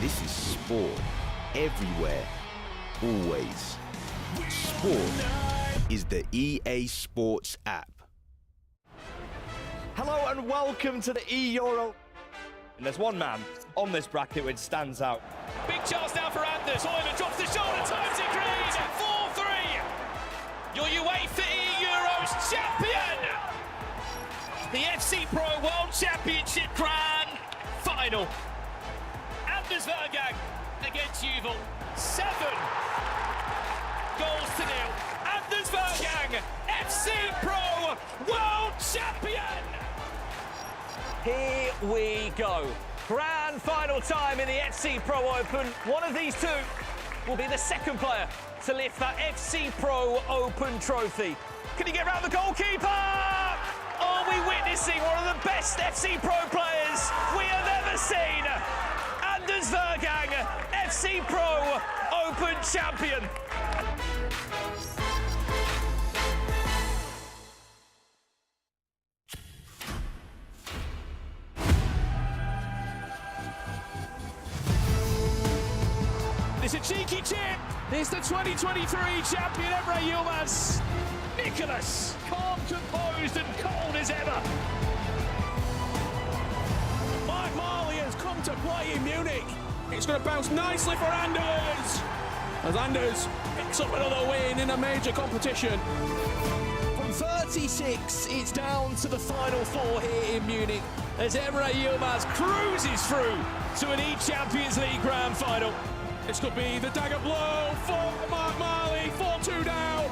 This is sport, everywhere, always. Sport is the EA Sports app. Hello and welcome to the E-Euro. And there's one man on this bracket which stands out. Big chance now for Anders. Euler drops the shoulder, times it green. 4-3. Your UEFA E-Euros champion. The FC Pro World Championship Grand Final. Anders Vergang against Yuval. 7 goals to nil. Anders Vergang Here we go. Grand final time in the FC Pro Open. One of these two will be the second player to lift that FC Pro Open trophy. Can he get round the goalkeeper? Are we witnessing one of the best FC Pro players we have ever seen? Anders Vergang, FC Pro Open champion. It's a cheeky chip. It's the 2023 champion Emre Yilmaz. Nicholas, calm, composed and cold as ever. Mike Marley has come to play in Munich. It's going to bounce nicely for Anders. As Anders picks up another win in a major competition. From 36, it's down to the final four here in Munich as Emre Yilmaz cruises through to an E-Champions League grand final. This could be the dagger blow for Mark Marley, 4-2 down.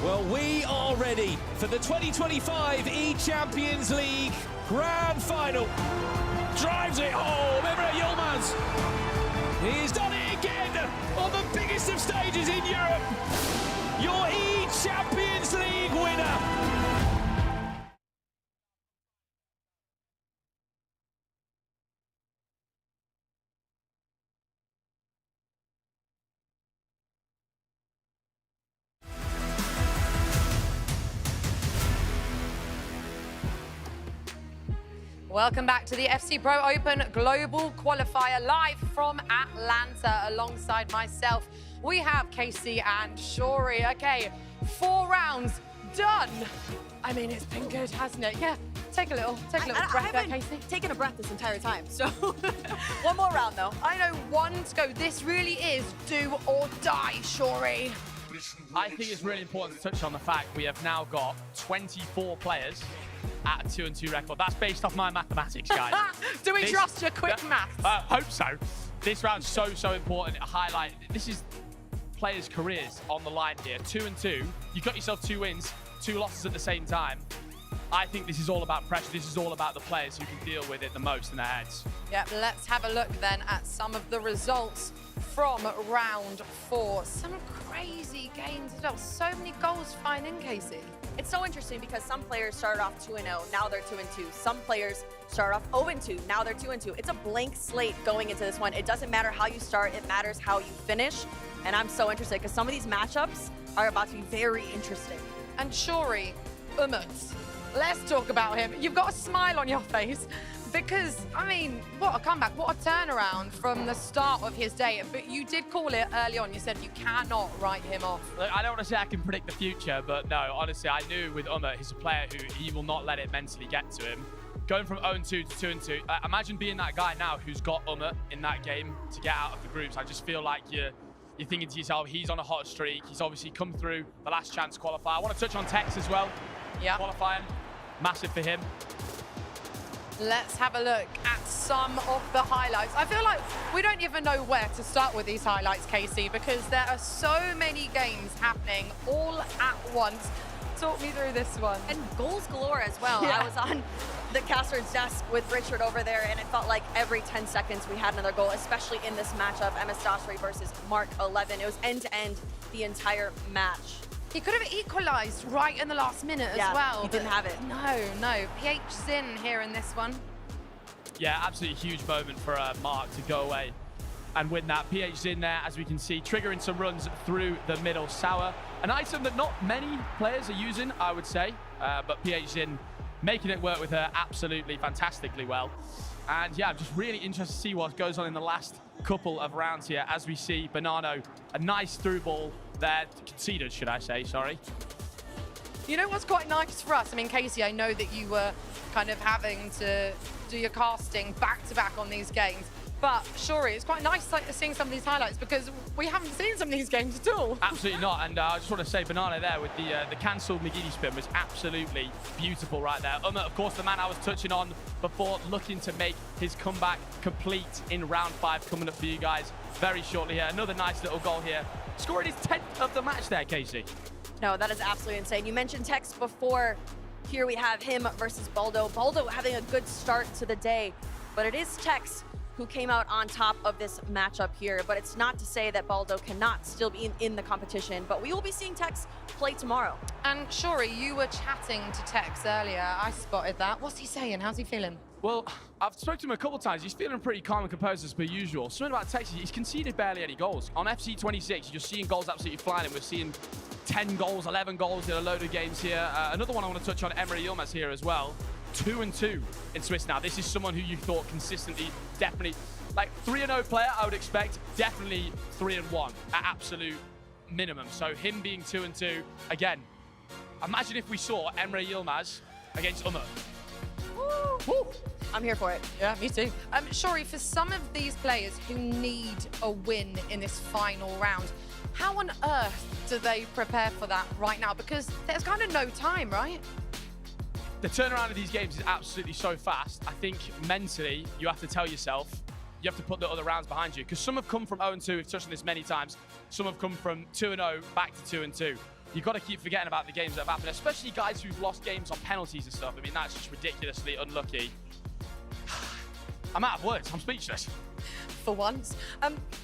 Well, we are ready for the 2025 E-Champions League grand final. Drives it home, Emre Yilmaz. He's done it again on the biggest of stages in Europe. Your E-Champions League winner. Welcome back to the FC Pro Open Global Qualifier live from Atlanta alongside myself. We have Casey and Shori. Okay, 4 rounds done. I mean, it's been good, hasn't it? Yeah, take a little breath there, Casey. Taken a breath this entire time, so one more round though. I know, one to go. This really is do or die, Shori. I think it's really important to touch on the fact we have now got 24 players at a 2-2 record. That's based off my mathematics, guys. Do we trust your quick maths? Hope so. This round's so important. A highlight. This is players' careers on the line here. 2-2. You've got yourself 2 wins, 2 losses at the same time. I think this is all about pressure. This is all about the players who can deal with it the most in their heads. Yeah, let's have a look then at some of the results from round 4. Some crazy games as well. So many goals flying in, Casey. It's so interesting because some players started off 2-0, now they're 2-2. Some players start off 0-2, now they're 2-2. It's a blank slate going into this one. It doesn't matter how you start, it matters how you finish. And I'm so interested because some of these matchups are about to be very interesting. And Shori, Umut, let's talk about him. You've got a smile on your face because, I mean, what a comeback, what a turnaround from the start of his day. But you did call it early on. You said you cannot write him off. Look, I don't want to say I can predict the future, but no, honestly, I knew with Umut, he's a player who he will not let it mentally get to him. Going from 0-2 to 2-2, imagine being that guy now who's got Umut in that game to get out of the groups. I just feel like you're thinking to yourself, he's on a hot streak. He's obviously come through the last chance qualifier. I want to touch on Tex as well. Yeah. Qualifying, massive for him. Let's have a look at some of the highlights. I feel like we don't even know where to start with these highlights, Casey, because there are so many games happening all at once. Talk me through this one. And goals galore as well. Yeah. I was on the caster's desk with Richard over there, and it felt like every 10 seconds we had another goal, especially in this matchup, MS Dasri versus Mark 11. It was end-to-end the entire match. He could have equalised right in the last minute as well. He didn't have it. No. PH Zin here in this one. Yeah, absolutely huge moment for Mark to go away and win that. PH Zin there, as we can see, triggering some runs through the middle. Sour, an item that not many players are using, I would say, but PH Zin making it work with her absolutely fantastically well. And yeah, I'm just really interested to see what goes on in the last couple of rounds here as we see Bonanno, a nice through ball there, conceded, should I say, sorry. You know what's quite nice for us? I mean, Casey, I know that you were kind of having to do your casting back-to-back on these games, but Shori, it's quite nice seeing some of these highlights because we haven't seen some of these games at all. Absolutely not, and I just want to say Banana there with the cancelled McGeady spin was absolutely beautiful right there. Of course, the man I was touching on before, looking to make his comeback complete in round 5, coming up for you guys very shortly here. Another nice little goal here. Scoring his 10th of the match there, Casey. No, that is absolutely insane. You mentioned Tex before. Here we have him versus Baldo. Baldo having a good start to the day, but it is Tex who came out on top of this matchup here. But it's not to say that Baldo cannot still be in the competition, but we will be seeing Tex play tomorrow. And Shori, you were chatting to Tex earlier. I spotted that. What's he saying? How's he feeling? Well, I've spoken to him a couple of times. He's feeling pretty calm and composed as per usual. Something about Texas, he's conceded barely any goals. On FC 26, you're just seeing goals absolutely flying, and we're seeing 10 goals, 11 goals in a load of games here. Another one I want to touch on, Emre Yilmaz here as well. 2-2 in Swiss now. This is someone who you thought consistently, definitely, like 3-0 player, I would expect, definitely 3-1 at absolute minimum. So him being 2-2, again, imagine if we saw Emre Yilmaz against Umar. Woo. I'm here for it. Yeah, me too. Shori, for some of these players who need a win in this final round, how on earth do they prepare for that right now? Because there's kind of no time, right? The turnaround of these games is absolutely so fast. I think mentally, you have to tell yourself, you have to put the other rounds behind you. Because some have come from 0-2, we've touched on this many times. Some have come from 2-0 back to 2-2. You've got to keep forgetting about the games that have happened, especially guys who've lost games on penalties and stuff. I mean, that's just ridiculously unlucky. I'm out of words. I'm speechless. For once.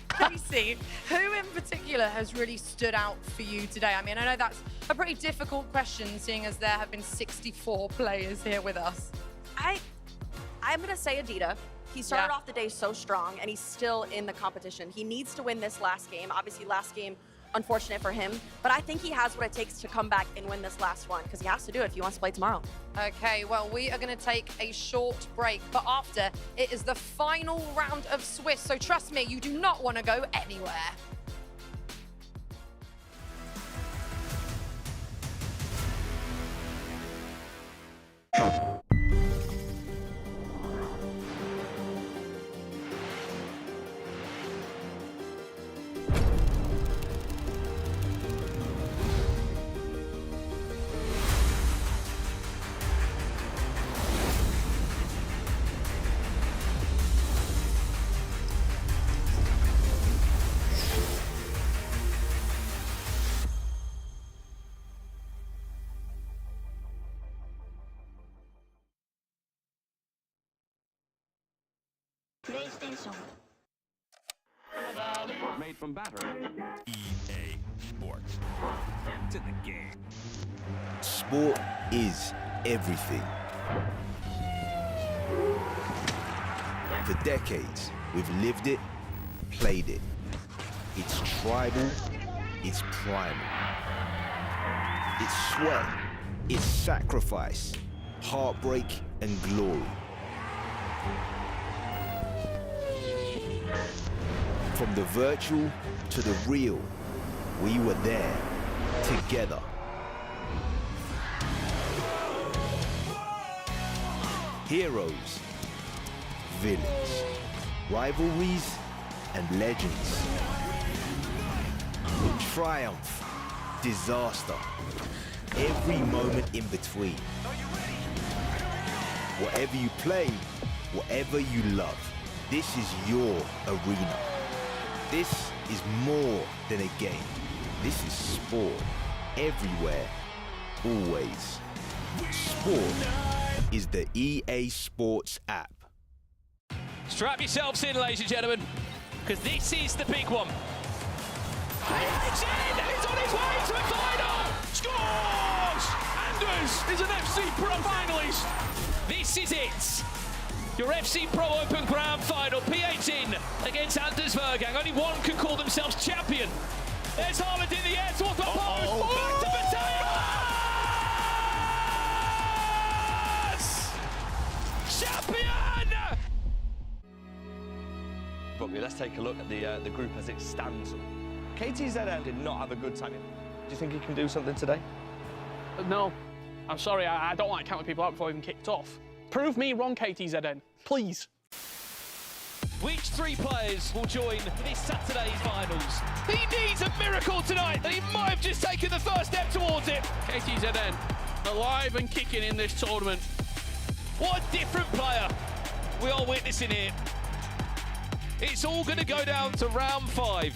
Casey, who in particular has really stood out for you today? I mean, I know that's a pretty difficult question, seeing as there have been 64 players here with us. I'm going to say Adida. He started off the day so strong, and he's still in the competition. He needs to win this last game. Obviously, last game, unfortunate for him, but I think he has what it takes to come back and win this last one, because he has to do it if he wants to play tomorrow. Okay, well, we are going to take a short break, but after, it is the final round of Swiss, so trust me, you do not want to go anywhere. PlayStation. Made from battery. EA Sports. To the game. Sport is everything. For decades, we've lived it, played it. It's tribal, it's primal. It's sweat, it's sacrifice, heartbreak and glory. From the virtual to the real, we were there, together. Heroes, villains, rivalries, and legends. Triumph, disaster, every moment in between. Whatever you play, whatever you love, this is your arena. This is more than a game. This is sport, everywhere, always. Sport is the EA Sports app. Strap yourselves in, ladies and gentlemen, because this is the big one. It's in! It's on his way to the final! Scores! Anders is an FC Pro finalist! This is it! Your FC Pro Open Grand Final, PH in against Anders Vergang. Only one can call themselves champion. There's Haaland in the air towards the post. Back to Mateus! Champion! Probably, let's take a look at the group as it stands. KTZN did not have a good time. Do you think he can do something today? No. I'm sorry, I don't like counting people out before even kicked off. Prove me wrong, KTZN, please. Which three players will join this Saturday's finals? He needs a miracle tonight, and he might have just taken the first step towards it. KTZN, alive and kicking in this tournament. What a different player we are witnessing here. It's all going to go down to round 5.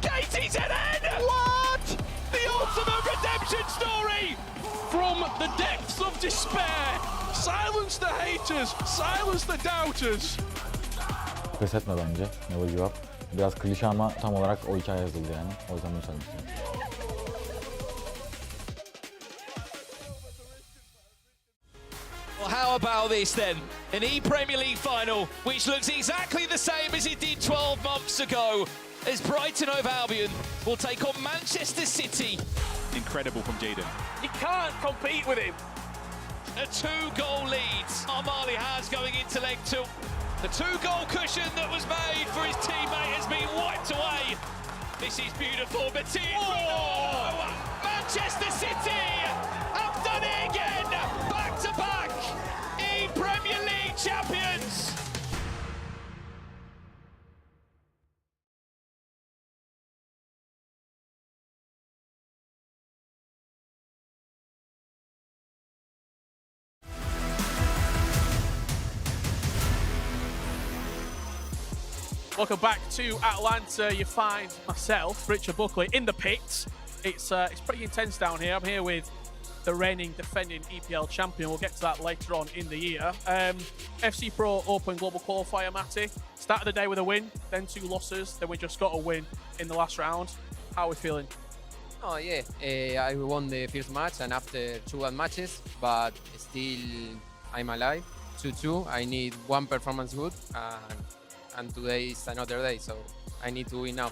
KTZN! What? The ultimate redemption story from the depths of despair. Silence the haters, silence the doubters. Pes etme bence. Never give up. Biraz klişe ama tam olarak o hikaye yazıldı yani. O yüzden bunu söylemek istiyorum. Well, how about this then? An E-Premier League final, which looks exactly the same as it did 12 months ago, as Brighton & Albion will take on Manchester City. Incredible from Jaden. You can't compete with him. A 2-goal lead Armani has going into leg 2. The 2-goal cushion that was made for his teammate has been wiped away. This is beautiful, but Manchester City have done it again, back-to-back E-Premier League champions. Welcome back to Atlanta. You find myself, Richard Buckley, in the pits. It's pretty intense down here. I'm here with the reigning defending EPL champion. We'll get to that later on in the year. FC Pro Open Global Qualifier, Matty. Started the day with a win, then 2 losses, then we just got a win in the last round. How are we feeling? Oh yeah, I won the first match and after 2 bad matches, but still I'm alive. 2-2, I need 1 performance good, and today is another day, so I need to win now.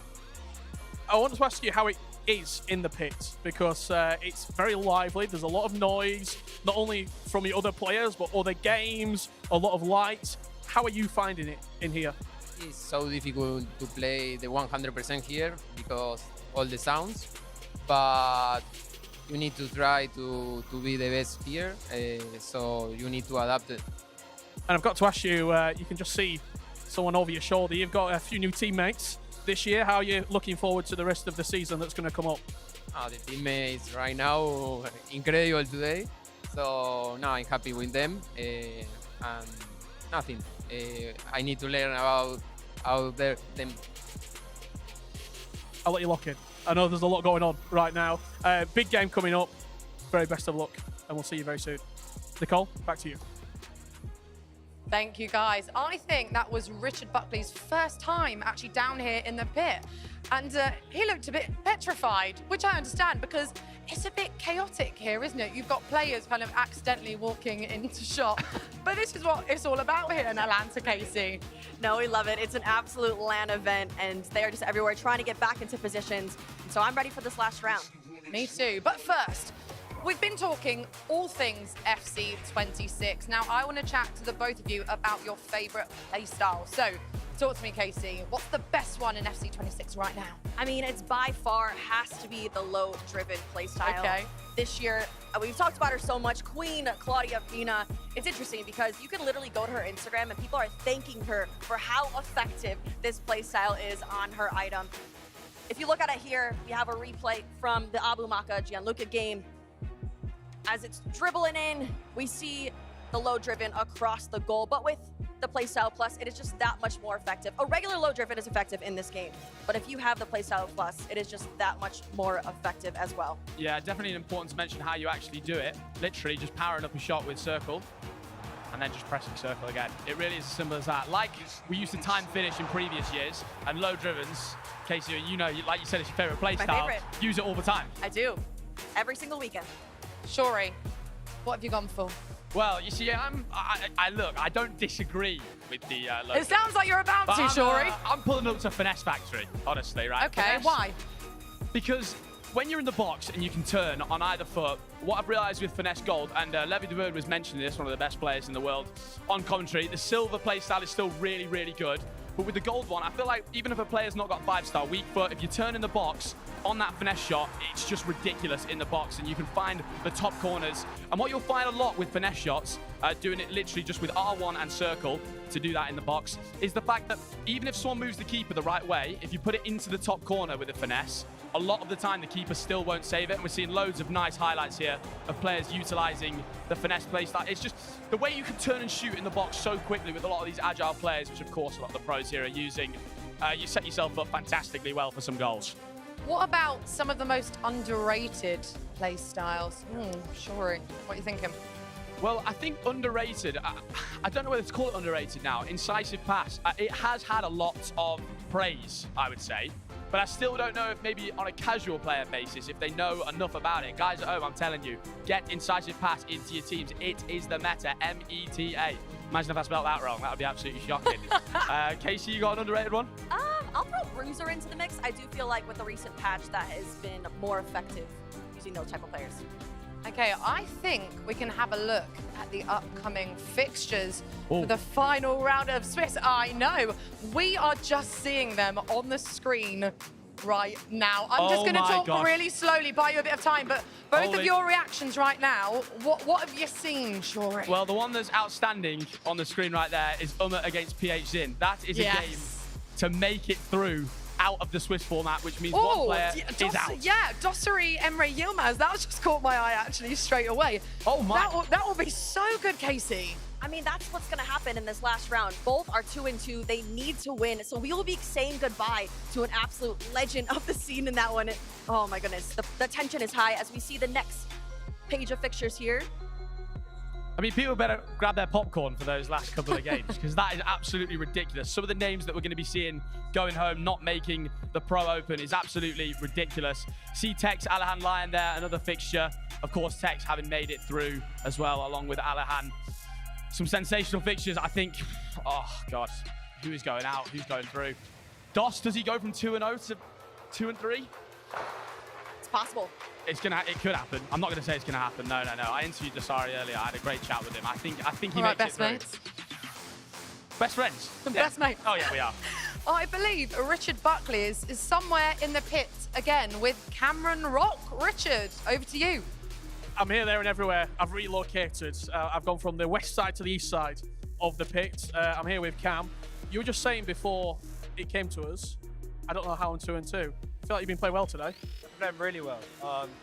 I want to ask you how it is in the pits, because it's very lively. There's a lot of noise, not only from your other players, but other games, a lot of lights. How are you finding it in here? It's so difficult to play the 100% here because all the sounds, but you need to try to be the best here, so you need to adapt it. And I've got to ask you, you can just see someone over your shoulder. You've got a few new teammates this year. How are you looking forward to the rest of the season that's going to come up? The teammates right now, incredible today. So now I'm happy with them, and nothing. I need to learn about them. I'll let you lock in. I know there's a lot going on right now. Big game coming up. Very best of luck, and we'll see you very soon. Nicole, back to you. Thank you, guys. I think that was Richard Buckley's first time actually down here in the pit. And he looked a bit petrified, which I understand because it's a bit chaotic here, isn't it? You've got players kind of accidentally walking into shot. But this is what it's all about here in Atlanta, Casey. No, we love it. It's an absolute LAN event, and they're just everywhere trying to get back into positions. And so I'm ready for this last round. Me too. But first, we've been talking all things FC 26. Now, I want to chat to the both of you about your favorite playstyle. So, talk to me, Casey. What's the best one in FC 26 right now? I mean, it's by far has to be the low-driven playstyle. Okay. This year, we've talked about her so much. Queen Claudia Pina. It's interesting because you can literally go to her Instagram and people are thanking her for how effective this playstyle is on her item. If you look at it here, we have a replay from the Abu Maka Gianluca game. As it's dribbling in, we see the low driven across the goal, but with the playstyle plus, it is just that much more effective. A regular low driven is effective in this game, but if you have the playstyle plus, it is just that much more effective as well. Yeah, definitely important to mention how you actually do it. Literally just powering up a shot with circle and then just pressing circle again. It really is as simple as that. Like we used to time finish in previous years, and low drivens, Casey, you know, like you said, it's your favorite playstyle. My favorite. Use it all the time. I do. Every single weekend. Shori, what have you gone for? Well, you see, I don't disagree with the low. It sounds like you're about to, Shori. I'm pulling up to Finesse Factory, honestly, right? Okay, Finesse. why? Because when you're in the box and you can turn on either foot, what I've realized with Finesse Gold, and Levy de Boer was mentioning this, one of the best players in the world, on commentary, the silver playstyle is still really, really good. But with the gold one, I feel like even if a player's not got 5-star weak foot, if you turn in the box on that finesse shot, it's just ridiculous in the box, and you can find the top corners. And what you'll find a lot with finesse shots, doing it literally just with R1 and circle to do that in the box, is the fact that even if someone moves the keeper the right way, if you put it into the top corner with a finesse, a lot of the time the keeper still won't save it. And we're seeing loads of nice highlights here of players utilizing the finesse playstyle. It's just the way you can turn and shoot in the box so quickly with a lot of these agile players, which of course a lot of the pros here are using. You set yourself up fantastically well for some goals. What about some of the most underrated play styles? Shuri, what are you thinking? Well, I think underrated, I don't know whether to call it underrated now. Incisive pass, it has had a lot of praise, I would say. But I still don't know if maybe on a casual player basis, if they know enough about it. Guys at home, I'm telling you, get incisive pass into your teams. It is the meta, M-E-T-A. Imagine if I spelled that wrong. That would be absolutely shocking. Casey, you got an underrated one? I'll throw Bruiser into the mix. I do feel like with the recent patch that has been more effective using those type of players. Okay, I think we can have a look at the upcoming fixtures for the final round of Swiss. I know, we are just seeing them on the screen right now. I'm just going to talk really slowly, buy you a bit of time, but both of your reactions right now, what have you seen, Shuri? Well, the one that's outstanding on the screen right there is against PH Zin. That is a game to make it through out of the Swiss format, which means one player is out. Yeah, Dossary, Emre Yilmaz, that was just caught my eye actually straight away. Oh my. That will be so good, Casey. I mean, that's what's going to happen in this last round. Both are 2-2. They need to win. So we will be saying goodbye to an absolute legend of the scene in that one. Oh my goodness. The tension is high as we see the next page of fixtures here. I mean, people better grab their popcorn for those last couple of games because that is absolutely ridiculous. Some of the names that we're going to be seeing going home, not making the Pro Open is absolutely ridiculous. See Tex, Alahan Lion there, another fixture. Of course, Tex having made it through as well, along with Alahan. Some sensational fixtures, I think. Oh, God. Who is going out? Who's going through? Doss, does he go from 2-0 to 2-3? It's possible. It could happen. I'm not going to say it's going to happen. No. I interviewed Dossary earlier. I had a great chat with him. I think he makes best it through. mates. Best friends. Best mates. Oh yeah, we are. I believe Richard Buckley is somewhere in the pit again with Cameron Rock. Richard, over to you. I'm here, there, and everywhere. I've relocated. I've gone from the west side to the east side of the pit. I'm here with Cam. You were just saying before it came to us, I don't know how I'm 2-2. I feel like you've been playing well today. Playing really well.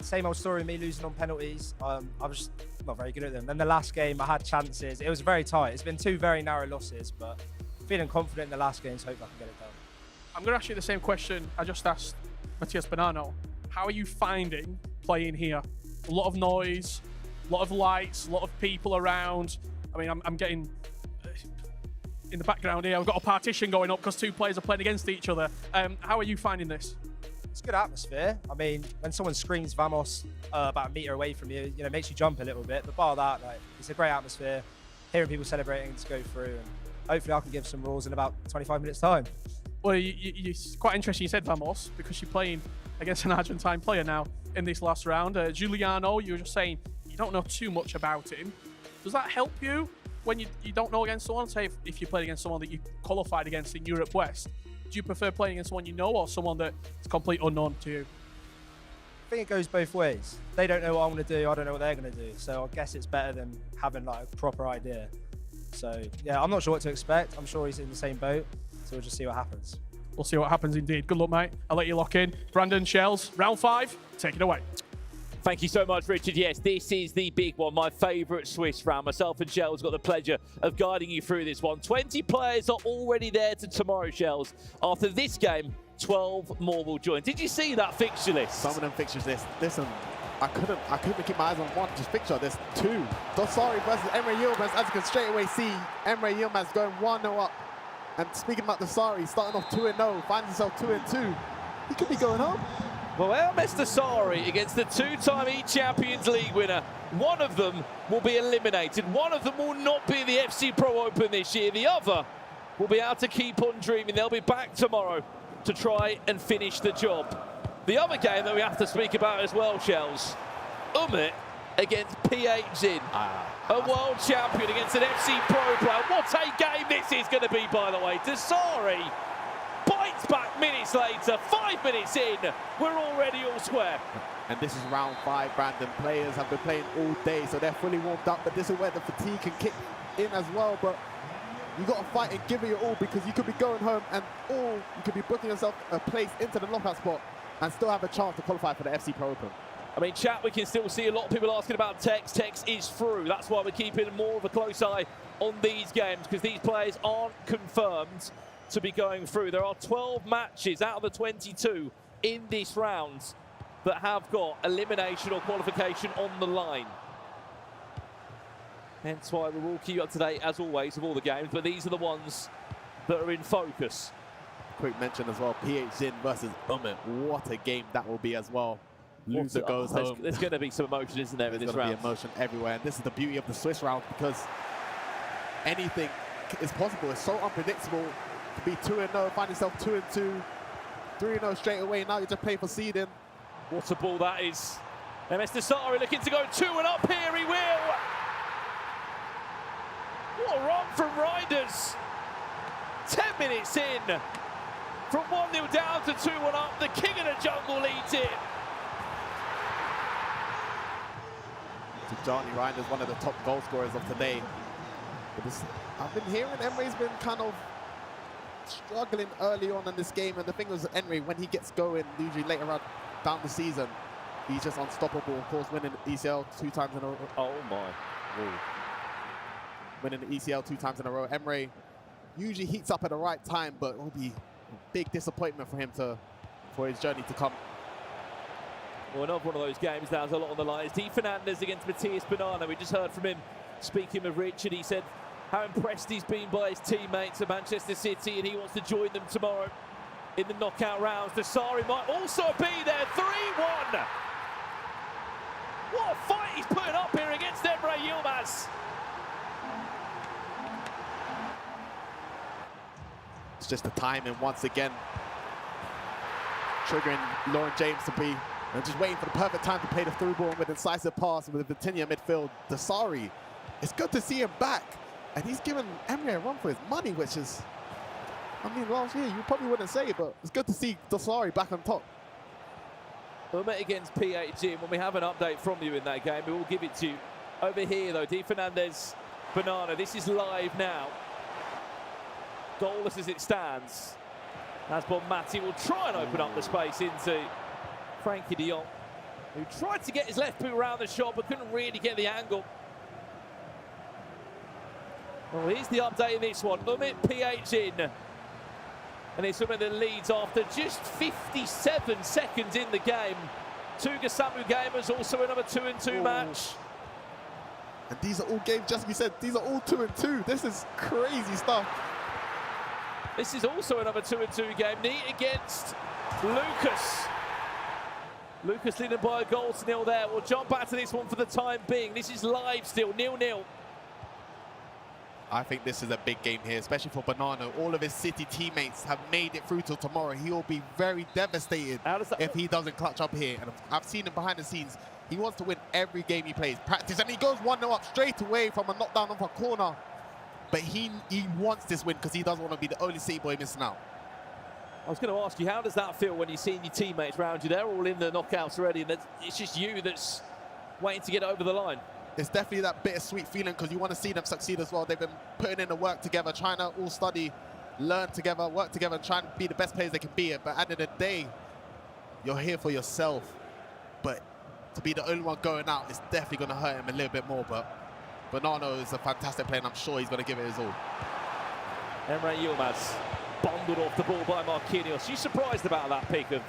Same old story, me losing on penalties. I was just not very good at them. Then the last game, I had chances. It was very tight. It's been 2 very narrow losses, but feeling confident in the last game, so hope I can get it done. I'm going to ask you the same question I just asked Matthias Bonanno. How are you finding playing here? A lot of noise, a lot of lights, a lot of people around. I mean, I'm getting in the background here. I've got a partition going up because 2 players are playing against each other. How are you finding this? It's a good atmosphere. I mean, when someone screams Vamos about a metre away from you, it makes you jump a little bit. But bar that, it's a great atmosphere. Hearing people celebrating to go through, and hopefully I can give some rules in about 25 minutes time. Well, it's quite interesting you said Vamos because you're playing against an Argentine player now in this last round. Giuliano, you were just saying you don't know too much about him. Does that help you when you don't know against someone? Say if you played against someone that you qualified against in Europe West, do you prefer playing against someone you know or someone that's complete unknown to you? I think it goes both ways. They don't know what I'm going to do, I don't know what they're going to do. So I guess it's better than having a proper idea. So yeah, I'm not sure what to expect. I'm sure he's in the same boat. So we'll just see what happens. We'll see what happens indeed. Good luck, mate. I'll let you lock in. Brandon, Shells, round 5, take it away. Thank you so much, Richard. Yes, this is the big one, my favourite Swiss round. Myself and Shells got the pleasure of guiding you through this one. 20 players are already there to tomorrow, Shells. After this game, 12 more will join. Did you see that fixture list? Some of them fixtures list. Listen, I couldn't keep my eyes on one just fixture. There's 2. Dossary versus Emre Yilmaz. As you can straight away see, Emre Yilmaz going 1-0 up. And speaking about Dossary, starting off 2-0, finds himself 2-2. He could be going home. Well, Hermes Dossary against the 2-time E-Champions League winner. One of them will be eliminated. One of them will not be in the FC Pro Open this year. The other will be able to keep on dreaming. They'll be back tomorrow to try and finish the job. The other game that we have to speak about as well, Shells, Umit against PH Zin. A world champion against an FC Pro player. What a game this is going to be, by the way. Dossary bites back minutes later, 5 minutes in, we're already all square. And this is round 5, Brandon. Players have been playing all day, so they're fully warmed up, but this is where the fatigue can kick in as well. But you got to fight and give it your all because you could be going home and you could be booking yourself a place into the knockout spot and still have a chance to qualify for the FC Pro Open. I mean, chat, we can still see a lot of people asking about Tex. Tex is through. That's why we're keeping more of a close eye on these games because these players aren't confirmed to be going through. There are 12 matches out of the 22 in this round that have got elimination or qualification on the line. Hence why we will keep you up to date, as always, of all the games, but these are the ones that are in focus. Quick mention as well, PH Jin versus Umit. What a game that will be as well. Loser goes home. There's going to be some emotion, isn't there, in this round? There's going to be emotion everywhere, and this is the beauty of the Swiss round, because anything is possible. It's so unpredictable. To be 2-0, find yourself 2-2, 3-0 straight away. Now you're just playing for seeding. What a ball that is. MS Desari looking to go 2-up here, he will. What a run from Riders. 10 minutes in. From 1-0 down to 2-up, the king of the jungle leads it. Johnny Reinders, one of the top goal scorers of today. But I've been hearing Emre's been kind of struggling early on in this game, and the thing was, Emre, when he gets going, usually later on down the season, he's just unstoppable. Of course, winning the ECL 2 times in a row. Oh my. Ooh. Winning the ECL 2 times in a row. Emre usually heats up at the right time, but it will be a big disappointment for him for his journey to come. Well, another one of those games that has a lot on the line. It's D. Fernandez against Matthias Banana. We just heard from him speaking with Richard. He said how impressed he's been by his teammates at Manchester City, and he wants to join them tomorrow in the knockout rounds. Desari might also be there. 3-1. What a fight he's putting up here against Emre Yilmaz. It's just the timing once again, triggering Lauren James to be just waiting for the perfect time to play the through ball with a decisive pass with Vitinha midfield. Desari, it's good to see him back, and he's given Emre a run for his money, which is, I mean, last year you probably wouldn't say it, but it's good to see Desari back on top. We'll meet against PHG. When we have an update from you in that game, we will give it to you. Over here, though, D. Fernandez, Banana. This is live now. Goalless as it stands. As Bonmati will try and open up the space into Frankie de Jong, who tried to get his left boot around the shot but couldn't really get the angle. Well, here's the update in this one. Umit PH in. And it's Umit that leads after just 57 seconds in the game. Tuga Samu Gamers also another 2-2 match. And these are all games, just as we said, these are all 2-2. This is crazy stuff. This is also another 2-2 game. Neat against Lucas. Lucas leading by a goal to 0 there. We'll jump back to this one for the time being. This is live still, 0-0. I think this is a big game here, especially for Banana. All of his City teammates have made it through till tomorrow. He will be very devastated if he doesn't clutch up here. And I've seen him behind the scenes. He wants to win every game he plays. Practice, and he goes 1-0 up straight away from a knockdown off a corner. But he wants this win because he doesn't want to be the only City boy missing out. I was going to ask you, how does that feel when you're seeing your teammates around you? They're all in the knockouts already, and it's just you that's waiting to get over the line. It's definitely that bittersweet feeling because you want to see them succeed as well. They've been putting in the work together, trying to all study, learn together, work together, and try and be the best players they can be. But at the end of the day, you're here for yourself. But to be the only one going out is definitely going to hurt him a little bit more. But Banana is a fantastic player, and I'm sure he's going to give it his all. Emre Yilmaz bundled off the ball by Marquinhos. You surprised about that pick of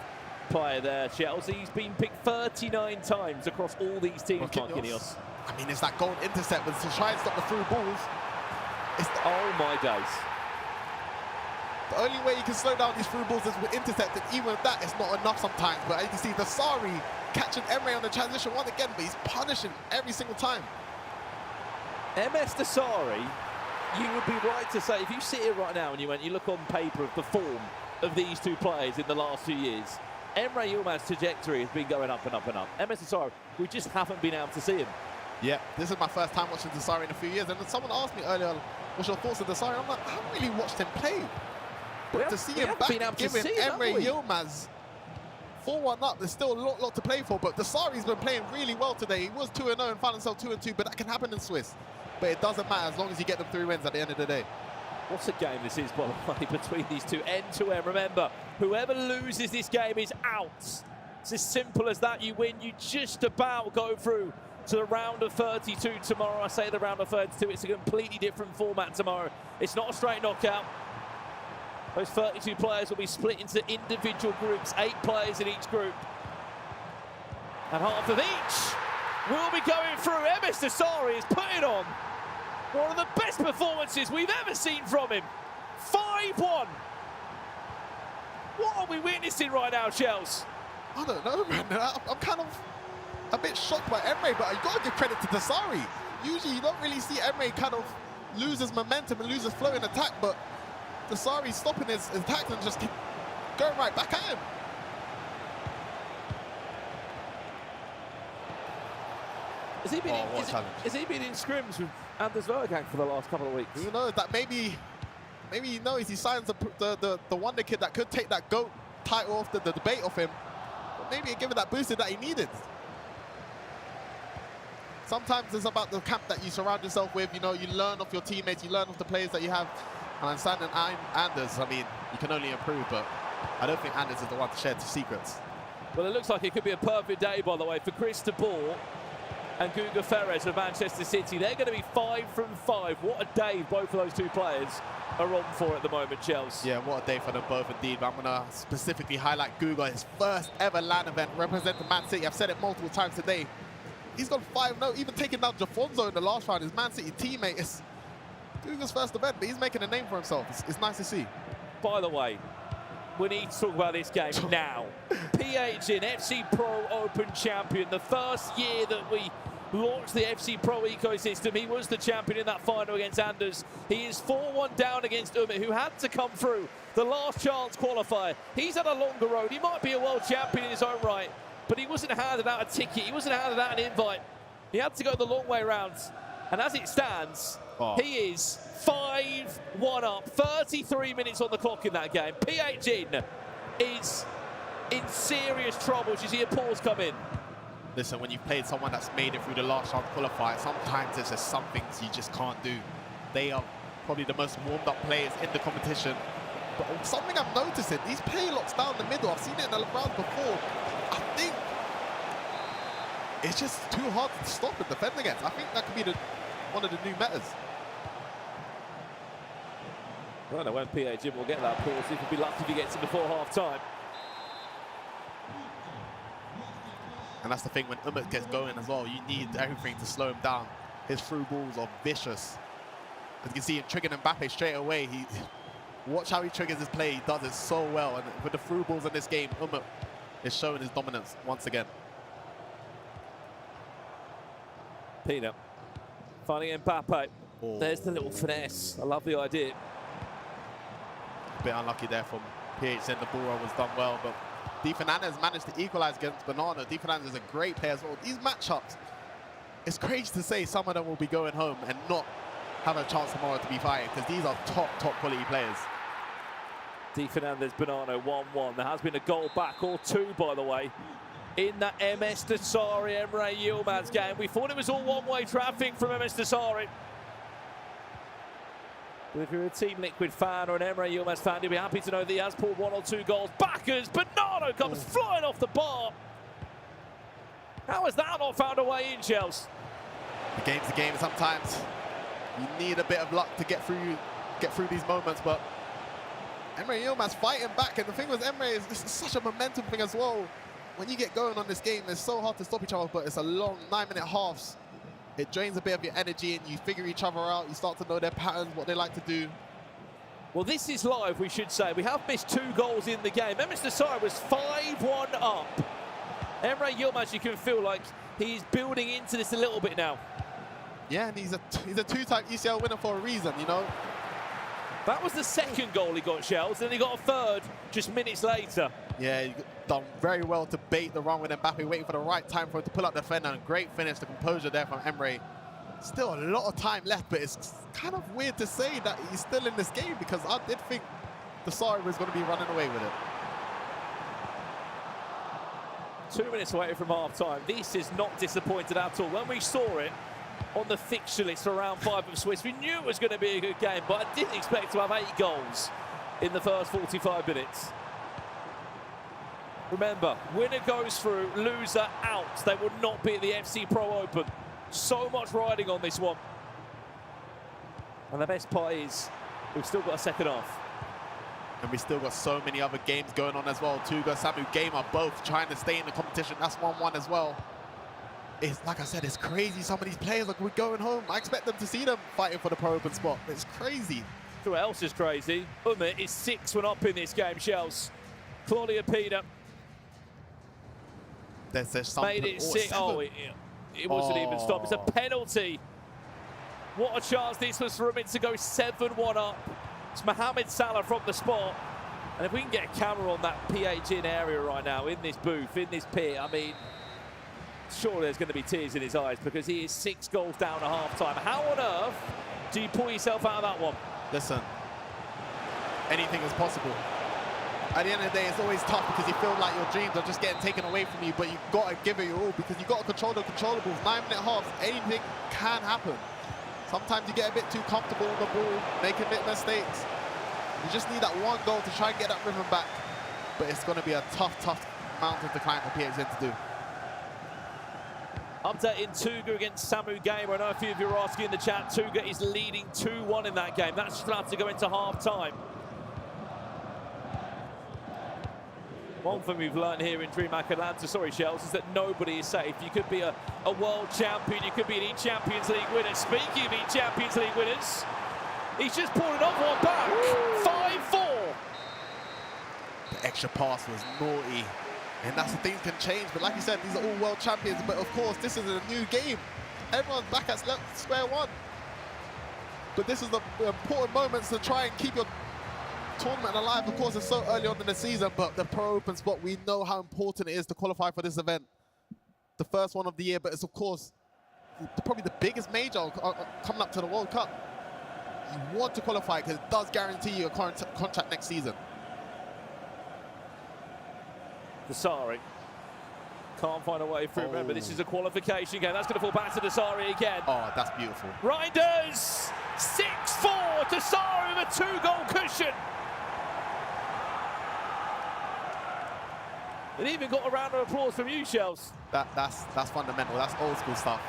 player there, Chelsea? He's been picked 39 times across all these teams, Marquinhos. I mean, it's that goal intercept to try and stop the through balls. Oh my days. The only way you can slow down these through balls is with intercept, and even with that, it's not enough sometimes. But as you can see, Desari catching Emre on the transition once again, but he's punishing every single time. MS Desari, you would be right to say, if you sit here right now and you look on paper of the form of these two players in the last 2 years, Emre Yilmaz's trajectory has been going up and up and up. MS Desari, we just haven't been able to see him. Yeah, this is my first time watching Desari in a few years, and someone asked me earlier, what's your thoughts of Desari? I'm like, I haven't really watched him play. But to see him back giving Emre Yilmaz 4-1 up, there's still a lot to play for, but Desari's been playing really well today. He was 2-0 and found himself 2-2, but that can happen in Swiss. But it doesn't matter as long as you get them 3 wins at the end of the day. What a game this is, by the way, between these two, end to end. Remember, whoever loses this game is out. It's as simple as that. You win, you just about go through to the round of 32 tomorrow. I say the round of 32, it's a completely different format tomorrow. It's not a straight knockout. Those 32 players will be split into individual groups, 8 players in each group. And half of each will be going through. Emis Dasari is putting on one of the best performances we've ever seen from him. 5-1. What are we witnessing right now, Chels? I don't know, man. I'm kind of a bit shocked by Emre, but you've got to give credit to Dasari. Usually you don't really see Emre kind of lose his momentum and lose his flow in attack, but Dasari's stopping his attack and just going right back at him. Has he been in scrims with Anders Vergang for the last couple of weeks? Who knows? That maybe he knows he signs the wonder kid that could take that GOAT title off the debate off him. But maybe give it that booster that he needed. Sometimes it's about the camp that you surround yourself with. You know, you learn off your teammates, you learn off the players that you have. And I'm standing Anders, I mean, you can only improve, but I don't think Anders is the one to share the secrets. Well, it looks like it could be a perfect day, by the way, for Chris de Boer and Guga Ferres of Manchester City. They're going to be 5 from 5. What a day both of those two players are on for at the moment, Chelsea. Yeah, what a day for them both indeed. But I'm going to specifically highlight Guga, his first ever LAN event representing Man City. I've said it multiple times today. He's gone 5-0, even taking down Jafonzo in the last round. His Man City teammate. It's Guga's first event, but he's making a name for himself. It's nice to see. By the way, we need to talk about this game now. PH in FC Pro Open champion. The first year that we launched the FC Pro ecosystem, he was the champion in that final against Anders. He is 4-1 down against Umit, who had to come through the last chance qualifier. He's had a longer road. He might be a world champion in his own right, but he wasn't handed out a ticket. He wasn't handed out an invite. He had to go the long way round. And as it stands, he is 5-1 up. 33 minutes on the clock in that game. PH is in serious trouble. You see a pause come in. Listen, when you've played someone that's made it through the last round qualifier, sometimes there's just some things you just can't do. They are probably the most warmed up players in the competition. But something I'm noticing, these play locks down the middle, I've seen it in the rounds before. I think it's just too hard to stop and defend against. I think that could be one of the new metas. I don't know when PH will get that pause. He could be lucky if he gets it before half time. And that's the thing, when Umit gets going as well, you need everything to slow him down. His through balls are vicious. As you can see him triggering Mbappe straight away. Watch how he triggers his play. He does it so well. And with the through balls in this game, Umit is showing his dominance once again. Peanut finding Mbappe. There's the little finesse. I love the idea. A bit unlucky there from PH. Then the ball run was done well, but Di Fernandez managed to equalize against Banana. Di Fernandez is a great player as well. These matchups, it's crazy to say some of them will be going home and not have a chance tomorrow to be fighting, because these are top quality players. Di Fernandez, Banana, 1-1. There has been a goal back, or 2, by the way, in that MS Dasari, Emre Yilmaz game. We thought it was all one-way traffic from MS Dasari. But if you're a Team Liquid fan or an Emre Yilmaz fan, you'll be happy to know that he has pulled 1 or 2 goals back as Bernardo comes flying off the bar. How has that not found a way in, Chelsea? The game's a game. Sometimes you need a bit of luck to get through these moments, but Emre Yilmaz fighting back. And the thing with Emre is it's such a momentum thing as well. When you get going on this game, it's so hard to stop each other, but it's a long 9-minute halves. It drains a bit of your energy and you figure each other out. You start to know their patterns, what they like to do. Well, this is live, we should say. We have missed 2 goals in the game. Emis Dasari was 5-1 up. Emre Yilmaz, you can feel like he's building into this a little bit now. Yeah, and he's a 2-time UCL winner for a reason, you know. That was the second goal he got, Shells, and he got a third just minutes later. Yeah, he done very well to bait the run with Mbappe, waiting for the right time for him to pull up the defender. And great finish, the composure there from Emre. Still a lot of time left, but it's kind of weird to say that he's still in this game, because I did think Dasari was going to be running away with it. 2 minutes away from half-time. This is not disappointed at all. When we saw it on the fixture list for round 5 of Swiss, we knew it was going to be a good game, but I didn't expect to have 8 goals in the first 45 minutes. Remember, winner goes through, loser out. They will not be at the FC Pro Open. So much riding on this one. And the best part is we've still got a second half. And we still got so many other games going on as well. Tuga, Samu, Gamer, both trying to stay in the competition. That's 1-1 as well. It's like I said, it's crazy. Some of these players, like, we're going home. I expect them to see them fighting for the Pro Open spot. It's crazy. Who else is crazy? Umit is 6-1 up in this game, Shells. Claudia Peter. There's something. Made it 6. Oh, it wasn't even stopped. It's a penalty. What a chance this was for Umit to go 7-1 up. It's Mohamed Salah from the spot. And if we can get a camera on that PH in area right now, in this booth, in this pit, I mean, surely there's going to be tears in his eyes because he is 6 goals down at half-time. How on earth do you pull yourself out of that one? Listen, anything is possible. At the end of the day, it's always tough because you feel like your dreams are just getting taken away from you, but you've got to give it your all because you've got to control the controllables. 9-minute halves, anything can happen. Sometimes you get a bit too comfortable on the ball, making bit mistakes. You just need that one goal to try and get that rhythm back. But it's going to be a tough mountain to climb for PXN to do. Update in Tuga against Samu Gamer. I know a few of you are asking in the chat. Tuga is leading 2-1 in that game. That's about to go into half-time. One thing we've learned here in DreamHack Atlanta, sorry Shells, is that nobody is safe. You could be a world champion, you could be an E-Champions League winner. Speaking of E-Champions League winners, he's just pulled another one back. 5-4. The extra pass was naughty. And that's the things can change. But like you said, these are all world champions. But of course, this is a new game. Everyone's back at square one. But this is the important moments to try and keep your tournament alive. Of course, it's so early on in the season, but the Pro Open spot, we know how important it is to qualify for this event. The first one of the year, but it's of course probably the biggest major coming up to the World Cup. You want to qualify because it does guarantee you a contract next season. Dasari can't find a way through. Remember, this is a qualification game. That's going to fall back to Dasari again. Oh, that's beautiful. Riders 6-4. Dasari with a 2-goal cushion. It even got a round of applause from you, Shells. That's fundamental. That's old school stuff.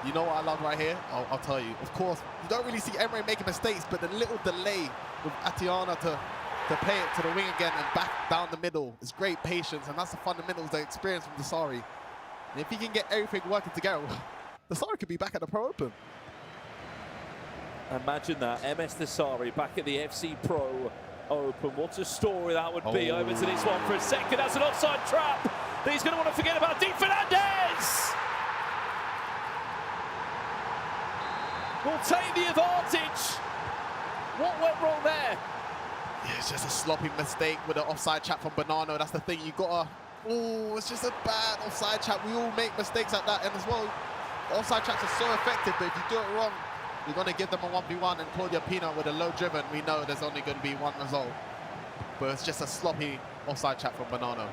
You know what I love right here? I'll tell you. Of course, you don't really see Emre making mistakes, but the little delay with Atiana to play it to the wing again and back down the middle is great patience, and that's the fundamentals, the experience from Dasari. And if he can get everything working together, Dasari could be back at the Pro Open. Imagine that, MS Dasari back at the FC Pro Open. What a story that would be. Over to this one for a second. That's an offside trap that he's going to want to forget about. Di Fernandez will take the advantage. What went wrong there? Yeah, it's just a sloppy mistake with an offside trap from Banano. That's the thing, you gotta, it's just a bad offside trap. We all make mistakes at that end as well. The offside traps are so effective, but if you do it wrong, you're gonna give them a 1v1, and Claudia Pina with a low driven, we know there's only gonna be one result. But it's just a sloppy offside trap from Banano.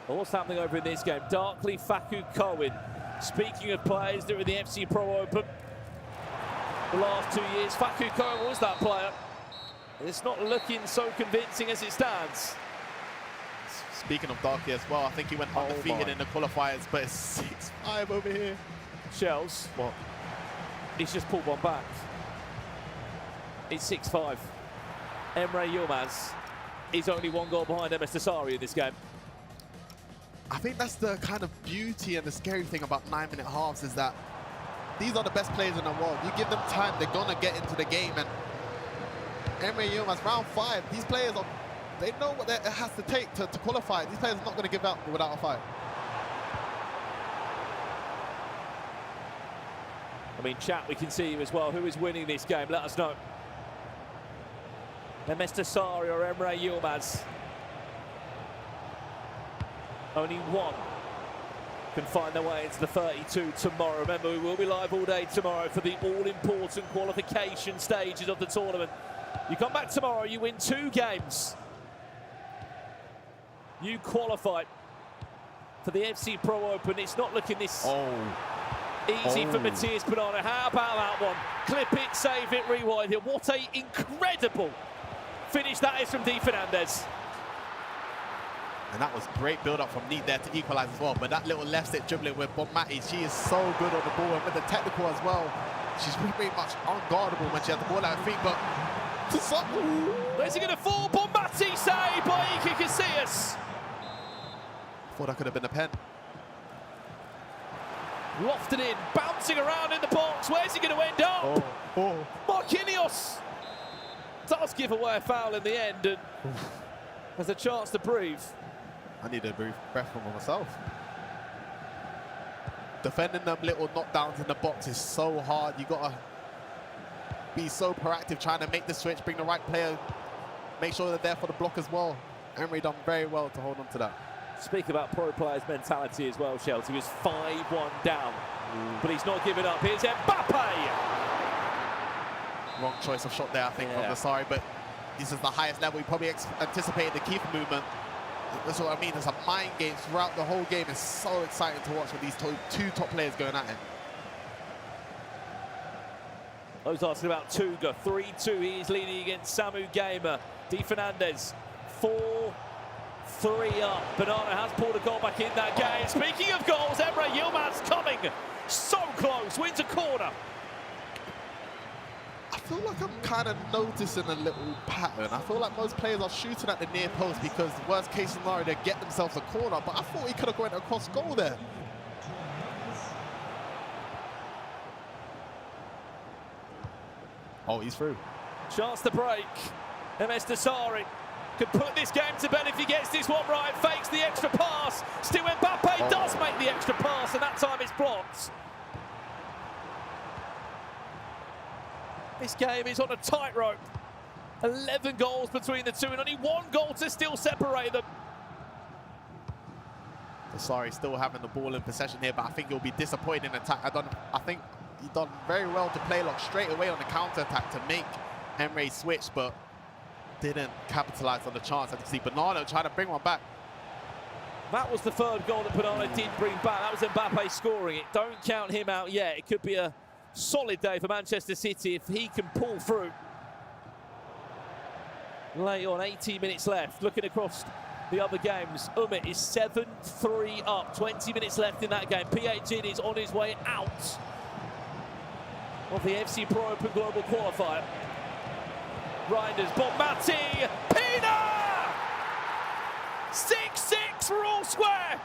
What's happening over in this game? Darkly Faku Cohen. Speaking of players that are in the FC Pro Open, the last 2 years, Faku Cohen was that player. It's not looking so convincing as it stands. Speaking of Darky as well, I think he went undefeated in the qualifiers, but it's 6-5 over here. Shells. What? He's just pulled one back. It's 6-5. Emre Yilmaz is only 1 goal behind MS Dasari in this game. I think that's the kind of beauty and the scary thing about 9-minute halves is that these are the best players in the world. You give them time, they're gonna get into the game. And Emre Yilmaz, round 5, these players they know what it has to take to qualify. These players are not gonna give up without a fight. I mean, chat, we can see you as well. Who is winning this game? Let us know. MS Dasari or Emre Yilmaz. Only one can find their way into the 32 tomorrow. Remember, we will be live all day tomorrow for the all-important qualification stages of the tournament. You come back tomorrow, you win 2 games. You qualify for the FC Pro Open. It's not looking this easy for Matthias Banana. How about that one? Clip it, save it, rewind it. What an incredible finish that is from Di Fernandez. And that was great build-up from Neat there to equalize as well. But that little left stick dribbling with Bonmati, she is so good on the ball. And with the technical as well, she's pretty much unguardable when she has the ball at her feet. But where's he going to fall? Bonmati saved by Ika Casillas. Thought that could have been a pen. Lofted in, bouncing around in the box. Where's he going to end up? Marquinhos does give away a foul in the end and has a chance to breathe. I need a breath from myself. Defending them little knockdowns in the box is so hard. You got to be so proactive, trying to make the switch, bring the right player, make sure they're there for the block as well. Emery done very well to hold on to that. Speak about pro players' mentality as well, Shells. He was 5-1 down, but he's not giving up. Here's Mbappe. Wrong choice of shot there, I think, from Nassari, but this is the highest level. He probably anticipated the keeper movement. That's what I mean. There's a mind game throughout the whole game. It's so exciting to watch with these two top players going at it. I was asking about Tuga. 3-2. He is leading against Samu Gamer. Di Fernandez 4-3 up. Banana has pulled a goal back in that game. Speaking of goals, Emre Yilmaz coming so close. Wins a corner. I feel like I'm kind of noticing a little pattern. I feel like most players are shooting at the near post because worst case scenario, they get themselves a corner. But I thought he could have gone across goal there. Oh, he's through. Chance to break. MS Dasari could put this game to bed if he gets this one right. Fakes the extra pass. Still Mbappe does make the extra pass, and that time it's blocked. This game is on a tightrope. 11 goals between the two and only one goal to still separate them. Sorry, still having the ball in possession here, but I think he'll be disappointed in attack. I think he done very well to play lock straight away on the counter-attack to make Emre switch, but didn't capitalize on the chance. I can see Bernardo trying to bring one back. That was the third goal that Bernardo did bring back. That was Mbappe scoring it. Don't count him out yet. It could be a solid day for Manchester City if he can pull through. Late on, 18 minutes left. Looking across the other games, Umit is 7-3 up. 20 minutes left in that game. PHG is on his way out of the FC Pro Open Global Qualifier. Reinders, Bonmati, Pina! 6-6 for all square.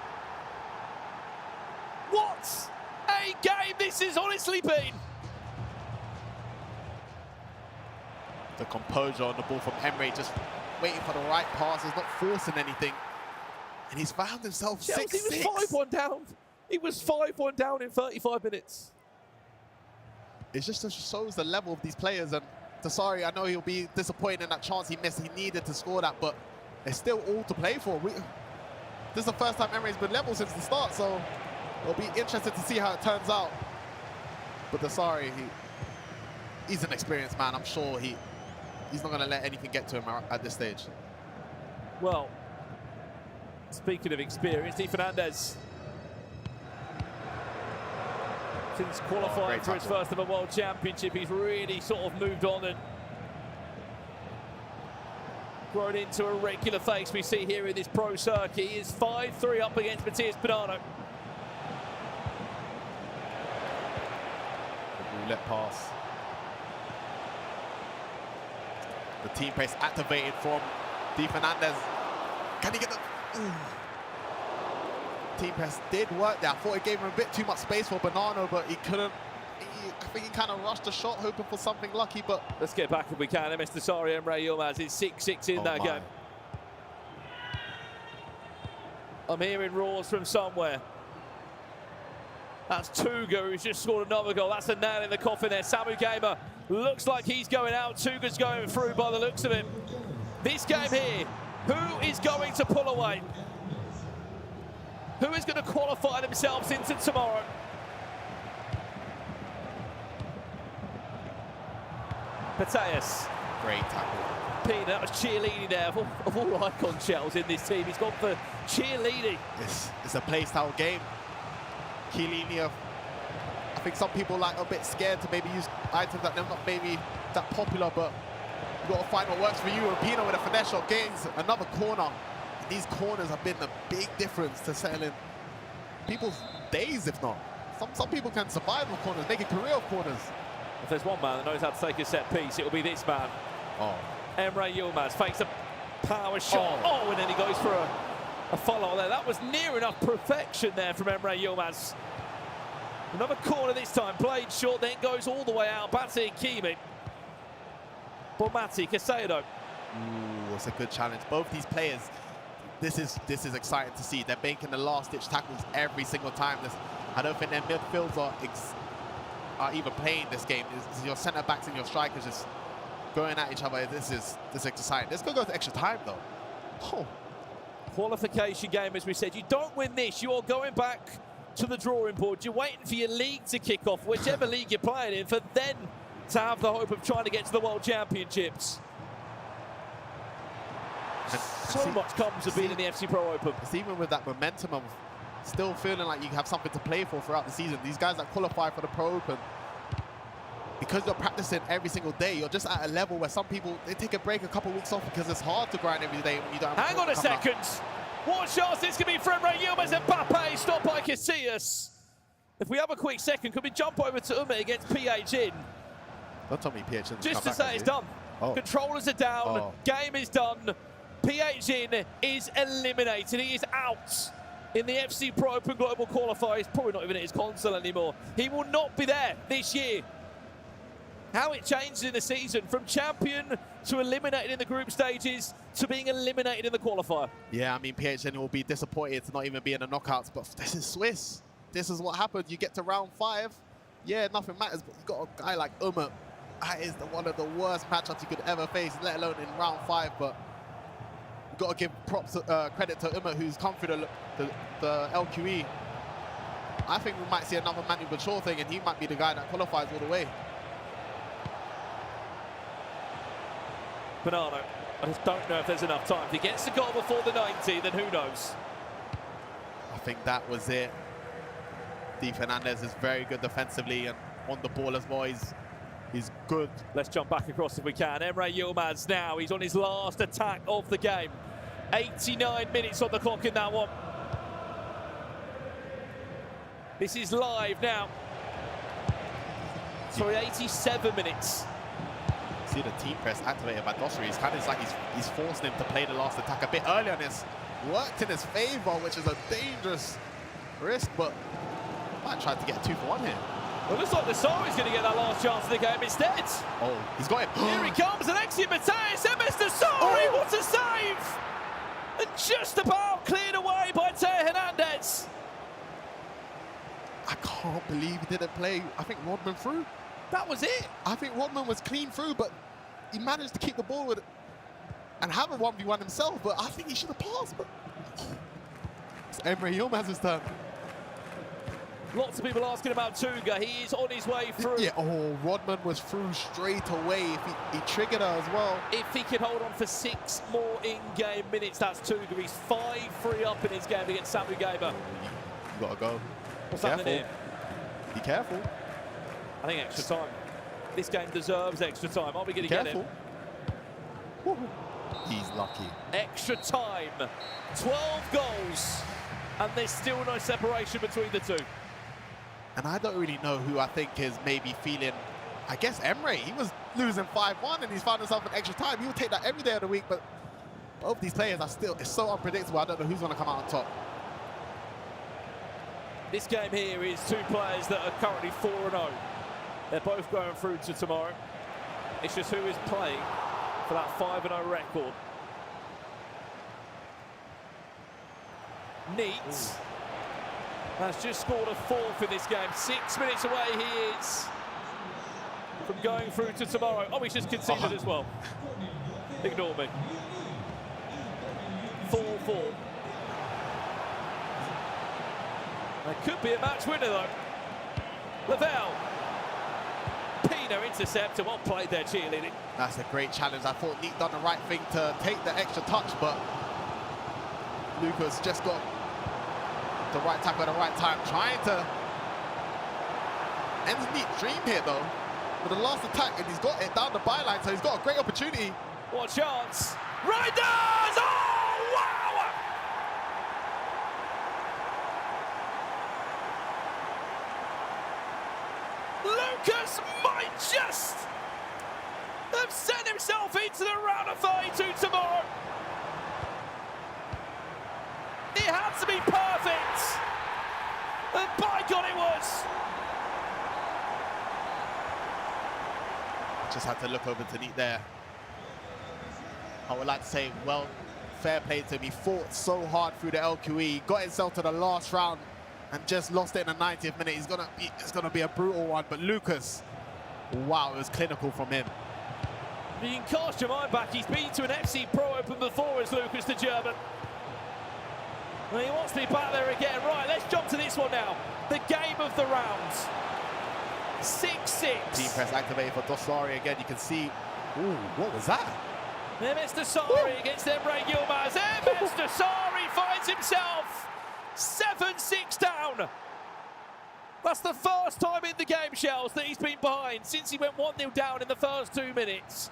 What a game this has honestly been. The composure on the ball from Emre, just waiting for the right pass. He's not forcing anything. And he's found himself 6-6. He was 5-1 down. He was 5-1 down in 35 minutes. It just shows the level of these players. And Dasari, I know he'll be disappointed in that chance he missed. He needed to score that, but it's still all to play for. This is the first time Emre's been level since the start, so it'll be interesting to see how it turns out. But Dasari, he's an experienced man. I'm sure he's not going to let anything get to him at this stage. Well, speaking of experience, Di Fernandez, since qualifying for his first ever World Championship, he's really sort of moved on and grown into a regular face we see here in this pro circuit. He is 5-3 up against Matthias Bonano. Roulette pass. The team press activated from Di Fernandez. Can he get the... Ooh. Team press did work there. I thought it gave him a bit too much space for Bonano, but he couldn't. I think he kind of rushed the shot, hoping for something lucky, but... Let's get back if we can. MS Dasari, Emre Yilmaz is 6-6 in that game. I'm hearing roars from somewhere. That's Tuga, who's just scored another goal. That's a nail in the coffin there. Samu Gamer looks like he's going out. Tuga's going through by the looks of him. This game here, who is going to pull away? Who is going to qualify themselves into tomorrow? Mateus. Great tackle. Pina, that was cheerleading there. Of all icon shells in this team, he's gone for cheerleading. It's a play-style game. Chiellini, I think some people like a bit scared to maybe use items that they're not maybe that popular, but you've got to find what works for you. And Pina with a finesse shot gains another corner. these corners have been a big difference to settling people's days, if not. Some people can survive with corners, make a career of corners. If there's one man that knows how to take a set piece, it'll be this man. Oh. Emre Yilmaz fakes a power shot. Oh, and then he goes for a follow there. That was near enough perfection there from Emre Yilmaz. Another corner this time, played short, then goes all the way out. Bate Kimi. Bomati, Casado. Ooh, it's a good challenge. Both these players, this is exciting to see. They're making the last-ditch tackles every single time. I don't think their midfields are even playing this game. It's your centre-backs and your strikers just going at each other. This is exciting. This could go to extra time, though. Oh. Qualification game, as we said. You don't win this, you're going back to the drawing board. You're waiting for your league to kick off, whichever league you're playing in, for then to have the hope of trying to get to the World Championships. So much comes of being in the FC Pro Open. It's even with that momentum of still feeling like you have something to play for throughout the season. These guys that qualify for the Pro Open, because you're practicing every single day, you're just at a level where some people, they take a break, a couple of weeks off because it's hard to grind every day when you don't have. Hang on a second. What shots this could be for Emre Yilmaz and Mbappe, stopped by Casillas. If we have a quick second, could we jump over to Umit against PH in? Don't tell me PH in. Just to say it's done. Oh. Controllers are down, game is done. PH in is eliminated, he is out. In the FC Pro Open Global Qualifier, he's probably not even at his console anymore. He will not be there this year. How it changed in the season, from champion to eliminated in the group stages to being eliminated in the qualifier. Yeah, I mean, PHN will be disappointed to not even be in the knockouts, but this is Swiss. This is what happened. You get to round 5. Yeah, nothing matters, but you got a guy like Umut. That is one of the worst matchups you could ever face, let alone in round 5, but you've got to give props, credit to Umut, who's come through the LQE. I think we might see another Manu Bachor thing, and he might be the guy that qualifies all the way. Bonanno, I just don't know if there's enough time. If he gets the goal before the 90, then who knows? I think that was it. Di Fernandez is very good defensively and on the ball as well. He's good. Let's jump back across if we can. Emre Yilmaz now, he's on his last attack of the game. 89 minutes on the clock in that one. This is live now. Sorry, 87 minutes. See the team press activated by Dossary. It's kind of like he's forcing him to play the last attack a bit earlier, and it's worked in his favor, which is a dangerous risk, but might try to get a 2-for-1 here. Well, it looks like Nassari's going to get that last chance of the game instead. Oh, he's got him. Here he comes, Alexi Mateus, and Mr. Nassari, what a save! And just about cleared away by Teo Hernandez. I can't believe he didn't play, I think, Rodman through. That was it. I think Rodman was clean through, but he managed to keep the ball with it and have a 1v1 himself, but I think he should have passed. But it's Emre Yilmaz's turn. Lots of people asking about Tuga. He is on his way through. Yeah, oh, Rodman was through straight away. If he triggered her as well. If he can hold on for 6 more in-game minutes, that's Tuga. He's 5-3 up in his game against Samu Gamer. You gotta go. What's happening here? Be careful. I think extra time. This game deserves extra time. Are we going to get it? He's lucky. Extra time. 12 goals. And there's still no separation between the two. And I don't really know who I think is maybe feeling, I guess Emre. He was losing 5-1 and he's found himself in extra time. He would take that every day of the week, but both these players are still, it's so unpredictable. I don't know who's going to come out on top. This game here is 2 players that are currently 4-0. They're both going through to tomorrow. It's just who is playing for that 5-0 record. Neat has just scored a 4th in this game. 6 minutes away he is from going through to tomorrow. Oh, he's just conceded as well. Ignore me. 4-4. That could be a match winner though. Lavelle. Pino intercept, and well played there, cheerleading. That's a great challenge. I thought Neat done the right thing to take the extra touch, but Lucas just got the right tackle at the right time, trying to end Neat's dream here though. With the last attack, and he's got it down the byline, so he's got a great opportunity. What a chance. Riders! Oh, wow! Lucas might just have sent himself into the round of 32 tomorrow. It had to be perfect. And by God it was. Just had to look over to Neat there. I would like to say, well, fair play to him. He fought so hard through the LQE, got himself to the last round, and just lost it in the 90th minute. It's gonna be a brutal one. But Lucas, wow, it was clinical from him. You can cast your mind back. He's been to an FC Pro Open before as Lucas the German. And he wants to be back there again. Right, let's jump to this one now. The game of the round. 6-6. Team press activated for Dosari again. You can see, ooh, what was that? MS Dosari against Emre Yilmaz. MS Dosari finds himself 7-6 down. That's the first time in the game, Shells, that he's been behind since he went 1-0 down in the first 2 minutes.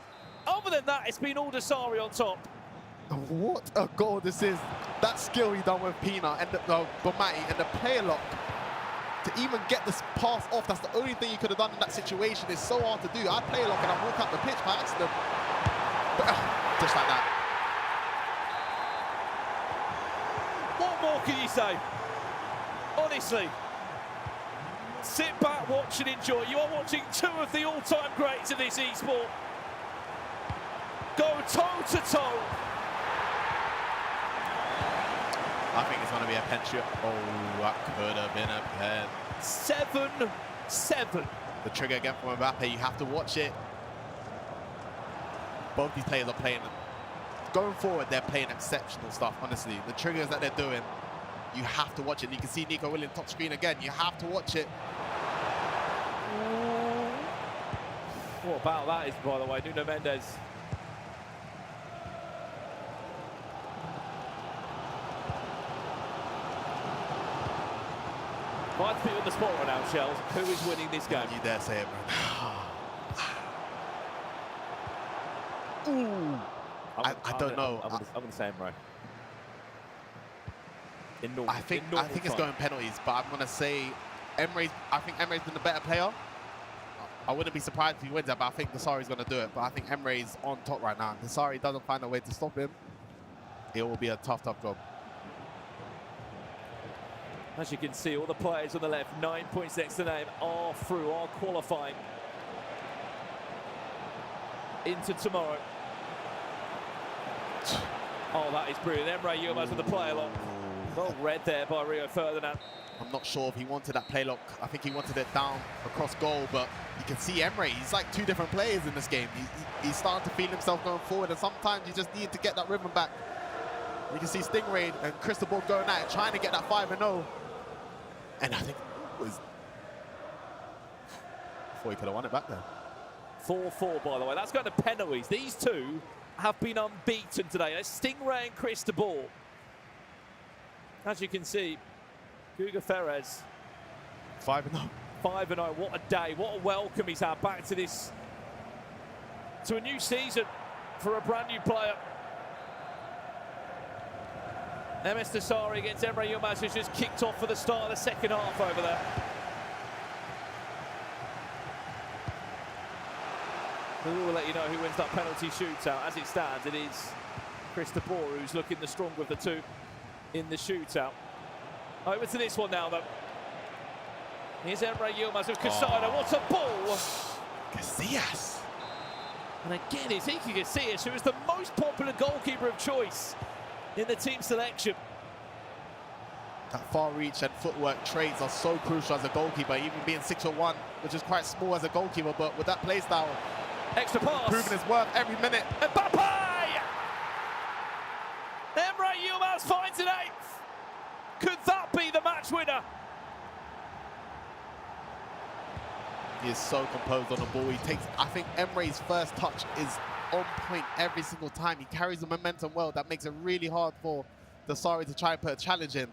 Other than that, it's been all Dosari on top. What a goal this is. That skill he done with Pina and the Bomati and the player lock. To even get this pass off, that's the only thing you could have done in that situation. It's so hard to do. I play lock and I walk up the pitch by accident. Just like that. What more can you say? Honestly, sit back, watch and enjoy. You are watching two of the all-time greats of this e-sport go toe-to-toe. I think it's going to be a pen shoot. Oh, that could have been a pen. 7-7. The trigger again from Mbappe. You have to watch it. Both these players are playing. Going forward, they're playing exceptional stuff, honestly. The triggers that they're doing, you have to watch it. You can see Nico Williams top screen again. You have to watch it. What about that is, by the way, Nuno Mendes. Might be on the spot right now, Shells. Who is winning this game? You dare say it, bro. Ooh. I don't know. I'm going to say Emre. I think it's going penalties, but I'm going to say Emre's. I think Emre's been the better player. I wouldn't be surprised if he wins that, but I think Dosari's going to do it. But I think Emre's on top right now. If Dosari doesn't find a way to stop him, it will be a tough job. As you can see, all the players on the left, 9 points next to name, are through, are qualifying into tomorrow. Oh, that is brilliant. Emre Yilmaz with the play lock. Well read there by Rio Ferdinand. I'm not sure if he wanted that play lock. I think he wanted it down across goal, but you can see Emre, he's like two different players in this game. He's starting to feel himself going forward, and sometimes you just need to get that rhythm back. You can see Stingray and Cristobal going at it, trying to get that 5-0. And I think it was... Before he could have won it back there. 4-4, by the way. That's going to penalties. These two have been unbeaten today. That's Stingray and Cristobal. As you can see, Guga Ferrez. 5-0. 5-0. What a day. What a welcome he's had back to this... to a new season for a brand new player. MS Dosari against Emre Yilmaz, who's just kicked off for the start of the second half over there. We will let you know who wins that penalty shootout. As it stands, it is Cristobal who's looking the stronger of the two in the shootout. Over to this one now, though. Here's Emre Yilmaz with Casado. What a ball! Casillas. And again, it's Iker Casillas, who is the most popular goalkeeper of choice in the team selection. That far reach and footwork traits are so crucial as a goalkeeper, even being 6'1", which is quite small as a goalkeeper, but with that play style, extra pass, proving his worth every minute. Mbappe! Emre Yilmaz finds an eighth. Could that be the match winner? He is so composed on the ball. He takes, I think Emre's first touch is on point every single time. He carries the momentum well. That makes it really hard for Dosari to try and put a challenge in.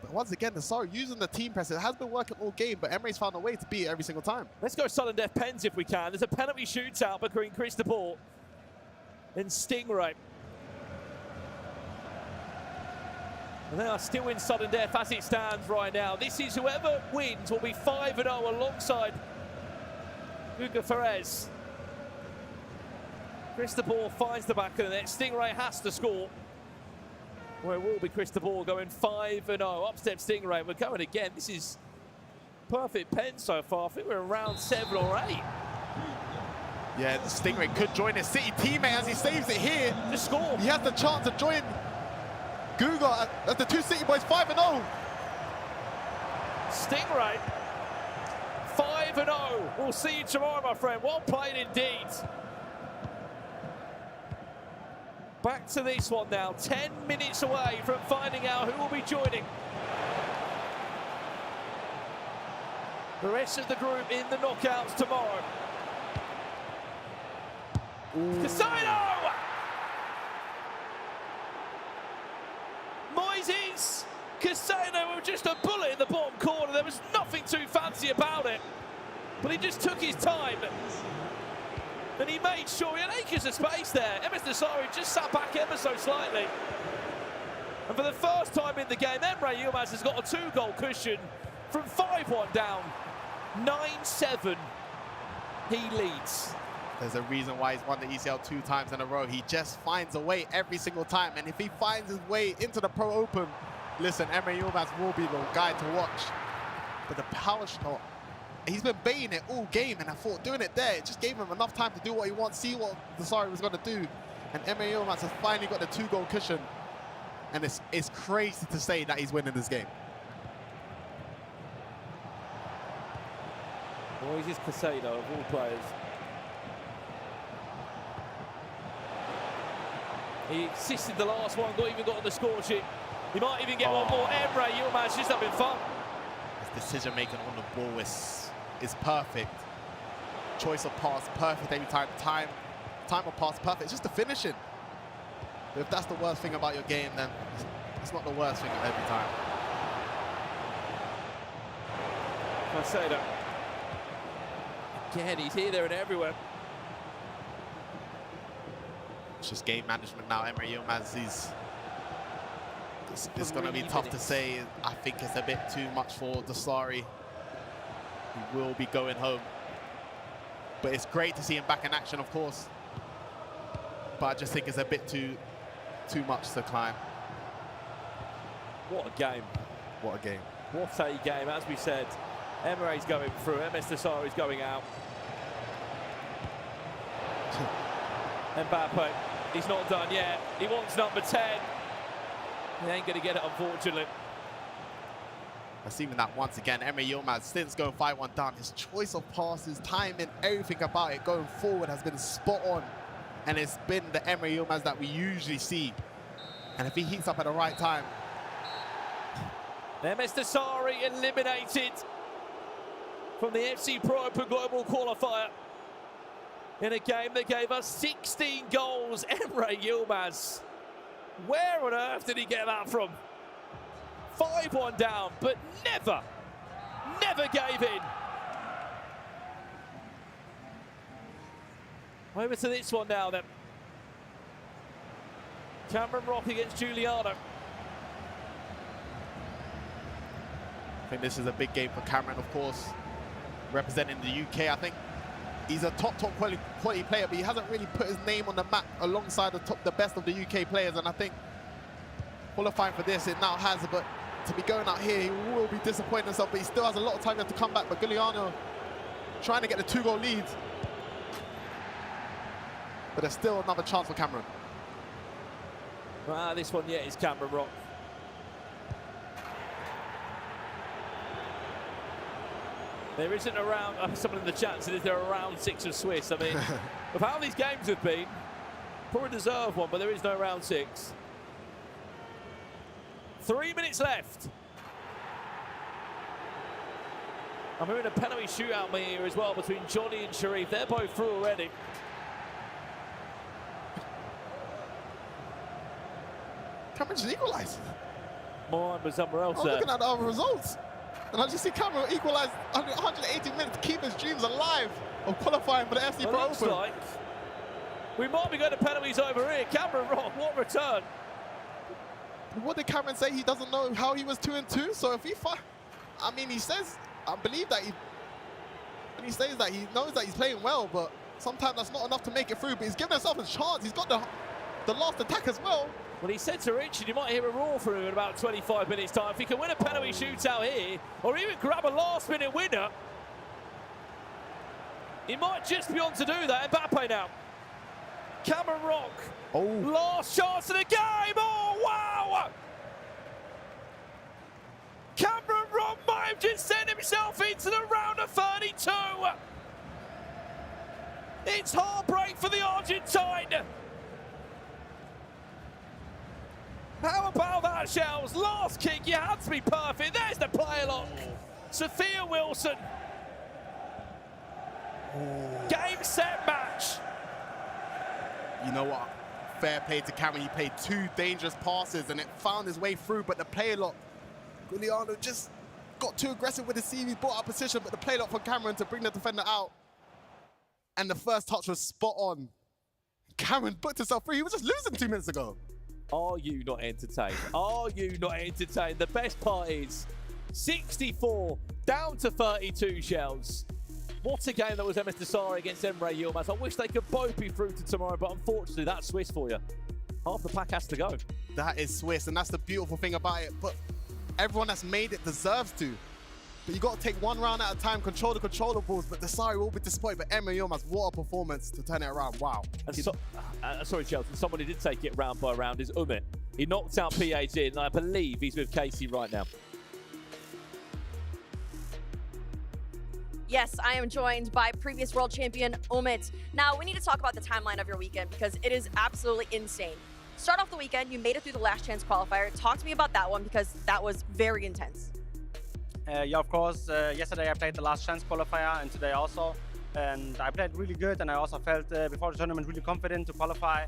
But once again, Dosari using the team press. It has been working all game, but Emre's found a way to beat it every single time. Let's go sudden death pens if we can. There's a penalty shootout between Cristobal and Stingray. And they are still in sudden death as it stands right now. This is whoever wins will be 5-0 alongside Guga Ferrez. Cristobal finds the back of the net. Stingray has to score. Well, it will be Cristobal going 5-0. Up step Stingray. We're going again. This is perfect pen so far. I think we're around 7 or 8. Yeah, the Stingray could join his City teammate as he saves it here. Just score. He has the chance to join Guga as the two City boys 5-0. Stingray 5-0. We'll see you tomorrow, my friend. Well played indeed. Back to this one now. 10 minutes away from finding out who will be joining the rest of the group in the knockouts tomorrow. Casino! Moises Casino with just a bullet in the bottom corner. There was nothing too fancy about it, but he just took his time. And he made sure he had acres of space there. MS Nassari just sat back ever so slightly. And for the first time in the game, Emre Yilmaz has got a 2-goal cushion from 5-1 down. 9-7, he leads. There's a reason why he's won the ECL 2 times in a row. He just finds a way every single time. And if he finds his way into the Pro Open, listen, Emre Yilmaz will be the guy to watch. But the power shot, he's been baiting it all game, and I thought doing it there, it just gave him enough time to do what he wants, see what Nassari was going to do. And Emre Yilmaz has finally got the 2-goal cushion. And it's crazy to say that he's winning this game. Moises Casado, of all players. He assisted the last one, even got on the score sheet. He might even get one more. Emre Yilmaz just having fun. His decision making on the ball is perfect. Choice of pass perfect every time. Time of pass perfect. It's just the finishing. But if that's the worst thing about your game, then it's not the worst thing every time. Casado. Again, he's here, there, and everywhere. It's just game management now. Emre Yilmaz, it's going to be tough to say. I think it's a bit too much for Nassari. He will be going home. But it's great to see him back in action, of course. But I just think it's a bit too much to climb. What a game. What a game. What a game. As we said, Emre's going through, MS Nassari's going out. Mbappe, he's not done yet. He wants number 10. He ain't going to get it, unfortunately. I've seen that once again. Emre Yilmaz, since going 5-1 down, his choice of passes, timing, everything about it going forward has been spot on. And it's been the Emre Yilmaz that we usually see. And if he heats up at the right time. MS Nassari eliminated from the FC Pro Open Global Qualifier in a game that gave us 16 goals. Emre Yilmaz, where on earth did he get that from? 5-1 down, but never gave in. Over to this one now then. Cameron Rock against Giuliano. I think this is a big game for Cameron, of course, representing the UK. I think he's a top quality player, but he hasn't really put his name on the map alongside the best of the UK players. And I think qualifying for this, it now has, but to be going out here, he will be disappointed himself, but he still has a lot of time to come back. But Giuliano trying to get the 2-goal lead. But there's still another chance for Cameron. This one, yeah, is Cameron Rock. There isn't a round, someone in the chat said, is there a round 6 of Swiss? I mean, of how these games have been, probably deserve one, but there is no round 6. 3 minutes left. I'm hearing a penalty shootout here as well between Johnny and Sharif. They're both through already. Cameron just equalised. Mine was somewhere else. I'm looking at the other results, and I just see Cameron equalise 180 minutes, keep his dreams alive of qualifying for the FC Pro Looks Open. like we might be going to penalties over here. Cameron Rock, what return? What did Cameron say? He doesn't know how he was 2-2. So if he, I mean, he says, I believe that And he says that he knows that he's playing well, but sometimes that's not enough to make it through. But he's given himself a chance. He's got the last attack as well. Well, he said to Richard, you might hear a roar from him in about 25 minutes' time. If he can win a penalty shootout here, or even grab a last-minute winner, he might just be on to do that. Mbappe now. Cameron Rock. Oh. Last chance of the game. Oh, wow. Cameron Rock might have just sent himself into the round of 32. It's heartbreak for the Argentine. How about that, Shells? Last kick, you had to be perfect. There's the player lock. Sophia Wilson. Game, set, match. You know what? Fair play to Cameron. He played 2 dangerous passes and it found his way through, but the play lock, Giuliano just got too aggressive with the CV, brought up position, but the play lock for Cameron to bring the defender out. And the first touch was spot on. Cameron booked himself free. He was just losing 2 minutes ago. Are you not entertained? Are you not entertained? The best part is 64 down to 32, Shells. What a game that was MS Desari against Emre Yilmaz. I wish they could both be through to tomorrow, but unfortunately, that's Swiss for you. Half the pack has to go. That is Swiss, and that's the beautiful thing about it. But everyone that's made it deserves to. But you got to take one round at a time, control the controllables, but Desari will be disappointed. But Emre Yilmaz, what a performance to turn it around. Wow. And sorry, Chelsea, somebody did take it round by round is Umit. He knocked out PAG, and I believe he's with Casey right now. Yes, I am joined by previous world champion Umit. Now, we need to talk about the timeline of your weekend because it is absolutely insane. Start off the weekend, you made it through the last chance qualifier. Talk to me about that one because that was very intense. Yeah, of course. Yesterday I played the last chance qualifier and today also. And I played really good and I also felt before the tournament really confident to qualify.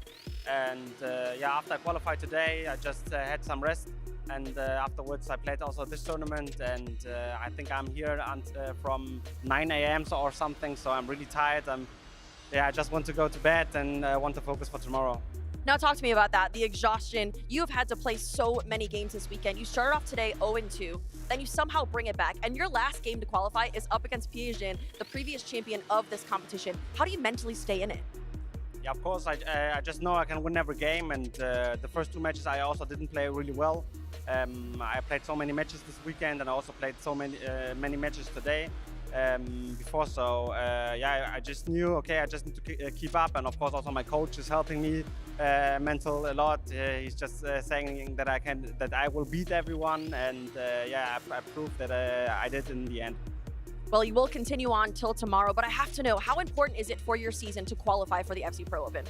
And yeah, after I qualified today, I just had some rest. And afterwards I played also this tournament and I think I'm here from 9 a.m. or something, so I'm really tired. Yeah, I just want to go to bed and want to focus for tomorrow. Now talk to me about that, the exhaustion. You have had to play so many games this weekend. You started off today 0-2, then you somehow bring it back, and your last game to qualify is up against Piaget, the previous champion of this competition. How do you mentally stay in it? Yeah, of course, I just know I can win every game, and the first 2 matches I also didn't play really well. I played so many matches this weekend, and I also played so many matches today. Before, so yeah, I just knew, okay, I just need to keep up, and of course also my coach is helping me mental a lot. He's just saying that I will beat everyone, and yeah, I proved that I did in the end. Well, you will continue on till tomorrow, but I have to know, how important is it for your season to qualify for the FC Pro Open?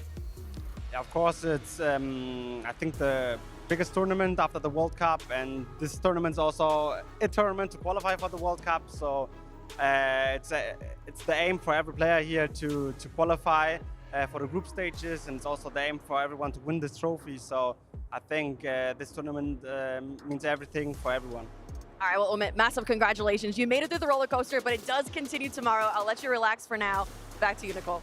Yeah, of course, it's I think the biggest tournament after the World Cup, and this tournament's also a tournament to qualify for the World Cup, so it's the aim for every player here to qualify for the group stages, and it's also the aim for everyone to win this trophy. So I think this tournament means everything for everyone. All right, well, Umit, massive congratulations. You made it through the roller coaster, but it does continue tomorrow. I'll let you relax for now. Back to you, Nicole.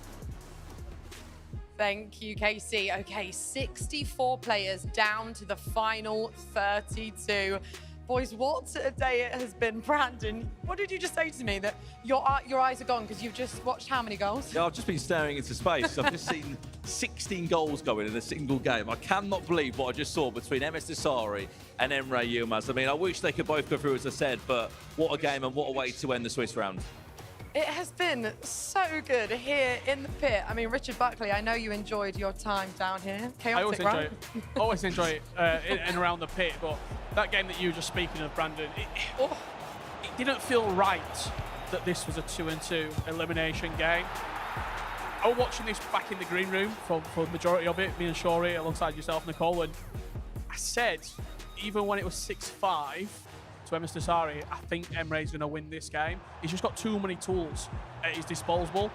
Thank you, Casey. Okay, 64 players down to the final 32. Boys, what a day it has been. Brandon, what did you just say to me? That your eyes are gone because you've just watched how many goals? Yeah, I've just been staring into space. I've just seen 16 goals going in a single game. I cannot believe what I just saw between MS Desari and Emre Yilmaz. I mean, I wish they could both go through, as I said, but what a game and what a way to end the Swiss round. It has been so good here in the pit. I mean, Richard Buckley, I know you enjoyed your time down here. Chaotic, right? Always enjoy it in and around the pit, but that game that you were just speaking of, Brandon, it didn't feel right that this was a 2-2 elimination game. I was watching this back in the green room for the majority of it, me and Shori alongside yourself, Nicole, and I said, even when it was 6-5, to MS Desari, I think Emre's going to win this game. He's just got too many tools at his disposal.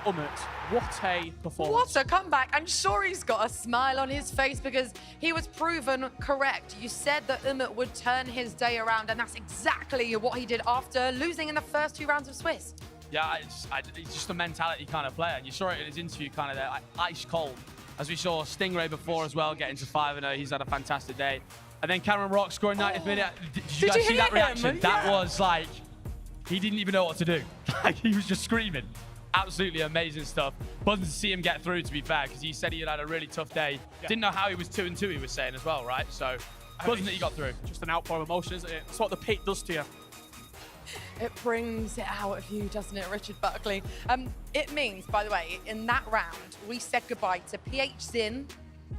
Umit, what a performance. What a comeback. I'm sure he's got a smile on his face because he was proven correct. You said that Umit would turn his day around, and that's exactly what he did after losing in the first 2 rounds of Swiss. Yeah, it's just a mentality kind of player. And you saw it in his interview kind of there, like ice cold. As we saw Stingray before as well, getting to 5-0. He's had a fantastic day. And then Cameron Rock scoring 90th minute. Did you guys see that reaction? Yeah. That was like, he didn't even know what to do. Like, he was just screaming. Absolutely amazing stuff. Buzzing to see him get through, to be fair, because he said he had a really tough day. Yeah. Didn't know how he was 2-2, he was saying as well, right? So buzzing that he got through. Just an outpour of emotion, isn't it? That's what the pit does to you. It brings it out of you, doesn't it, Richard Buckley? It means, by the way, in that round, we said goodbye to PH Zin,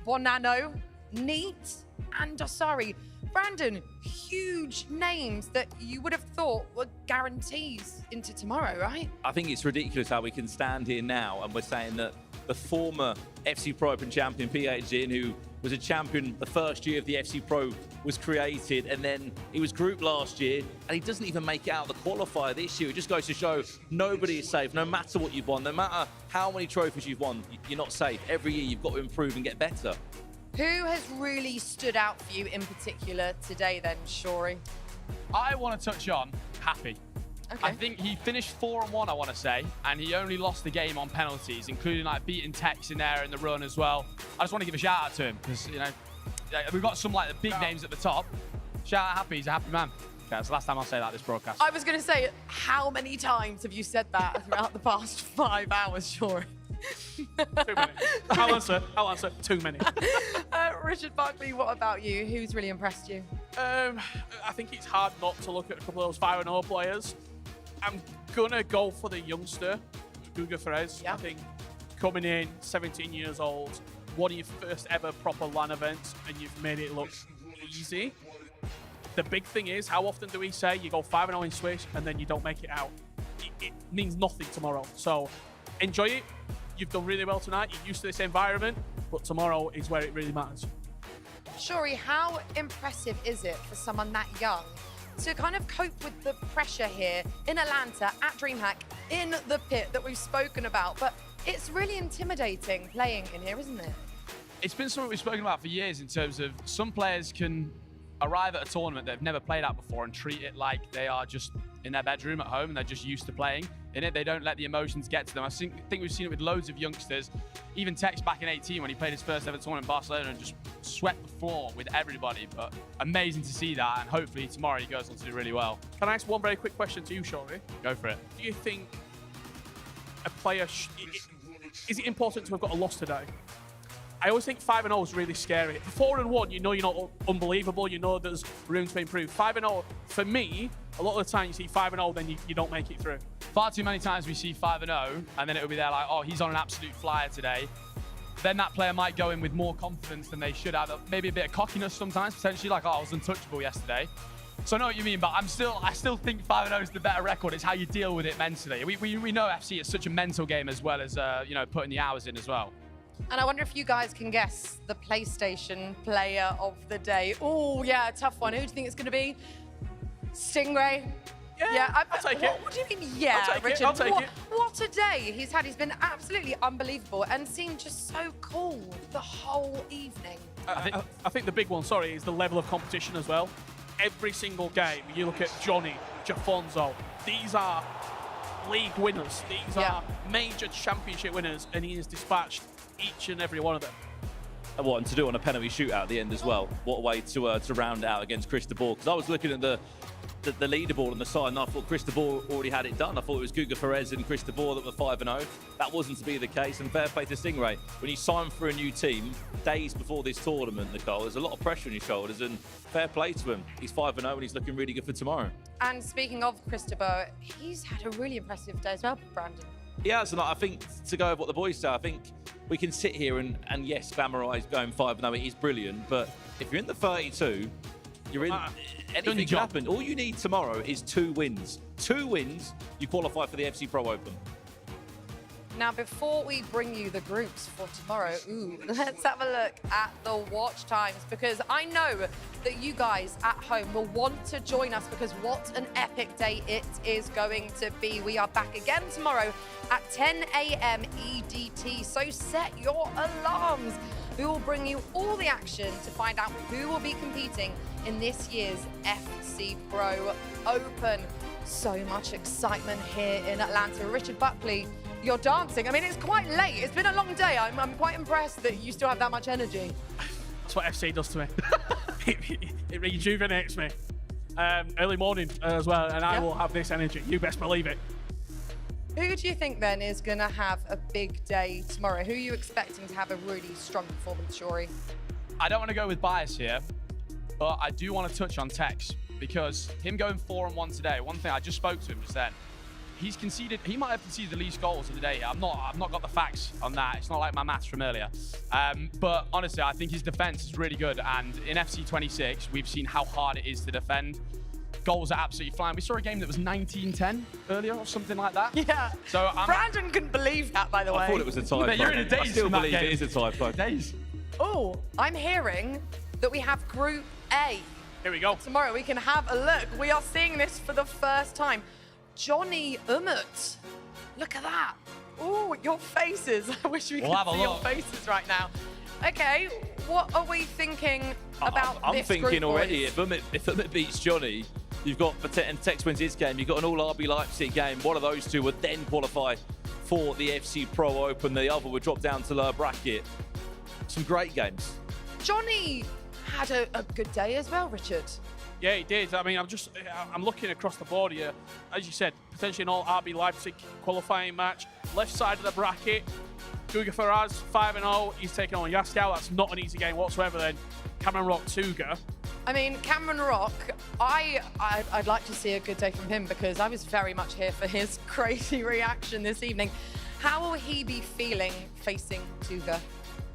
Bonanno, Neat, and Dosari. Brandon, huge names that you would have thought were guarantees into tomorrow, right? I think it's ridiculous how we can stand here now and we're saying that the former FC Pro Open champion, PH Zin, who was a champion the first year of the FC Pro was created, and then he was group last year, and he doesn't even make it out of the qualifier this year. It just goes to show nobody is safe, no matter what you've won, no matter how many trophies you've won, you're not safe. Every year you've got to improve and get better. Who has really stood out for you in particular today then, Shori? I want to touch on Happy. Okay. I think he finished 4-1, I want to say, and he only lost the game on penalties, including like beating Tex in there in the run as well. I just want to give a shout out to him because, you know, we've got some like the big names at the top. Shout out Happy, he's a happy man. Okay, that's the last time I'll say that this broadcast. I was going to say, how many times have you said that throughout the past 5 hours, Shori? 2 minutes. I'll answer. 2 many. Richard Buckley, what about you? Who's really impressed you? I think it's hard not to look at a couple of those 5-0 players. I'm gonna go for the youngster, Guga Ferez. I think coming in, 17 years old, one of your first ever proper LAN events, and you've made it look easy. The big thing is, how often do we say you go 5-0 in Swiss and then you don't make it out? It means nothing tomorrow. So enjoy it. You've done really well tonight. You're used to this environment, but tomorrow is where it really matters. Shori, how impressive is it for someone that young to kind of cope with the pressure here in Atlanta at DreamHack in the pit that we've spoken about? But it's really intimidating playing in here, isn't it? It's been something we've spoken about for years in terms of some players can arrive at a tournament they've never played at before and treat it like they are just in their bedroom at home and they're just used to playing in it. They don't let the emotions get to them. I think we've seen it with loads of youngsters. Even Tex back in 18 when he played his first ever tournament in Barcelona and just swept the floor with everybody. But amazing to see that, and hopefully tomorrow he goes on to do really well. Can I ask one very quick question to you, Shori? Go for it. Do you think a player, is it important to have got a loss today? I always think 5-0 is really scary. 4-1, you know you're not unbelievable. You know there's room to improve. 5-0, for me, a lot of the time you see 5-0, then you don't make it through. Far too many times we see 5-0, and then it'll be there like, oh, he's on an absolute flyer today. Then that player might go in with more confidence than they should have. Maybe a bit of cockiness sometimes, potentially, like, oh, I was untouchable yesterday. So I know what you mean, but I still think 5-0 is the better record. It's how you deal with it mentally. We know FC is such a mental game as well as, you know, putting the hours in as well. And I wonder if you guys can guess the PlayStation player of the day. Oh, yeah, tough one. Who do you think it's going to be? Stingray? Yeah, I'll take it. What do you mean, yeah, I'll take Richard? it. I'll take it. What a day he's had. He's been absolutely unbelievable and seemed just so cool the whole evening. I think the big one, is the level of competition as well. Every single game, you look at Johnny, Jafonso, these are league winners. These are major championship winners, and he has dispatched each and every one of them. And to do on a penalty shootout at the end as well. What a way to round out against Chris de Boer. Because I was looking at the leaderboard on the side, and I thought Chris de Boer already had it done. I thought it was Guga Ferez and Chris de Boer that were 5-0. That wasn't to be the case, and fair play to Stingray. When you sign for a new team days before this tournament, Nicole, there's a lot of pressure on your shoulders, and fair play to him. He's 5-0 and he's looking really good for tomorrow. And speaking of Chris de Boer, he's had a really impressive day as well, Brandon. He has, and I think to go with what the boys say, I think we can sit here and yes, glamorise going 5-0. It is brilliant, but if you're in the 32, you're in. Anything can happen. All you need tomorrow is 2 wins. 2 wins, you qualify for the FC Pro Open. Now, before we bring you the groups for tomorrow, let's have a look at the watch times, because I know that you guys at home will want to join us, because what an epic day it is going to be. We are back again tomorrow at 10 a.m. EDT, so set your alarms. We will bring you all the action to find out who will be competing in this year's FC Pro Open. So much excitement here in Atlanta. Richard Buckley, you're dancing. I mean, it's quite late. It's been a long day. I'm quite impressed that you still have that much energy. That's what FC does to me. It rejuvenates me. early morning as well, and I will have this energy. You best believe it. Who do you think then is going to have a big day tomorrow? Who are you expecting to have a really strong performance, Shori? I don't want to go with bias here, but I do want to touch on Tex, because him going 4-1 today, one thing I just spoke to him just then, he might have conceded the least goals of the day. I've not got the facts on that. It's not like my maths from earlier. But honestly, I think his defense is really good. And in FC 26, we've seen how hard it is to defend. Goals are absolutely flying. We saw a game that was 19-10 earlier or something like that. Yeah. So Brandon couldn't believe that, by the way. I thought it was a typo. But you're in a daze I still from that believe game. it is a typo. Daze. Oh, I'm hearing that we have Group A. Here we go. Tomorrow we can have a look. We are seeing this for the first time. Johnny Umut. Look at that. Oh, your faces. I wish we could see your faces right now. Okay, what are we thinking about I'm this thinking group, already, boys? if Umut beats Johnny, you've got, and Tex wins his game, you've got an all RB Leipzig game. One of those two would then qualify for the FC Pro Open. The other would drop down to lower bracket. Some great games. Johnny had a good day as well, Richard. Yeah, he did. I mean, I'm looking across the board here. As you said, potentially an all RB Leipzig qualifying match. Left side of the bracket, Guga Faraz, 5-0. He's taking on Yaskau. That's not an easy game whatsoever then. Cameron Rock, Tuga. I mean, Cameron Rock, I'd like to see a good day from him because I was very much here for his crazy reaction this evening. How will he be feeling facing Tuga?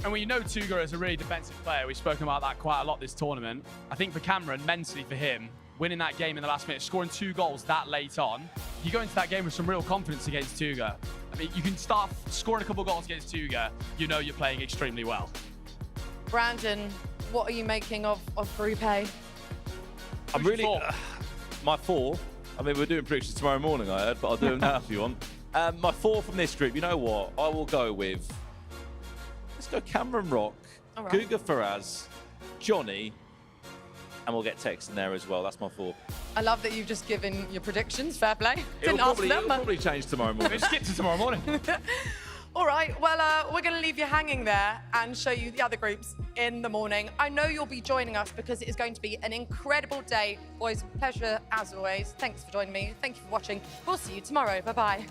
And when you know Tuga is a really defensive player, we've spoken about that quite a lot this tournament. I think for Cameron, mentally for him, winning that game in the last minute, scoring 2 goals that late on, you go into that game with some real confidence against Tuga. I mean, you can start scoring a couple goals against Tuga, you know you're playing extremely well. Brandon, what are you making of Group A? I'm really... my 4, I mean, we're doing predictions tomorrow morning, I heard, but I'll do them now if you want. My 4 from this group, you know what? I will go with... Let's go Cameron Rock, right. Guga Faraz, Johnny, and we'll get Tex in there as well. That's my 4. I love that you've just given your predictions. Fair play. It'll Didn't ask them. probably change tomorrow morning. We'll skip to tomorrow morning. All right, well, we're going to leave you hanging there and show you the other groups in the morning. I know you'll be joining us because it is going to be an incredible day. Boys, pleasure as always. Thanks for joining me. Thank you for watching. We'll see you tomorrow. Bye-bye.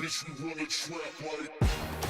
Bitch, we run a trap like